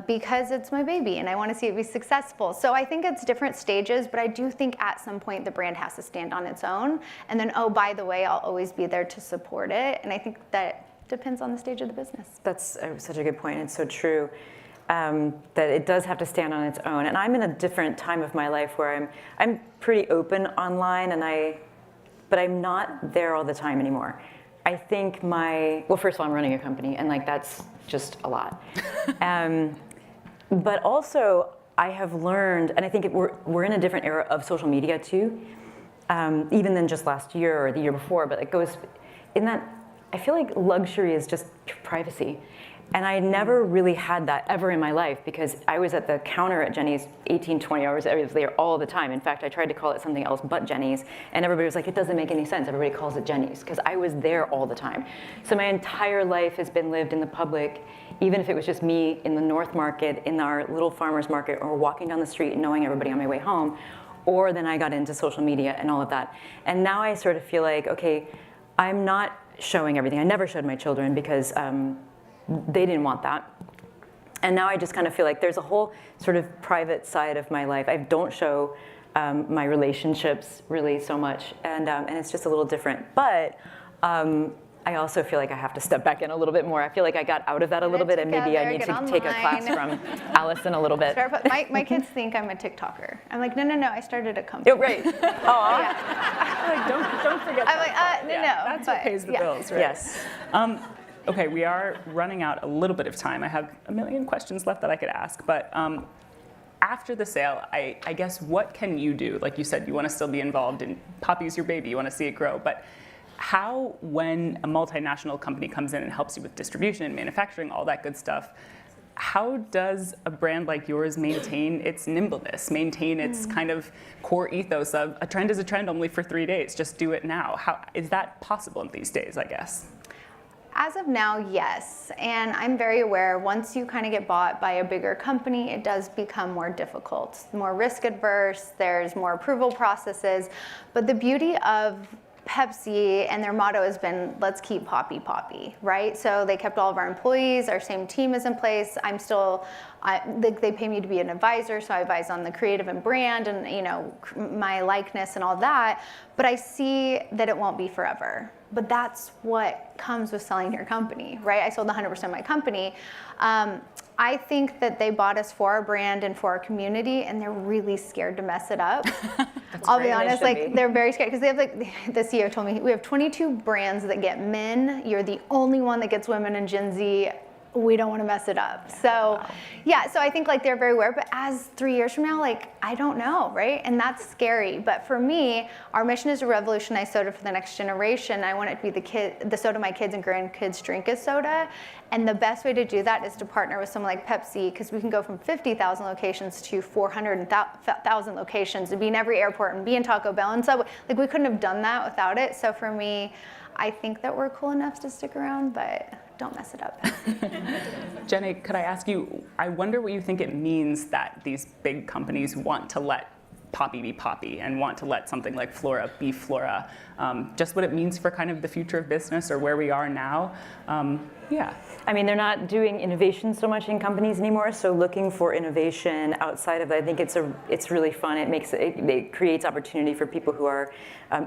because it's my baby and I want to see it be successful. So I think it's different stages, but I do think at some point the brand has to stand on its own. And then, oh, by the way, I'll always be there to support it. And I think that depends on the stage of the business. That's such a good point. It's so true that it does have to stand on its own. And I'm in a different time of my life where I'm pretty open online, but I'm not there all the time anymore. I think first of all, I'm running a company, and that's just a lot. But also, I have learned, and I think we're in a different era of social media too, even than just last year or the year before. But it goes in that. I feel like luxury is just privacy. And I never really had that ever in my life because I was at the counter at Jenny's 18, 20 hours there all the time. In fact, I tried to call it something else but Jenny's, and everybody was like, it doesn't make any sense. Everybody calls it Jenny's because I was there all the time. So my entire life has been lived in the public, even if it was just me in the North Market, in our little farmer's market, or walking down the street and knowing everybody on my way home. Or then I got into social media and all of that. And now I sort of feel like, okay, I'm not showing everything. I never showed my children because they didn't want that. And now I just kind of feel like there's a whole sort of private side of my life. I don't show my relationships really so much, and it's just a little different. But I also feel like I have to step back in a little bit more. I feel like I got out of that a little bit, and maybe I need to take a class from Allison a little bit. My kids think I'm a TikToker. I'm like, no, I started a company. Oh, right. Don't forget I'm like, no. That's what pays the bills, right? Yes. Okay, we are running out a little bit of time. I have a million questions left that I could ask, but after the sale, I guess what can you do? Like you said, you want to still be involved in Poppi's your baby, you want to see it grow, but how, when a multinational company comes in and helps you with distribution and manufacturing, all that good stuff, how does a brand like yours maintain its nimbleness, maintain its kind of core ethos of a trend is a trend only for 3 days, just do it now? How is that possible these days, I guess? As of now, yes. And I'm very aware once you kind of get bought by a bigger company, it does become more difficult, more risk adverse, there's more approval processes. But the beauty of Pepsi and their motto has been, let's keep Poppi Poppi, right? So they kept all of our employees, our same team is in place. I'm still, they pay me to be an advisor, so I advise on the creative and brand and my likeness and all that. But I see that it won't be forever. But that's what comes with selling your company, right? I sold 100% of my company. I think that they bought us for our brand and for our community, and they're really scared to mess it up. I'll be honest, they're very scared because they have the CEO told me, we have 22 brands that get men. You're the only one that gets women and Gen Z. We don't want to mess it up. So so I think they're very aware, but as 3 years from now, I don't know, right? And that's scary. But for me, our mission is to revolutionize soda for the next generation. I want it to be the soda my kids and grandkids drink is soda. And the best way to do that is to partner with someone like Pepsi, because we can go from 50,000 locations to 400,000 locations and be in every airport and be in Taco Bell and Subway. We couldn't have done that without it. So for me, I think that we're cool enough to stick around, but don't mess it up. Jenny, could I ask you, I wonder what you think it means that these big companies want to let Poppy be Poppy and want to let something like Flora be Flora. Just what it means for kind of the future of business or where we are now. Yeah. I mean, they're not doing innovation so much in companies anymore. So looking for innovation outside of that, I think it's really fun. It creates opportunity for people who are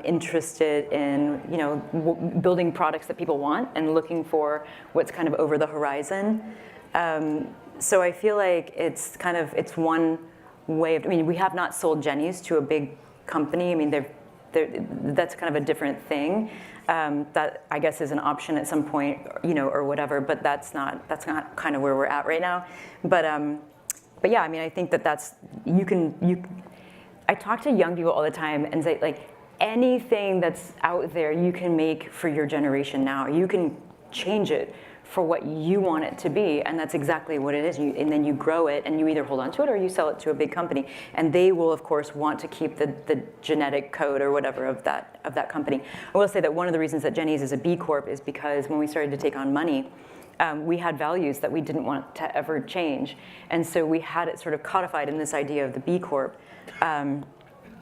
interested in building products that people want and looking for what's kind of over the horizon. So I feel like it's one way of. I mean, we have not sold Jenny's to a big company. I mean, that's kind of a different thing. That I guess is an option at some point, or whatever. But that's not kind of where we're at right now. But yeah, I mean, I think that's I talk to young people all the time and say like anything that's out there you can make for your generation now. You can change it for what you want it to be, and that's exactly what it is. And then you grow it, and you either hold on to it or you sell it to a big company, and they will, of course, want to keep the genetic code or whatever of that company. I will say that one of the reasons that Jenny's is a B Corp is because when we started to take on money, we had values that we didn't want to ever change, and so we had it sort of codified in this idea of the B Corp.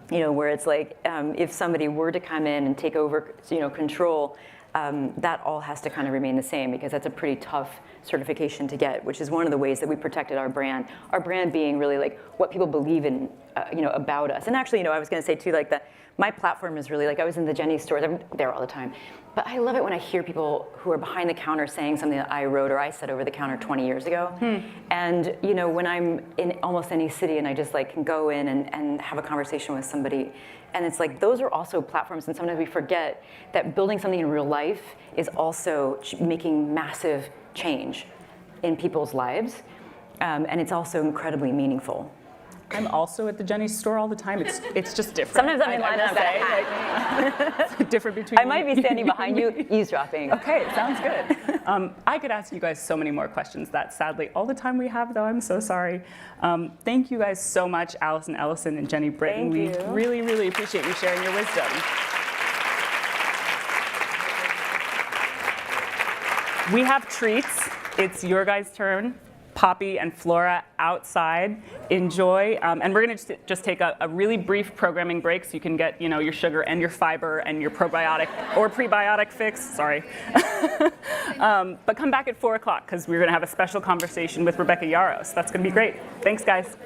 Where it's like if somebody were to come in and take over, control. That all has to kind of remain the same because that's a pretty tough certification to get, which is one of the ways that we protected our brand. Our brand being really like what people believe in, about us. And actually, I was going to say too, like my platform is really like I was in the Jenny's stores. I'm there all the time, but I love it when I hear people who are behind the counter saying something that I wrote or I said over the counter 20 years ago. And when I'm in almost any city and I just like can go in and have a conversation with somebody. And it's like, those are also platforms, and sometimes we forget that building something in real life is also making massive change in people's lives, and it's also incredibly meaningful. I'm also at the Jenny's store all the time. It's just different. Sometimes I'm in line and I've got a hat. Different between I might be standing behind you eavesdropping. Okay, sounds good. I could ask you guys so many more questions. That's sadly all the time we have, though. I'm so sorry. Thank you guys so much, Allison Ellison and Jenny Britton. We really, really appreciate you sharing your wisdom. We have treats. It's your guys' turn. Poppy and Flora outside. Enjoy. And we're going to just take a really brief programming break so you can get your sugar and your fiber and your probiotic or prebiotic fix. Sorry. But come back at 4 o'clock because we're going to have a special conversation with Rebecca Yaros. That's going to be great. Thanks, guys.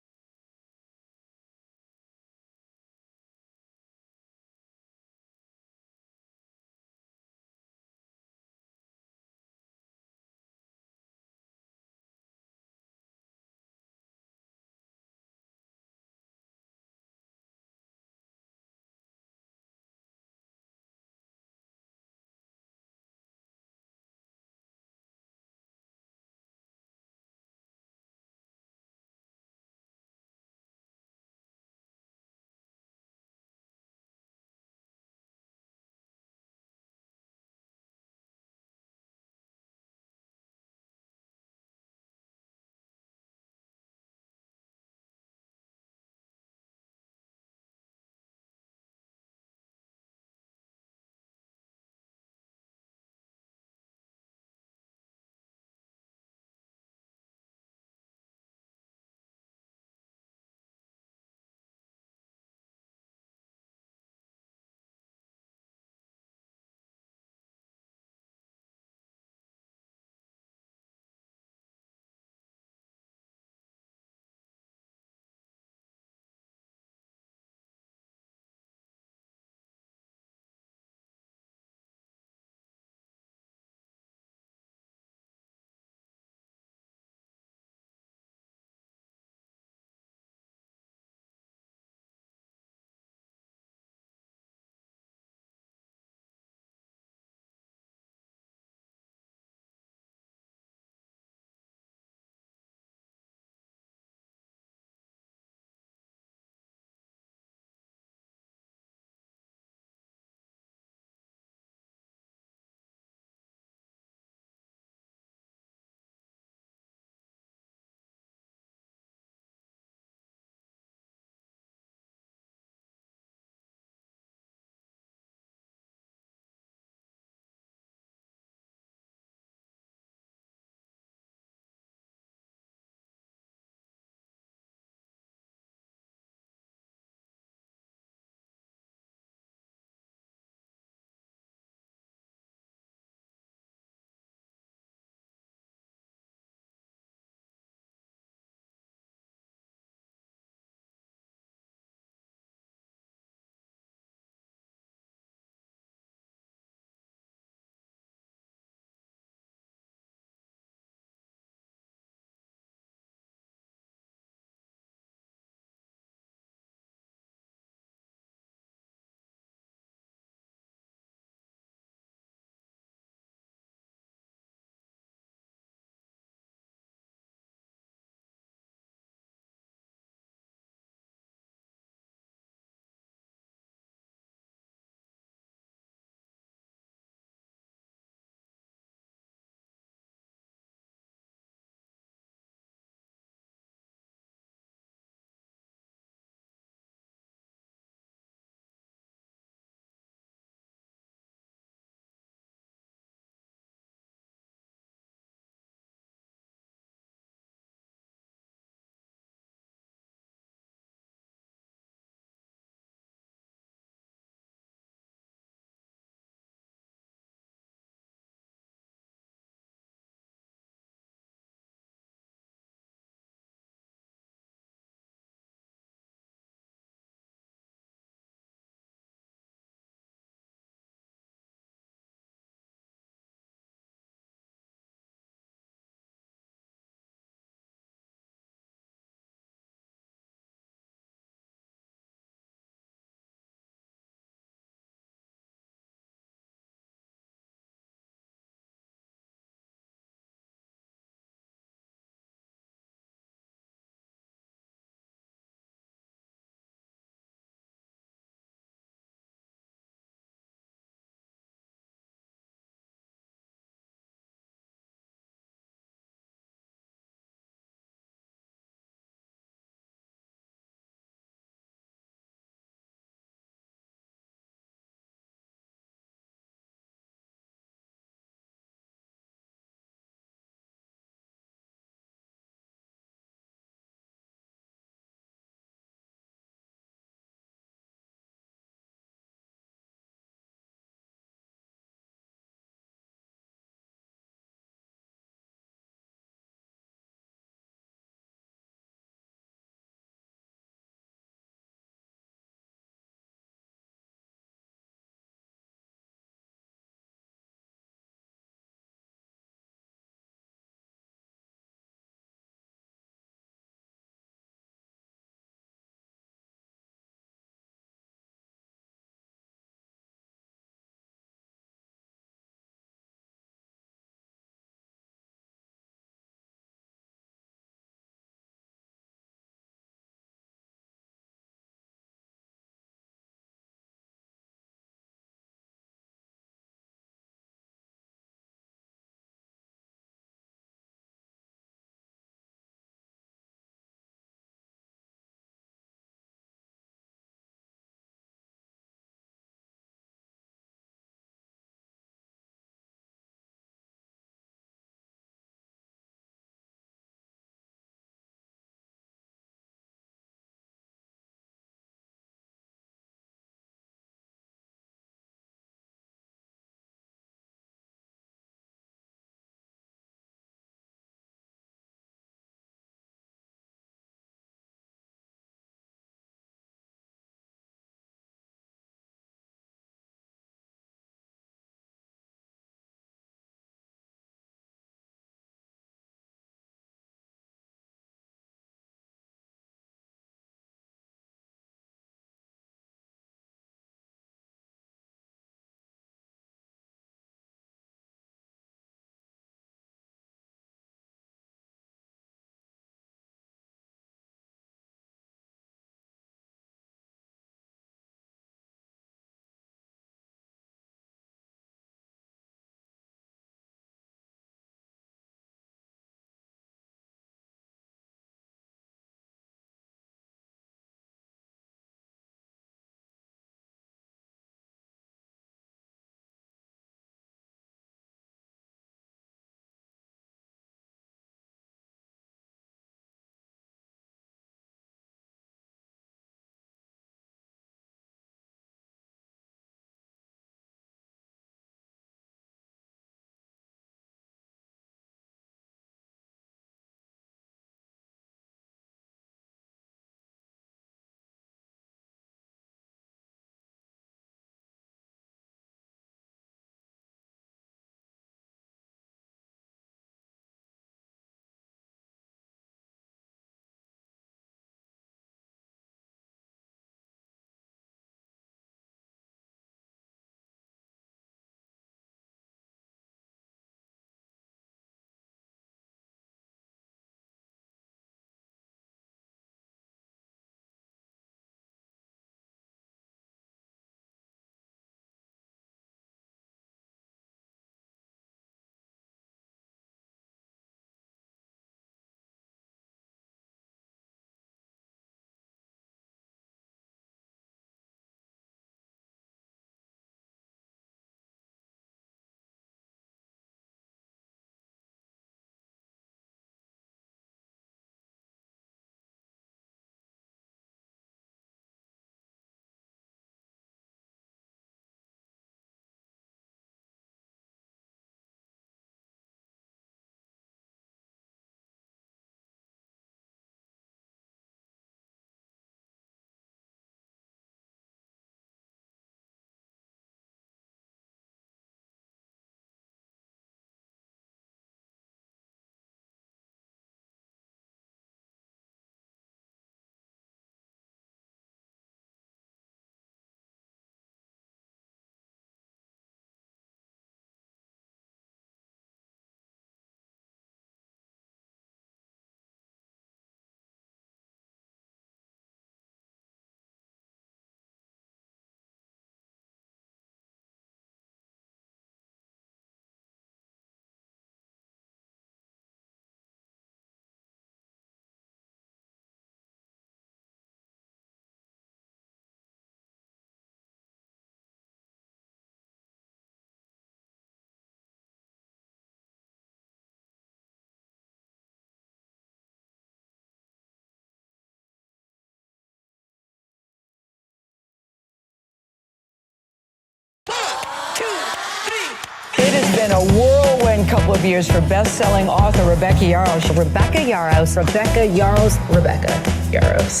been a whirlwind couple of years for best-selling author Rebecca Yarros. Rebecca Yarros. Rebecca Yarros. Rebecca Yarros.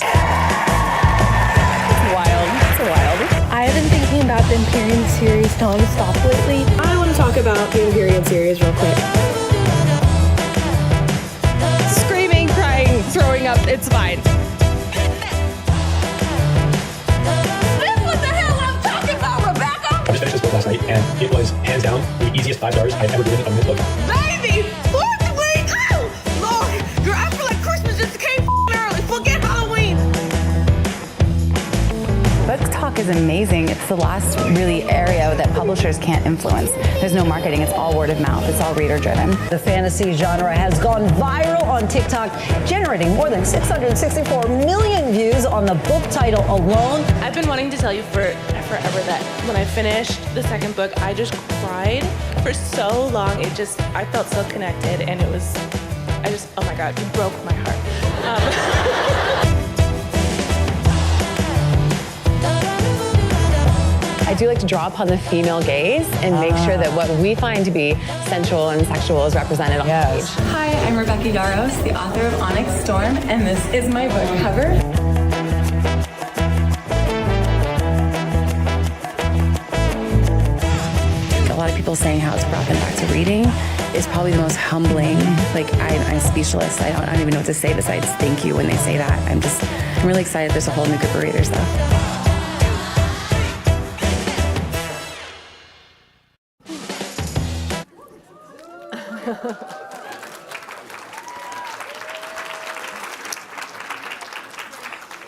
Wild. It's wild. I have been thinking about the Imperium series non-stop lately. I want to talk about the Imperium series real quick. Screaming, crying, throwing up, it's fine. I just finished this book last night, and it was hands down the easiest 5 stars I've ever given a mid book. Baby! 4th of week! Oh! Lord! Girl, I feel like Christmas just came early. Forget Halloween! Book talk is amazing. It's the last really area that publishers can't influence. There's no marketing. It's all word of mouth. It's all reader driven. The fantasy genre has gone viral on TikTok, generating more than 664 million views on the book title alone. I've been wanting to tell you forever that when I finished the second book, I just cried for so long. I felt so connected, and oh my God, you broke my heart. I do like to draw upon the female gaze and make sure that what we find to be sensual and sexual is represented on the page. Hi, I'm Rebecca Yarros, the author of Onyx Storm, and this is my book cover. A lot of people saying how it's brought them back to reading is probably the most humbling. Like, I'm speechless. I don't even know what to say besides thank you when they say that. I'm really excited there's a whole new group of readers though.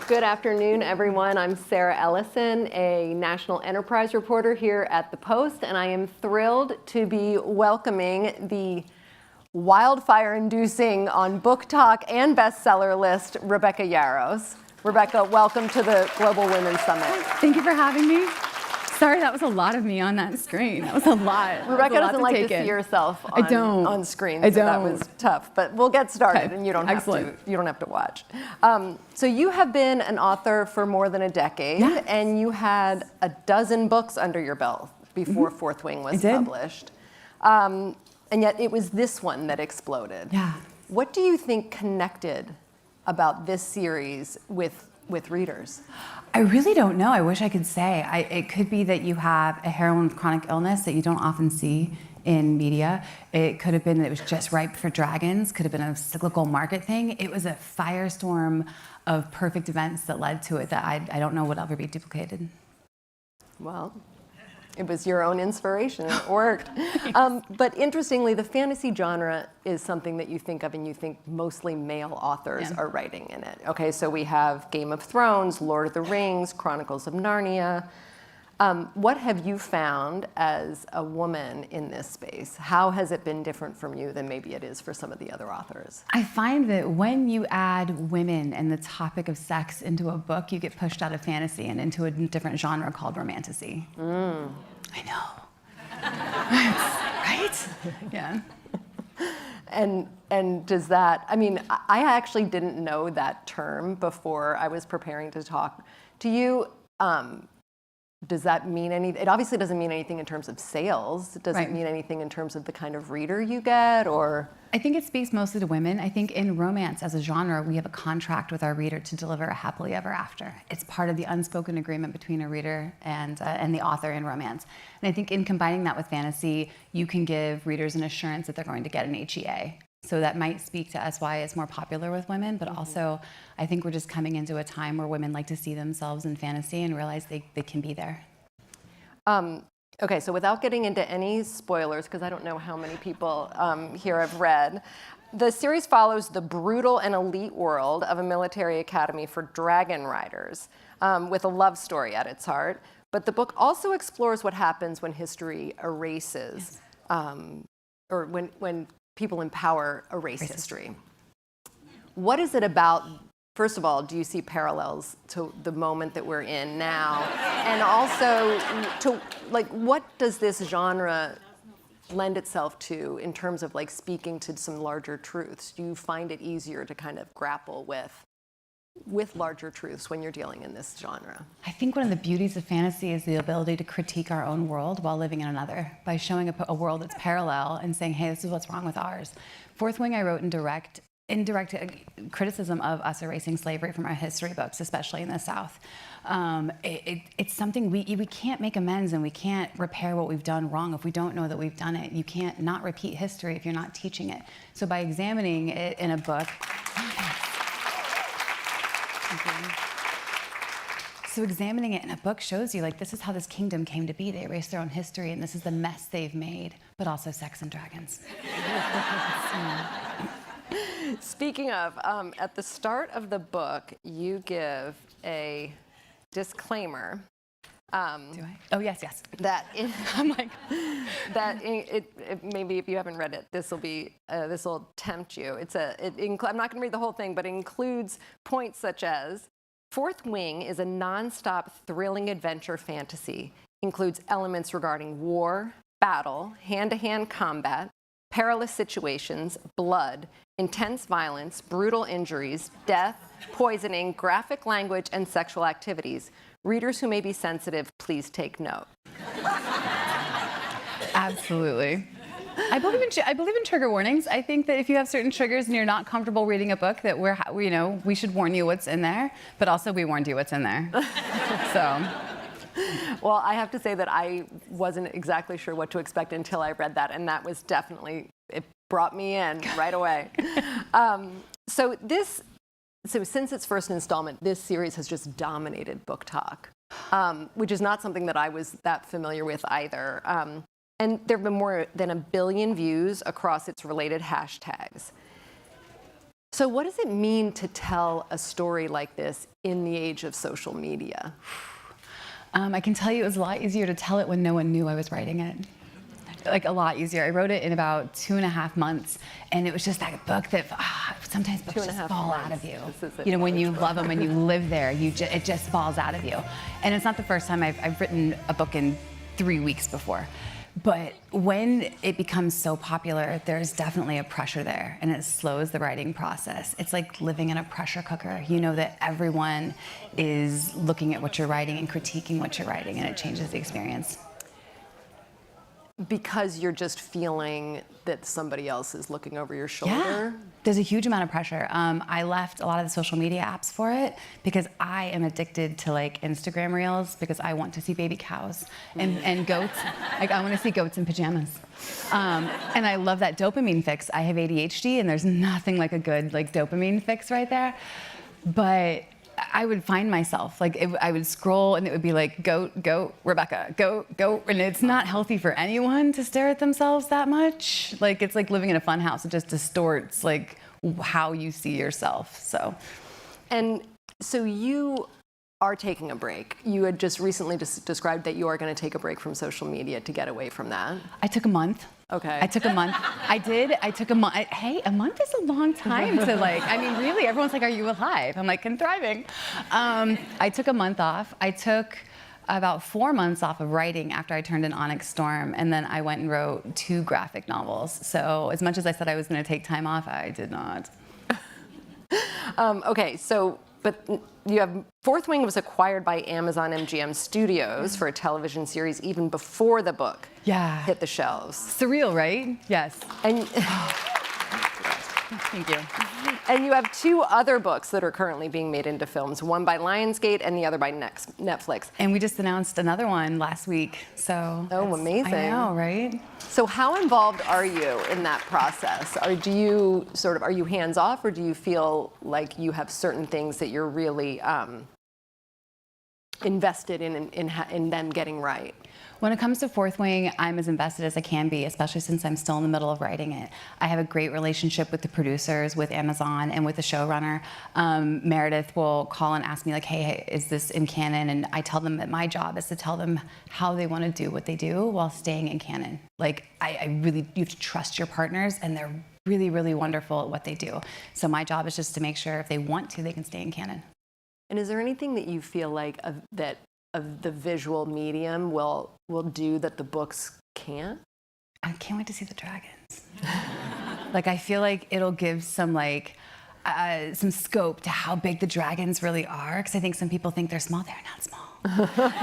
Good afternoon, everyone. I'm Sarah Ellison, a national enterprise reporter here at The Post, and I am thrilled to be welcoming the wildfire-inducing on Book Talk and bestseller list, Rebecca Yarros. Rebecca, welcome to the Global Women's Summit. Thank you for having me. Sorry, that was a lot of me on that screen. That was a lot. Rebecca doesn't like to see herself on screen, so that was tough. But we'll get started, and you don't have to watch. So you have been an author for more than a decade, and you had a dozen books under your belt before Fourth Wing was published. And yet it was this one that exploded. Yeah. What do you think connected about this series with readers? I really don't know. I wish I could say. It could be that you have a heroine with chronic illness that you don't often see in media. It could have been that it was just ripe for dragons. Could have been a cyclical market thing. It was a firestorm of perfect events that led to it that I don't know would ever be duplicated. Well, it was your own inspiration. It worked. But interestingly, the fantasy genre is something that you think of and you think mostly male authors are writing in it. Okay, so we have Game of Thrones, Lord of the Rings, Chronicles of Narnia. What have you found as a woman in this space? How has it been different from you than maybe it is for some of the other authors? I find that when you add women and the topic of sex into a book, you get pushed out of fantasy and into a different genre called romantasy. I know. Right? Yeah. And does that, I mean, I actually didn't know that term before I was preparing to talk to you. Does that mean anything? It obviously doesn't mean anything in terms of sales. Does it mean anything in terms of the kind of reader you get, or? I think it speaks mostly to women. I think in romance as a genre, we have a contract with our reader to deliver a happily ever after. It's part of the unspoken agreement between a reader and the author in romance. And I think in combining that with fantasy, you can give readers an assurance that they're going to get an HEA. So that might speak to us why it's more popular with women, but also I think we're just coming into a time where women like to see themselves in fantasy and realize they can be there. Okay, so without getting into any spoilers, because I don't know how many people here have read, the series follows the brutal and elite world of a military academy for dragon riders, with a love story at its heart. But the book also explores what happens when history erases, or when people in power erase history. What is it about, first of all, do you see parallels to the moment that we're in now? And also, what does this genre lend itself to in terms of speaking to some larger truths? Do you find it easier to kind of grapple with with larger truths when you're dealing in this genre? I think one of the beauties of fantasy is the ability to critique our own world while living in another, by showing a world that's parallel and saying, hey, this is what's wrong with ours. Fourth Wing I wrote in direct criticism of us erasing slavery from our history books, especially in the South. It's something we can't make amends, and we can't repair what we've done wrong if we don't know that we've done it. You can't not repeat history if you're not teaching it. So by examining it in a book, so examining it in a book shows you, like, this is how this kingdom came to be. They erased their own history, and this is the mess they've made, but also sex and dragons. Speaking of, at the start of the book, you give a disclaimer. Do I? Oh, yes. That I'm like, maybe if you haven't read it, this will tempt you. I'm not going to read the whole thing, but it includes points such as Fourth Wing is a non-stop thrilling adventure fantasy. Includes elements regarding war, battle, hand-to-hand combat, perilous situations, blood, intense violence, brutal injuries, death, poisoning, graphic language, and sexual activities. Readers who may be sensitive, please take note. Absolutely. I believe in trigger warnings. I think that if you have certain triggers and you're not comfortable reading a book, that we should warn you what's in there, but also we warned you what's in there. So. Well, I have to say that I wasn't exactly sure what to expect until I read that, and that was definitely, it brought me in right away. So since its first installment, this series has just dominated Book Talk, which is not something that I was that familiar with either. And there have been more than 1 billion views across its related hashtags. So what does it mean to tell a story like this in the age of social media? I can tell you it was a lot easier to tell it when no one knew I was writing it. Like, a lot easier. I wrote it in about 2.5 months, and it was just that book that sometimes books just fall out of you. You know, when you love them, when you live there, it just falls out of you. And it's not the first time I've written a book in 3 weeks before. But when it becomes so popular, there's definitely a pressure there, and it slows the writing process. It's like living in a pressure cooker. You know that everyone is looking at what you're writing and critiquing what you're writing, and it changes the experience. Because you're just feeling that somebody else is looking over your shoulder? Yeah. There's a huge amount of pressure. I left a lot of the social media apps for it because I am addicted to, like, Instagram reels, because I want to see baby cows and goats. Like, I want to see goats in pajamas. And I love that dopamine fix. I have ADHD, and there's nothing like a good, like, dopamine fix right there. But I would find myself, like, I would scroll and it would be like, goat, Rebecca, goat. And it's not healthy for anyone to stare at themselves that much. Like, it's like living in a fun house. It just distorts, like, how you see yourself, so. And so you are taking a break. You had just recently described that you are going to take a break from social media to get away from that. I took a month. Okay. I took a month. I took a month. Hey, a month is a long time to, like, I mean, really, everyone's like, are you alive? I'm like, I'm thriving. I took a month off. I took about 4 months off of writing after I turned in Onyx Storm, and then I went and wrote 2 graphic novels. So as much as I said I was going to take time off, I did not. Okay, so, but you have, Fourth Wing was acquired by Amazon MGM Studios for a television series even before the book hit the shelves. Surreal, right? Yes. And thank you. And you have 2 other books that are currently being made into films, one by Lionsgate and the other by Netflix. And we just announced another one last week, so. Oh, amazing. I know, right? So how involved are you in that process? Are you hands off, or do you feel like you have certain things that you're really invested in them getting right? When it comes to Fourth Wing, I'm as invested as I can be, especially since I'm still in the middle of writing it. I have a great relationship with the producers, with Amazon, and with the showrunner. Meredith will call and ask me, like, hey, is this in canon? And I tell them that my job is to tell them how they want to do what they do while staying in canon. Like, you have to trust your partners, and they're really, really wonderful at what they do. So my job is just to make sure if they want to, they can stay in canon. And is there anything that you feel like that the visual medium will do that the books can't? I can't wait to see the dragons. Like, I feel like it'll give some, like, some scope to how big the dragons really are, because I think some people think they're small. They're not small.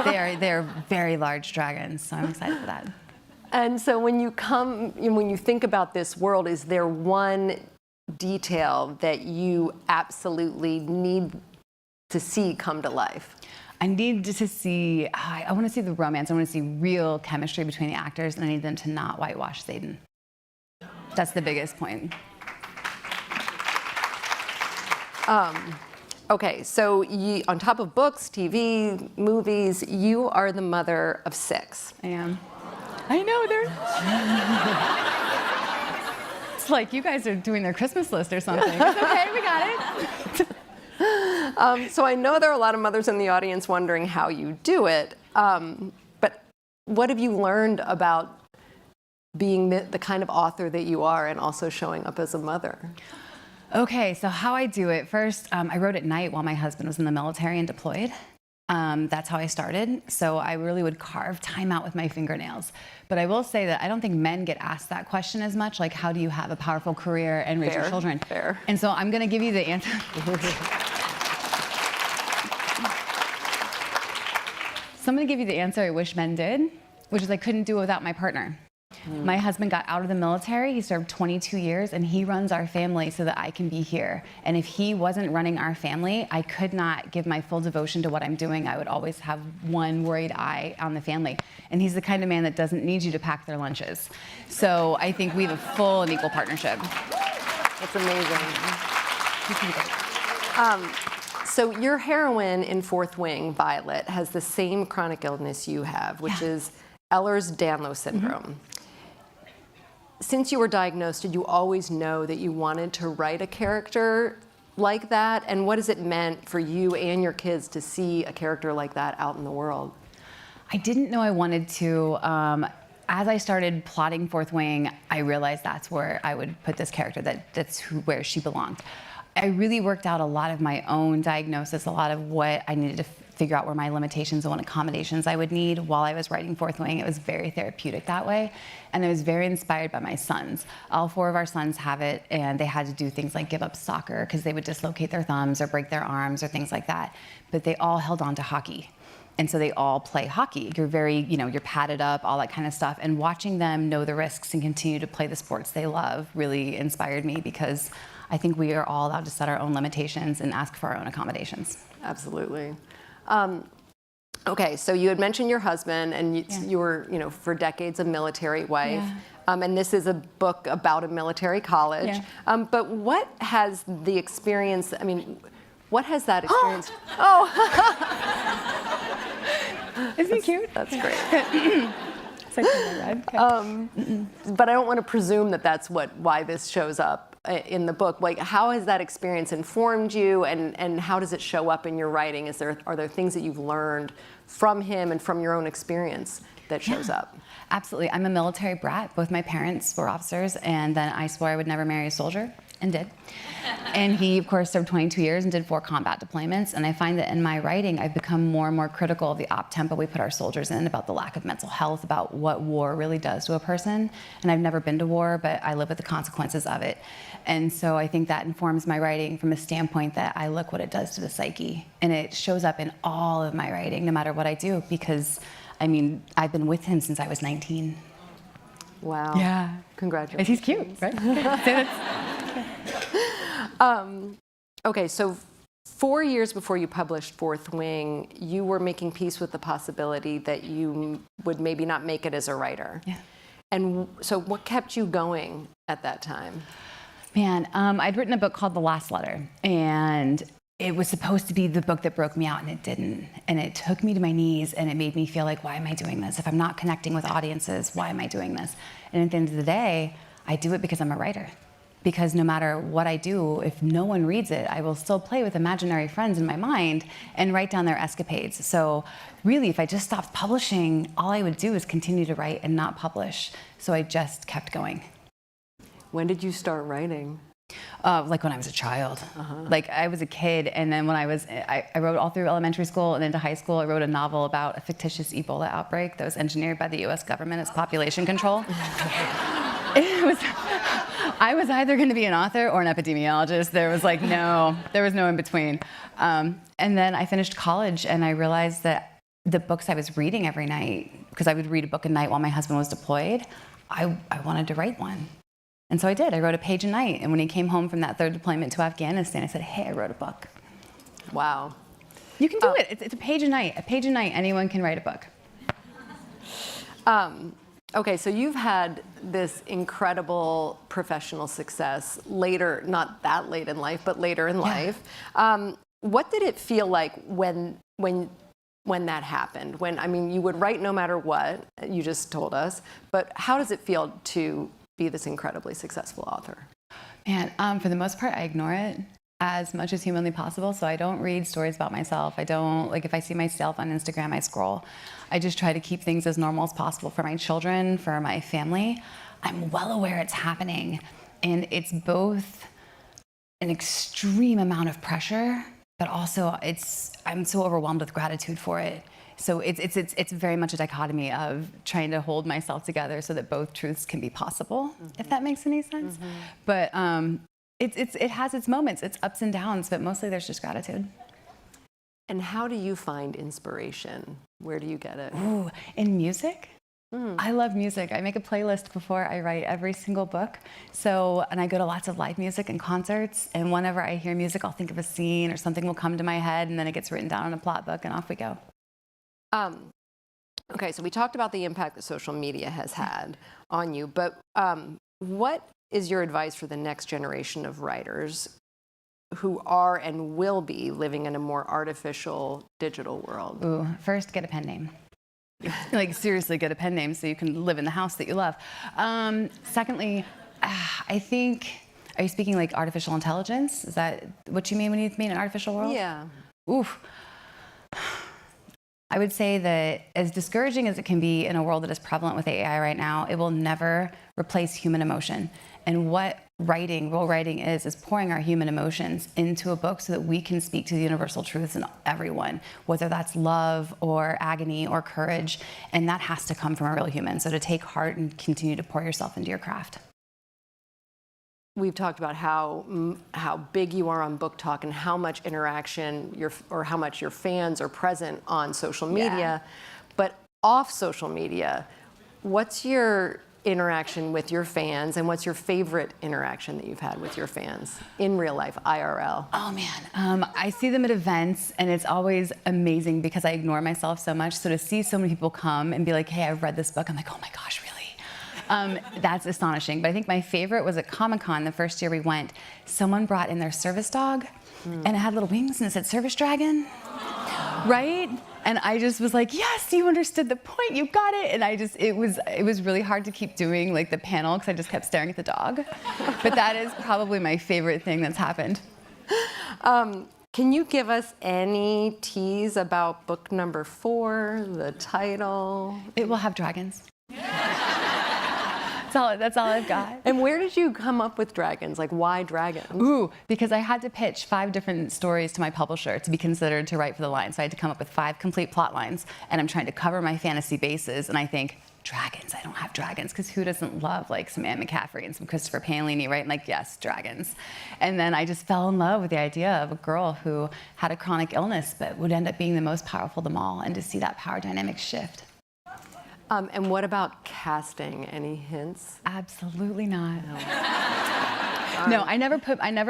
They're very large dragons, so I'm excited for that. And so when you think about this world, is there one detail that you absolutely need to see come to life? I need to see, I want to see the romance. I want to see real chemistry between the actors, and I need them to not whitewash Xaden. That's the biggest point. Okay, so on top of books, TV, movies, you are the mother of 6. I am. I know, it's like you guys are doing their Christmas list or something. It's okay, we got it. So I know there are a lot of mothers in the audience wondering how you do it, but what have you learned about being the kind of author that you are and also showing up as a mother? Okay, so how I do it. First, I wrote at night while my husband was in the military and deployed. That's how I started. So I really would carve time out with my fingernails. But I will say that I don't think men get asked that question as much, like how do you have a powerful career and raise your children? Fair. And so I'm gonna give you the answer. So I'm gonna give you the answer I wish men did, which is I couldn't do it without my partner. My husband got out of the military, he served 22 years, and he runs our family so that I can be here. And if he wasn't running our family, I could not give my full devotion to what I'm doing. I would always have one worried eye on the family. And he's the kind of man that doesn't need you to pack their lunches. So I think we have a full and equal partnership. That's amazing. So your heroine in Fourth Wing, Violet, has the same chronic illness you have, which is Ehlers-Danlos syndrome. Since you were diagnosed, did you always know that you wanted to write a character like that? And what has it meant for you and your kids to see a character like that out in the world? I didn't know I wanted to. As I started plotting Fourth Wing, I realized that's where I would put this character, that's where she belonged. I really worked out a lot of my own diagnosis, a lot of what I needed to figure out were my limitations and what accommodations I would need while I was writing Fourth Wing. It was very therapeutic that way. And I was very inspired by my sons. All 4 of our sons have it, and they had to do things like give up soccer because they would dislocate their thumbs or break their arms or things like that. But they all held on to hockey. And so they all play hockey. You're very, you're padded up, all that kind of stuff. And watching them know the risks and continue to play the sports they love really inspired me, because I think we are all allowed to set our own limitations and ask for our own accommodations. Absolutely. Okay, so you had mentioned your husband, and you were, for decades a military wife. Yeah. And this is a book about a military college. Yeah. But what has the experience, what has that experience? Oh! Isn't he cute? That's great. It's like but I don't want to presume that that's why this shows up in the book. Like, how has that experience informed you, and how does it show up in your writing? Are there things that you've learned from him and from your own experience that shows up? Absolutely. I'm a military brat. Both my parents were officers, and then I swore I would never marry a soldier, and did. And he, of course, served 22 years and did 4 combat deployments. And I find that in my writing, I've become more and more critical of the op-tempo we put our soldiers in, about the lack of mental health, about what war really does to a person. And I've never been to war, but I live with the consequences of it. And so I think that informs my writing from a standpoint that I look what it does to the psyche. And it shows up in all of my writing, no matter what I do, because, I've been with him since I was 19. Wow. Yeah. Congratulations. He's cute, right? Okay, so 4 years before you published Fourth Wing, you were making peace with the possibility that you would maybe not make it as a writer. Yeah. And so what kept you going at that time? Man, I'd written a book called The Last Letter, and it was supposed to be the book that broke me out, and it didn't. And it took me to my knees, and it made me feel like, why am I doing this? If I'm not connecting with audiences, why am I doing this? And at the end of the day, I do it because I'm a writer. Because no matter what I do, if no one reads it, I will still play with imaginary friends in my mind and write down their escapades. So really, if I just stopped publishing, all I would do is continue to write and not publish. So I just kept going. When did you start writing? Like when I was a child. Like I was a kid, and then when I wrote all through elementary school and into high school. I wrote a novel about a fictitious Ebola outbreak that was engineered by the US government as population control. I was either going to be an author or an epidemiologist. There was no in between. And then I finished college and I realized that the books I was reading every night, because I would read a book a night while my husband was deployed, I wanted to write one. And so I did. I wrote a page a night. And when he came home from that third deployment to Afghanistan, I said, hey, I wrote a book. Wow. You can do it. It's a page a night. A page a night, anyone can write a book. Okay, so you've had this incredible professional success later, not that late in life, but later in life. What did it feel like when that happened? When, I mean, you would write no matter what, you just told us, but how does it feel to be this incredibly successful author? Man, for the most part, I ignore it as much as humanly possible. So I don't read stories about myself. I don't, like if I see myself on Instagram, I scroll. I just try to keep things as normal as possible for my children, for my family. I'm well aware it's happening. And it's both an extreme amount of pressure, but also I'm so overwhelmed with gratitude for it. So it's very much a dichotomy of trying to hold myself together so that both truths can be possible, if that makes any sense. But it has its moments, its ups and downs, but mostly there's just gratitude. And how do you find inspiration? Where do you get it? Ooh, in music? I love music. I make a playlist before I write every single book. And I go to lots of live music and concerts, and whenever I hear music, I'll think of a scene or something will come to my head, and then it gets written down in a plot book, and off we go. Okay, so we talked about the impact that social media has had on you, but what is your advice for the next generation of writers who are and will be living in a more artificial digital world? Ooh, first, get a pen name. Like, seriously, get a pen name so you can live in the house that you love. Secondly, I think, are you speaking like artificial intelligence? Is that what you mean when you mean an artificial world? Yeah. Oof. I would say that as discouraging as it can be in a world that is prevalent with AI right now, it will never replace human emotion. And what role writing is pouring our human emotions into a book so that we can speak to the universal truths in everyone, whether that's love or agony or courage. And that has to come from a real human. So to take heart and continue to pour yourself into your craft. We've talked about how big you are on Book Talk and how much interaction how much your fans are present on social media. But off social media, what's your interaction with your fans, and what's your favorite interaction that you've had with your fans in real life, IRL? Oh man, I see them at events, and it's always amazing because I ignore myself so much. So to see so many people come and be like, hey, I've read this book, I'm like, oh my gosh, really? That's astonishing. But I think my favorite was at Comic-Con the first year we went. Someone brought in their service dog, and it had little wings, and it said Service Dragon, right? And I just was like, yes, you understood the point, you got it. And it was really hard to keep doing like the panel because I just kept staring at the dog. But that is probably my favorite thing that's happened. Can you give us any tease about book number 4, the title? It will have dragons. That's all I've got. And where did you come up with dragons? Like, why dragons? Ooh, because I had to pitch 5 different stories to my publisher to be considered to write for the line. So I had to come up with 5 complete plot lines, and I'm trying to cover my fantasy bases, and I think, dragons, I don't have dragons, because who doesn't love like some Anne McCaffrey and some Christopher Paolini, right? I'm like, yes, dragons. And then I just fell in love with the idea of a girl who had a chronic illness, but would end up being the most powerful of them all, and to see that power dynamic shift. And what about casting? Any hints? Absolutely not. No, I never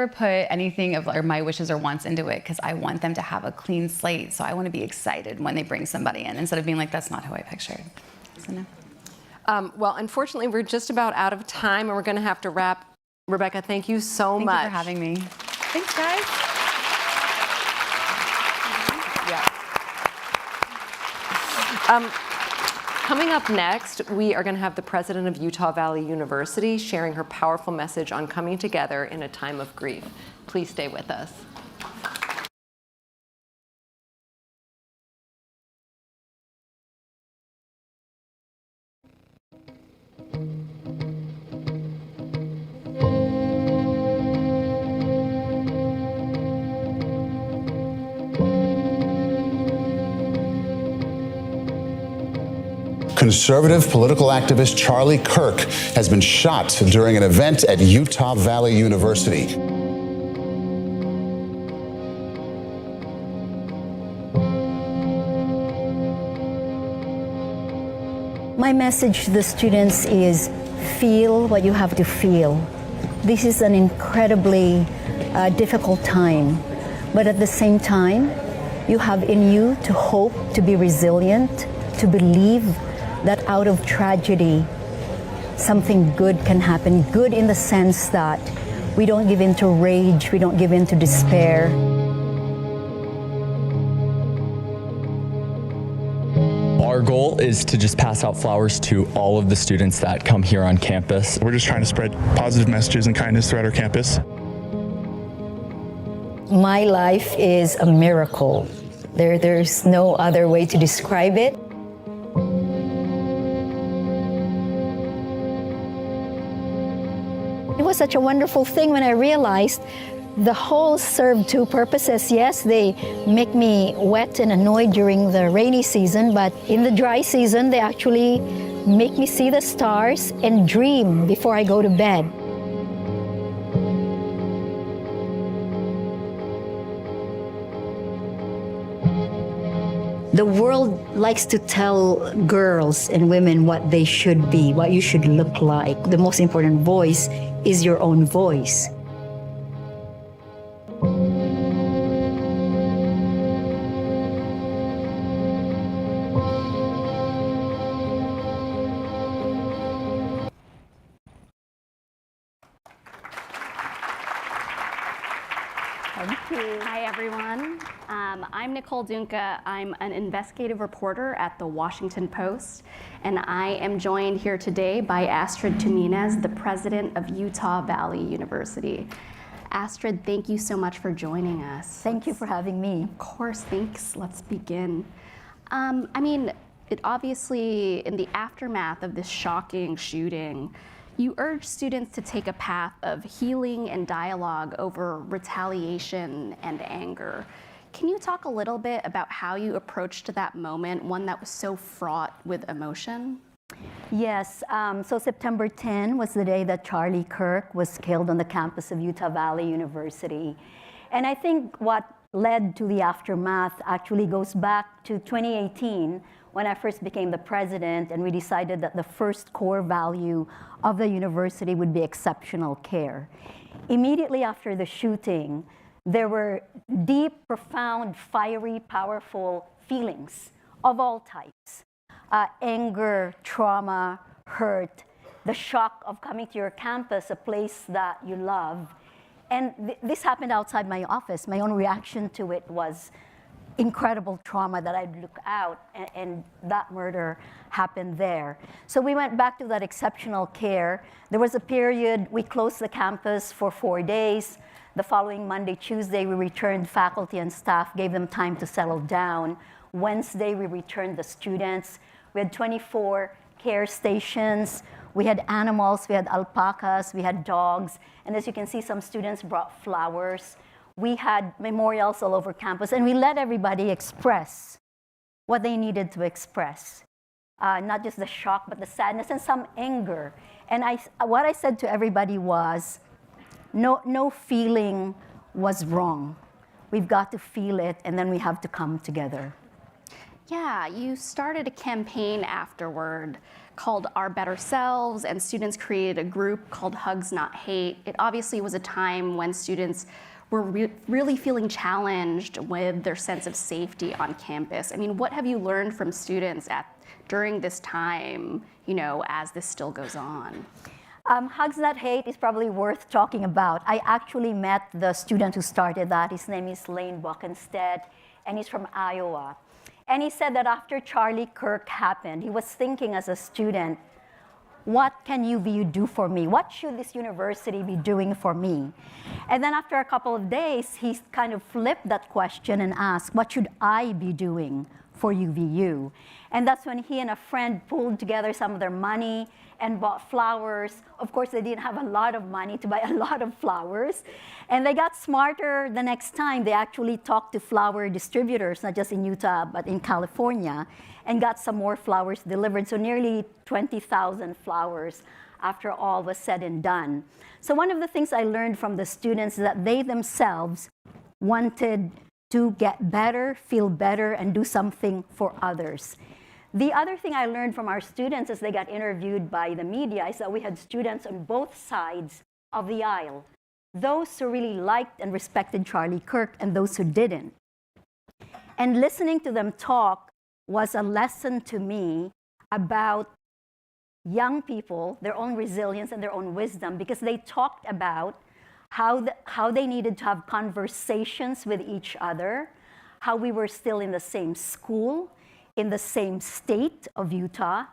put anything of my wishes or wants into it because I want them to have a clean slate. So I want to be excited when they bring somebody in instead of being like, that's not who I pictured. So no. Well, unfortunately, we're just about out of time, and we're going to have to wrap. Rebecca, thank you so much. Thank you for having me. Thanks, guys. Coming up next, we are going to have the president of Utah Valley University sharing her powerful message on coming together in a time of grief. Please stay with us. Conservative political activist Charlie Kirk has been shot during an event at Utah Valley University. My message to the students is feel what you have to feel. This is an incredibly difficult time, but at the same time, you have in you to hope, to be resilient, to believe that out of tragedy, something good can happen. Good in the sense that we don't give in to rage, we don't give in to despair. Our goal is to just pass out flowers to all of the students that come here on campus. We're just trying to spread positive messages and kindness throughout our campus. My life is a miracle. There's no other way to describe it. It was such a wonderful thing when I realized the holes serve two purposes. Yes, they make me wet and annoyed during the rainy season, but in the dry season, they actually make me see the stars and dream before I go to bed. The world likes to tell girls and women what they should be, what you should look like. The most important voice is your own voice. Hi, everyone. I'm Nicole Dunca. I'm an investigative reporter at The Washington Post, and I am joined here today by Astrid Tuminez, the president of Utah Valley University. Astrid, thank you so much for joining us. Thank you for having me. Of course, thanks. Let's begin. It obviously, in the aftermath of this shocking shooting, you urge students to take a path of healing and dialogue over retaliation and anger. Can you talk a little bit about how you approached that moment, one that was so fraught with emotion? Yes, so September 10 was the day that Charlie Kirk was killed on the campus of Utah Valley University. And I think what led to the aftermath actually goes back to 2018 when I first became the president and we decided that the first core value of the university would be exceptional care. Immediately after the shooting, there were deep, profound, fiery, powerful feelings of all types. Anger, trauma, hurt, the shock of coming to your campus, a place that you love. And this happened outside my office. My own reaction to it was incredible trauma that I'd look out, and that murder happened there. So we went back to that exceptional care. There was a period, we closed the campus for 4 days. The following Monday, Tuesday, we returned faculty and staff, gave them time to settle down. Wednesday, we returned the students. We had 24 care stations. We had animals, we had alpacas, we had dogs. And as you can see, some students brought flowers. We had memorials all over campus, and we let everybody express what they needed to express. Not just the shock, but the sadness and some anger. And what I said to everybody was, no feeling was wrong. We've got to feel it, and then we have to come together. Yeah, you started a campaign afterward called Our Better Selves, and students created a group called Hugs Not Hate. It obviously was a time when students were really feeling challenged with their sense of safety on campus. I mean, what have you learned from students during this time, as this still goes on? Hugs Not Hate is probably worth talking about. I actually met the student who started that. His name is Lane Buckenstead, and he's from Iowa. And he said that after Charlie Kirk happened, he was thinking as a student, what can UVU do for me? What should this university be doing for me? And then after a couple of days, he kind of flipped that question and asked, what should I be doing for UVU? And that's when he and a friend pulled together some of their money and bought flowers. Of course, they didn't have a lot of money to buy a lot of flowers. And they got smarter the next time. They actually talked to flower distributors, not just in Utah, but in California. and got some more flowers delivered. So nearly 20,000 flowers after all was said and done. So one of the things I learned from the students is that they themselves wanted to get better, feel better, and do something for others. The other thing I learned from our students as they got interviewed by the media is that we had students on both sides of the aisle. Those who really liked and respected Charlie Kirk and those who didn't. And listening to them talk was a lesson to me about young people, their own resilience and their own wisdom, because they talked about how they needed to have conversations with each other, how we were still in the same school, in the same state of Utah,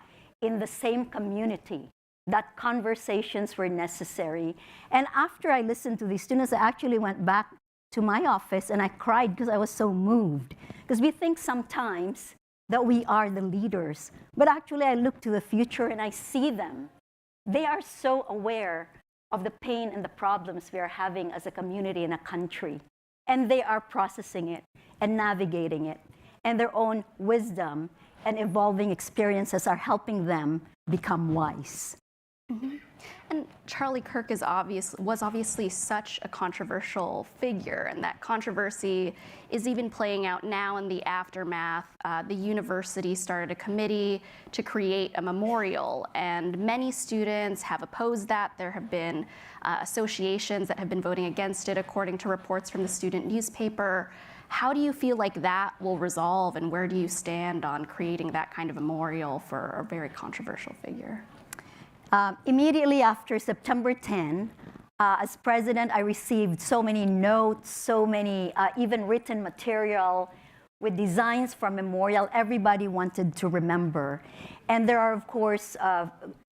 in the same community, that conversations were necessary. And after I listened to these students, I actually went back to my office and I cried because I was so moved. Because we think sometimes that we are the leaders, but actually I look to the future and I see them. They are so aware of the pain and the problems we are having as a community and a country. And they are processing it and navigating it. And their own wisdom and evolving experiences are helping them become wise. Mm-hmm. And Charlie Kirk was obviously such a controversial figure, and that controversy is even playing out now in the aftermath. The university started a committee to create a memorial, and many students have opposed that. There have been associations that have been voting against it, according to reports from the student newspaper. How do you feel like that will resolve, and where do you stand on creating that kind of memorial for a very controversial figure? Immediately after September 10, as president, I received so many notes, so many even written material with designs for memorial. Everybody wanted to remember. And there are, of course,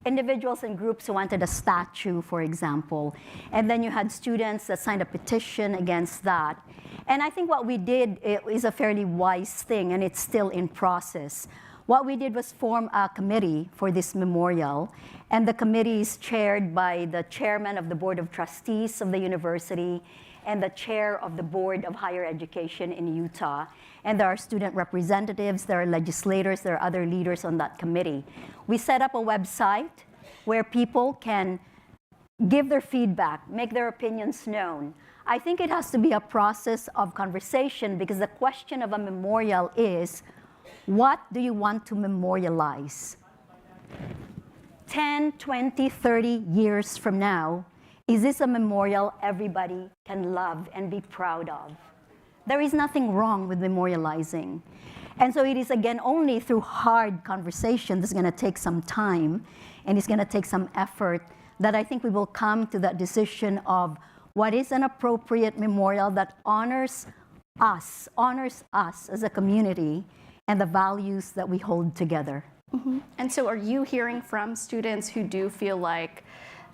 individuals and groups who wanted a statue, for example. And then you had students that signed a petition against that. And I think what we did is a fairly wise thing, and it's still in process. What we did was form a committee for this memorial, and the committee is chaired by the chairman of the Board of Trustees of the university and the chair of the Board of Higher Education in Utah. And there are student representatives, there are legislators, there are other leaders on that committee. We set up a website where people can give their feedback, make their opinions known. I think it has to be a process of conversation, because the question of a memorial is, what do you want to memorialize? 10, 20, 30 years from now, is this a memorial everybody can love and be proud of? There is nothing wrong with memorializing. And so it is, again, only through hard conversation that's going to take some time and it's going to take some effort that I think we will come to that decision of what is an appropriate memorial that honors us as a community and the values that we hold together. Mm-hmm. And so are you hearing from students who do feel like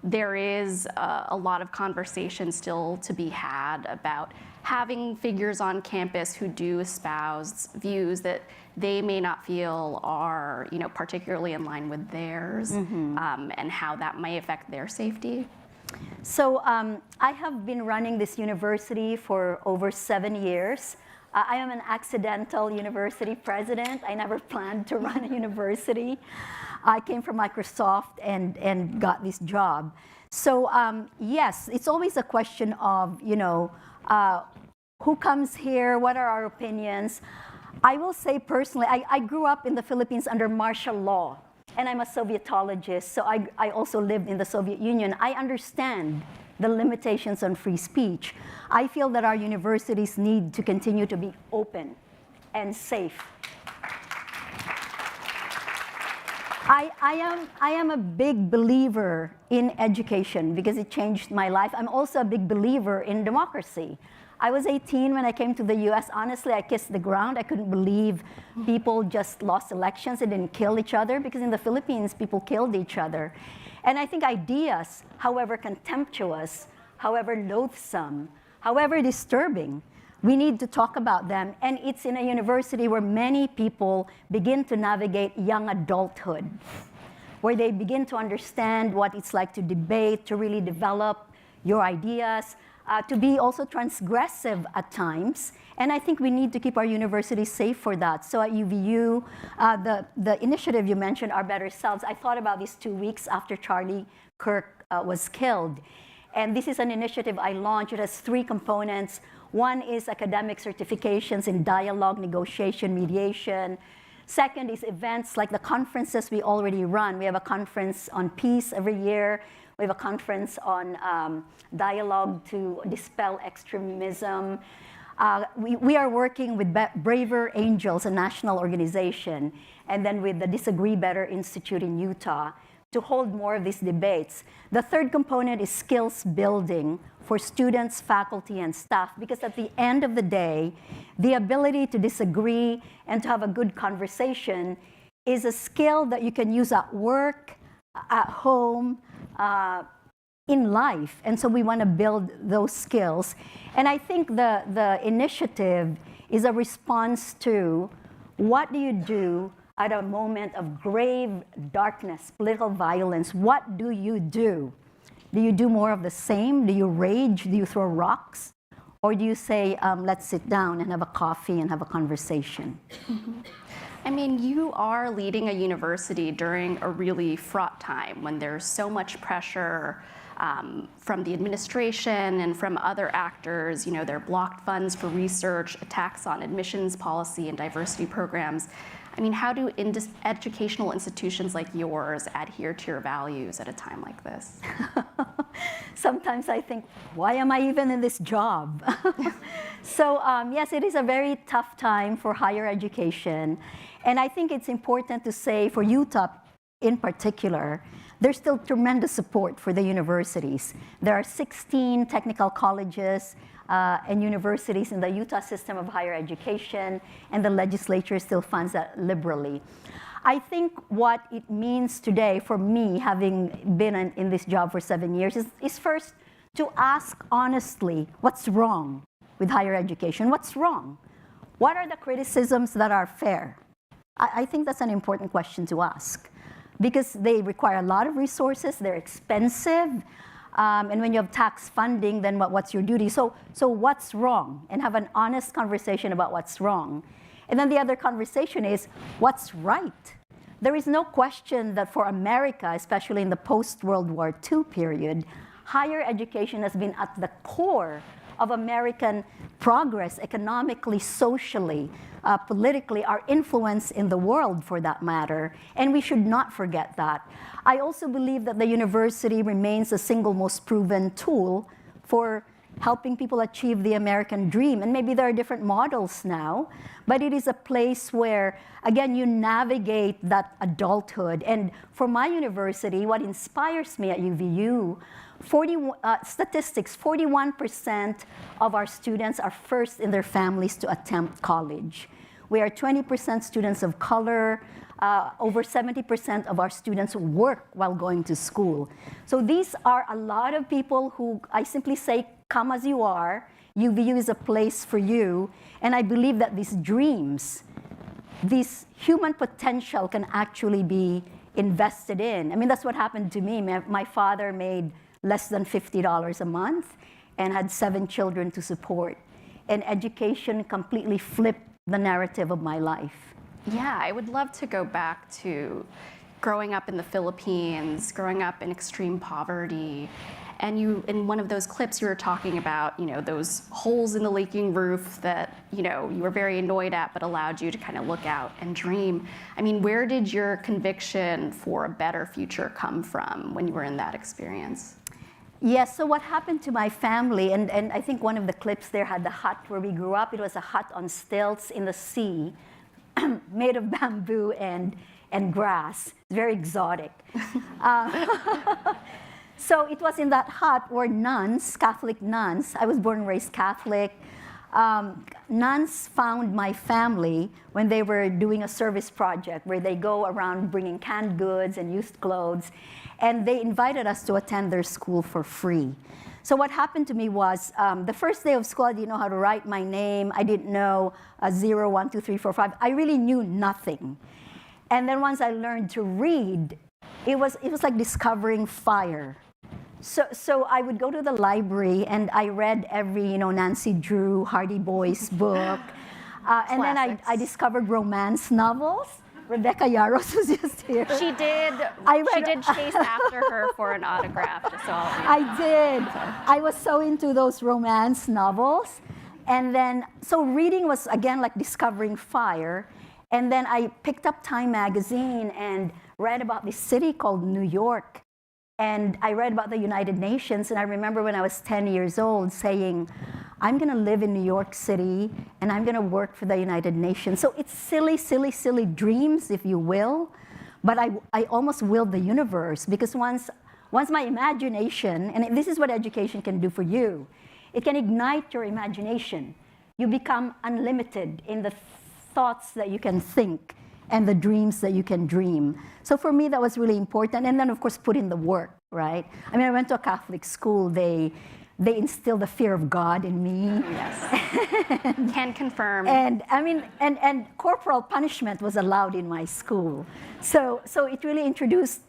there is a lot of conversation still to be had about having figures on campus who do espouse views that they may not feel are, particularly in line with theirs, and how that may affect their safety? So I have been running this university for over 7 years. I am an accidental university president. I never planned to run a university. I came from Microsoft and got this job. So yes, it's always a question of, who comes here, what are our opinions? I will say personally, I grew up in the Philippines under martial law, and I'm a Sovietologist, so I also lived in the Soviet Union. I understand the limitations on free speech. I feel that our universities need to continue to be open and safe. I am a big believer in education because it changed my life. I'm also a big believer in democracy. I was 18 when I came to the US. Honestly, I kissed the ground. I couldn't believe people just lost elections and didn't kill each other, because in the Philippines, people killed each other. And I think ideas, however contemptuous, however loathsome, however disturbing, we need to talk about them. And it's in a university where many people begin to navigate young adulthood, where they begin to understand what it's like to debate, to really develop your ideas. to be also transgressive at times. And I think we need to keep our university safe for that. So at UVU, the initiative you mentioned, Our Better Selves, I thought about this 2 weeks after Charlie Kirk was killed. And this is an initiative I launched. It has 3 components. One is academic certifications in dialogue, negotiation, mediation. Second is events like the conferences we already run. We have a conference on peace every year. We have a conference on dialogue to dispel extremism. We are working with Braver Angels, a national organization, and then with the Disagree Better Institute in Utah to hold more of these debates. The third component is skills building for students, faculty, and staff, because at the end of the day, the ability to disagree and to have a good conversation is a skill that you can use at work, at home, in life. And so we want to build those skills. And I think the initiative is a response to what do you do at a moment of grave darkness, political violence? What do you do? Do you do more of the same? Do you rage? Do you throw rocks? Or do you say, let's sit down and have a coffee and have a conversation? Mm-hmm. I mean, you are leading a university during a really fraught time when there's so much pressure from the administration and from other actors. You know, there are blocked funds for research, attacks on admissions policy and diversity programs. I mean, how do educational institutions like yours adhere to your values at a time like this? Sometimes I think, why am I even in this job? So yes, it is a very tough time for higher education. And I think it's important to say for Utah in particular, there's still tremendous support for the universities. There are 16 technical colleges and universities in the Utah system of higher education, and the legislature still funds that liberally. I think what it means today for me, having been in this job for 7 years, is first to ask honestly what's wrong with higher education. What's wrong? What are the criticisms that are fair? I think that's an important question to ask, because they require a lot of resources, they're expensive, and when you have tax funding, then what's your duty? So what's wrong? And have an honest conversation about what's wrong. And then the other conversation is, what's right? There is no question that for America, especially in the post-World War II period, higher education has been at the core of American progress, economically, socially, politically, our influence in the world for that matter, and we should not forget that. I also believe that the university remains the single most proven tool for helping people achieve the American dream. And maybe there are different models now, but it is a place where, again, you navigate that adulthood. And for my university, what inspires me at UVU, statistics, 41% of our students are first in their families to attempt college. We are 20% students of color. Over 70% of our students work while going to school. So these are a lot of people who I simply say, come as you are. UVU is a place for you. And I believe that these dreams, this human potential can actually be invested in. I mean, that's what happened to me. My father made less than $50 a month and had 7 children to support. And education completely flipped the narrative of my life. Yeah, I would love to go back to growing up in the Philippines, growing up in extreme poverty. And you, in one of those clips, you were talking about, you know, those holes in the leaking roof that, you know, you were very annoyed at, but allowed you to kind of look out and dream. I mean, where did your conviction for a better future come from when you were in that experience? Yes, so what happened to my family, and I think one of the clips there had the hut where we grew up. It was a hut on stilts in the sea, made of bamboo and grass, very exotic. So it was in that hut where nuns, Catholic nuns, I was born and raised Catholic, nuns found my family when they were doing a service project where they go around bringing canned goods and used clothes, and they invited us to attend their school for free. So what happened to me was, the first day of school, I didn't know how to write my name. I didn't know 0, 1, 2, 3, 4, 5. I really knew nothing. And then once I learned to read, it was like discovering fire. So I would go to the library and I read every, Nancy Drew, Hardy Boys book. And then I discovered romance novels. Rebecca Yaros was just here. She did chase after her for an autograph. Just so I did. I was so into those romance novels. And then, so reading was, again, like discovering fire. And then I picked up Time magazine and read about this city called New York. And I read about the United Nations. And I remember when I was 10 years old saying, I'm going to live in New York City, and I'm going to work for the United Nations. So it's silly, silly, silly dreams, if you will. But I almost willed the universe, because once my imagination, and this is what education can do for you, it can ignite your imagination. You become unlimited in the thoughts that you can think and the dreams that you can dream. So for me, that was really important. And then, of course, put in the work, right? I mean, I went to a Catholic school. They instilled the fear of God in me. Yes. Can confirm. And I mean, and corporal punishment was allowed in my school. So it really introduced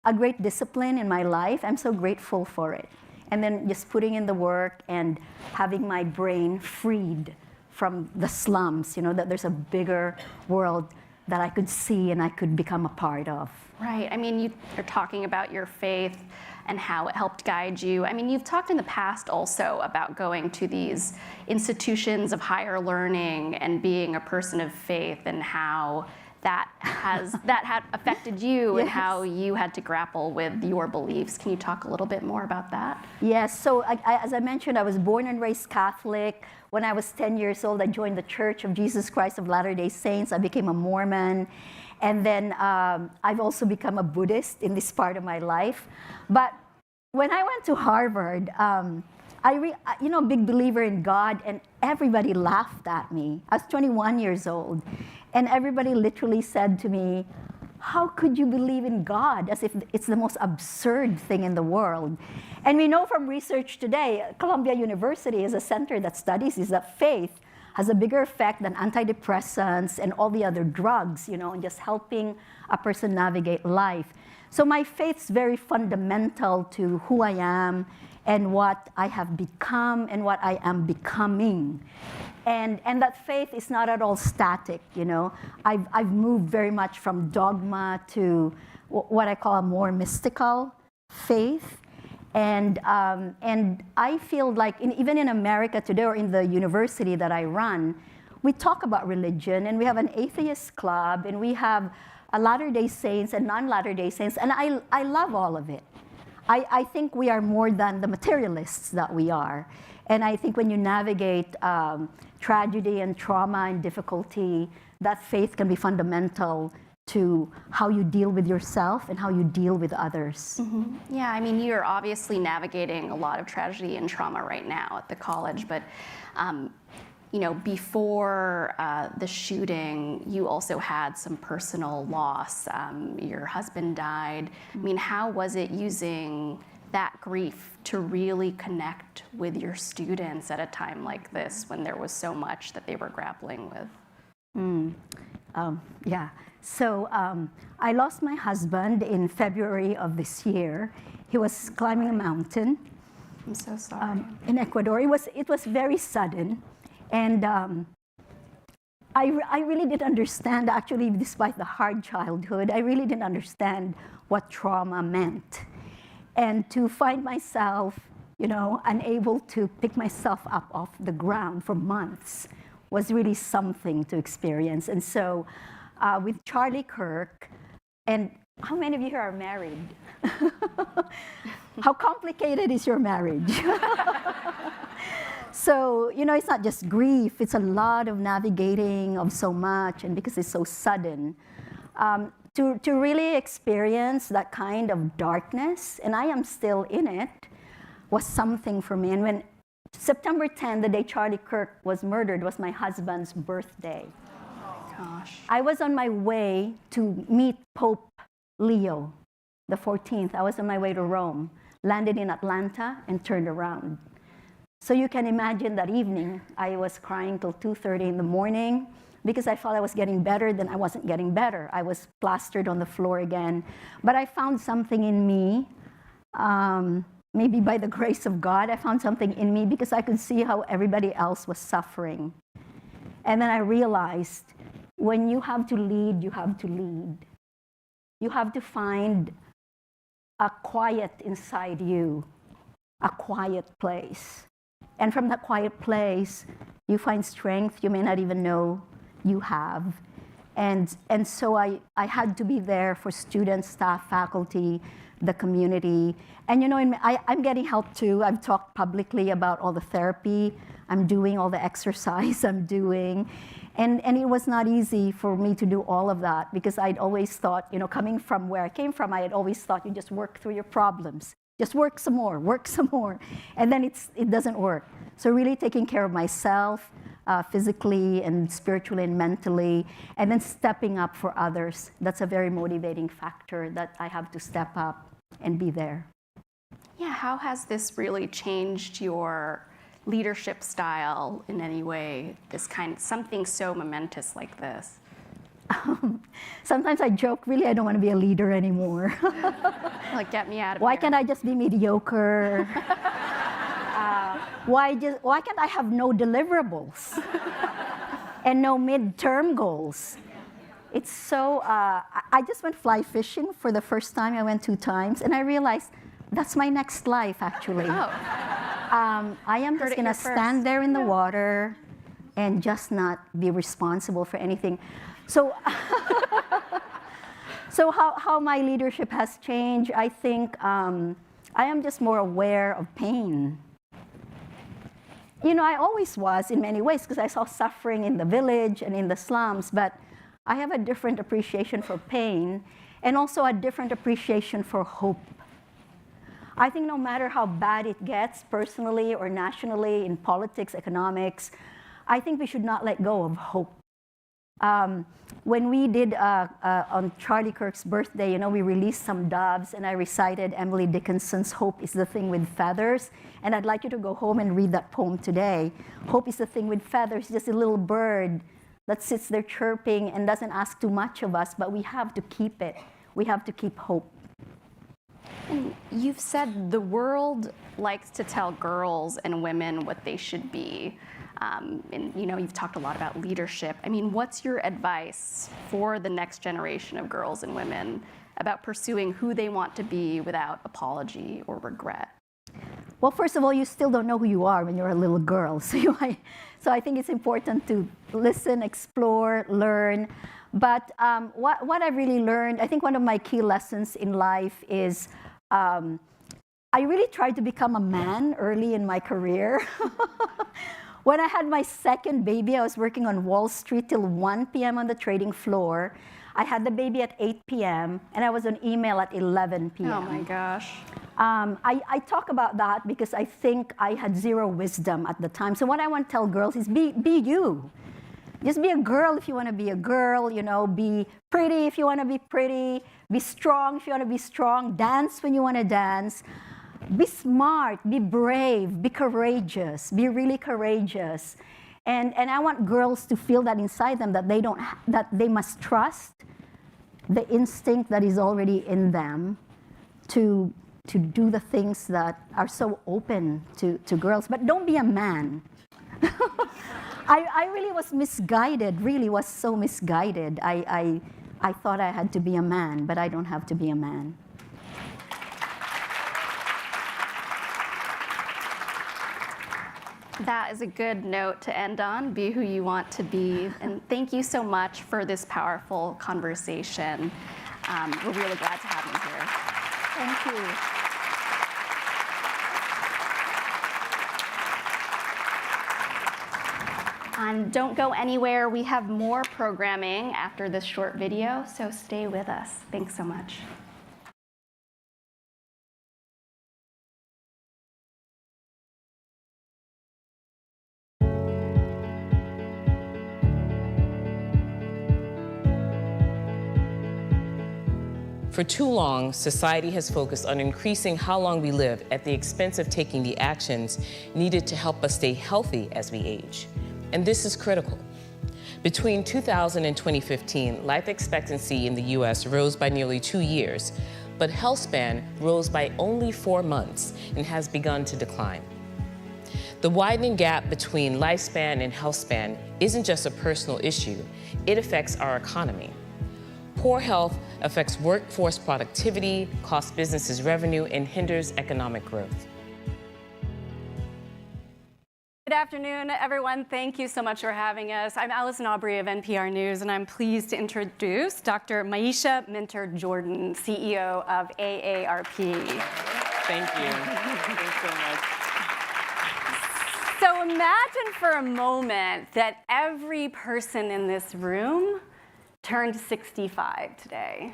a great discipline in my life. I'm so grateful for it. And then just putting in the work and having my brain freed from the slums, that there's a bigger world that I could see and I could become a part of. Right. I mean, you're talking about your faith and how it helped guide you. I mean, you've talked in the past also about going to these institutions of higher learning and being a person of faith, and how that had affected you. Yes. And how you had to grapple with your beliefs. Can you talk a little bit more about that? Yes. So as I mentioned, I was born and raised Catholic. When I was 10 years old, I joined the Church of Jesus Christ of Latter-day Saints. I became a Mormon. And then I've also become a Buddhist in this part of my life. But when I went to Harvard, big believer in God, and everybody laughed at me. I was 21 years old, and everybody literally said to me, how could you believe in God? As if it's the most absurd thing in the world. And we know from research today, Columbia University is a center that studies is that faith has a bigger effect than antidepressants and all the other drugs, and just helping a person navigate life. So my faith's very fundamental to who I am and what I have become and what I am becoming. And that faith is not at all static, I've moved very much from dogma to what I call a more mystical faith. And I feel like even in America today, or in the university that I run, we talk about religion, and we have an atheist club, and we have a Latter-day Saints and non-Latter-day Saints, and I love all of it. I think we are more than the materialists that we are. And I think when you navigate tragedy and trauma and difficulty, that faith can be fundamental to how you deal with yourself and how you deal with others. Mm-hmm. Yeah, I mean, you're obviously navigating a lot of tragedy and trauma right now at the college, but before the shooting, you also had some personal loss. Your husband died. I mean, how was it using that grief to really connect with your students at a time like this, when there was so much that they were grappling with? Yeah. So I lost my husband in February of this year. He was climbing a mountain. I'm so sorry. In Ecuador. It was very sudden. And I really didn't understand, actually, despite the hard childhood, I really didn't understand what trauma meant. And to find myself, unable to pick myself up off the ground for months was really something to experience. And so with Charlie Kirk, and how many of you here are married? How complicated is your marriage? So, it's not just grief, it's a lot of navigating of so much, and because it's so sudden. To really experience that kind of darkness, and I am still in it, was something for me. And when September 10, the day Charlie Kirk was murdered, was my husband's birthday. Gosh. I was on my way to meet Pope Leo the 14th. I was on my way to Rome, landed in Atlanta, and turned around. So you can imagine that evening, I was crying till 2:30 in the morning because I thought I was getting better, then I wasn't getting better. I was plastered on the floor again. But I found something in me, maybe by the grace of God, I found something in me because I could see how everybody else was suffering. And then I realized when you have to lead, you have to lead. You have to find a quiet inside you, a quiet place. And from that quiet place, you find strength you may not even know you have. And so I had to be there for students, staff, faculty, the community. And you know, I'm getting help too. I've talked publicly about all the therapy I'm doing, all the exercise I'm doing. And it was not easy for me to do all of that because I'd always thought, you know, coming from where I came from, I had always thought you just work through your problems. Just work some more. And then it doesn't work. So really taking care of myself, physically and spiritually and mentally, and then stepping up for others. That's a very motivating factor that I have to step up and be there. Yeah, how has this really changed your leadership style in any way, something so momentous like this? Sometimes I joke, really, I don't want to be a leader anymore. Like, get me out of Why here. can't I just be mediocre? Why can't I have no deliverables and no midterm goals? It's so, I just went fly fishing for the first time. I went 2 times, and I realized that's my next life, actually. Oh. I am just going to stand there in the water and just not be responsible for anything. So, so how my leadership has changed, I think I am just more aware of pain. You know, I always was in many ways because I saw suffering in the village and in the slums, but I have a different appreciation for pain and also a different appreciation for hope. I think no matter how bad it gets personally or nationally in politics, economics, I think we should not let go of hope. When we did on Charlie Kirk's birthday, you know, we released some doves and I recited Emily Dickinson's Hope is the Thing with Feathers. And I'd like you to go home and read that poem today. Hope is the thing with feathers, just a little bird that sits there chirping and doesn't ask too much of us, but we have to keep it. We have to keep hope. And you've said the world likes to tell girls and women what they should be. And you know, you've talked a lot about leadership. I mean, what's your advice for the next generation of girls and women about pursuing who they want to be without apology or regret? Well, first of all, you still don't know who you are when you're a little girl. So I think it's important to listen, explore, learn. But what I really learned, I think one of my key lessons in life is I really tried to become a man early in my career. When I had my second baby, I was working on Wall Street till 1 p.m. on the trading floor. I had the baby at 8 p.m. and I was on email at 11 p.m. Oh my gosh. I talk about that because I think I had zero wisdom at the time. So what I want to tell girls is be you. Just be a girl if you want to be a girl, you know, be pretty if you want to be pretty, be strong if you want to be strong, dance when you want to dance. Be smart, be brave, be courageous, be really courageous. And I want girls to feel that inside them, that that they must trust the instinct that is already in them to do the things that are so open to girls. But don't be a man. I really was misguided, really was so misguided. I thought I had to be a man, but I don't have to be a man. That is a good note to end on. Be who you want to be. And thank you so much for this powerful conversation. We're really glad to have you here. Thank you. And don't go anywhere. We have more programming after this short video, so stay with us. Thanks so much. For too long, society has focused on increasing how long we live at the expense of taking the actions needed to help us stay healthy as we age. And this is critical. Between 2000 and 2015, life expectancy in the US rose by nearly 2 years, but health span rose by only 4 months and has begun to decline. The widening gap between lifespan and health span isn't just a personal issue, it affects our economy. Poor health affects workforce productivity, costs businesses revenue, and hinders economic growth. Good afternoon, everyone. Thank you so much for having us. I'm Allison Aubrey of NPR News, and I'm pleased to introduce Dr. Myisha Minter-Jordan, CEO of AARP. Thank you. Thanks so much. So imagine for a moment that every person in this room turned 65 today.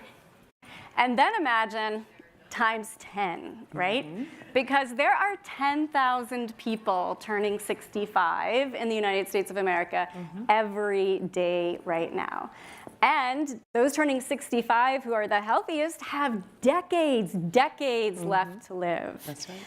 And then imagine times 10, right? Because there are 10,000 people turning 65 in the United States of America every day right now. And those turning 65 who are the healthiest have decades left to live. That's right.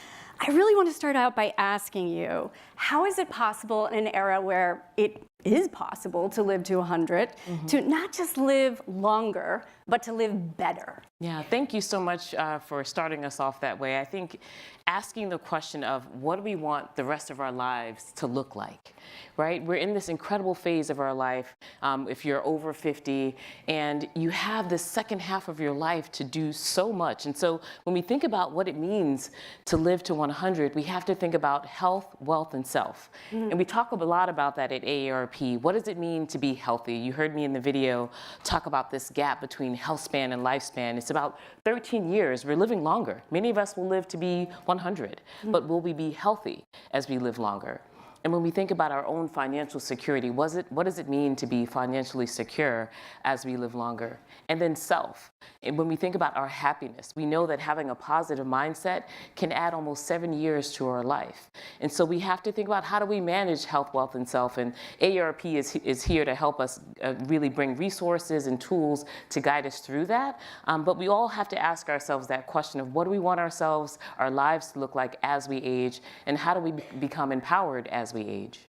I really want to start out by asking you, how is it possible in an era where it is possible to live to 100, to not just live longer, but to live better? Yeah, thank you so much for starting us off that way. I think asking the question of what do we want the rest of our lives to look like, right? We're in this incredible phase of our life, if you're over 50, and you have this second half of your life to do so much. And so when we think about what it means to live to 100, we have to think about health, wealth, and self. And we talk a lot about that at AARP. What does it mean to be healthy? You heard me in the video talk about this gap between health span and lifespan. It's about 13 years. We're living longer. Many of us will live to be 100, but will we be healthy as we live longer? And when we think about our own financial security, what does it mean to be financially secure as we live longer? And then self. And when we think about our happiness, we know that having a positive mindset can add almost 7 years to our life. And so we have to think about how do we manage health, wealth, and self. And AARP is here to help us really bring resources and tools to guide us through that. But we all have to ask ourselves that question of what do we want ourselves, our lives to look like as we age, and how do we become empowered as we age?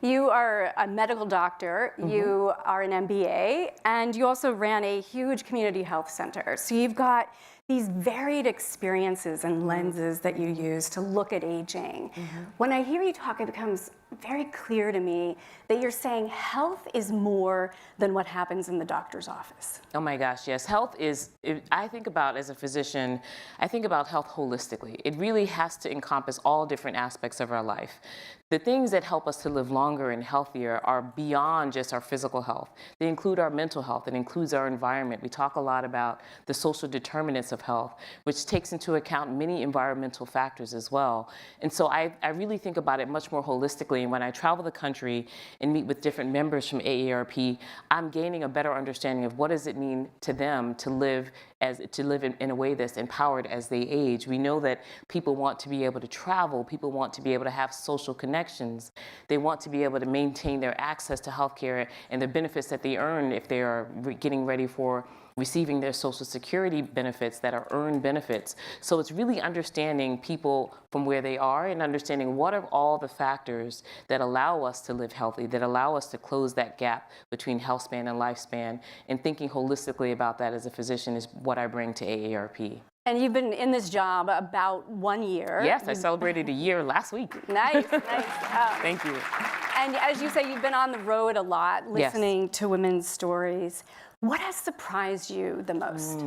You are a medical doctor, you are an MBA, and you also ran a huge community health center. So you've got these varied experiences and lenses that you use to look at aging. When I hear you talk, it becomes very clear to me that you're saying health is more than what happens in the doctor's office. Oh my gosh, yes. Health is, I think about as a physician, I think about health holistically. It really has to encompass all different aspects of our life. The things that help us to live longer and healthier are beyond just our physical health. They include our mental health. It includes our environment. We talk a lot about the social determinants of health, which takes into account many environmental factors as well. And so I really think about it much more holistically. And when I travel the country and meet with different members from AARP, I'm gaining a better understanding of what does it mean to them to live in a way that's empowered as they age. We know that people want to be able to travel, people want to be able to have social connections, they want to be able to maintain their access to healthcare and the benefits that they earn if they are getting ready for receiving their Social Security benefits that are earned benefits. So it's really understanding people from where they are and understanding what are all the factors that allow us to live healthy, that allow us to close that gap between health span and lifespan, and thinking holistically about that as a physician is what I bring to AARP. And you've been in this job about 1 year. Yes, I celebrated a year last week. Nice. Thank you. And as you say, you've been on the road a lot, listening to women's stories. What has surprised you the most?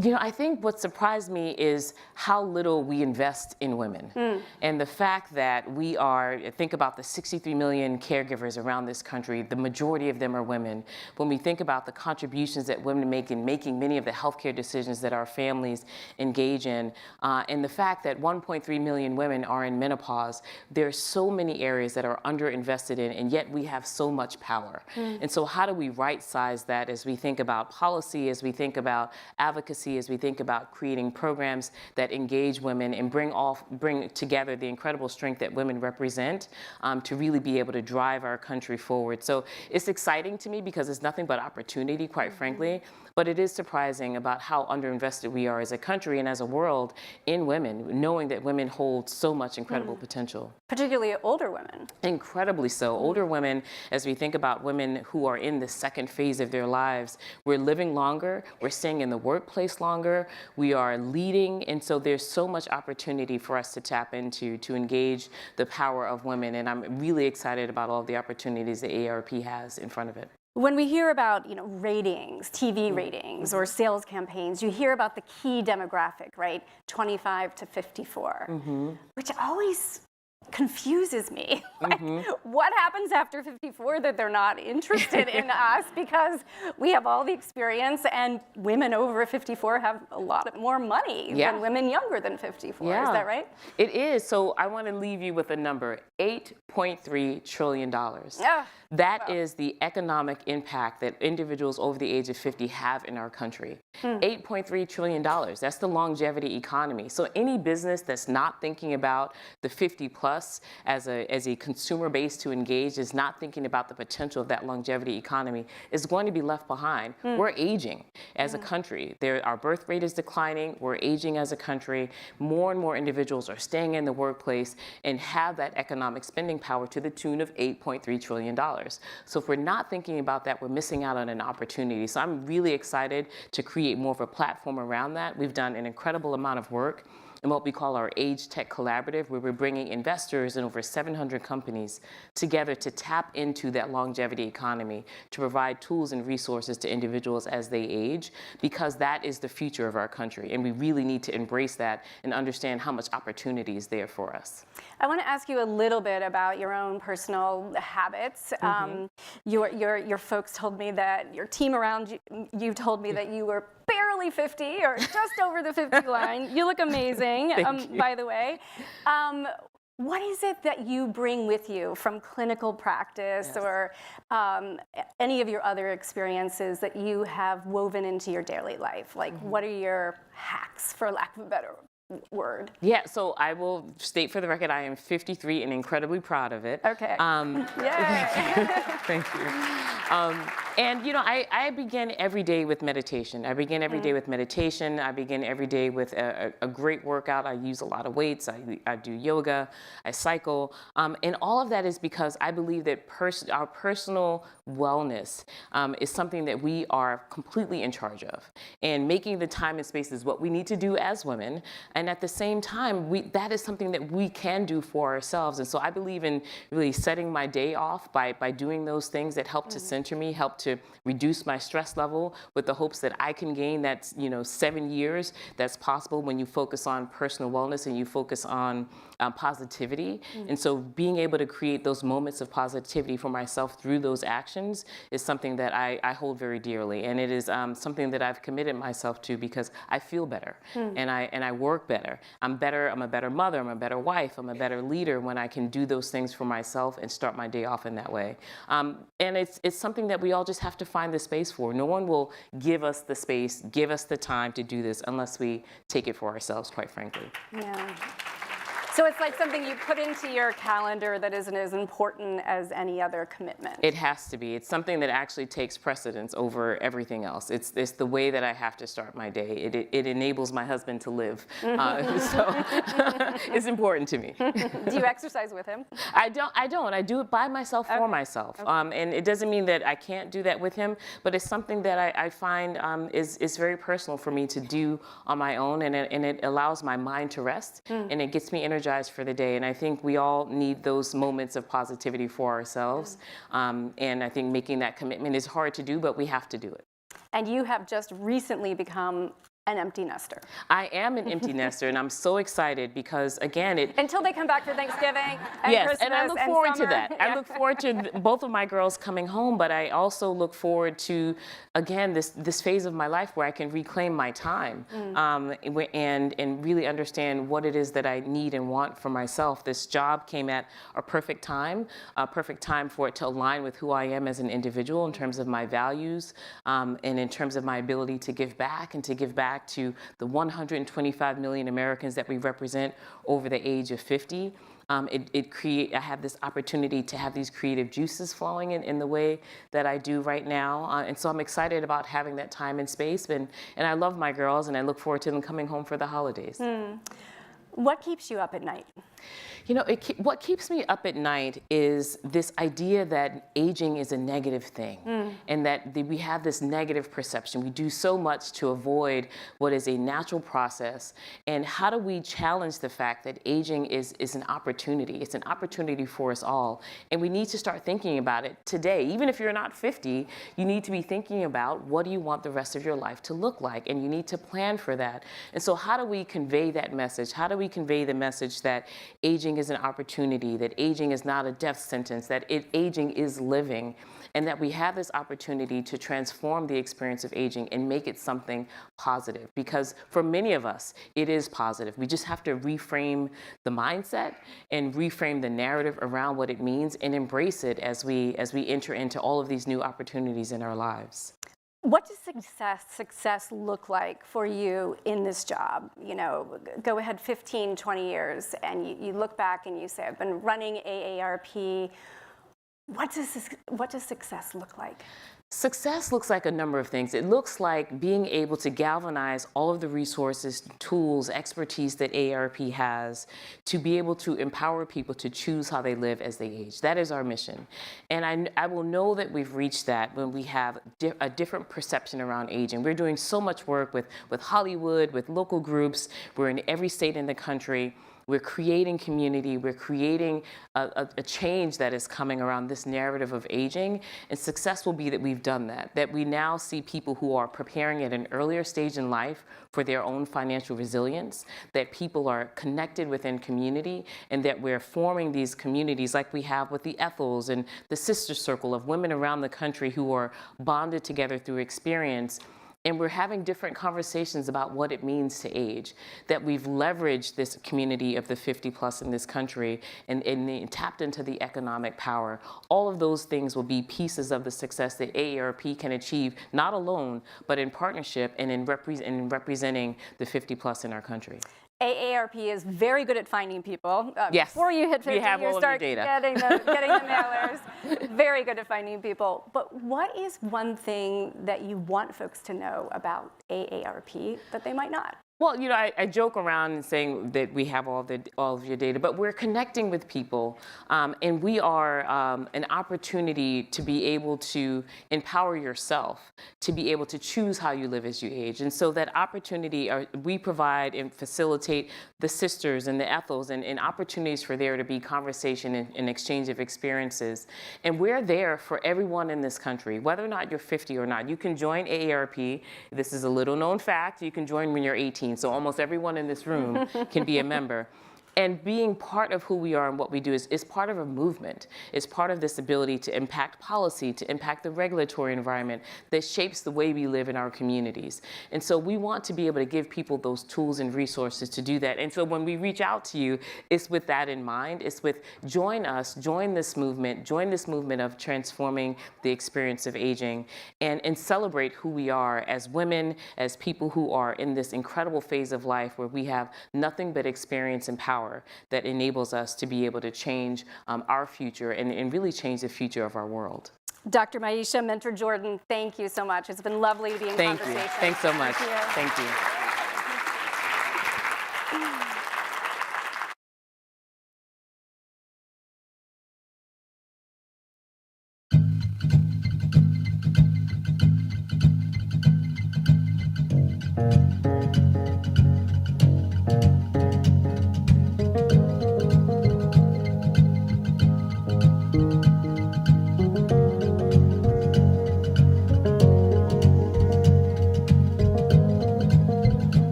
You know, I think what surprised me is how little we invest in women. And the fact that we are, think about the 63 million caregivers around this country, the majority of them are women. When we think about the contributions that women make in making many of the healthcare decisions that our families engage in, and the fact that 1.3 million women are in menopause, there are so many areas that are underinvested in, and yet we have so much power. And so how do we right-size that as we think about policy, as we think about advocacy, as we think about creating programs that engage women and bring together the incredible strength that women represent to really be able to drive our country forward. So it's exciting to me because it's nothing but opportunity, quite frankly. But it is surprising about how underinvested we are as a country and as a world in women, knowing that women hold so much incredible potential. Particularly older women. Incredibly so. Older women, as we think about women who are in the second phase of their lives, we're living longer, we're staying in the workplace longer, we are leading, and so there's so much opportunity for us to tap into to engage the power of women, and I'm really excited about all the opportunities that AARP has in front of it. When we hear about, ratings, TV ratings, or sales campaigns, you hear about the key demographic, right? 25 to 54, which always confuses me. Like, what happens after 54 that they're not interested in us because we have all the experience and women over 54 have a lot more money than women younger than 54. Is that right? It is. So I want to leave you with a number, $8.3 trillion. That is the economic impact that individuals over the age of 50 have in our country. $8.3 trillion, that's the longevity economy. So any business that's not thinking about the 50 plus as a consumer base to engage, is not thinking about the potential of that longevity economy, is going to be left behind. We're aging as a country. Our birth rate is declining, we're aging as a country. More and more individuals are staying in the workplace and have that economic spending power to the tune of $8.3 trillion. So if we're not thinking about that, we're missing out on an opportunity. So I'm really excited to create more of a platform around that. We've done an incredible amount of work in what we call our Age Tech Collaborative, where we're bringing investors in over 700 companies together to tap into that longevity economy, to provide tools and resources to individuals as they age, because that is the future of our country. And we really need to embrace that and understand how much opportunity is there for us. I want to ask you a little bit about your own personal habits. Your folks told me that your team around you told me that you were barely 50 or just over the 50 line. You look amazing, by the way. What is it that you bring with you from clinical practice or any of your other experiences that you have woven into your daily life? Like, what are your hacks, for lack of a better word? Yeah, so I will state for the record, I am 53 and incredibly proud of it. Okay. Thank you. And I begin every day with meditation. I begin every day with meditation. I begin every day with a great workout. I use a lot of weights. I do yoga. I cycle. And all of that is because I believe that our personal wellness is something that we are completely in charge of. And making the time and space is what we need to do as women. And at the same time, that is something that we can do for ourselves. And so I believe in really setting my day off by doing those things that help to center me, help to reduce my stress level, with the hopes that I can gain that 7 years that's possible when you focus on personal wellness and you focus on positivity. And so being able to create those moments of positivity for myself through those actions is something that I hold very dearly. And it is something that I've committed myself to because I feel better and I work better. I'm a better mother, I'm a better wife, I'm a better leader when I can do those things for myself and start my day off in that way. And it's something that we all just have to find the space for. No one will give us the space, give us the time to do this unless we take it for ourselves, quite frankly. Yeah. So it's like something you put into your calendar that isn't as important as any other commitment. It has to be. It's something that actually takes precedence over everything else. It's the way that I have to start my day. It enables my husband to live. So it's important to me. Do you exercise with him? I don't. I do it by myself for myself. And it doesn't mean that I can't do that with him, but it's something that I find is very personal for me to do on my own, and it allows my mind to rest, and it gets me energized for the day. And I think we all need those moments of positivity for ourselves. And I think making that commitment is hard to do, but we have to do it. And you have just recently become an empty nester. I am an empty nester, and I'm so excited because, again, until they come back for Thanksgiving and yes, Christmas and I look forward summer. to that. I look forward to both of my girls coming home, but I also look forward to, again, this phase of my life where I can reclaim my time and really understand what it is that I need and want for myself. This job came at a perfect time for it to align with who I am as an individual in terms of my values and in terms of my ability to give back and to give back to the 125 million Americans that we represent over the age of 50. I have this opportunity to have these creative juices flowing in the way that I do right now. And so I'm excited about having that time and space. And I love my girls, and I look forward to them coming home for the holidays. What keeps you up at night? You know, what keeps me up at night is this idea that aging is a negative thing, and that we have this negative perception. We do so much to avoid what is a natural process. And how do we challenge the fact that aging is an opportunity? It's an opportunity for us all. And we need to start thinking about it today. Even if you're not 50, you need to be thinking about what do you want the rest of your life to look like? And you need to plan for that. And so how do we convey that message? How do we convey the message that aging is an opportunity, that aging is not a death sentence, that aging is living, and that we have this opportunity to transform the experience of aging and make it something positive? Because for many of us, it is positive. We just have to reframe the mindset and reframe the narrative around what it means and embrace it as we enter into all of these new opportunities in our lives. What does success look like for you in this job? You know, go ahead 15, 20 years, and you look back and you say, I've been running AARP. What does success look like? Success looks like a number of things. It looks like being able to galvanize all of the resources, tools, expertise that AARP has to be able to empower people to choose how they live as they age. That is our mission. And I will know that we've reached that when we have a different perception around aging. We're doing so much work with Hollywood, with local groups. We're in every state in the country. We're creating community. We're creating a change that is coming around this narrative of aging. And success will be that we've done that we now see people who are preparing at an earlier stage in life for their own financial resilience, that people are connected within community, and that we're forming these communities like we have with the Ethels and the Sister Circle of women around the country who are bonded together through experience. And we're having different conversations about what it means to age, that we've leveraged this community of the 50 plus in this country and tapped into the economic power. All of those things will be pieces of the success that AARP can achieve, not alone, but in partnership and in representing the 50 plus in our country. AARP is very good at finding people. Yes. Before you hit 50, you start data. getting the mailers. Very good at finding people. But what is one thing that you want folks to know about AARP that they might not? Well, you know, I joke around and saying that we have all of your data, but we're connecting with people, and we are an opportunity to be able to empower yourself, to be able to choose how you live as you age. And so that opportunity, we provide and facilitate the sisters and the Ethels and opportunities for there to be conversation and exchange of experiences. And we're there for everyone in this country, whether or not you're 50 or not. You can join AARP. This is a little known fact. You can join when you're 18. So almost everyone in this room can be a member. And being part of who we are and what we do is part of a movement. It's part of this ability to impact policy, to impact the regulatory environment that shapes the way we live in our communities. And so we want to be able to give people those tools and resources to do that. And so when we reach out to you, it's with that in mind. It's with join us, join this movement of transforming the experience of aging, and celebrate who we are as women, as people who are in this incredible phase of life where we have nothing but experience and power that enables us to be able to change our future and really change the future of our world. Dr. Maisha Mentor-Jordan, thank you so much. It's been lovely to be in conversation. Thank you. Thanks so much. Thank you. Thank you.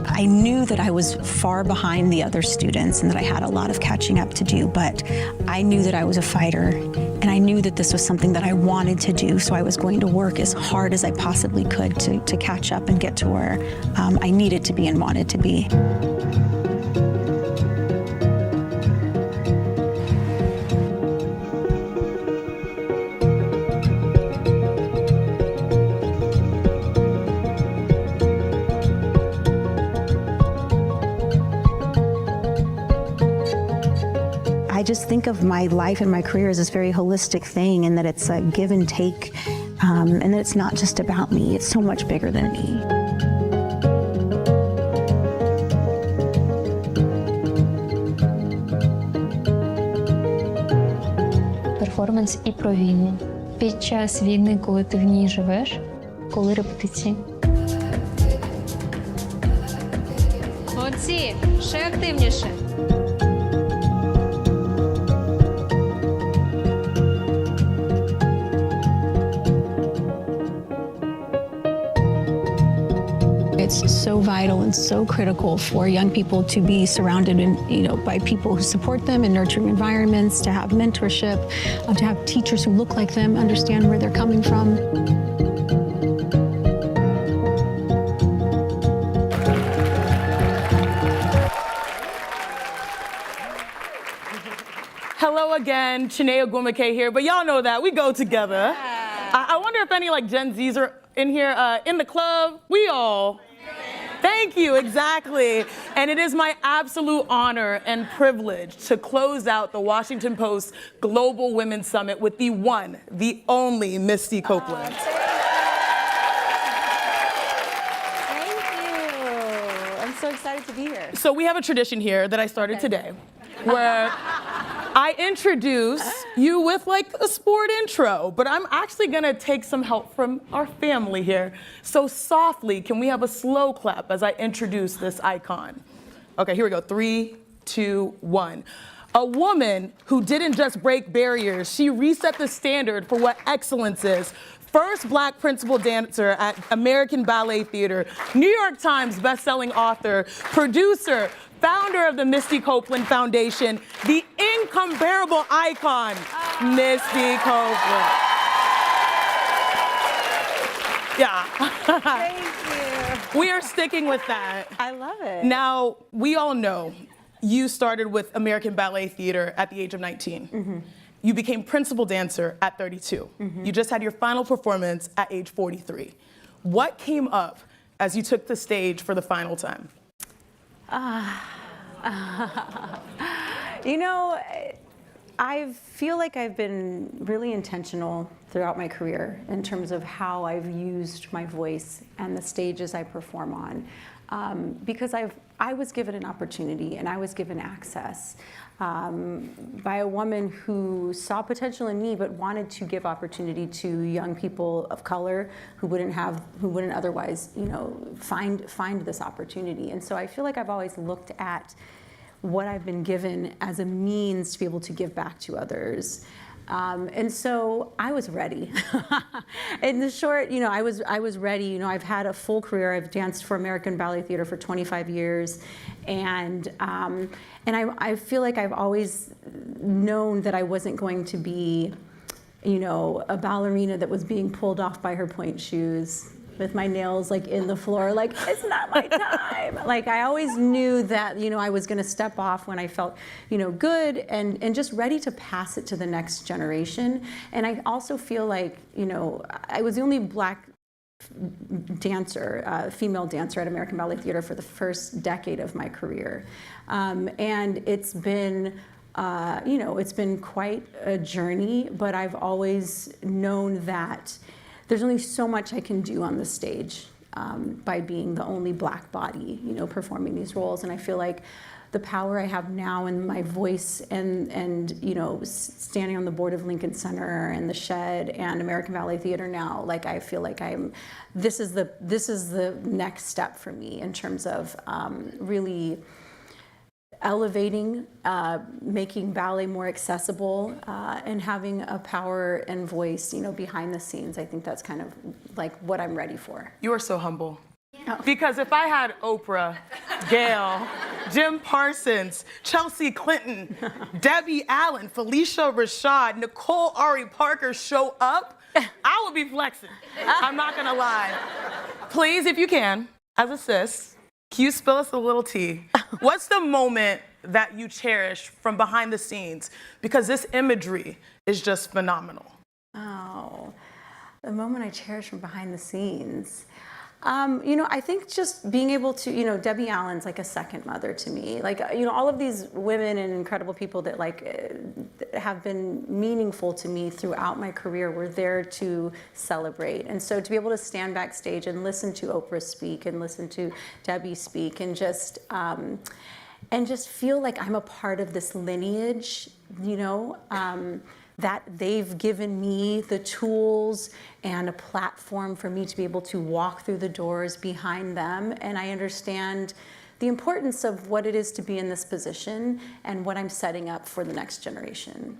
I knew that I was far behind the other students and that I had a lot of catching up to do, but I knew that I was a fighter and I knew that this was something that I wanted to do, so I was going to work as hard as I possibly could to catch up and get to where I needed to be and wanted to be. I just think of my life and my career as this very holistic thing, and that it's a give and take, and that it's not just about me. It's so much bigger than me. Перформанс і про війну. Під час війни, коли ти в ній живеш, коли репетиції. Молодці, ще активніше. It's so vital and so critical for young people to be surrounded by people who support them in nurturing environments, to have mentorship, to have teachers who look like them, understand where they're coming from. Hello again, Chinea Gwumake here, but y'all know that, we go together. I wonder if any Gen Zs are in here, in the club. We all. Thank you, exactly. And it is my absolute honor and privilege to close out the Washington Post Global Women's Summit with the one, the only Misty Copeland. Thank you. I'm so excited to be here. So we have a tradition here that I started today, where I introduce you with a sport intro, but I'm actually gonna take some help from our family here. So softly, can we have a slow clap as I introduce this icon? Okay, here we go, 3, 2, 1. A woman who didn't just break barriers, she reset the standard for what excellence is. First Black principal dancer at American Ballet Theater, New York Times bestselling author, producer, founder of the Misty Copeland Foundation, the incomparable icon, Misty Copeland. Yeah. Thank you. We are sticking with that. I love it. Now, we all know you started with American Ballet Theater at the age of 19. Mm-hmm. You became principal dancer at 32. Mm-hmm. You just had your final performance at age 43. What came up as you took the stage for the final time? I feel like I've been really intentional throughout my career in terms of how I've used my voice and the stages I perform on, because I was given an opportunity and I was given access by a woman who saw potential in me but wanted to give opportunity to young people of color who wouldn't otherwise find this opportunity. And so I feel like I've always looked at what I've been given as a means to be able to give back to others. And so I was ready. In the short, I was ready. I've had a full career. I've danced for American Ballet Theater for 25 years. And I feel like I've always known that I wasn't going to be, a ballerina that was being pulled off by her pointe shoes with my nails in the floor, it's not my time. I always knew that, I was gonna step off when I felt, good and just ready to pass it to the next generation. And I also feel like, I was the only Black dancer, female dancer at American Ballet Theater for the first decade of my career. And it's been, it's been quite a journey, but I've always known that there's only so much I can do on the stage by being the only Black body, performing these roles. And I feel like the power I have now in my voice and standing on the board of Lincoln Center and the Shed and American Ballet Theater now, I feel like this is the next step for me in terms of really elevating, making ballet more accessible, and having a power and voice, behind the scenes. I think that's kind of what I'm ready for. You are so humble. Yeah. Because if I had Oprah, Gail, Jim Parsons, Chelsea Clinton, Debbie Allen, Felicia Rashad, Nicole Ari Parker show up, I would be flexing. I'm not gonna lie. Please, if you can, as a sis, can you spill us a little tea? What's the moment that you cherish from behind the scenes? Because this imagery is just phenomenal. Oh, the moment I cherish from behind the scenes. You know, I think just being able to, you know, Debbie Allen's like a second mother to me. Like, you know, all of these women and incredible people that have been meaningful to me throughout my career were there to celebrate. And so to be able to stand backstage and listen to Oprah speak and listen to Debbie speak and just feel like I'm a part of this lineage, you know, that they've given me the tools and a platform for me to be able to walk through the doors behind them. And I understand the importance of what it is to be in this position and what I'm setting up for the next generation.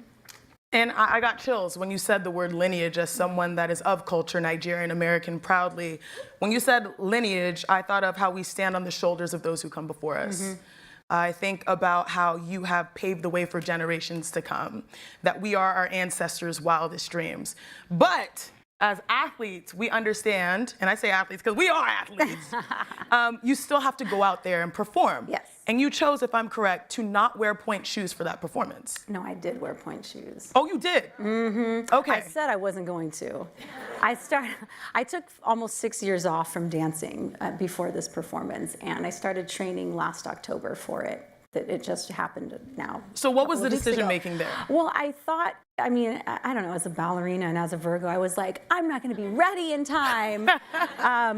And I got chills when you said the word lineage as someone that is of culture, Nigerian American proudly. When you said lineage, I thought of how we stand on the shoulders of those who come before us. Mm-hmm. I think about how you have paved the way for generations to come, that we are our ancestors' wildest dreams. But as athletes, we understand, and I say athletes because we are athletes, you still have to go out there and perform. Yes. And you chose, if I'm correct, to not wear point shoes for that performance. No, I did wear point shoes. Oh, you did? Mm-hmm. Okay. I said I wasn't going to. I took almost 6 years off from dancing before this performance, and I started training last October for it. It just happened now. So what was the decision making there? Well, I thought, I mean, I don't know, as a ballerina and as a Virgo, I was like, I'm not going to be ready in time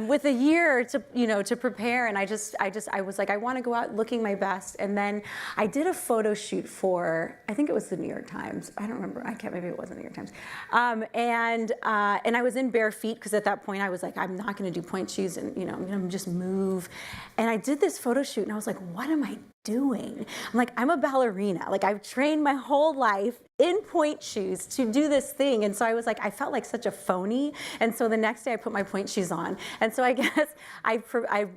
with a year to, you know, to prepare. And I was like, I want to go out looking my best. And then I did a photo shoot for, I think it was the New York Times. I don't remember. Maybe it wasn't the New York Times. And I was in bare feet because at that point I was like, I'm not going to do point shoes and, you know, I'm going to just move. And I did this photo shoot and I was like, what am I doing? I'm like, I'm a ballerina. Like, I've trained my whole life in point shoes to do this thing. And so I was like, I felt like such a phony. And so the next day I put my point shoes on. And so I guess I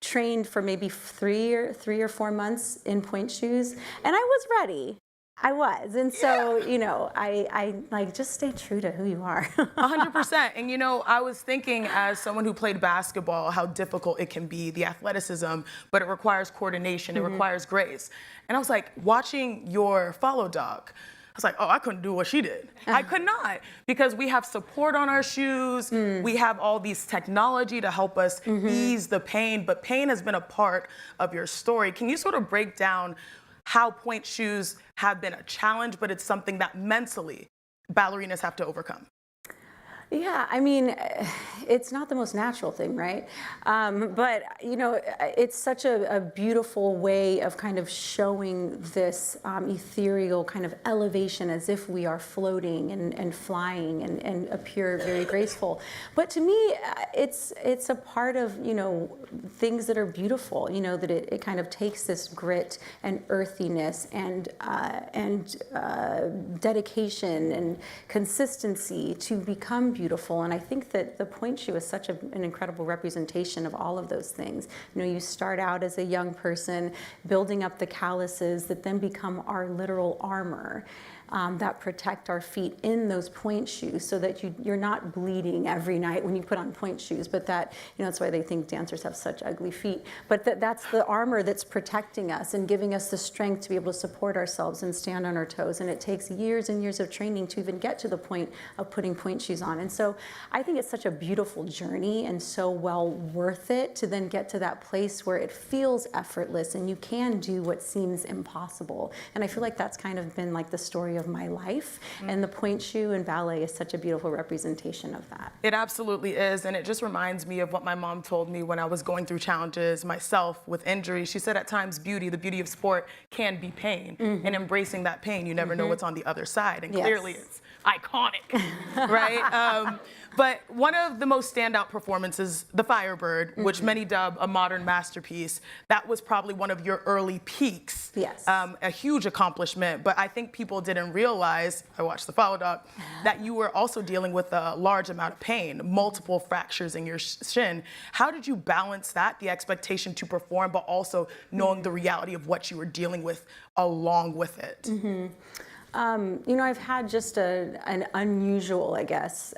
trained for maybe 3 or 4 months in point shoes. And I was ready. I was. And so, you know, I like, just stay true to who you are. 100%. And, you know, I was thinking as someone who played basketball, how difficult it can be, the athleticism, but it requires coordination, it requires grace. And I was like, watching your follow doc, I was like, oh, I couldn't do what she did. I could not, because we have support on our shoes. We have all these technology to help us ease the pain, but pain has been a part of your story. Can you sort of break down how point shoes have been a challenge, but it's something that mentally ballerinas have to overcome? Yeah, I mean, it's not the most natural thing, right? But, you know, it's such a beautiful way of kind of showing this ethereal kind of elevation as if we are floating and flying and appear very graceful. But to me, it's a part of, you know, things that are beautiful, you know, that it kind of takes this grit and earthiness and dedication and consistency to become beautiful. And I think that the point shoe is such an incredible representation of all of those things. You know, you start out as a young person building up the calluses that then become our literal armor. That protect our feet in those point shoes so that you're not bleeding every night when you put on point shoes, but that, you know, that's why they think dancers have such ugly feet. But that's the armor that's protecting us and giving us the strength to be able to support ourselves and stand on our toes. And it takes years and years of training to even get to the point of putting point shoes on. And so I think it's such a beautiful journey and so well worth it to then get to that place where it feels effortless and you can do what seems impossible. And I feel like that's kind of been like the story of my life, and the point shoe and ballet is such a beautiful representation of that. It absolutely is, and it just reminds me of what my mom told me when I was going through challenges myself with injury. She said at times the beauty of sport can be pain, and embracing that pain, you never know what's on the other side, and clearly it's iconic, right? But one of the most standout performances, The Firebird, which many dub a modern masterpiece, that was probably one of your early peaks. Yes. A huge accomplishment, but I think people didn't realize, I watched the follow doc, that you were also dealing with a large amount of pain, multiple fractures in your shin. How did you balance that, the expectation to perform, but also knowing the reality of what you were dealing with along with it? You know, I've had just an unusual, I guess,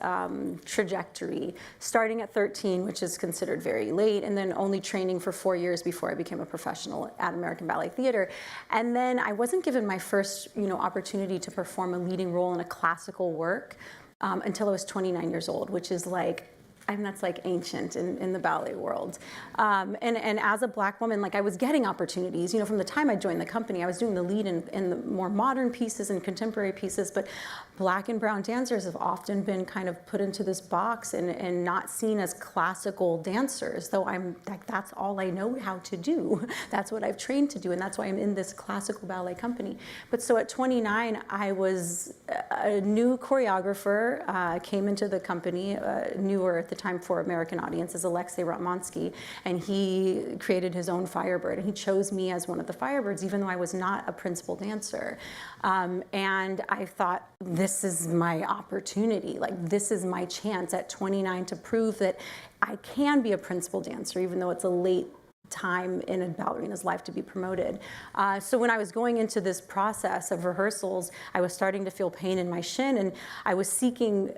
trajectory, starting at 13, which is considered very late, and then only training for 4 years before I became a professional at American Ballet Theater. And then I wasn't given my first, you know, opportunity to perform a leading role in a classical work until I was 29 years old, which is like that's like ancient in the ballet world. And as a Black woman, like I was getting opportunities, you know, from the time I joined the company, I was doing the lead in the more modern pieces and contemporary pieces, but Black and brown dancers have often been kind of put into this box and not seen as classical dancers, though I'm like, that's all I know how to do. That's what I've trained to do, and that's why I'm in this classical ballet company. But so at 29, I was a new choreographer, came into the company, newer at the time for American audiences, Alexei Ratmansky, and he created his own Firebird, and he chose me as one of the Firebirds, even though I was not a principal dancer. And I thought, this is my opportunity, like this is my chance at 29 to prove that I can be a principal dancer, even though it's a late time in a ballerina's life to be promoted. So when I was going into this process of rehearsals, I was starting to feel pain in my shin, and I was seeking,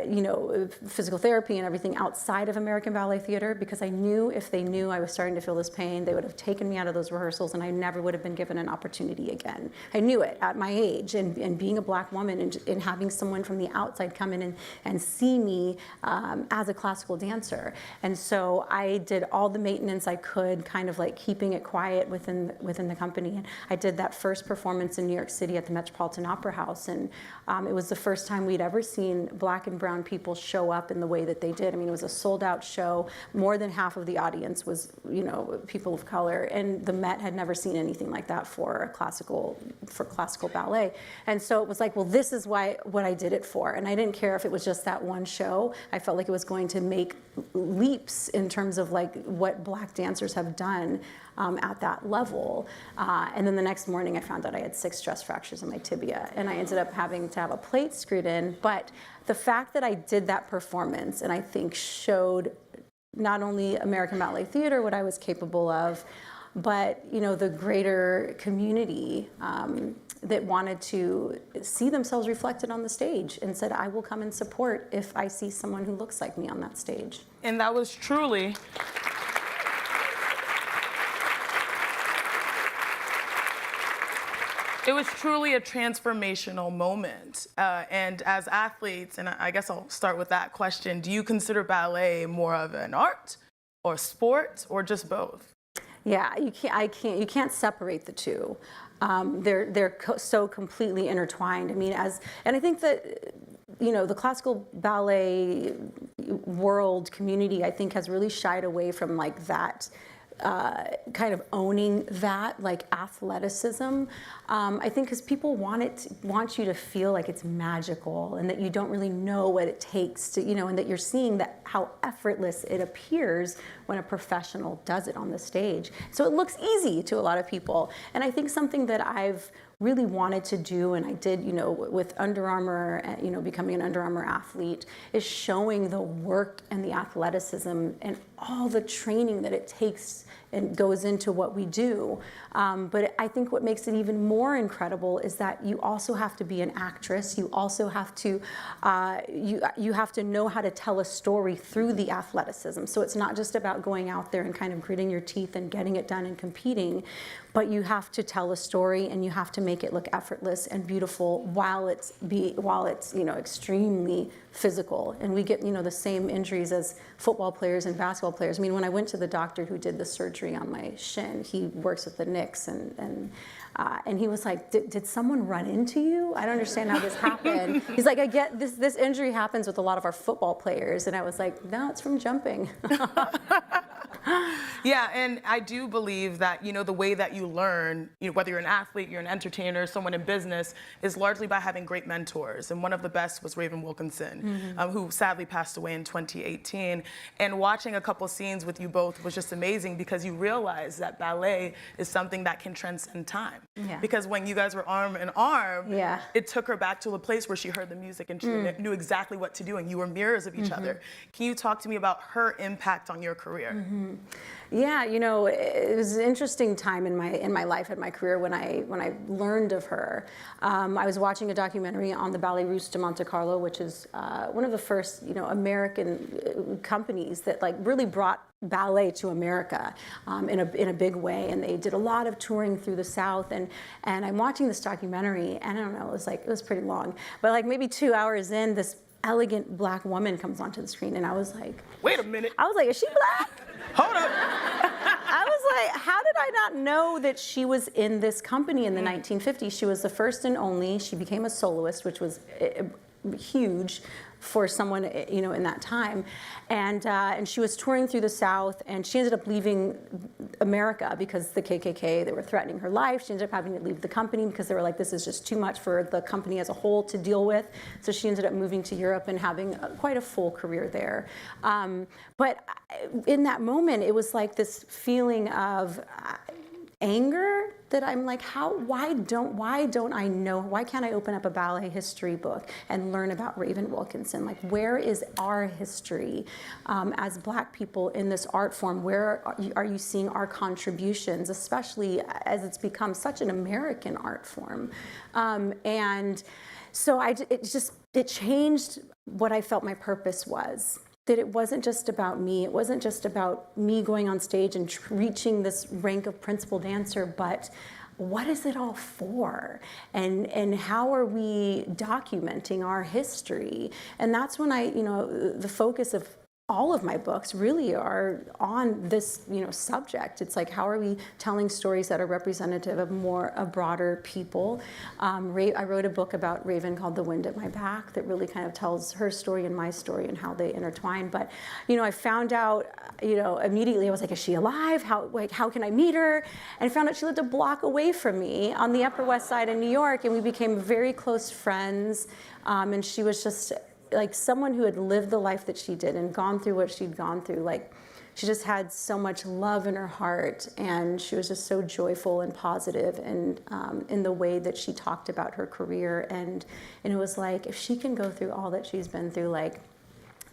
you know, physical therapy and everything outside of American Ballet Theater, because I knew if they knew I was starting to feel this pain, they would have taken me out of those rehearsals and I never would have been given an opportunity again. I knew it at my age, and being a Black woman and having someone from the outside come in and see me as a classical dancer. And so I did all the maintenance I could, kind of like keeping it quiet within the company. And I did that first performance in New York City at the Metropolitan Opera House, and it was the first time we'd ever seen Black and brown people show up in the way that they did. I mean, it was a sold-out show. More than half of the audience was, you know, people of color, and the Met had never seen anything like that for classical ballet. And so it was like, well, this is what I did it for. And I didn't care if it was just that one show. I felt like it was going to make leaps in terms of like what Black dancers have done at that level. And then the next morning I found out I had 6 stress fractures in my tibia, and I ended up having to have a plate screwed in. But the fact that I did that performance, and I think showed not only American Ballet Theater what I was capable of, but you know, the greater community that wanted to see themselves reflected on the stage, and said, I will come and support if I see someone who looks like me on that stage. And that was truly it was truly a transformational moment. And as athletes, and I guess I'll start with that question, do you consider ballet more of an art or sport or just both? Yeah, you can't separate the two. They're so completely intertwined. I mean, and I think that, you know, the classical ballet world community, I think, has really shied away from like that kind of owning that, like athleticism. I think because people want you to feel like it's magical, and that you don't really know what it takes to, you know, and that you're seeing that how effortless it appears when a professional does it on the stage. So it looks easy to a lot of people. And I think something that I've really wanted to do, and I did, you know, with Under Armour, you know, becoming an Under Armour athlete, is showing the work and the athleticism and all the training that it takes and goes into what we do. But I think what makes it even more incredible is that you also have to be an actress. You also have to, you have to know how to tell a story through the athleticism. So it's not just about going out there and kind of gritting your teeth and getting it done and competing, but you have to tell a story, and you have to make it look effortless and beautiful while it's you know, extremely physical. And we get, you know, the same injuries as football players and basketball players. I mean, when I went to the doctor who did the surgery on my shin, he works with the Knicks, and he was like, did someone run into you? I don't understand how this happened. He's like, I get this injury happens with a lot of our football players. And I was like, no, it's from jumping. Yeah, and I do believe that, you know, the way that you learn, you know, whether you're an athlete, you're an entertainer, someone in business, is largely by having great mentors. And one of the best was Raven Wilkinson, who sadly passed away in 2018. And watching a couple scenes with you both was just amazing, because you realize that ballet is something that can transcend time. Yeah. Because when you guys were arm in arm, yeah, it took her back to a place where she heard the music and she knew exactly what to do, and you were mirrors of each other. Can you talk to me about her impact on your career? Yeah, you know, it was an interesting time in my life and my career when I learned of her. I was watching a documentary on the Ballet Russe de Monte Carlo, which is one of the first, you know, American companies that like really brought ballet to America in a big way, and they did a lot of touring through the South. And I'm watching this documentary, and I don't know, it was pretty long, but like maybe 2 hours in, this elegant black woman comes onto the screen, and I was like, wait a minute. I was like, is she black? Hold up. I was like, how did I not know that she was in this company in the 1950s? She was the first and only. She became a soloist, which was huge for someone, you know, in that time. And she was touring through the South, and she ended up leaving America because the KKK, they were threatening her life. She ended up having to leave the company because they were like, this is just too much for the company as a whole to deal with. So she ended up moving to Europe and having quite a full career there. But in that moment, it was like this feeling of anger that I'm like, why don't I know, why can't I open up a ballet history book and learn about Raven Wilkinson? Like, where is our history as Black people in this art form? Where are you seeing our contributions, especially as it's become such an American art form? And so it changed what I felt my purpose was. That it wasn't just about me. It wasn't just about me going on stage and reaching this rank of principal dancer, but what is it all for? And how are we documenting our history? And that's when the focus of all of my books really are on this, subject. It's like, how are we telling stories that are representative of a broader people? I wrote a book about Raven called The Wind at My Back that really kind of tells her story and my story and how they intertwine. But, I found out, immediately I was like, is she alive? How can I meet her? And I found out she lived a block away from me on the Upper West Side in New York, and we became very close friends. And she was just like someone who had lived the life that she did and gone through what she'd gone through. Like, she just had so much love in her heart, and she was just so joyful and positive, and in the way that she talked about her career. And it was like, if she can go through all that she's been through, like,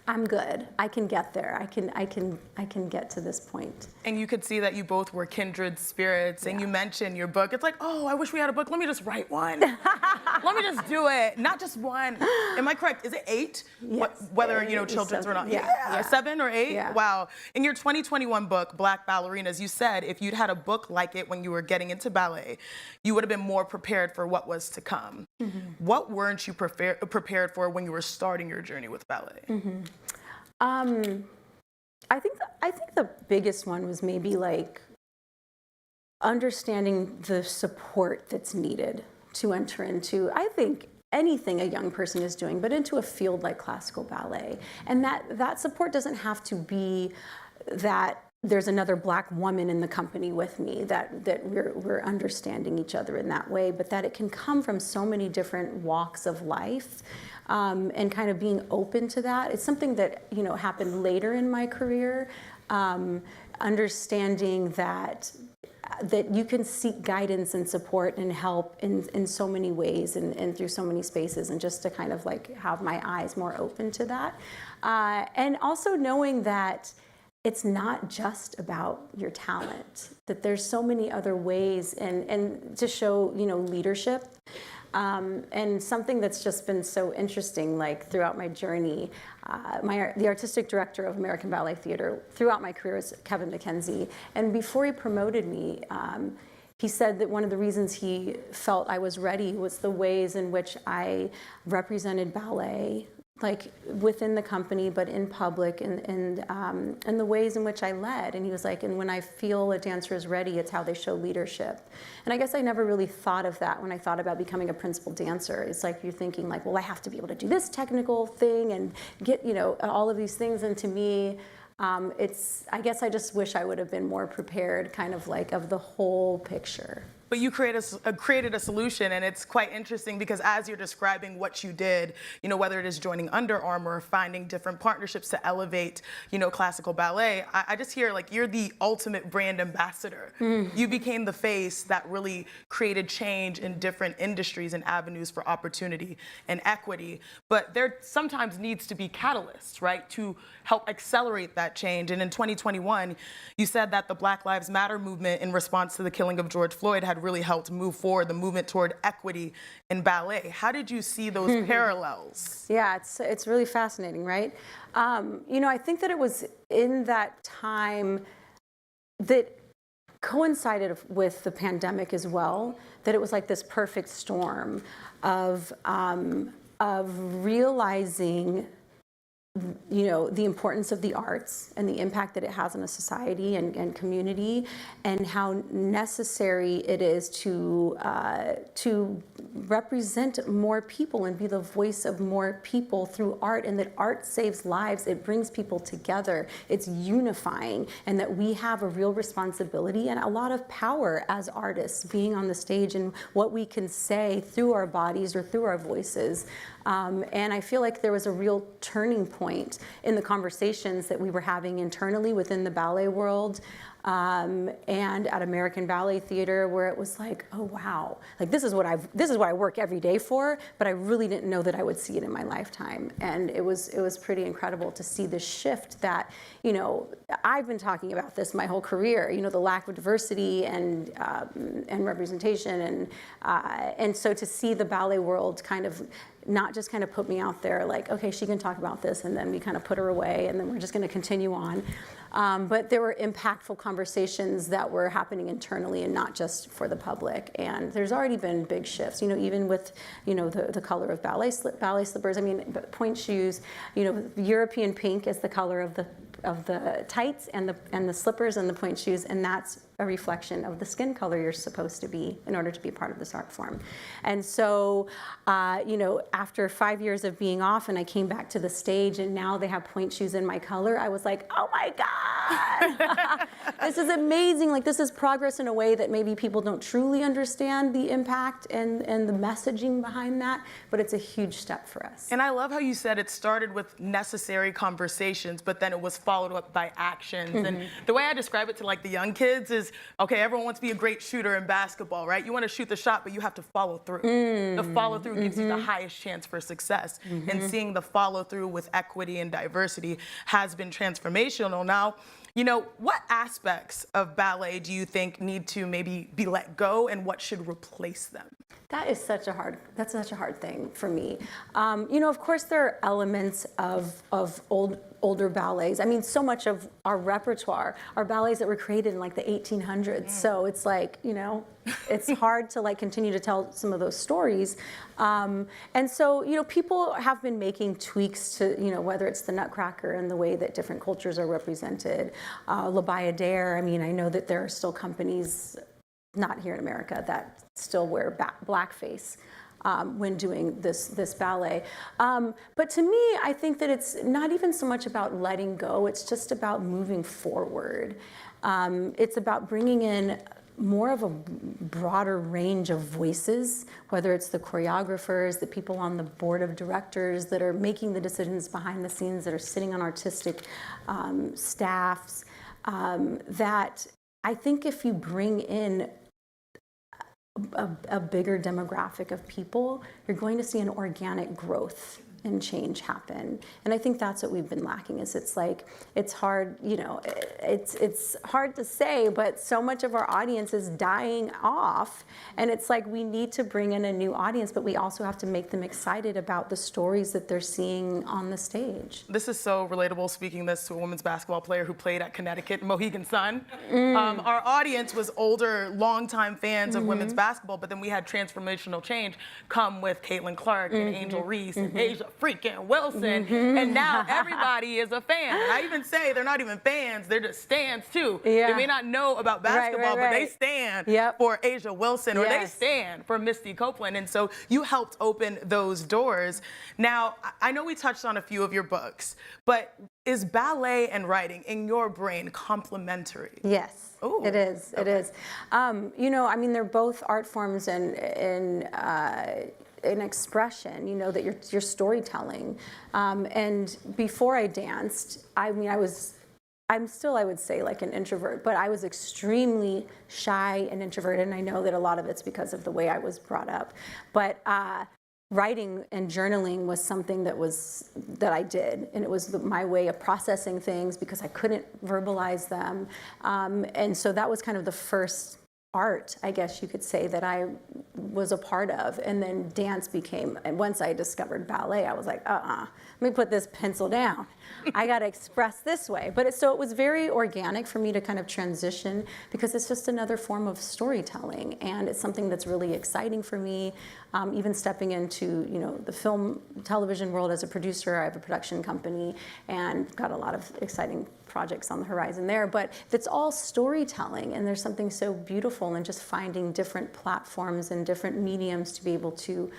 I'm good. I can get there. I can get to this point. And you could see that you both were kindred spirits. And you mentioned your book. It's like, oh, I wish we had a book. Let me just write one. Let me just do it. Not just one. Am I correct? Is it 8? Yes. Whether children's or not. Yeah. 7 or 8. Yeah. Wow. In your 2021 book, Black Ballerinas, you said if you'd had a book like it when you were getting into ballet, you would have been more prepared for what was to come. Mm-hmm. What weren't you prepared for when you were starting your journey with ballet? Mm-hmm. I think the biggest one was maybe like understanding the support that's needed to enter into, I think, anything a young person is doing, but into a field like classical ballet. And that support doesn't have to be that there's another Black woman in the company with me, that we're understanding each other in that way, but that it can come from so many different walks of life. And kind of being open to that. It's something that, happened later in my career, understanding that you can seek guidance and support and help in so many ways and through so many spaces, and just to kind of like have my eyes more open to that. And also knowing that it's not just about your talent, that there's so many other ways and to show, leadership. And something that's just been so interesting, like throughout my journey, the artistic director of American Ballet Theater throughout my career is Kevin McKenzie. And before he promoted me, he said that one of the reasons he felt I was ready was the ways in which I represented ballet, like within the company, but in public, and the ways in which I led. And he was like, and when I feel a dancer is ready, it's how they show leadership. And I guess I never really thought of that when I thought about becoming a principal dancer. It's like you're thinking like, well, I have to be able to do this technical thing and get, all of these things. And to me, I guess I just wish I would have been more prepared, kind of like of the whole picture. But you created a solution, and it's quite interesting because as you're describing what you did, whether it is joining Under Armour or finding different partnerships to elevate, classical ballet, I just hear like you're the ultimate brand ambassador. Mm. You became the face that really created change in different industries and avenues for opportunity and equity. But there sometimes needs to be catalysts, right, to help accelerate that change. And in 2021, you said that the Black Lives Matter movement in response to the killing of George Floyd had really helped move forward the movement toward equity in ballet. How did you see those parallels? Yeah, it's really fascinating, right? I think that it was in that time that coincided with the pandemic as well, that it was like this perfect storm of of realizing, you know, the importance of the arts and the impact that it has on a society and community, and how necessary it is to represent more people and be the voice of more people through art, and that art saves lives. It brings people together. It's unifying, and that we have a real responsibility and a lot of power as artists being on the stage and what we can say through our bodies or through our voices. And I feel like there was a real turning point in the conversations that we were having internally within the ballet world, and at American Ballet Theater, where it was like, oh wow, like this is what I work every day for, but I really didn't know that I would see it in my lifetime. And it was pretty incredible to see the shift that, you know, I've been talking about this my whole career, you know, the lack of diversity and representation, and so to see the ballet world kind of not just kind of put me out there like, okay, she can talk about this, and then we kind of put her away, and then we're just going to continue on. But there were impactful conversations that were happening internally and not just for the public. And there's already been big shifts, you know, even with, you know, the color of ballet slippers. I mean, point shoes, you know, European pink is the color of the tights and the slippers and the point shoes, and that's a reflection of the skin color you're supposed to be in order to be part of this art form. And so, you know, after 5 years of being off, and I came back to the stage, and now they have point shoes in my color, I was like, oh my God, this is amazing. Like, this is progress in a way that maybe people don't truly understand the impact and the messaging behind that, but it's a huge step for us. And I love how you said it started with necessary conversations, but then it was followed up by actions. Mm-hmm. And the way I describe it to like the young kids is, okay, everyone wants to be a great shooter in basketball, right? You want to shoot the shot, but you have to follow through. The follow through gives you the highest chance for success. And seeing the follow through with equity and diversity has been transformational. Now, you know, what aspects of ballet do you think need to maybe be let go, and what should replace them? That's such a hard thing for me. You know, of course there are elements of older ballets. I mean, so much of our repertoire are ballets that were created in like the 1800s. So it's like, you know, it's hard to like continue to tell some of those stories. And so, you know, people have been making tweaks to, you know, whether it's the Nutcracker and the way that different cultures are represented. La Bayadere, I mean, I know that there are still companies, not here in America, that still wear blackface when doing this ballet. But to me, I think that it's not even so much about letting go, it's just about moving forward. It's about bringing in more of a broader range of voices, whether it's the choreographers, the people on the board of directors that are making the decisions behind the scenes, that are sitting on artistic staffs, that I think if you bring in a bigger demographic of people, you're going to see an organic growth and change happen. And I think that's what we've been lacking, is it's like, it's hard, you know, it's hard to say, but so much of our audience is dying off, and it's like we need to bring in a new audience, but we also have to make them excited about the stories that they're seeing on the stage. This is so relatable, speaking this to a women's basketball player who played at Connecticut, Mohegan Sun. Our audience was older, longtime fans of women's basketball, but then we had transformational change come with Caitlin Clark and Angel Reese and Asia freaking Wilson, and now everybody is a fan. And I even say they're not even fans, they're just stans too. They may not know about basketball, but they stand for Asia Wilson, or they stand for Misty Copeland. And so you helped open those doors. Now, I know we touched on a few of your books, but is ballet and writing in your brain complementary? Yes. Ooh, it is. okay. It is. You know, I mean, they're both art forms in expression, you know, that you're storytelling. And before I danced, I mean, I'm still, I would say, like an introvert, but I was extremely shy and introverted, and I know that a lot of it's because of the way I was brought up. But writing and journaling was something that I did, and it was my way of processing things because I couldn't verbalize them. And so that was kind of the first art, I guess you could say, that I was a part of. And then dance became, and once I discovered ballet, I was like, let me put this pencil down. I got to express this way. But so it was very organic for me to kind of transition, because it's just another form of storytelling. And it's something that's really exciting for me. Even stepping into, the film, television world as a producer. I have a production company and got a lot of exciting projects on the horizon there, but it's all storytelling, and there's something so beautiful in just finding different platforms and different mediums to be able to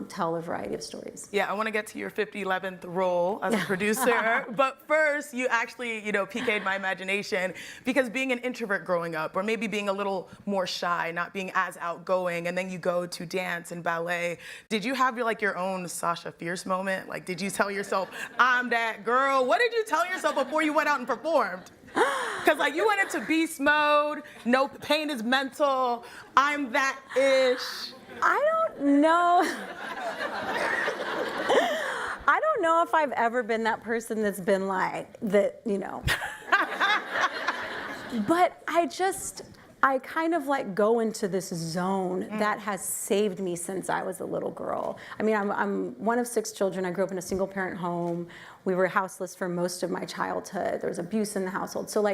tell a variety of stories. Yeah, I want to get to your 5011th role as a producer, but first, you actually, piqued my imagination, because being an introvert growing up, or maybe being a little more shy, not being as outgoing, and then you go to dance and ballet, did you have your own Sasha Fierce moment? Like, did you tell yourself, I'm that girl? What did you tell yourself before you went out and performed? Because you went into beast mode, no pain is mental, I'm that ish. I don't know. I don't know if I've ever been that person that's been like that, But I kind of go into this zone that has saved me since I was a little girl. I mean, I'm one of 6 children. I grew up in a single parent home. We were houseless for most of my childhood. There was abuse in the household. So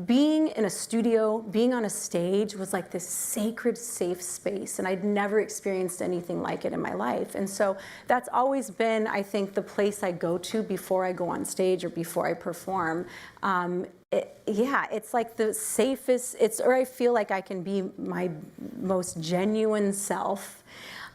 being in a studio, being on a stage was this sacred, safe space. And I'd never experienced anything like it in my life. And so that's always been, I think, the place I go to before I go on stage or before I perform. It's the safest, or I feel like I can be my most genuine self.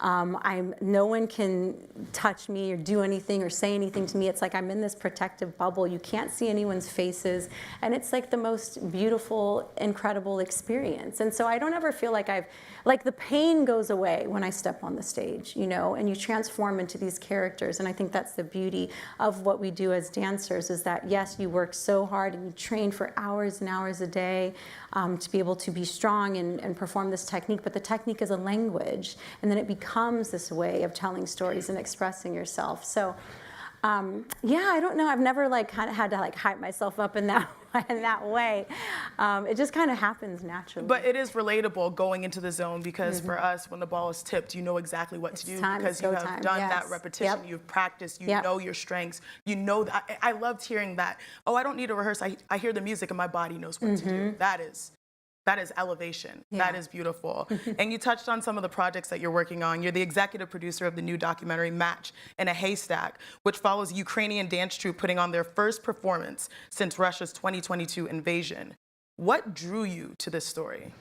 No one can touch me or do anything or say anything to me. It's like I'm in this protective bubble. You can't see anyone's faces. And it's the most beautiful, incredible experience. And so I don't ever feel like the pain goes away when I step on the stage, and you transform into these characters. And I think that's the beauty of what we do as dancers, is that, yes, you work so hard and you train for hours and hours a day to be able to be strong and perform this technique. But the technique is a language. And then it becomes this way of telling stories and expressing yourself. So, I don't know. I've never kind of had to hype myself up in that way. It just kind of happens naturally. But it is relatable going into the zone, because for us, when the ball is tipped, you know exactly what to do, because you have done that repetition, you've practiced, you know your strengths, you know that. I loved hearing that. Oh, I don't need to rehearse. I hear the music and my body knows what to do. That is elevation. That is beautiful. And you touched on some of the projects that you're working on. You're the executive producer of the new documentary Match in a Haystack, which follows a Ukrainian dance troupe putting on their first performance since Russia's 2022 invasion. What drew you to this story?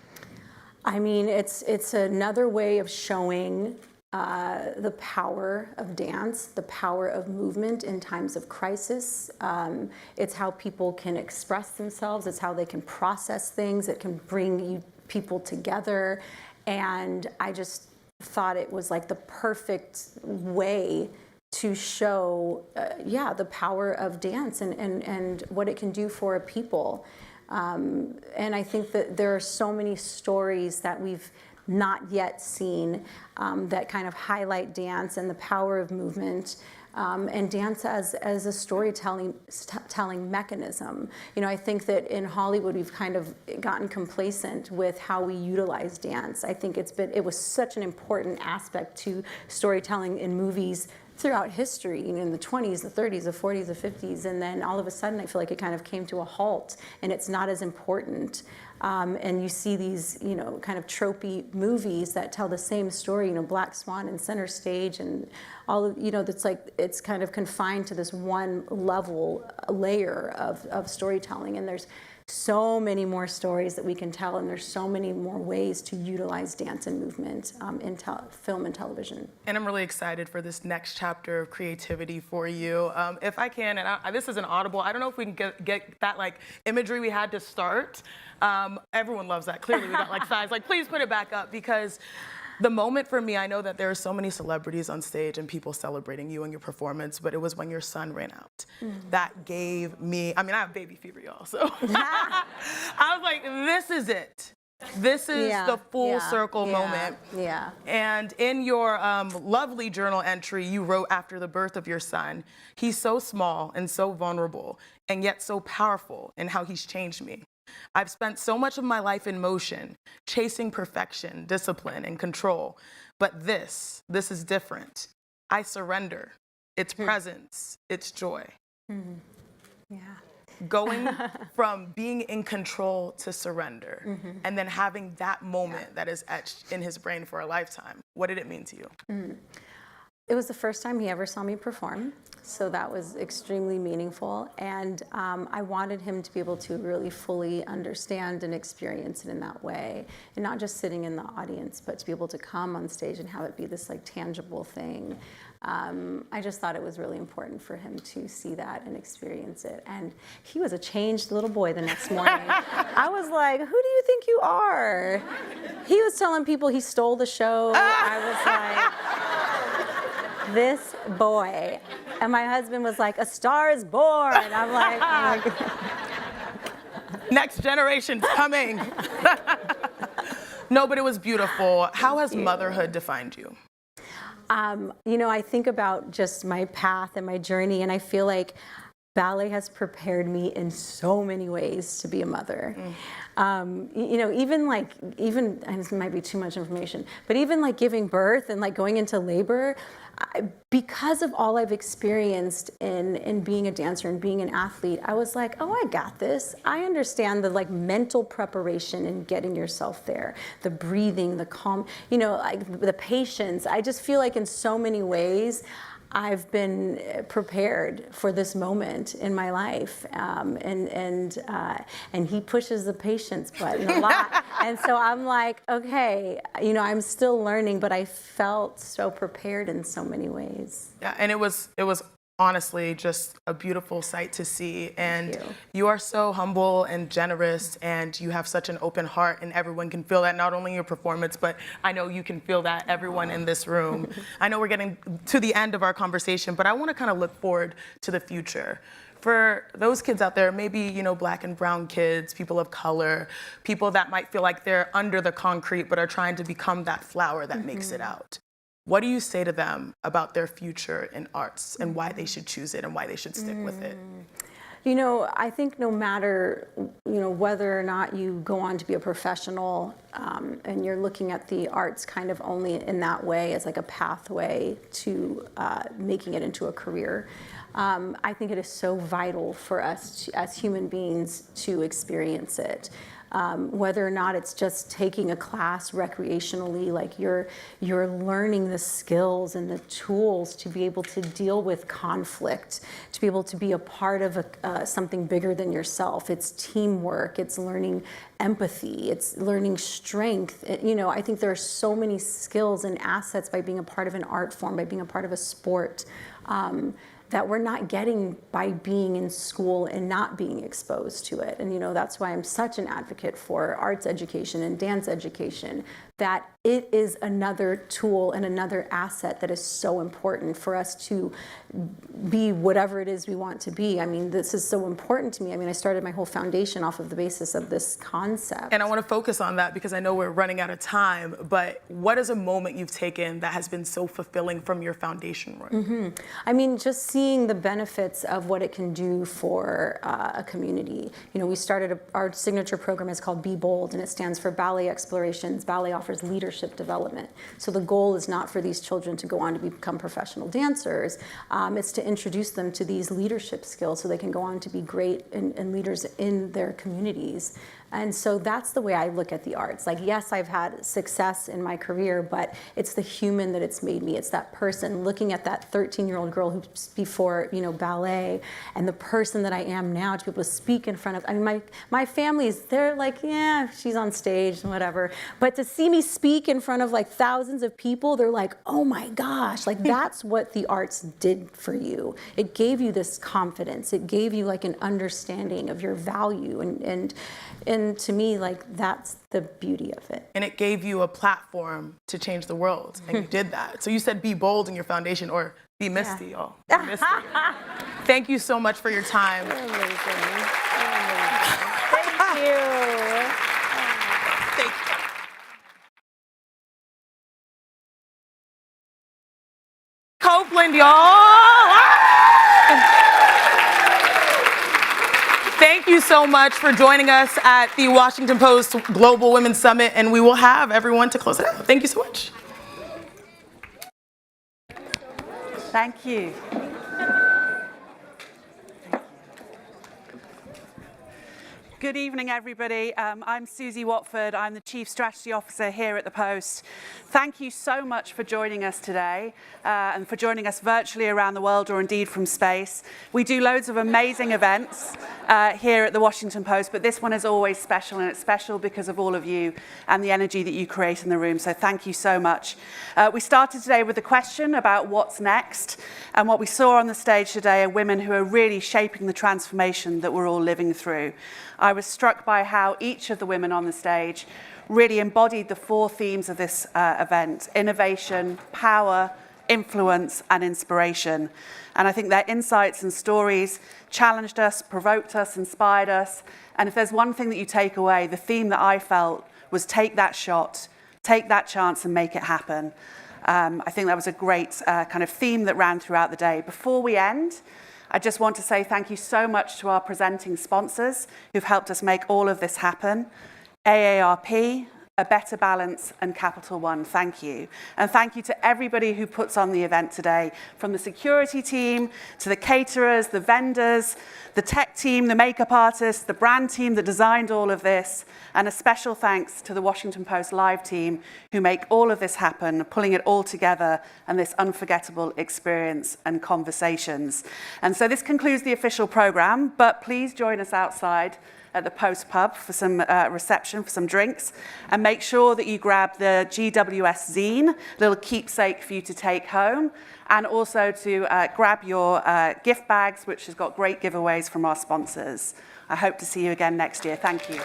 I mean, it's another way of showing the power of dance, the power of movement in times of crisis. It's how people can express themselves. It's how they can process things. It can bring people together. And I just thought it was the perfect way to show, the power of dance and what it can do for a people. And I think that there are so many stories that we've not yet seen that kind of highlight dance and the power of movement, and dance as a storytelling mechanism. I think that in Hollywood we've kind of gotten complacent with how we utilize dance. I think it was such an important aspect to storytelling in movies throughout history, in the 20s, the 30s, the 40s, the 50s, and then all of a sudden I feel like it kind of came to a halt, and it's not as important. And you see these, kind of tropey movies that tell the same story, Black Swan and Center Stage, and all of, that's it's kind of confined to this one layer of storytelling, and there's so many more stories that we can tell, and there's so many more ways to utilize dance and movement in film and television. And I'm really excited for this next chapter of creativity for you. If I can, and this isn't audible, I don't know if we can get that imagery we had to start. Everyone loves that. Clearly we got size. Please put it back up, because the moment for me, I know that there are so many celebrities on stage and people celebrating you and your performance, but it was when your son ran out. That gave me, I have baby fever, y'all, so I was like, this is it. This is the full circle moment. Yeah. And in your lovely journal entry, you wrote after the birth of your son, he's so small and so vulnerable, and yet so powerful in how he's changed me. I've spent so much of my life in motion, chasing perfection, discipline, and control. But this is different. I surrender. It's presence, it's joy. Yeah. Going from being in control to surrender, and then having that moment that is etched in his brain for a lifetime. What did it mean to you? It was the first time he ever saw me perform, so that was extremely meaningful. And I wanted him to be able to really fully understand and experience it in that way, and not just sitting in the audience, but to be able to come on stage and have it be this like tangible thing. I just thought it was really important for him to see that and experience it. And he was a changed little boy the next morning. I was like, who do you think you are? He was telling people he stole the show. I was like, this boy. And my husband was like, a star is born. I'm like, oh my God. Next generation's coming. No, but it was beautiful. How has motherhood defined you? You know, I think about just my path and my journey, and I feel like ballet has prepared me in so many ways to be a mother. You know, even, and this might be too much information, but even like giving birth and like going into labor, because of all I've experienced in being a dancer and being an athlete, I was like, oh, I got this. I understand the like mental preparation in getting yourself there, the breathing, the calm, you know, like the patience. I just feel like in so many ways, I've been prepared for this moment in my life, and he pushes the patience button a lot, and so I'm like, okay, you know, I'm still learning, but I felt so prepared in so many ways. Yeah, and it was honestly just a beautiful sight to see, and you are so humble and generous, and you have such an open heart, and everyone can feel that, not only in your performance, but I know you can feel that, everyone in this room. I know we're getting to the end of our conversation, but I want to kind of look forward to the future. For those kids out there, maybe, you know, Black and brown kids, people of color, people that might feel like they're under the concrete but are trying to become that flower that makes it out. What do you say to them about their future in arts and why they should choose it and why they should stick with it? You know, I think no matter, you know, whether or not you go on to be a professional, and you're looking at the arts kind of only in that way as like a pathway to making it into a career, I think it is so vital for us as human beings to experience it. Whether or not it's just taking a class recreationally, like you're learning the skills and the tools to be able to deal with conflict, to be able to be a part of something bigger than yourself. It's teamwork, it's learning empathy, it's learning strength. You know, I think there are so many skills and assets by being a part of an art form, by being a part of a sport, that we're not getting by being in school and not being exposed to it. And you know, that's why I'm such an advocate for arts education and dance education, that it is another tool and another asset that is so important for us to be whatever it is we want to be. I mean, this is so important to me. I mean, I started my whole foundation off of the basis of this concept. And I want to focus on that because I know we're running out of time, but what is a moment you've taken that has been so fulfilling from your foundation work? I mean, just seeing the benefits of what it can do for a community. You know, we started our signature program is called Be Bold, and it stands for Ballet Explorations. Ballet offers leadership development. So the goal is not for these children to go on to become professional dancers. It's to introduce them to these leadership skills so they can go on to be great and leaders in their communities. And so that's the way I look at the arts. Like, yes, I've had success in my career, but it's the human that it's made me. It's that person looking at that 13-year-old girl who's before, you know, ballet, and the person that I am now to be able to speak in front of, I mean, my family's, they're like, yeah, she's on stage and whatever. But to see me speak in front of like thousands of people, they're like, oh my gosh, like that's what the arts did for you. It gave you this confidence. It gave you like an understanding of your value, and to me, like, that's the beauty of it. And it gave you a platform to change the world, and you did that. So you said be bold in your foundation, or be Misty, y'all. Be Misty. Thank you so much for your time. You're amazing. Thank you. Thank you. Copeland, y'all. Thank you you so much for joining us at the Washington Post Global Women's Summit, and we will have everyone to close it out. Thank you so much. Thank you. Good evening, everybody. I'm Susie Watford. I'm the Chief Strategy Officer here at the Post. Thank you so much for joining us today and for joining us virtually around the world or indeed from space. We do loads of amazing events here at the Washington Post, but this one is always special, and it's special because of all of you and the energy that you create in the room. So thank you so much. We started today with a question about what's next, and what we saw on the stage today are women who are really shaping the transformation that we're all living through. I was struck by how each of the women on the stage really embodied the 4 themes of this event: innovation, power, influence, and inspiration. And I think their insights and stories challenged us, provoked us, inspired us. And if there's one thing that you take away, the theme that I felt was take that shot, take that chance and make it happen. I think that was a great kind of theme that ran throughout the day. Before we end, I just want to say thank you so much to our presenting sponsors who've helped us make all of this happen. AARP, A Better Balance, and Capital One, thank you. And thank you to everybody who puts on the event today, from the security team to the caterers, the vendors, the tech team, the makeup artists, the brand team that designed all of this, and a special thanks to the Washington Post Live team who make all of this happen, pulling it all together and this unforgettable experience and conversations. And so this concludes the official program, but please join us outside at the Post Pub for some reception, for some drinks, and make sure that you grab the GWS zine, a little keepsake for you to take home, and also to grab your gift bags, which has got great giveaways from our sponsors. I hope to see you again next year. Thank you.